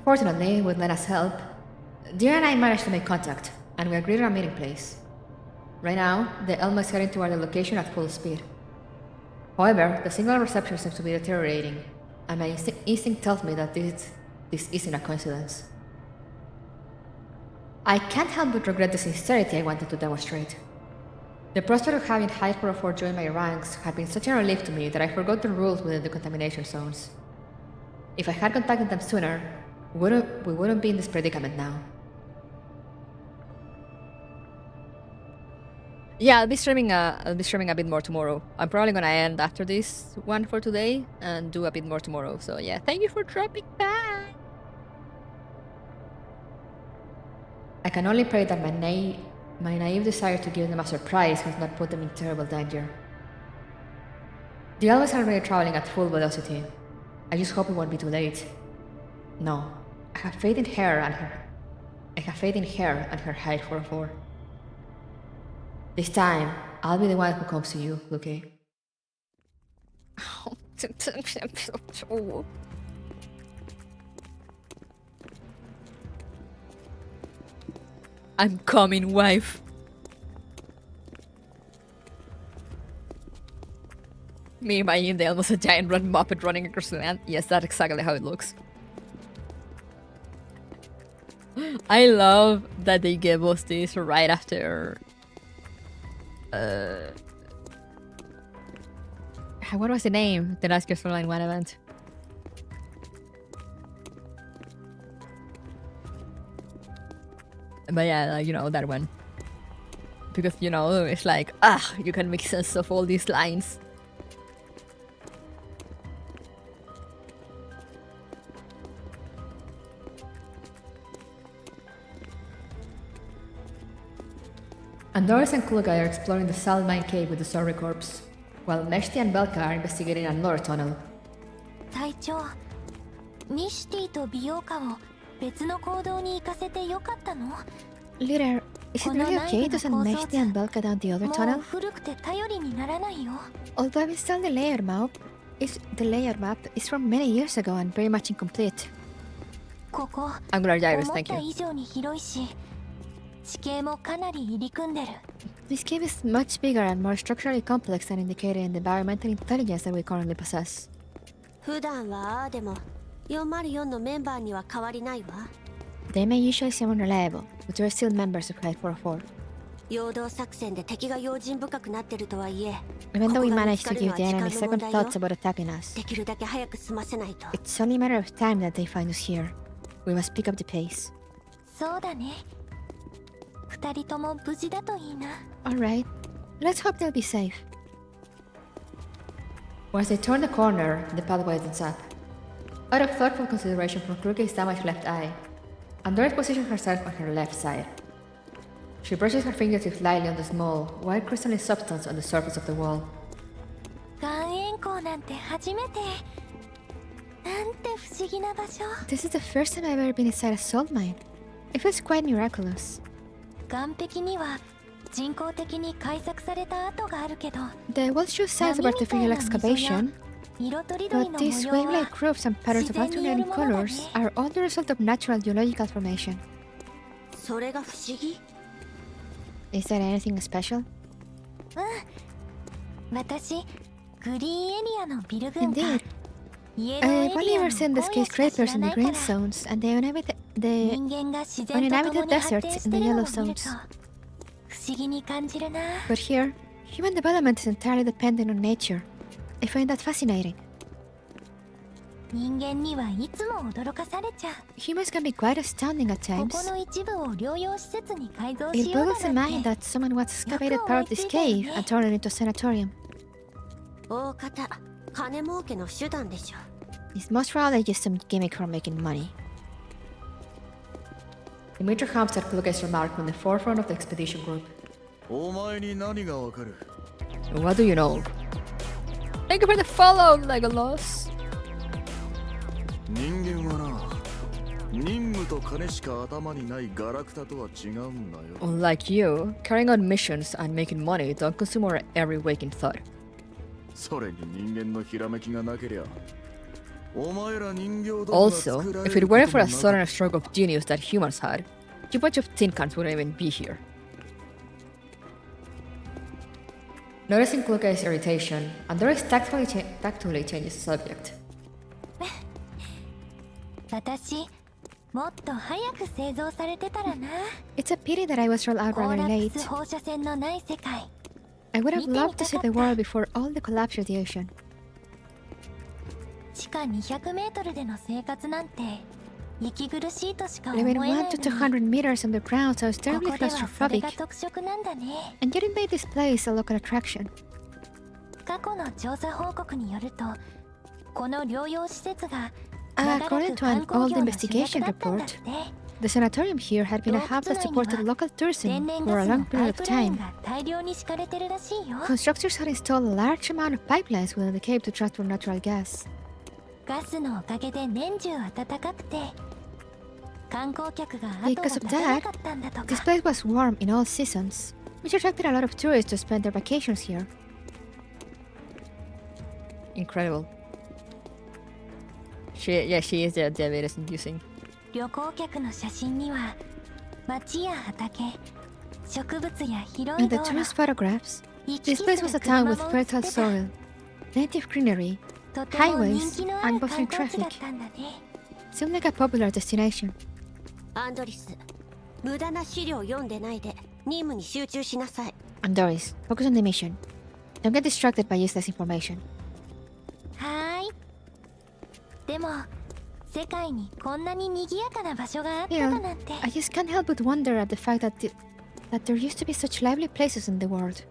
Fortunately, with Lena's help, Deer and I managed to make contact, and we agreed on a meeting place. Right now, the Elmo is heading toward the location at full speed. However, the signal reception seems to be deteriorating, and my instinct tells me that this isn't a coincidence. I can't help but regret the sincerity I wanted to demonstrate. The prospect of having Hyper 4 join my ranks had been such a relief to me that I forgot the rules within the contamination zones. If I had contacted them sooner, we wouldn't be in this predicament now. Yeah, I'll be streaming a bit more tomorrow. I'm probably gonna end after this one for today and do a bit more tomorrow. So yeah, thank you for dropping by. I can only pray that my naive desire to give them a surprise has not put them in terrible danger. The Elmo is already traveling at full velocity. I just hope it won't be too late. No, I have faith in her and her height for a 4. This time, I'll be the one who comes to you, Luke. I'm coming, wife. Me imagining the almost a giant red muppet running across the land. Yes, that's exactly how it looks. I love that they gave us this right after... what was the name? The last Frontline 1 event. But yeah, like, you know, that one. Because, you know, it's like, you can make sense of all these lines. Andoris and Kulugai are exploring the Salt Mine Cave with the Sorry Corps, while Meshti and Belka are investigating another tunnel. 隊長、ミシティと美容家を別の行動に行かせてよかったの？ Leader, Is it really okay to send Meshti and Belka down the other もう tunnel? 古くて頼りにならないよ。 Although I've installed the layer map, the layer map is from many years ago and very much incomplete. ここ Angular Gyrus, 思っ thank た you. 以上に広いし、地形もかなり入り組んでる。 This cave is much bigger and more structurally complex than indicated in the environmental intelligence that we currently possess. 普段はああでも404のメンバーには変わりないわ。 They may usually seem unreliable, but they're still members of Hateful. 陽動作戦で敵が用心深くなってるとはいえ、 Even though we ここが見 managed つか to るの give は the 時間 enemy の second 問題 thoughts よ。 about attacking us. できるだけ早く済ませないと。 It's only a matter of time that they find us here. We must pick up the pace. そうだね。二人とも無事だといいな。 Alright, let's hope they'll be safe. Once they turn the corner, the path widens up. Out of thoughtful consideration for Kruge's damaged left eye, Andorra positions herself on her left side. She brushes her fingertips lightly on the small, white crystalline substance on the surface of the wall. 岩塩港なんて初めて。なんて不思議な場所。 This is the first time I've ever been inside a salt mine. It feels quite miraculous. 岩壁には人工的に開削された跡があるけど、 The walls show signs of artificial excavation, 色とりどり but の模 these 様は wave-like grooves and patterns of alternating colors are all the result of natural geological formation. それが不思議。 Is there anything special? 私、グリーンエリアのビル群か Indeed. イエローエ I've リ only アの ever seen the 荒野しか知 skyscrapers ら in な the いか green ら zones and the 人間が自然と共に発展 deserts し in て the るの yellow を見ると zones. 不思議に感じるな。 But here, human development is entirely dependent on nature. I find that fascinating. 人間にはいつも驚かされちゃう。 Humans can be quite astounding at こ times. この一部を療養施設に改造し It よう boggles the だなん mind て。 that someone once excavated part of this cave and turned it into a sanatorium. 大方金儲けの手段でしょ。 It's most probably just some gimmick for making money. Dimitri humps at Kruge's remark on the forefront of the expedition group. お前に何がわかる？ What do you know? Thank you for the follow, Legolas! 人間はな、任務と金しか頭にないガラクタとは違うんだよ。 Unlike you, carrying out missions and making money don't consume our every waking thought. それに人間のひらめきがなけりゃ、お前ら人形どもが Also, 作られ if it るこ weren't と for も a なか sudden stroke of genius that humans had, you bunch of tin cans wouldn't even be here. Noticing Kruge's irritation, Andorra tactfully changes the subject. 私、もっと早く製造されてたらな。 It's a pity that I was rolled out コー rather ラプ late. ス放射線のない世界。 I would have loved to see the world before all the collapse of the ocean. 地下200メートルでの生活なんて息苦しいとしか思 Living えないの 1 to に。 200 meters underground sounds こ terribly こではそれ claustrophobic, が特色なんだね。 and yet it made this place a local attraction. 過去の調査報告によると、この療養施設が According to an old investigation report, the sanatorium here had been a hub that supported local tourism for a long period of time. Constructors had installed a large amount of pipelines within the cave to transport natural gas. ガスのおかげで年中暖かくて、観光客が後を Because 絶 of たな that, かったんだと this か。 place was warm in all seasons, which attracted a lot of tourists to spend their vacations here. Incredible. She is the diabetes inducing. 旅行客の写真には街や畑、植物や広い In the 道路、 tourist photographs, 行き this 来 place す was る a town 車 with も映って fertile た。 soil, native greenery, とても人 highways, 気のあ and る観 bustling 光地だっ traffic. たんだね。 Seemed like a popular destination. アンドリス、無駄な資料を読んでないで任務に集中しなさい。 And Doris, focus on the mission. Don't get distracted by useless information. はーい。でも世界にこんなに賑やかな場所があっただ Yeah, なんて。 I just can't help but wonder at the fact that there used to be such lively places in the world.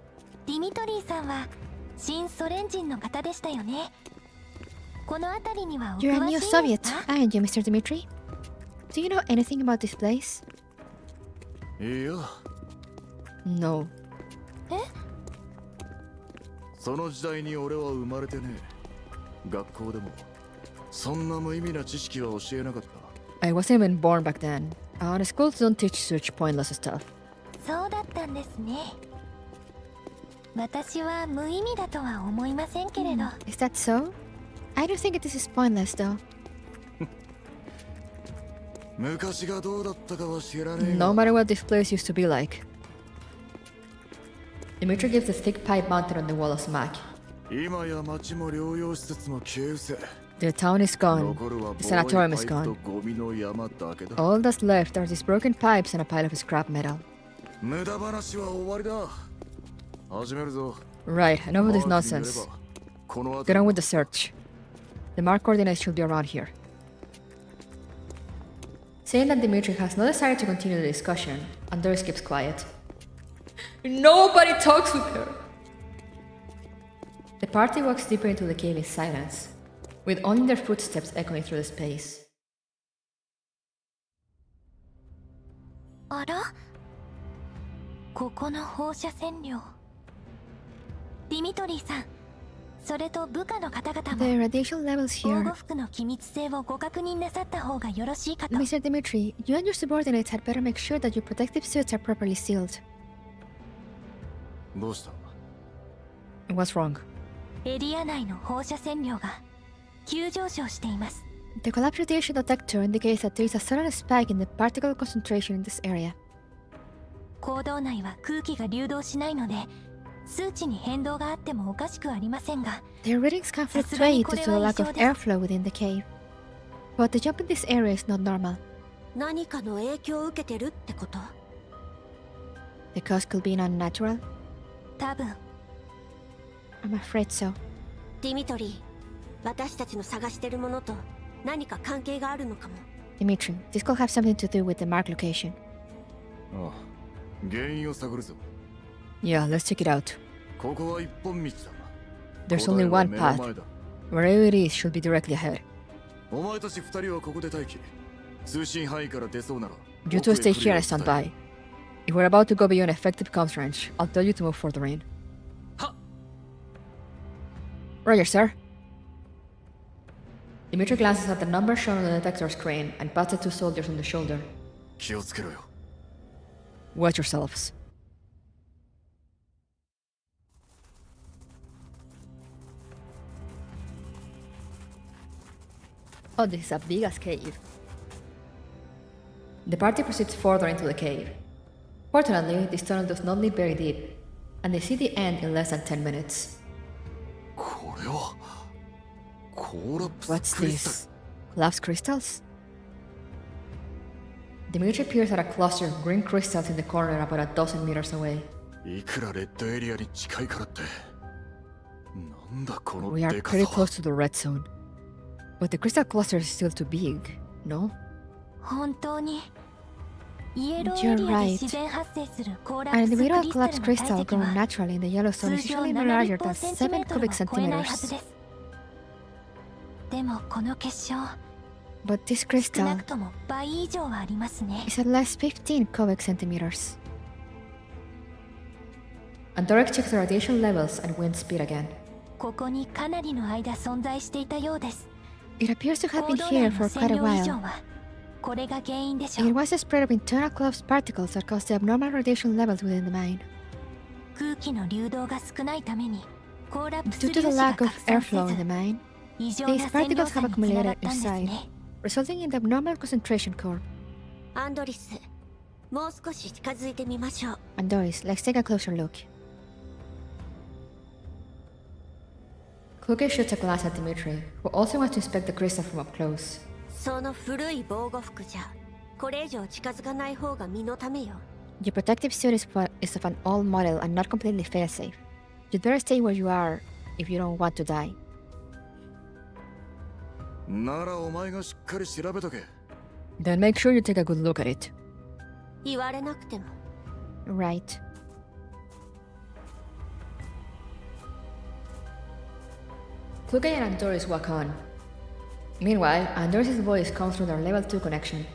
ディミトリーさんは新ソ連人の方でしたよね。この辺りにはお You're a 詳 new しいん Soviet, ですか？ aren't you, Mr. Dmitri? Do you know anything about this place? いや、 No. その時代に俺は生まれてねえ。学校でもそんな無意味な知識は教えなかった。 I wasn't even born back then. The schools don't teach such pointless stuff. そうだったんですね。私は無意味だとは思いませんけれど。Is that so? I don't think this is pointless though. 昔がどうだったかは知らねえ No が matter what this place used to be like. Dimitri gives a thick pipe mounted on the wall a smack. 今や町も療養施設も消え失せ The town is gone. 残るは The ボロい sanatorium パ is イプ gone. とゴミの山だけだ All that's left are these broken pipes and a pile of scrap metal. 無駄話は終わりだ始めるぞ Right, enough of this マークによれ nonsense. ばこの Get 後 on with the search. The mark coordinates should be around here. Saying that Dimitri has no desire to continue the discussion, Andres keeps quiet. Nobody talks with her! The party walks deeper into the cave in silence, with only their footsteps echoing through the space. あら、ここの放射線量。ディミトリーさん、それと部下の方々 The も radiation levels 防 here. 護服の機密性をご確認なさった方がよろしいかと。 Mr. Dimitri, you and your subordinates had better make sure that your protective suits are properly sealed. どうした What's wrong? エリア内の放射線量が急上昇しています。 The collapsed radiation detector indicates that there is a sudden spike in the particle concentration in this area. 坑道内は空気が流動しないので、数値に変動があってもおかしくありませんが、 Their readings can fluctuate due to the lack of airflow within the cave. But the jump in this area is not normal. 何かの影響を受けてるってこと？ The cause could be unnatural. 多分 I'm afraid so. ディミトリー、私たちの探してるものと何か関係があるのかも。 Dimitri, this could have something to do with the mark location. ああ原因を探るぞ Yeah, let's check it out. ここは一本道だ There's 答 only えは one 目の path. 前だ Wherever it is should be directly ahead. お前たち二人はここで待機通信範囲から出そうなら You two stay here and stand by. If we're about to go beyond effective comms range, I'll tell you to move further in. Roger, sir. Dimitri glances at the number shown on the detector screen and pats the two soldiers on the shoulder. 気をつけろよ Watch yourselves. Oh, this is a big-ass cave. The party proceeds further into the cave. Fortunately, this tunnel does not lead very deep, and they see the end in less than 10 minutes. これはコーラプス What's クリス this? Collapsed crystals? Dimitri peers at a cluster of green crystals in the corner about a dozen meters away. タルいくらレッドエリアに近いからってなんだこの We are でか pretty さ close to the red zone. But the crystal cluster is still too big, no? 本当にイエロー You're エリアで right. 自然発生するコーラプ And ス the ク middle リ of スタル collapsed の crystal 体積 grown は naturally in the yellow zone 通 is 常 usually no larger 70 than センチメ 7 ートル cubic は超えないはず centimeters. です。でもこの結晶 But this 少な crystal くとも倍以上はありますね。 is at least 15 cubic centimeters. Andorek checks the radiation levels and wind speed again. ここにかなりの間存在していたようです。 It appears to have 坑 been 道 here 内 for の quite 線 a 量以上 while. はこれが原因でしょ It う。 was the spread of internal collapsed particles that caused the abnormal radiation levels within the mine. 空気の流動が少ないためにコーラプス Due 粒 to 子 the が lack of 拡散 airflow せ in the ず mine, 異常 these な線量 particles 差 have につながっ accumulated たんです inside, ね。 resulting in the abnormal concentration curve. アンドリス、もう少し近づいてみましょう。 And Doris, let's take a closer look. Kluge shoots a glance at Dimitri, who also wants to inspect the crystal from up close. その古い防護服じゃ、これ以上近づかない方が身のためよ。 Your protective suit is of an old model and not completely fail-safe. You'd better stay where you are if you don't want to die. ならお前がしっかり調べとけ Then make sure you take a good look at it. 言われなくても。 Right. Kluge and Andoris walk on. Meanwhile, Andoris' voice comes through their level 2 connection.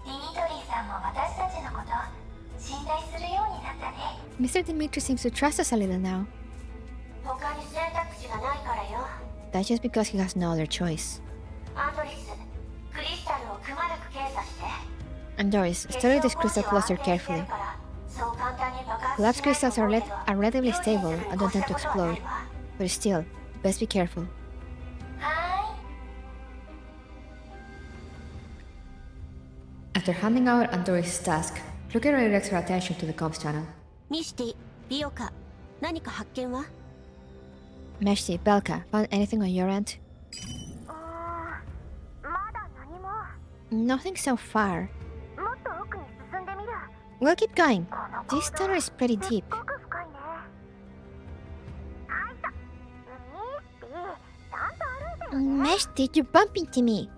ディミトリーさんも私たちのこと信頼するようになったね。 Mr. Dimitri seems to trust us a little now. 他に選択肢がないからよ。 That's just because he has no other choice. アンドリス、クリスタルをくまなく検査して。Andoris, study this crystal cluster carefully. Collapsed crystals are relatively stable and don't tend to explode, but still, best be careful. After handing out Andoris' task, Fluke redirects her attention to the comms channel. Mishti, Ryoka, 何か発見は? Meshti, Belka, found anything on your end? Nothing so far. We'll keep going. This tunnel is pretty deep. Meshti, you bump into me.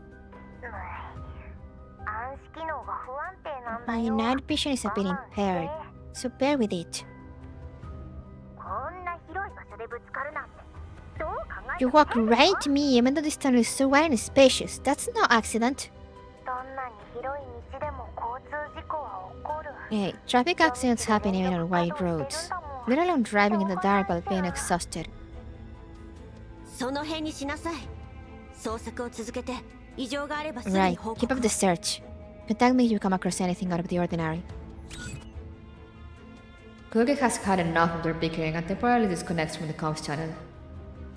My night vision is a bit impaired, so bear with it. You walk right into me even though this tunnel is so wide and spacious. That's no accident. Hey, traffic accidents happen even on wide roads, let alone driving in the dark while being exhausted. Right, keep up the search. Contact me if you come across anything out of the ordinary. Kluge has had enough of their bickering and temporarily disconnects from the comms channel.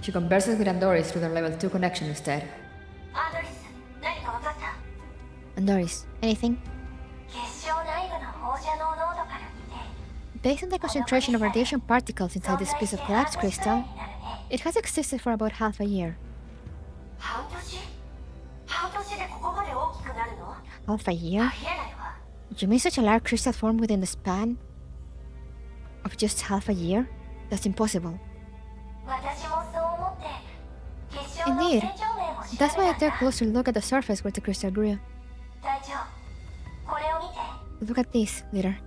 She converses with Andoris through their level 2 connection instead. Andoris, anything? Based on the concentration of radiation particles inside this piece of collapsed crystal, it has existed for about half a year. Half a year? You mean such a large crystal formed within the span of just half a year? That's impossible. Indeed. That's why I took a closer look at the surface where the crystal grew. Look at this, leader.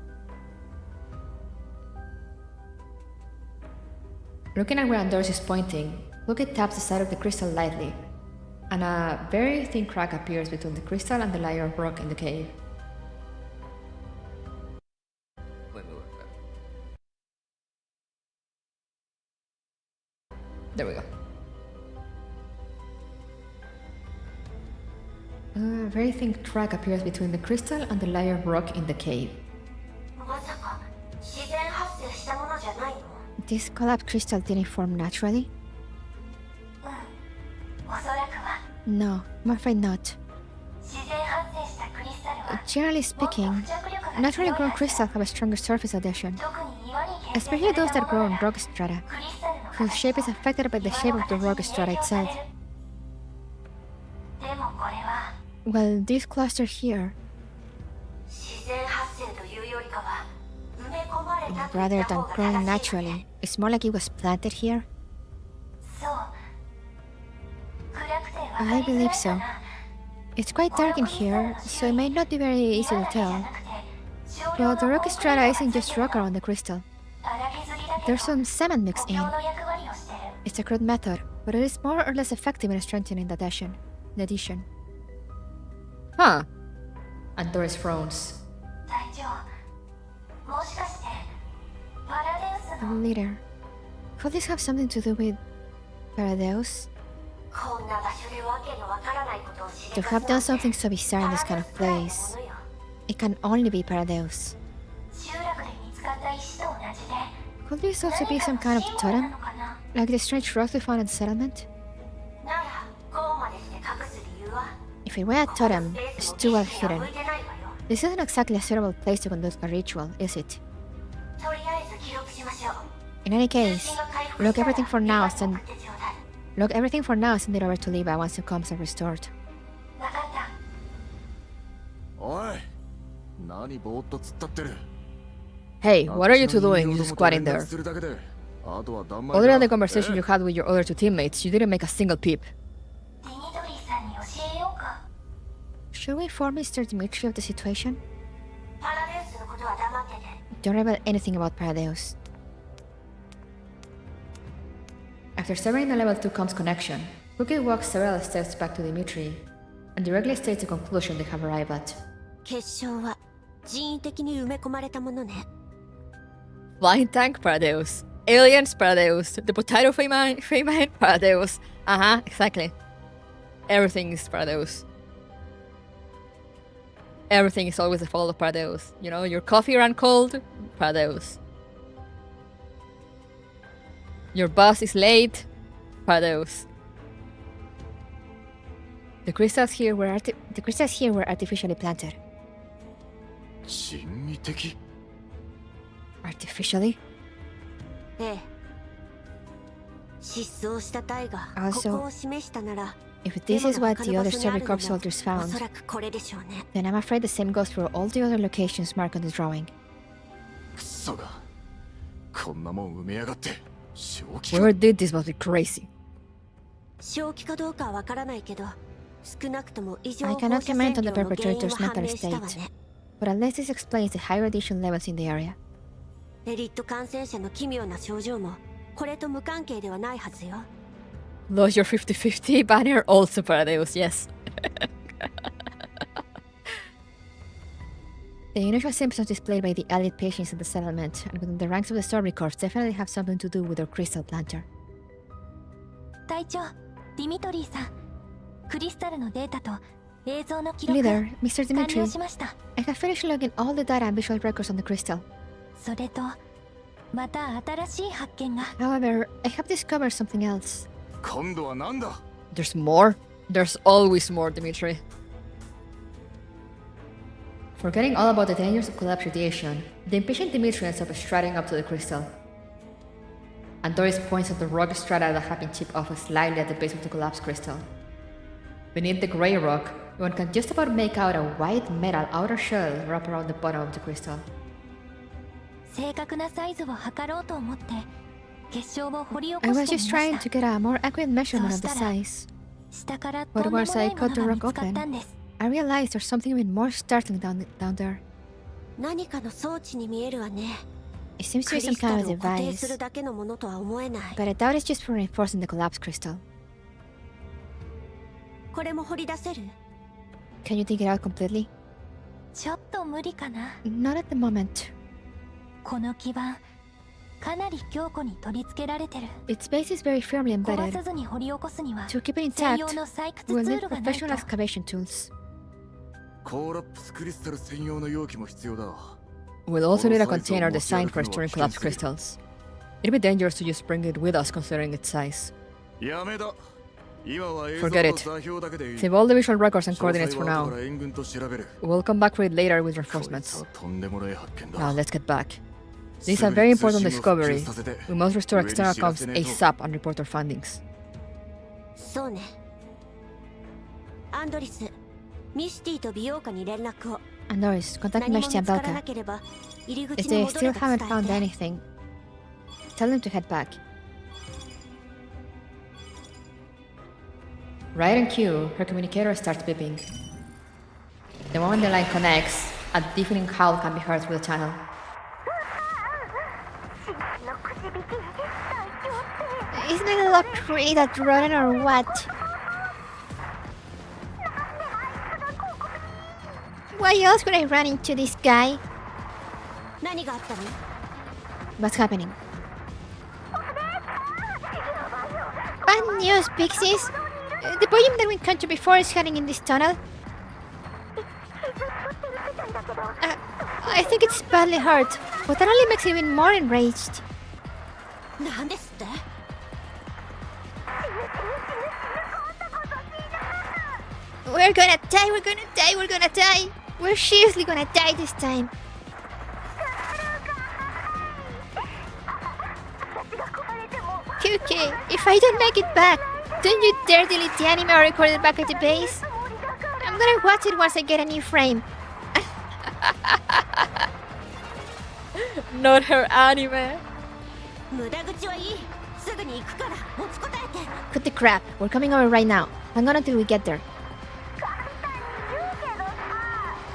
Looking at where Andoris is pointing, Luke taps the side of the crystal lightly, and a very thin crack appears between the crystal and the layer of rock in the cave. There we go. A very thin crack appears between the crystal and the layer of rock in the cave. This collapsed crystal didn't form naturally? No, I'm afraid not. Generally speaking, naturally grown crystals have a stronger surface adhesion, especially those that grow in rock strata, whose shape is affected by the shape of the rock strata itself. Well, this cluster here, rather than growing naturally, it's more like it was planted here. I believe so. It's quite dark in here, so it may not be very easy to tell. But the rock strata isn't just rock around the crystal. There's some cement mixed in. It's a crude method, but it is more or less effective in strengthening the adhesion. Huh. And Doris frowns. Leader, could this have something to do with Paradeus? To have done something so bizarre in this kind of place, it can only be Paradeus. Could this also be some kind of totem? Like the strange rock we found in the settlement? If it were a totem, it's too well hidden. This isn't exactly a suitable place to conduct a ritual, is it? In any case, log everything for now and send it over to Levi once the comms are restored. Hey, what are you two doing? You just squatting there. Other than the conversation you had with your other two teammates, you didn't make a single peep. Should we inform Mr. Dimitri of the situation? Don't reveal anything about Paradeus. After severing the level 2 comms connection, Cookie walks several steps back to Dimitri and directly states the conclusion they have arrived at. Flying tank Paradeus, aliens Paradeus, the potato famine Paradeus. Exactly. Everything is Paradeus. Everything is always the fault of Paradeus. You know, your coffee ran cold, Paradeus. Your bus is late, Paradeus. The crystals here were artificially planted. 人為的 Artificially? ええ。失踪した隊が Also, ここを示したなら、 If this is what the other Survey Corps soldiers お found, そらくこれでしょうね。 then I'm afraid the same goes for all the other locations marked on the drawing. クソがこんなもん埋めやがって正気か Whoever did this must be crazy. 正気かどうかはわからないけど、少なくとも異常 I 放 cannot 射 comment 線 on the 量の原因は perpetrator's 判 mental 明したわ state, ね。 but unless this explains the high radiation levels in the area. エリット感染者の奇妙な症状もこれと無関係ではないはずよ。Lose your 50-50 banner also Paradeus, yes. The unusual symptoms displayed by the elite patients in the settlement and within the ranks of the Survey Corps definitely have something to do with their crystal planter. 隊長、ディミトリーさん、クリスタルのデータと映像の記録 Leader, Mr. 完 Dimitri, 了しました。 I have finished logging all the data and visual records on the crystal. それと、また新しい発見が。 However, I have discovered something else. 今度は何だ There's more? There's always more, Dimitri. Forgetting all about the dangers of collapse radiation, the impatient Dimitri ends up striding up to the crystal. Andoris points at the rock strata that have been chipped off slightly at the base of the collapsed crystal. Beneath the grey rock, one can just about make out a white metal outer shell wrapped around the bottom of the crystal. 正確なサイズを測ろうと思って結晶を掘り起 I こ was して just みま trying し to get a more accurate measurement of the そうしたら size. た。下からと But んでも once な I いも cut の the が見 rock つかったん open, です。 I realized there's something even more startling down there. 何かの装置に見えるわね。 It seems ク to リ be some スタ kind ル of を固定す device, るだけのものとは思えない。 but I doubt it's just for reinforcing the collapsed crystal. これも掘り出せる？ Can you dig it out completely? ちょっと無理かな。 Not at the moment. この基板かなり強固に取り付けられてる。 Its base is very firmly 壊 embedded. さずに掘り起こすには To keep it 専 intact, 用の採掘 we'll ツ need ールがないと。 professional excavation tools. コーラップスクリスタル専用の容器も必要だ We'll also need a container designed for storing collapsed crystals. It'd be dangerous to just bring it with us considering its size. やめだ今は映像 Forget と it. 座標だけでいい Save all the visual records and 詳 coordinates 細 for は後 now. から援軍と調べる We'll come back for it later with こいつ reinforcements. はとんでもない発見だ Now let's get back. This is す a ぐ very に通 important 信を復旧 discovery. させて We must restore 上に external 知ら comms せねえと ASAP and report our findings. そうね。アンドリス、ミシティと美容家に連絡を。 And Norris, contact 何も見 Meshti つ and からな Belka. ければ入り If 口に they 戻る still と haven't 伝 found えて。 anything, tell them to head back. Right on cue, her communicator starts beeping. The moment the line connects, a deafening howl can be heard through the channel. 紳士のくじ引き隊長って Isn't it a lot really that rotten or what? Why else would I run into this guy? 何があったの？ What's happening? Bad news, Pixies! The volume that we encountered before is heading in this tunnel. I think it's badly hurt, but that only makes it even more enraged. なんですって？ We're gonna die, we're gonna die, we're gonna die! We're seriously gonna die this time. QK, if I don't make it back, don't you dare delete the anime I recorded back at the base. I'm gonna watch it once I get a new frame. Not her anime. 無駄口はいい。すぐに行くから持ちこたえて。 Cut the crap, we're coming over right now. Hang on until we get there.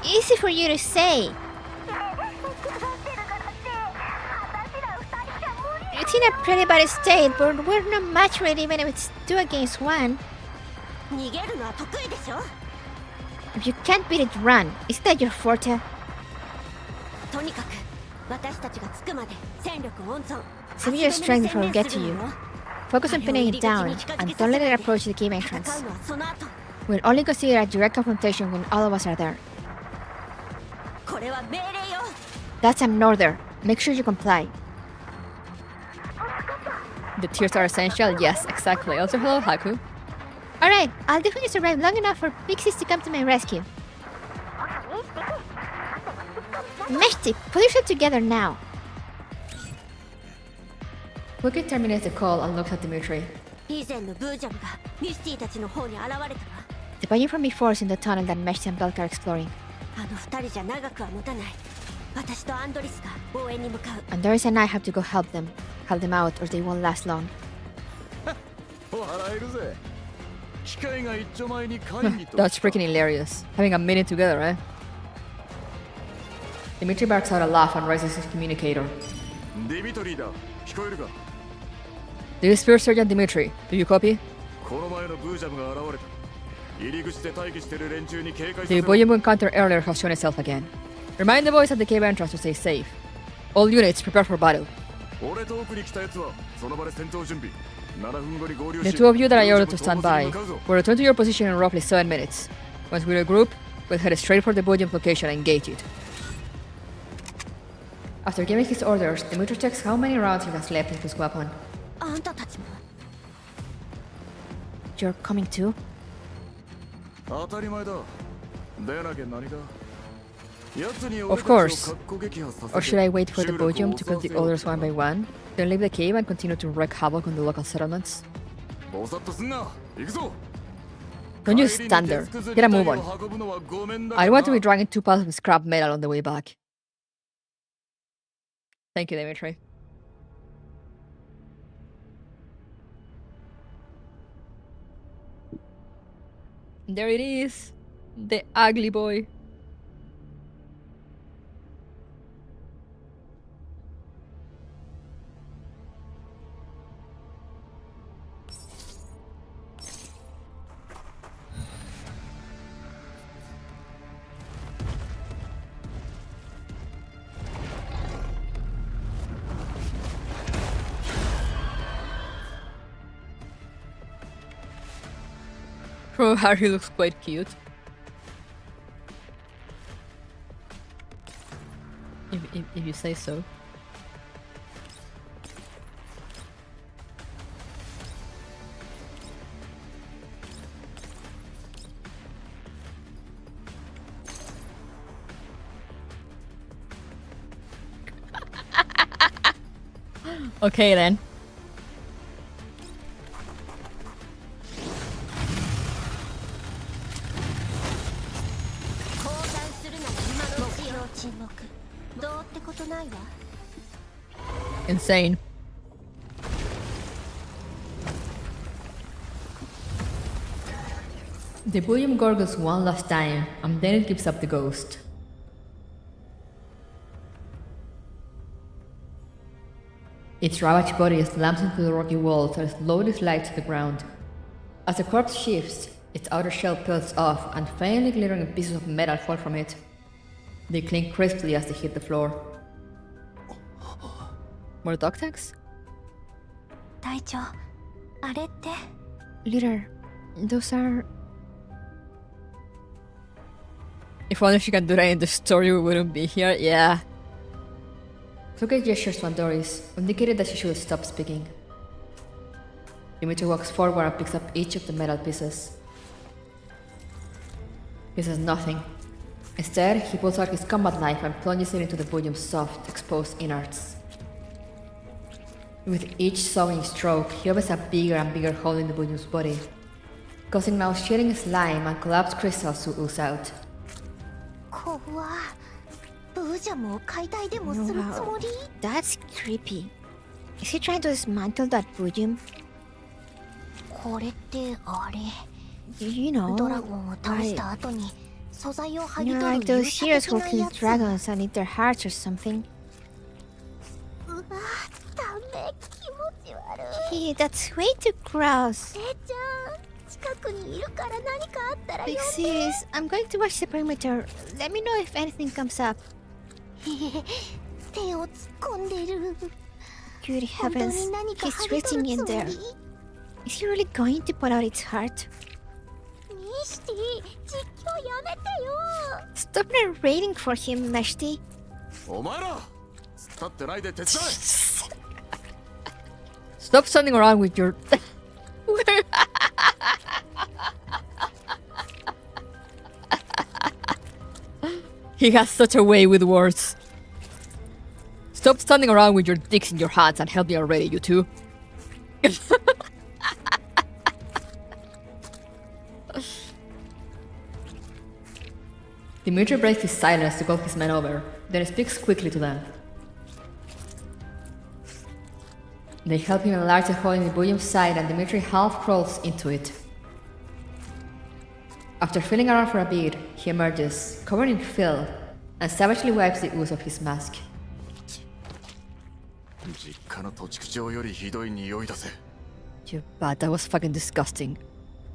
Easy for you to say. It's in a pretty bad state, but we're not much ready even if it's 2 against 1. 逃げるのは得意でしょ。 If you can't beat it, run. Isn't that your forte? とにかく私たちが着くまで戦力温存。 Save your strength before we get to you. Focus on pinning it down, and don't let it approach the cave 戦 entrance. うのはその後。 We'll only consider a direct confrontation when all of us are there. れは命令よ。 That's an order. Make sure you comply. The tears are essential? Yes, exactly. Also, hello, Haku. Alright, I'll definitely survive long enough for pixies to come to my rescue. Meshti, pull yourself together now. Wookie terminates the call and looks at Dimitri. 以前のブージャムがミスティたちの方に現れたわ。 The volume from before is in the tunnel that Meshti and Belk are exploring. あの二人じゃ長くは持たない。私とアンドリスが応援に向かう。 Andoris and I have to go help them out, or they won't last long. 笑えるぜ。機械が一丁前に会議と。 That's freaking hilarious. Having a minute together, eh? Dimitri barks out a laugh and raises his communicator. ディミトリーだ。聞こえるか。 This is First Sergeant Dimitri. Do you copy? この前のブージャムが現れた。入り口で待機してる連中に警戒させ The ろ。 volume encounter earlier has shown itself again. Remind the boys at the cave entrance to stay safe. All units prepare for battle. 俺と奥に来たやつはその場で戦闘準備。7分後に合流し。 The two of you that I ordered to stand by will return to your position in roughly 7 minutes. Once we regroup, we'll head straight for the volume location and engage it. After giving his orders, Dimitri checks how many rounds he has left in his weapon. あんたたちも。 You're coming too? 当たり前だ。でなきゃ何か。 Of course. Or should I wait for the podium to kill the others one by one, then leave the cave and continue to wreak havoc on the local settlements? Don't just stand there. Get a move on. I want to be dragging 2 piles of scrap metal on the way back. Thank you, Dimitri. There it is. The ugly boy. From Harry looks quite cute. If you say so. Okay then. Insane. The volume gurgles one last time, and then it gives up the ghost. Its ravaged body slams into the rocky walls and slowly slides to the ground. As the corpse shifts, its outer shell peels off, and faintly glittering pieces of metal fall from it. They clink crisply as they hit the floor. More dog tags? 隊長、あれって Leader, those are... If only she can do that in the story, we wouldn't be here. Yeah. Suke gestures to Andoris, indicated that she should stop speaking. Dimitri walks forward and picks up each of the metal pieces. He says nothing. Instead, he pulls out his combat knife and plunges it into the volume's soft, exposed innards. With each sawing stroke, he opens a bigger and bigger hole in the volume's body, causing now shedding slime and collapsed crystals to ooze out. 怖ブージャムを解体でもするつもり That's creepy. Is he trying to dismantle that volume? これってあれ You know, ドラゴンを倒した後に素材を剥ぎ you 取 know, る like those 勇者 heroes 的 who な kill やつ dragons and eat their hearts or something. うわダメ気持ち悪い Hey, that's way too gross. 姉ちゃん近くにいるから何かあったら呼んで Pixies, I'm going to watch the perimeter. Let me know if anything comes up. 手を突っ込んでる Good 本当 heavens, に何か he's 剥ぎ取 reaching る in つも there. り Is he really going to pull out its heart? ミシティ、実況やめてよ。 Stop narrating for him, Meshti. お前ら突っ立ってないで手伝え。 Stop standing around with your... He has such a way with words. Stop standing around with your dicks in your hands and help me already, you two. Dimitri breaks his silence to call his men over, then speaks quickly to them. They help him enlarge the hole in the Buyum's side and Dimitri half crawls into it. After feeling around for a bit, he emerges, covered in filth, and savagely wipes the ooze of his mask. 実家の土地区長よりひどい匂いだぜ。 Too bad, that was fucking disgusting.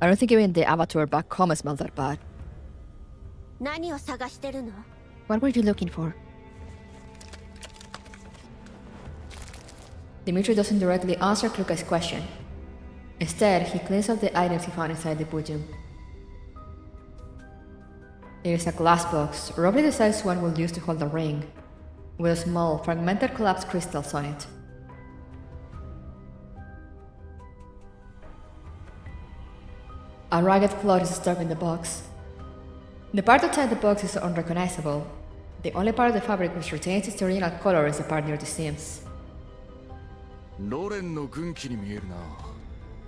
I don't think even the abattoir back home smells that bad. 何を探してるの？ What were you looking for? Dimitri doesn't directly answer Kluka's question. Instead, he cleans up the items he found inside the Bujum. It is a glass box, roughly the size one will use to hold a ring, with small, fragmented collapsed crystals on it. A ragged cloth is stuck in the box. The part outside the box is unrecognizable. The only part of the fabric which retains its original color is the part near the seams. ロレンの軍旗に見えるな。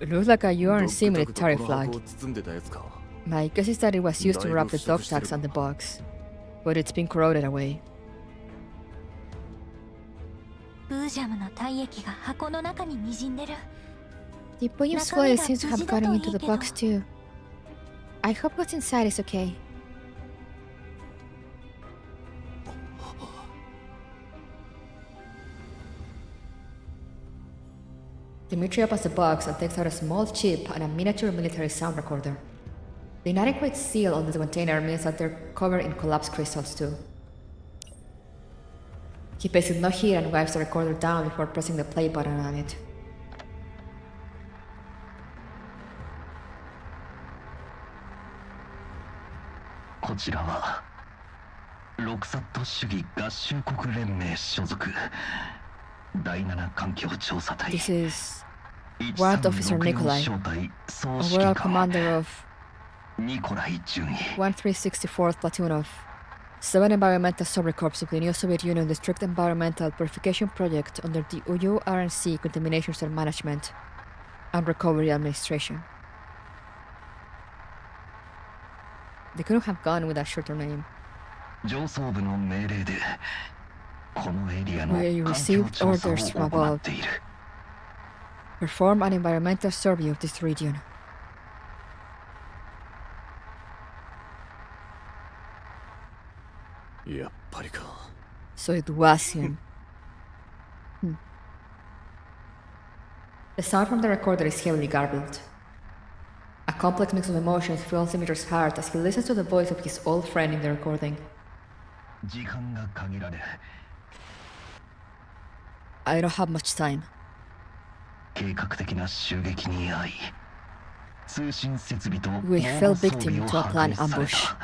It looks like a URNC military ドッグタグとこの箱 flag. を包んでたやつか。 My guess is that it was used to wrap the dog tags on the box, but it's been corroded away. ブージャムの体液が箱の中に滲んでる。 The Buyum's wallet seems to have gotten into the box too. I hope what's inside is okay. Dimitri opens the box and takes out a small chip and a miniature military sound recorder. The inadequate seal on the container means that they're covered in collapsed crystals too. He pays it no heed and wipes the recorder down before pressing the play button on it. こちらはロクサット主義合衆国連盟所属第7環境調査隊 This is Warrant Officer Nikolai, overall commander of ニコライ準尉 1364th Platoon of 7 Environmental Subcorps of the New Soviet Union District Environmental Purification Project under the URNC Contamination Cell Management and Recovery Administration. They couldn't have gone with a shorter name. 上層部の命令でこのエリアの We 環境 received 調査を orders from 行っ above. ている Perform an environmental survey of this region. So it was him. The sound from the recorder is heavily garbled. A complex mix of emotions fills Dimitri's heart as he listens to the voice of his old friend in the recording. 時間が限られ I don't have much time. 計画的な襲撃に遭い通信設備と We 網 fell 絡装備 victim を to a 破 planned 壊され ambush.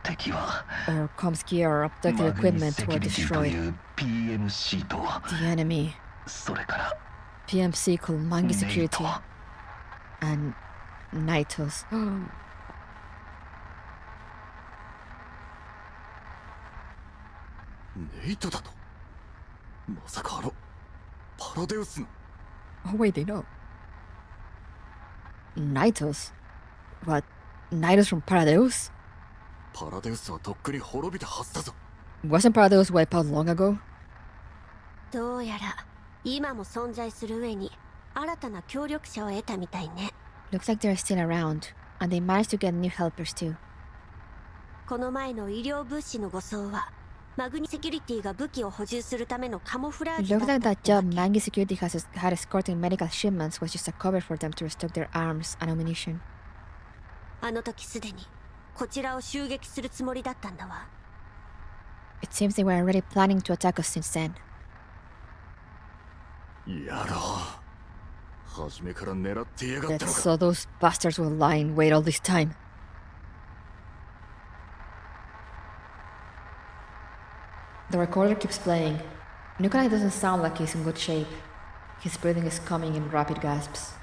た敵は Our comms gear or abducted マグニ equipment セ were キュリティと destroyed. いう PMC と The enemy, それから PMC called Mangi ネイ Security, ト and Nitos. ネイトだと。まさかパラデウスの。 Oh wait, they know. Nitos? What? Nitos from Paradeus? パラデウスはとっくに滅びたはずだぞ。 Wasn't Paradeus wiped out long ago? どうやら今も存在する上に新たな協力者を得たみたいね。 Looks like they're still around, and they managed to get new helpers too. この前の医療物資の護送はマグニセキュリティが武器を補充するためのカモフラー It ジュ looks だっ like た that job Mangi Security had escorting medical shipments was just a cover for them to restock their arms and ammunition. あの時すでにこちらを襲撃するつもりだったんだわ。 It seems they were already planning to attack us since then. やろう。初めから狙ってやがった That's のか。 so those bastards were lying in wait all this time. The recorder keeps playing. Nikolai doesn't sound like he's in good shape. His breathing is coming in rapid gasps.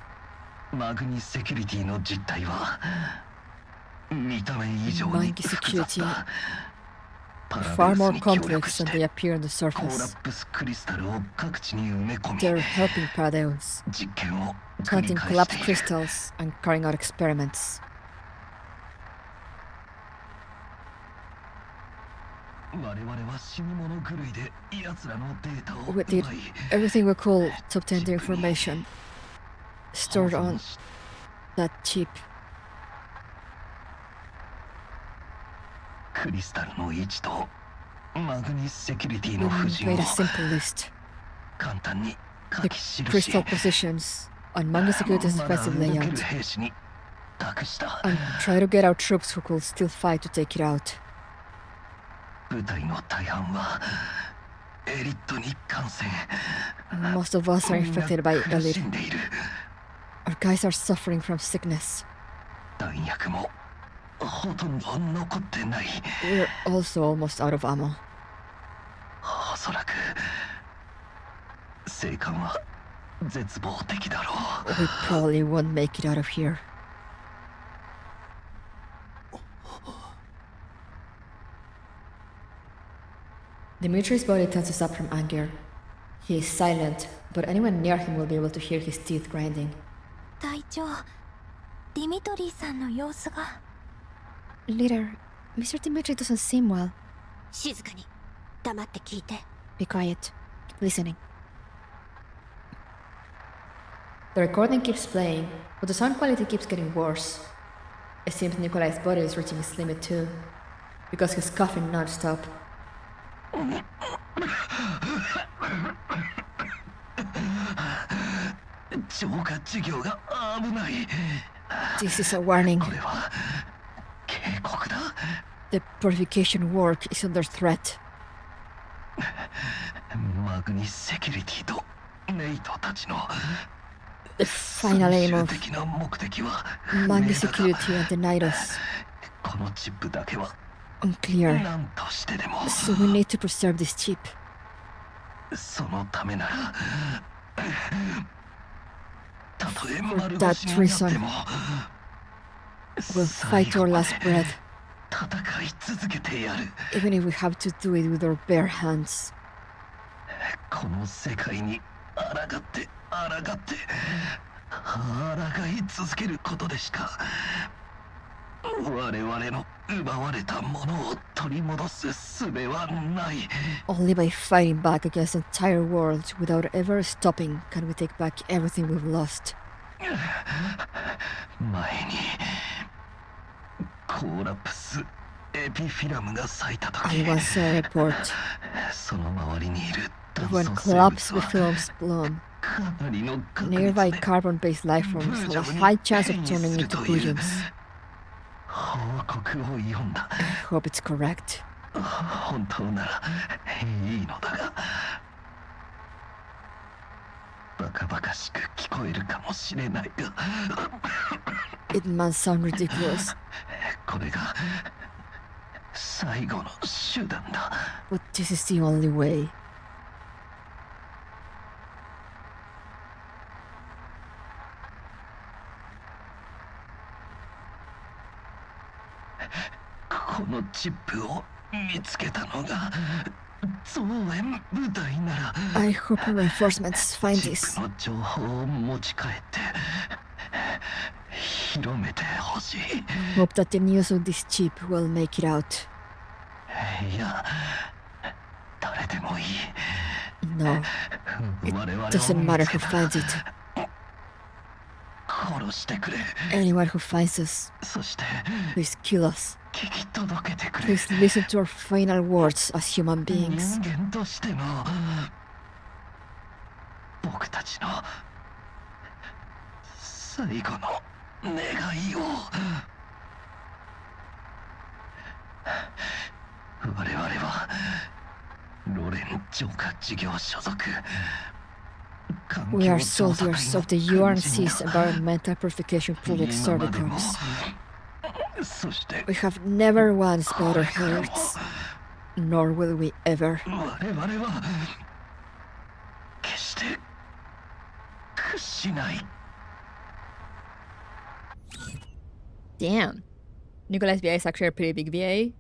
マグニセキュリティの実態は見た目以上に Monkey 複雑 security だ。 far more complex than they appear on the コーラ surface. ップスクリスタルを各地に埋め込み They're helping Paradeons, 実験を繰り planting 返 collapsed している。 crystals and carrying out experiments. 我々は死に物狂いで奴らのデータを We 奪 did い everything we could to obtain the information stored on that chip. クリスタルの位置とマグニセキュリティ We の布陣を made a simple list. 簡単に書 The き記し crystal positions on Manga Security's まだ defensive 動ける layout 兵士に託した。 and try to get our troops who could still fight to take it out. 部隊の大半はエリットに感染。 Most of us are みんな infected by 苦し elite. んでいる。 Our guys are suffering from sickness. 弾薬もほとんど残ってない。 We're also almost out of ammo. おそらく生還は絶望的だろう。 We probably won't make it out of here. Dimitri's body tenses up from anger. He is silent, but anyone near him will be able to hear his teeth grinding. 隊長ディミトリーさんの様子が Leader, Mr. Dimitri doesn't seem well. 静かに黙って聞いて。 Be quiet. Keep listening. The recording keeps playing, but the sound quality keeps getting worse. It seems Nikolai's body is reaching its limit too, because he's coughing non-stop. 浄化事業が危ない。 This is a warning. これは警告だ。 The purification work is under threat. マグニセキュリティとネイトたちの The final aim 最 of 終的な目的は Manga Security and the Naidos このチップだけは unclear. 何としてでも So we need to preserve this chip. そのためならたとえ For 丸 that 腰になって reason, も we'll fight to our last breath, 戦い続けてやる。 even if we have to do it with our bare hands. この世界に抗って抗って抗い続けることでしか我々の奪われたものを取り戻す術はない。 Only by fighting back against the entire world without ever stopping can we take back everything we've lost. 前にコーラプスエピフィラムが咲いた I 時 once saw a report その周りにいる炭 when 素生 collapsed 物 with は films bloom. かなりの確率 Nearby で carbon-based life forms have a high chance of turning into Exiliums. 報告を読んだ。 I hope it's correct. 本当ならいいのだがバカバカしく聞こえるかもしれないが It must sound ridiculous, これが最後の手段だ。 but this is the only way. このチップを見つけたのが増援部隊なら I hope reinforcements find チッ this. プの情報を持ち帰って広めてほしい。 Hope that the news of this chip will make it out. いや誰でもいい。 No, 我々を doesn't matter who finds it. 殺してくれ。 Anyone who finds us, そして please kill us. 聞き届けてくれ。 Please listen to our final words as human beings. 人間としての僕たちの最後の願いを。我々はロレン浄化事業所属。 We are soldiers of the URNC's Environmental Purification Project Survey Corps. そして We have never once bowed our heads. Nor will we ever. 我々は決して屈しない。 Damn. Nicolas VA is actually a pretty big VA,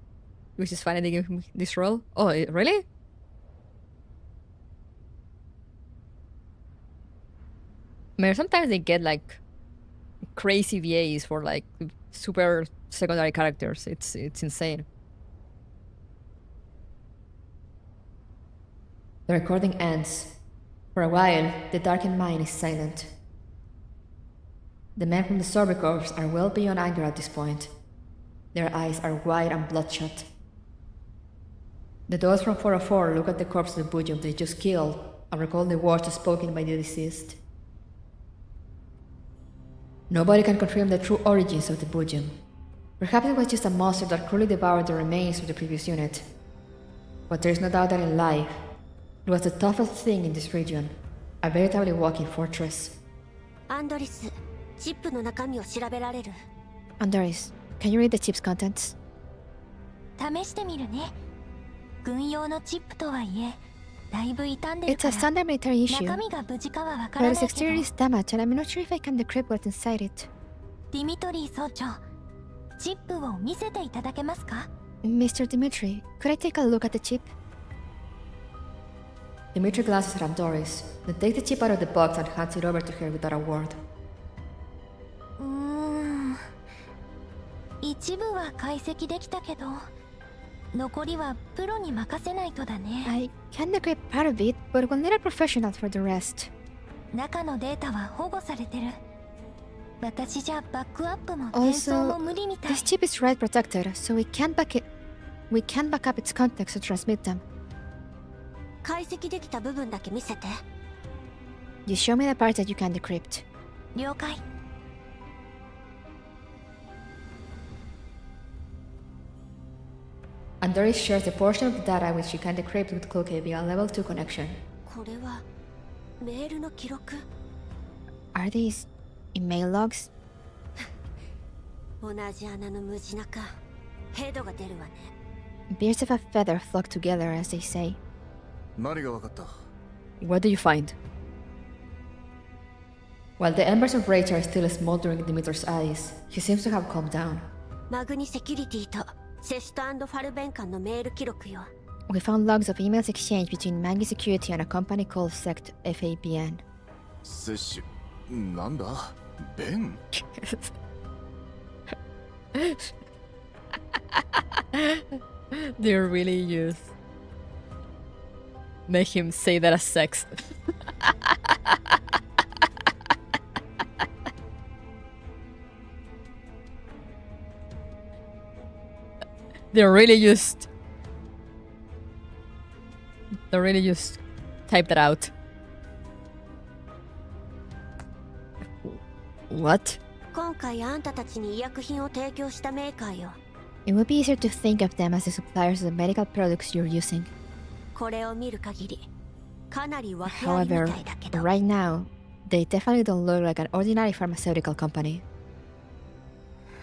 which is funny they give him this role. Oh, really? I mean, sometimes they get like crazy VAs for like super secondary characters. It's insane. The recording ends. For a while, the darkened mine is silent. The men from the Sorby Corps are well beyond anger at this point. Their eyes are wide and bloodshot. The dogs from 404 look at the corpse of the Bujum they just killed and recall the words spoken by the deceased. Nobody can confirm the true origins of the Bujum. Perhaps it was just a monster that cruelly devoured the remains of the previous unit. But there is no doubt that in life, it was the toughest thing in this region, a veritable walking fortress. Andoris, チップの中身を調べられる? Andoris, can you read the chip's contents? 試してみるね。軍用のチップとはいえ、だいぶ傷んでる It's か a ら。 standard military issue. 中身が無事かはわか But ら its ないけ exterior ど。 is damaged and I'm not sure if I can decrypt what's inside it. ディミトリー総長、チップを見せていただけますか？ Mr. Dimitri, could I take a look at the chip? Dimitri glances at Andoris, then takes the chip out of the box and hands it over to her without a word. 一部は解析できたけど、残りはプロに任せないとだね。I can decrypt part of it, but we'll need a professional for the rest. 中のデータは保護されてる。私じゃバックアップも転送も Also, 無理みたい。 this chip is write protected, so we can't back up its contents to transmit them. 解析できた部分だけ見せて。 You show me the parts that you can decrypt. 了解。Andoris shares a portion of the data which she can decrypt with Cloaky via level 2 connection. これはメールの記録? Are these email logs? 同じ穴の無地中、ヘドが出るわね。 Birds of a feather flock together, as they say. 何が分かった？ What do you find? While the embers of rage are still smoldering in Dimitri's eyes, he seems to have calmed down. マグニセキュリティとセシト&ファルベン間のメール記録よ。 We found logs of emails exchanged between Mangi Security and a company called Sect Aphelion. 摂取なんだ？ベン？ They really use make him say that as sex. They really just type that out. What? 今回あんたたちに医薬品を提供したメーカーよ。 It would be easier to think of them as the suppliers of the medical products you're using. これを見る限り、かなり訳ありみ However, たいだけど。 right now, they definitely don't look like an ordinary pharmaceutical company.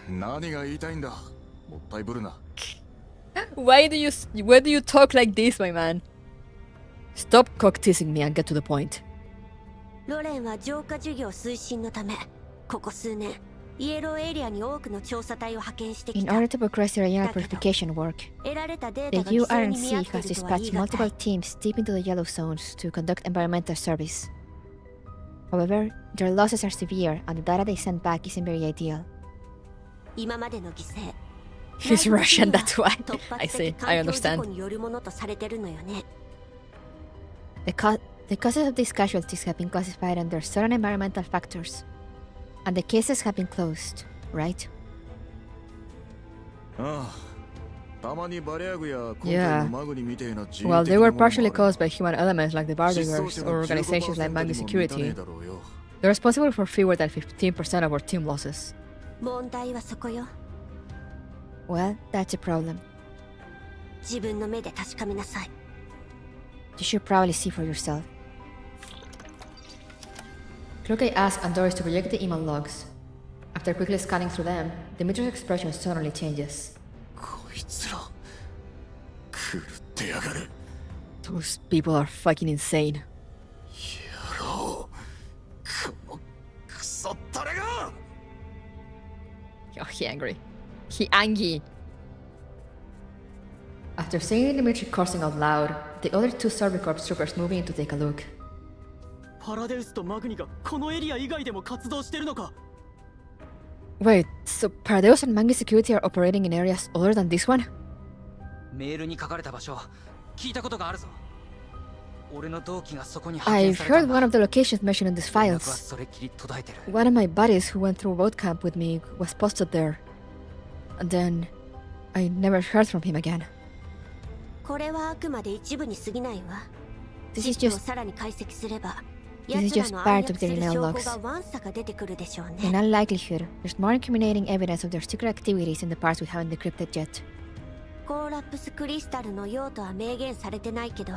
何が言いたいんだ？もったいぶるな。Why do you talk like this, my man? Stop cock teasing me and get to the point. ロレンは浄化事業推進のため、ここ数年、イエローエリアに多くの調査隊を派遣してき In た。 order to progress their yellow purification work, 得られたデー the タが規制に見合 URNC ってい has るとは言 dispatched い難 multiple い。 teams deep into the yellow zones to conduct environmental service. However, their losses are severe and the data they send back isn't very ideal. 今までの犠牲。 He's Russian, that's why. 突 I 発 see, 的 I 環境事故 understand. によるものとされてるのよね。The causes of these casualties have been classified under certain environmental factors, and the cases have been closed, right? ああ、たまにバレアグや今回 Yeah. のマグニみたいな人 Well, 的 they な were ものもある partially caused by human elements like the 失踪 Bardigers 者 or の organizations like 15% Mangi にも満たね Security. えだろうよ。 They're responsible for fewer than 15% of our team losses. 問題はそこよ。 Well, that's a problem. 自分の目で確かめなさい。 You should probably see for yourself. Cloaky asks Andoris to project the email logs. After quickly scanning through them, Dimitri's expression suddenly changes. こいつら狂っってやがる。 Those people are fucking insane. 野郎、このクソタレが。 Oh, he angry. He angry. After seeing Dimitri cursing out loud, the other two Survey Corps troopers move in to take a look. パラデウスとマグニがこのエリア以外でも活動してるのか。 Wait, so Paradeus and Mangi Security are operating in areas other than this one? メールに書かれた場所聞いたことがあるぞ。俺の同期がそこに派遣 I've された heard んだ。 one of the locations mentioned in these 連絡は files. それっきり途絶えてる。 One of my buddies who went through boot camp with me was posted there. And then I never heard from him again. これはあくまで一部に過ぎないわ。 This is 地図を just さらに解析すれば、 This is 奴ら just の part 暗 of 躍す their る email 証 logs. 拠がわんさか出てくるでしょう In ね。 all likelihood, there's more incriminating evidence of their secret activities in the parts we haven't decrypted yet. コーラップスクリスタルの用途は明言されてないけど、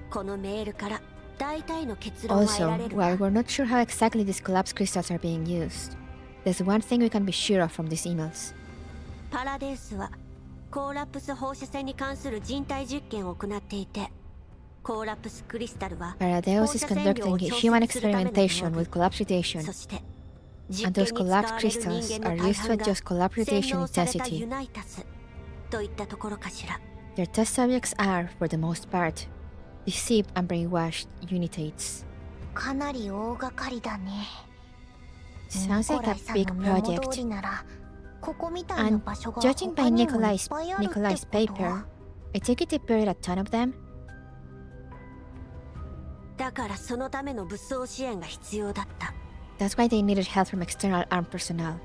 このメールから大体の結論は得 Also, られるわ。 while we're not sure how exactly these collapsed crystals are being used, there's one thing we can be sure of from these emails. パラデウスはコーラップス放射線に関する人体実験を行っていて、コーラップスクリスタルは Paradeus is conducting a human experimentation with collapse radiation, そして and those collapsed crystals are used to adjust collapse radiation 洗脳されたユ intensity. ナイタスといったところかしら。 Their test subjects are, for the most part, deceived and brainwashed unitates. かなり大掛かりだね。 Sounds like a big ニコライさんのメモ通 project. りなら、ここみたいな And 場所が judging by 他にもいっ Nikolai's ぱいあるってこと paper, I take it they buried a ton of them. だからそのための武装支援が必要だった。 That's why they needed help from external armed personnel.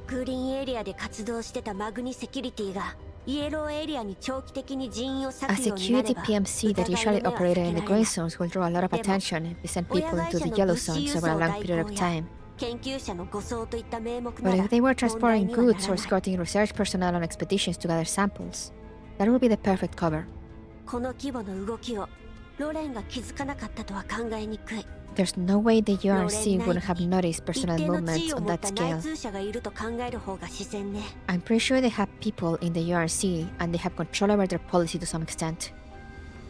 グリーンエリアで活動してたマグニセキュリティがイエローエリアに長期的に人員を割 A くようにな security れば、 PMC that 疑い usually の目は operated 避 in け the られ green ない zones will draw a lot of attention if they send 親 people 会 into 社 the の yellow 物資 zones 輸 over 送 a long 代 period of 行や time. 研究者の護送といった名目 But なら if they were 問題 transporting にはなら goods な or い。 escorting research personnel on expeditions to gather samples, that would be the perfect cover. この規模の動きをロレンが気づかなかったとは考えにくい。 There's no way the ロレ URC ン内 wouldn't have に noticed 一 personnel 定の地 movements 位を on 持っ that た内 scale. 通者がいると考える方が自然ね。 I'm pretty sure they have people in the URC and they have control over their policy to some extent.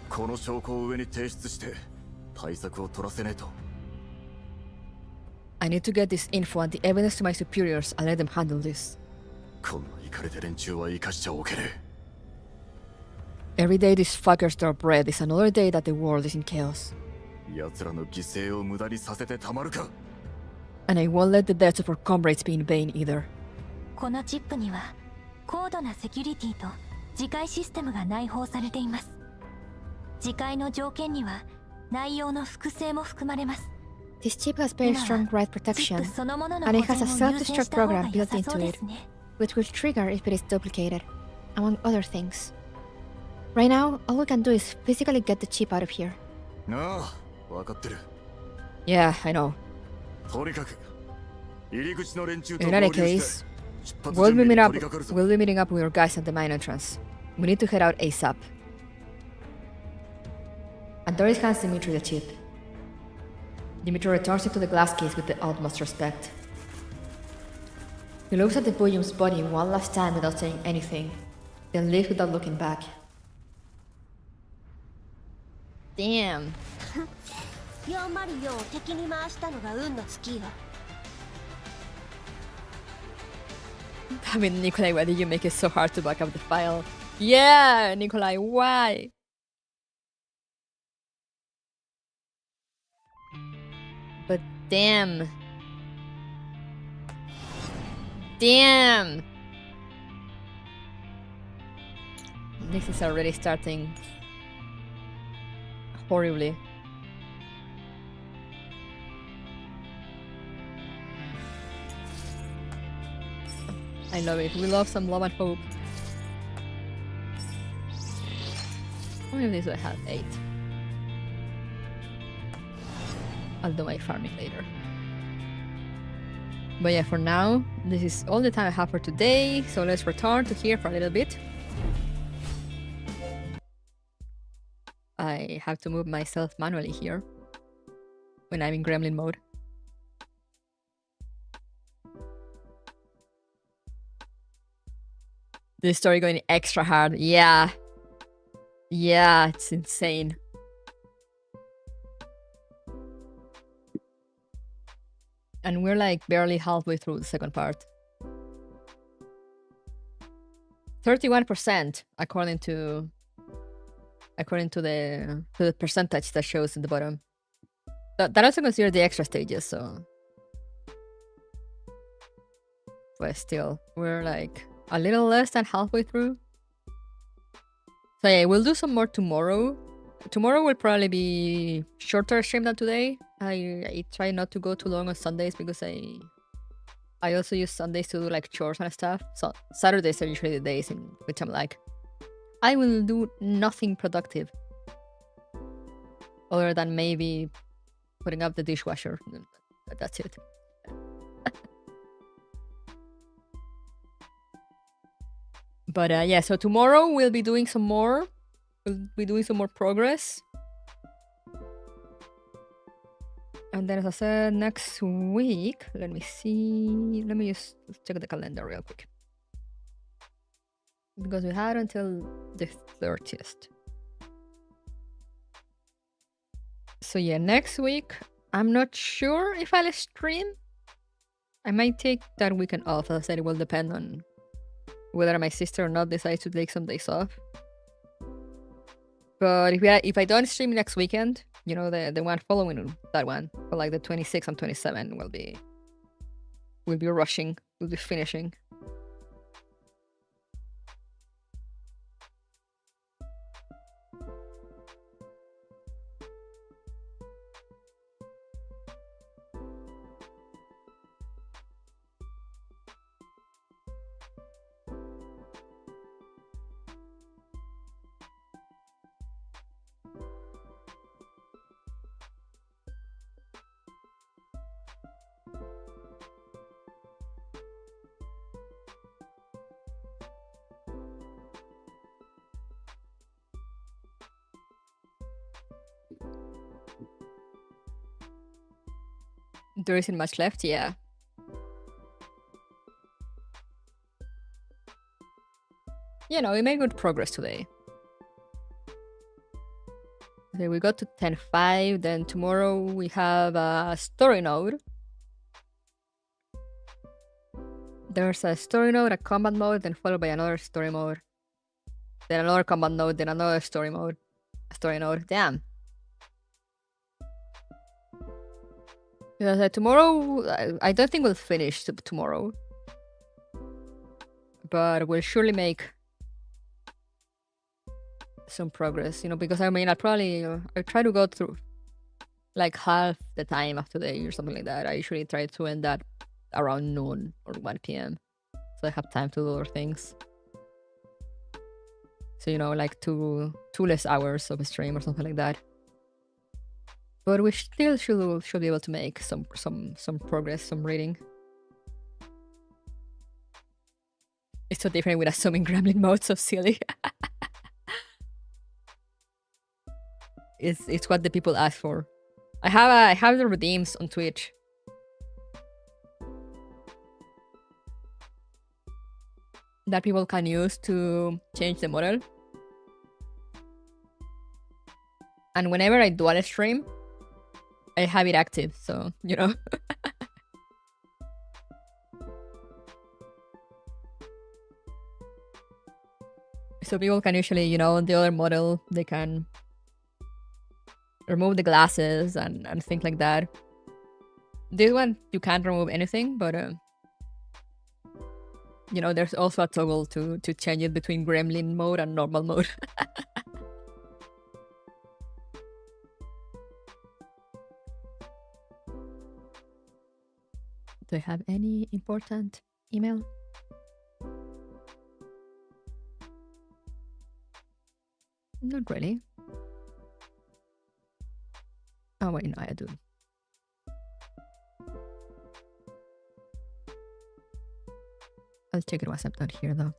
この証拠を上に提出して対策を取らせねえと。 I need to get this info and the evidence to my superiors and let them handle this. こんなイカれた連中は生かしちゃおけね Every day these fuckers drop bread is another day that the world is in chaos. え。奴らの犠牲を無駄にさせてたまるか。 And I won't let the deaths of our comrades be in vain either. このチップには高度なセキュリティと自戒システムが内包されています。自戒の条件には内容の複製も含まれます。 This chip has very strong write チッ protection, プそのものの and 保 it has a 全を優先 self-destruct した方が program 良 built さそう into で it, すね。 which will trigger if it is duplicated, among other things. Right now, all we can do is physically get the chip out of here. なあ、分かってる。 Yeah, I know. とにかく入り口の連中と In 合 any 流して case, 出発 we'll 準 be 備に meeting 取 up. り掛かるぞ。 We'll be meeting up with your guys at the main entrance. We need to head out ASAP. Andoris hands Dimitri the chip. Dimitri returns it to the glass case with the utmost respect. He looks at the Buyum's body one last time without saying anything, then leaves without looking back. Damn. 404を敵に回したのが運の尽きよ。 I mean, Nikolai, why did you make it so hard to back up the file? Yeah, Nikolai, why? But damn. Damn! This is already starting horribly. I love it. We love some love and hope. How many of these do I have? 8. I'll do my farming later. But yeah, for now, this is all the time I have for today. So let's return to here for a little bit. I have to move myself manually here when I'm in gremlin mode. This story going extra hard. Yeah. Yeah, it's insane. And we're like barely halfway through the second part. 31% according to the percentage that shows at the bottom. That also considers the extra stages, so. But still, we're like a little less than halfway through. So yeah, we'll do some more tomorrow. Tomorrow will probably be shorter stream than today. I try not to go too long on Sundays because I also use Sundays to do like chores and stuff. So Saturdays are usually the days in which I'm like, I will do nothing productive other than maybe putting up the dishwasher. That's it. But yeah, so tomorrow we'll be doing some more. We'll be doing some more progress. And then, as I said, next week, let me see. Let me just check the calendar real quick. Because we had until the 30th. So yeah, next week, I'm not sure if I'll stream. I might take that weekend off. As I said, it will depend on whether my sister or not decides to take some days off. But if I don't stream next weekend, you know, the one following that one, for like the 26th and 27th, we'll be rushing, we'll be finishing. There isn't much left, yeah. You know, we made good progress today. Okay, we got to 10.5, then tomorrow we have a story node. There's a story node, a combat mode, then followed by another story mode. Then another combat node, then another story mode. A story node, damn. Tomorrow, I don't think we'll finish tomorrow. But we'll surely make some progress, you know, because I mean, I'll try to go through like half the time of today or something like that. I usually try to end that around noon or 1 p.m. So I have time to do other things. So, you know, like two less hours of a stream or something like that. But we still should be able to make some progress, some reading. It's so different with assuming gremlin mode, so silly. It's what the people ask for. I have the redeems on Twitch. That people can use to change the model. And whenever I do a stream, I have it active, so, you know. So people can usually, you know, on the other model, they can remove the glasses and things like that. This one, you can't remove anything, but, you know, there's also a toggle to change it between gremlin mode and normal mode. Do I have any important email? Not really. Oh wait, no, I do. I'll check it once I'm done here though.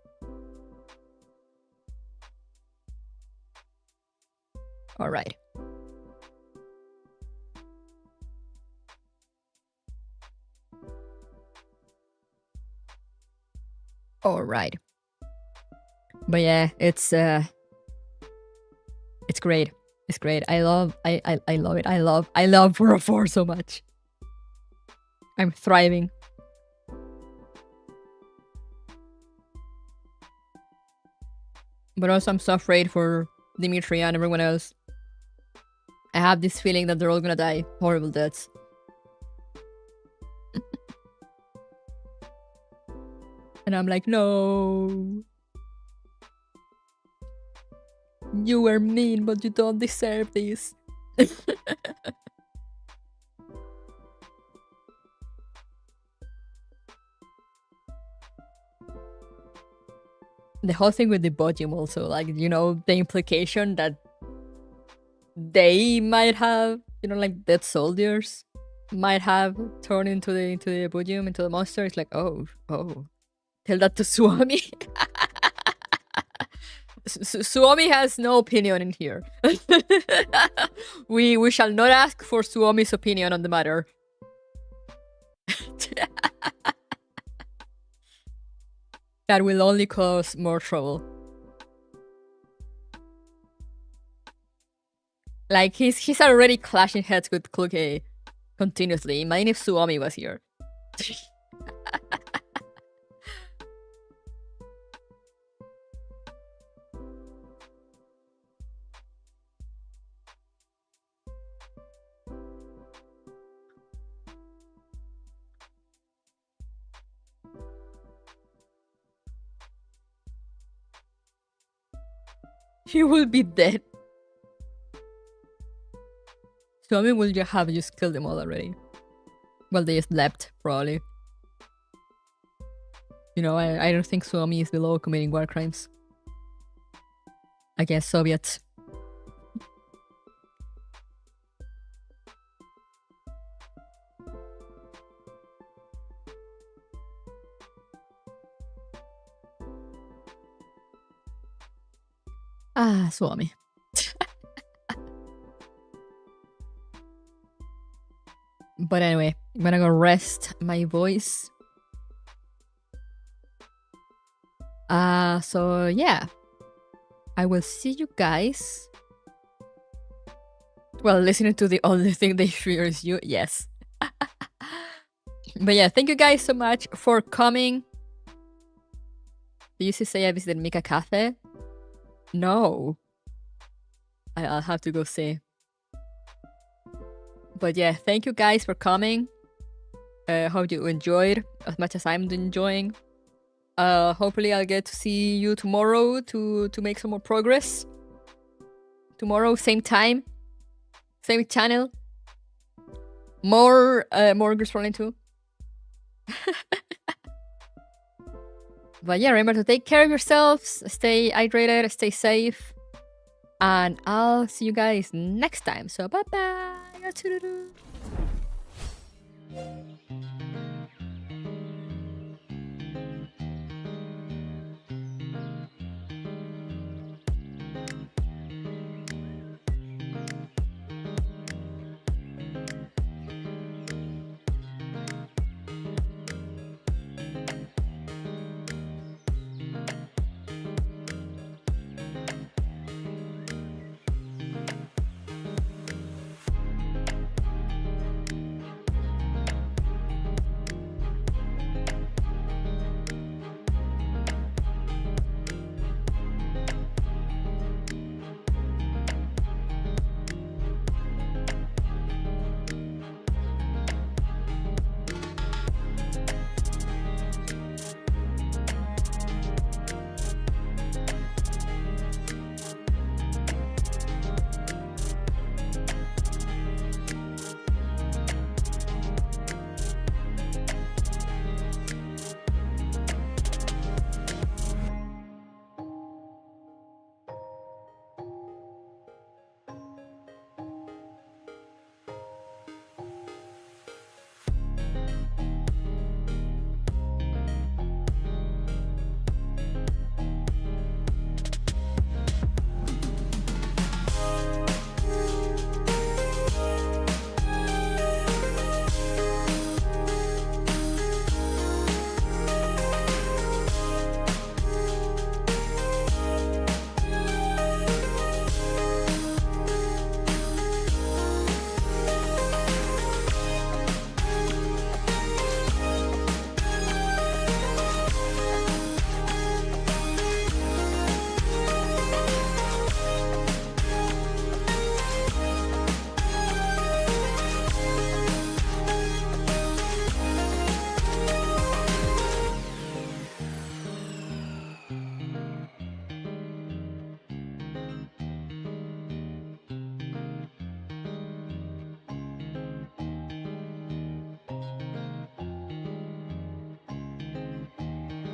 All right. All right. But yeah, it's It's great. It's great. I love it. I love World 4 so much. I'm thriving. But also I'm so afraid for Dimitri and everyone else. I have this feeling that they're all gonna die horrible deaths. And I'm like, no. You were mean, but you don't deserve this. The whole thing with the Bojim also, like, you know, the implication that they might have, you know, like dead soldiers might have turned into the Bojim, into the monster. It's like, oh, tell that to Suomi. Suomi has no opinion in here. we shall not ask for Suomi's opinion on the matter. That will only cause more trouble. Like, he's already clashing heads with Kluge continuously. Imagine if Suomi was here. He will be dead. Suomi will have just killed them all already. Well, they just slept, probably. You know, I don't think Suomi is below committing war crimes against Soviets. Ah, Suomi. But anyway, I'm gonna go rest my voice. So yeah. I will see you guys. Well, listening to the only thing they fear is you, yes. But yeah, thank you guys so much for coming. Did you say I visited Mika Cafe? No. I'll have to go see. But yeah, thank you guys for coming. Hope you enjoyed as much as I'm enjoying. Hopefully I'll get to see you tomorrow to make some more progress. Tomorrow, same time, same channel. More Girls Frontline 2. But yeah, remember to take care of yourselves, stay hydrated, stay safe, and I'll see you guys next time. So bye bye.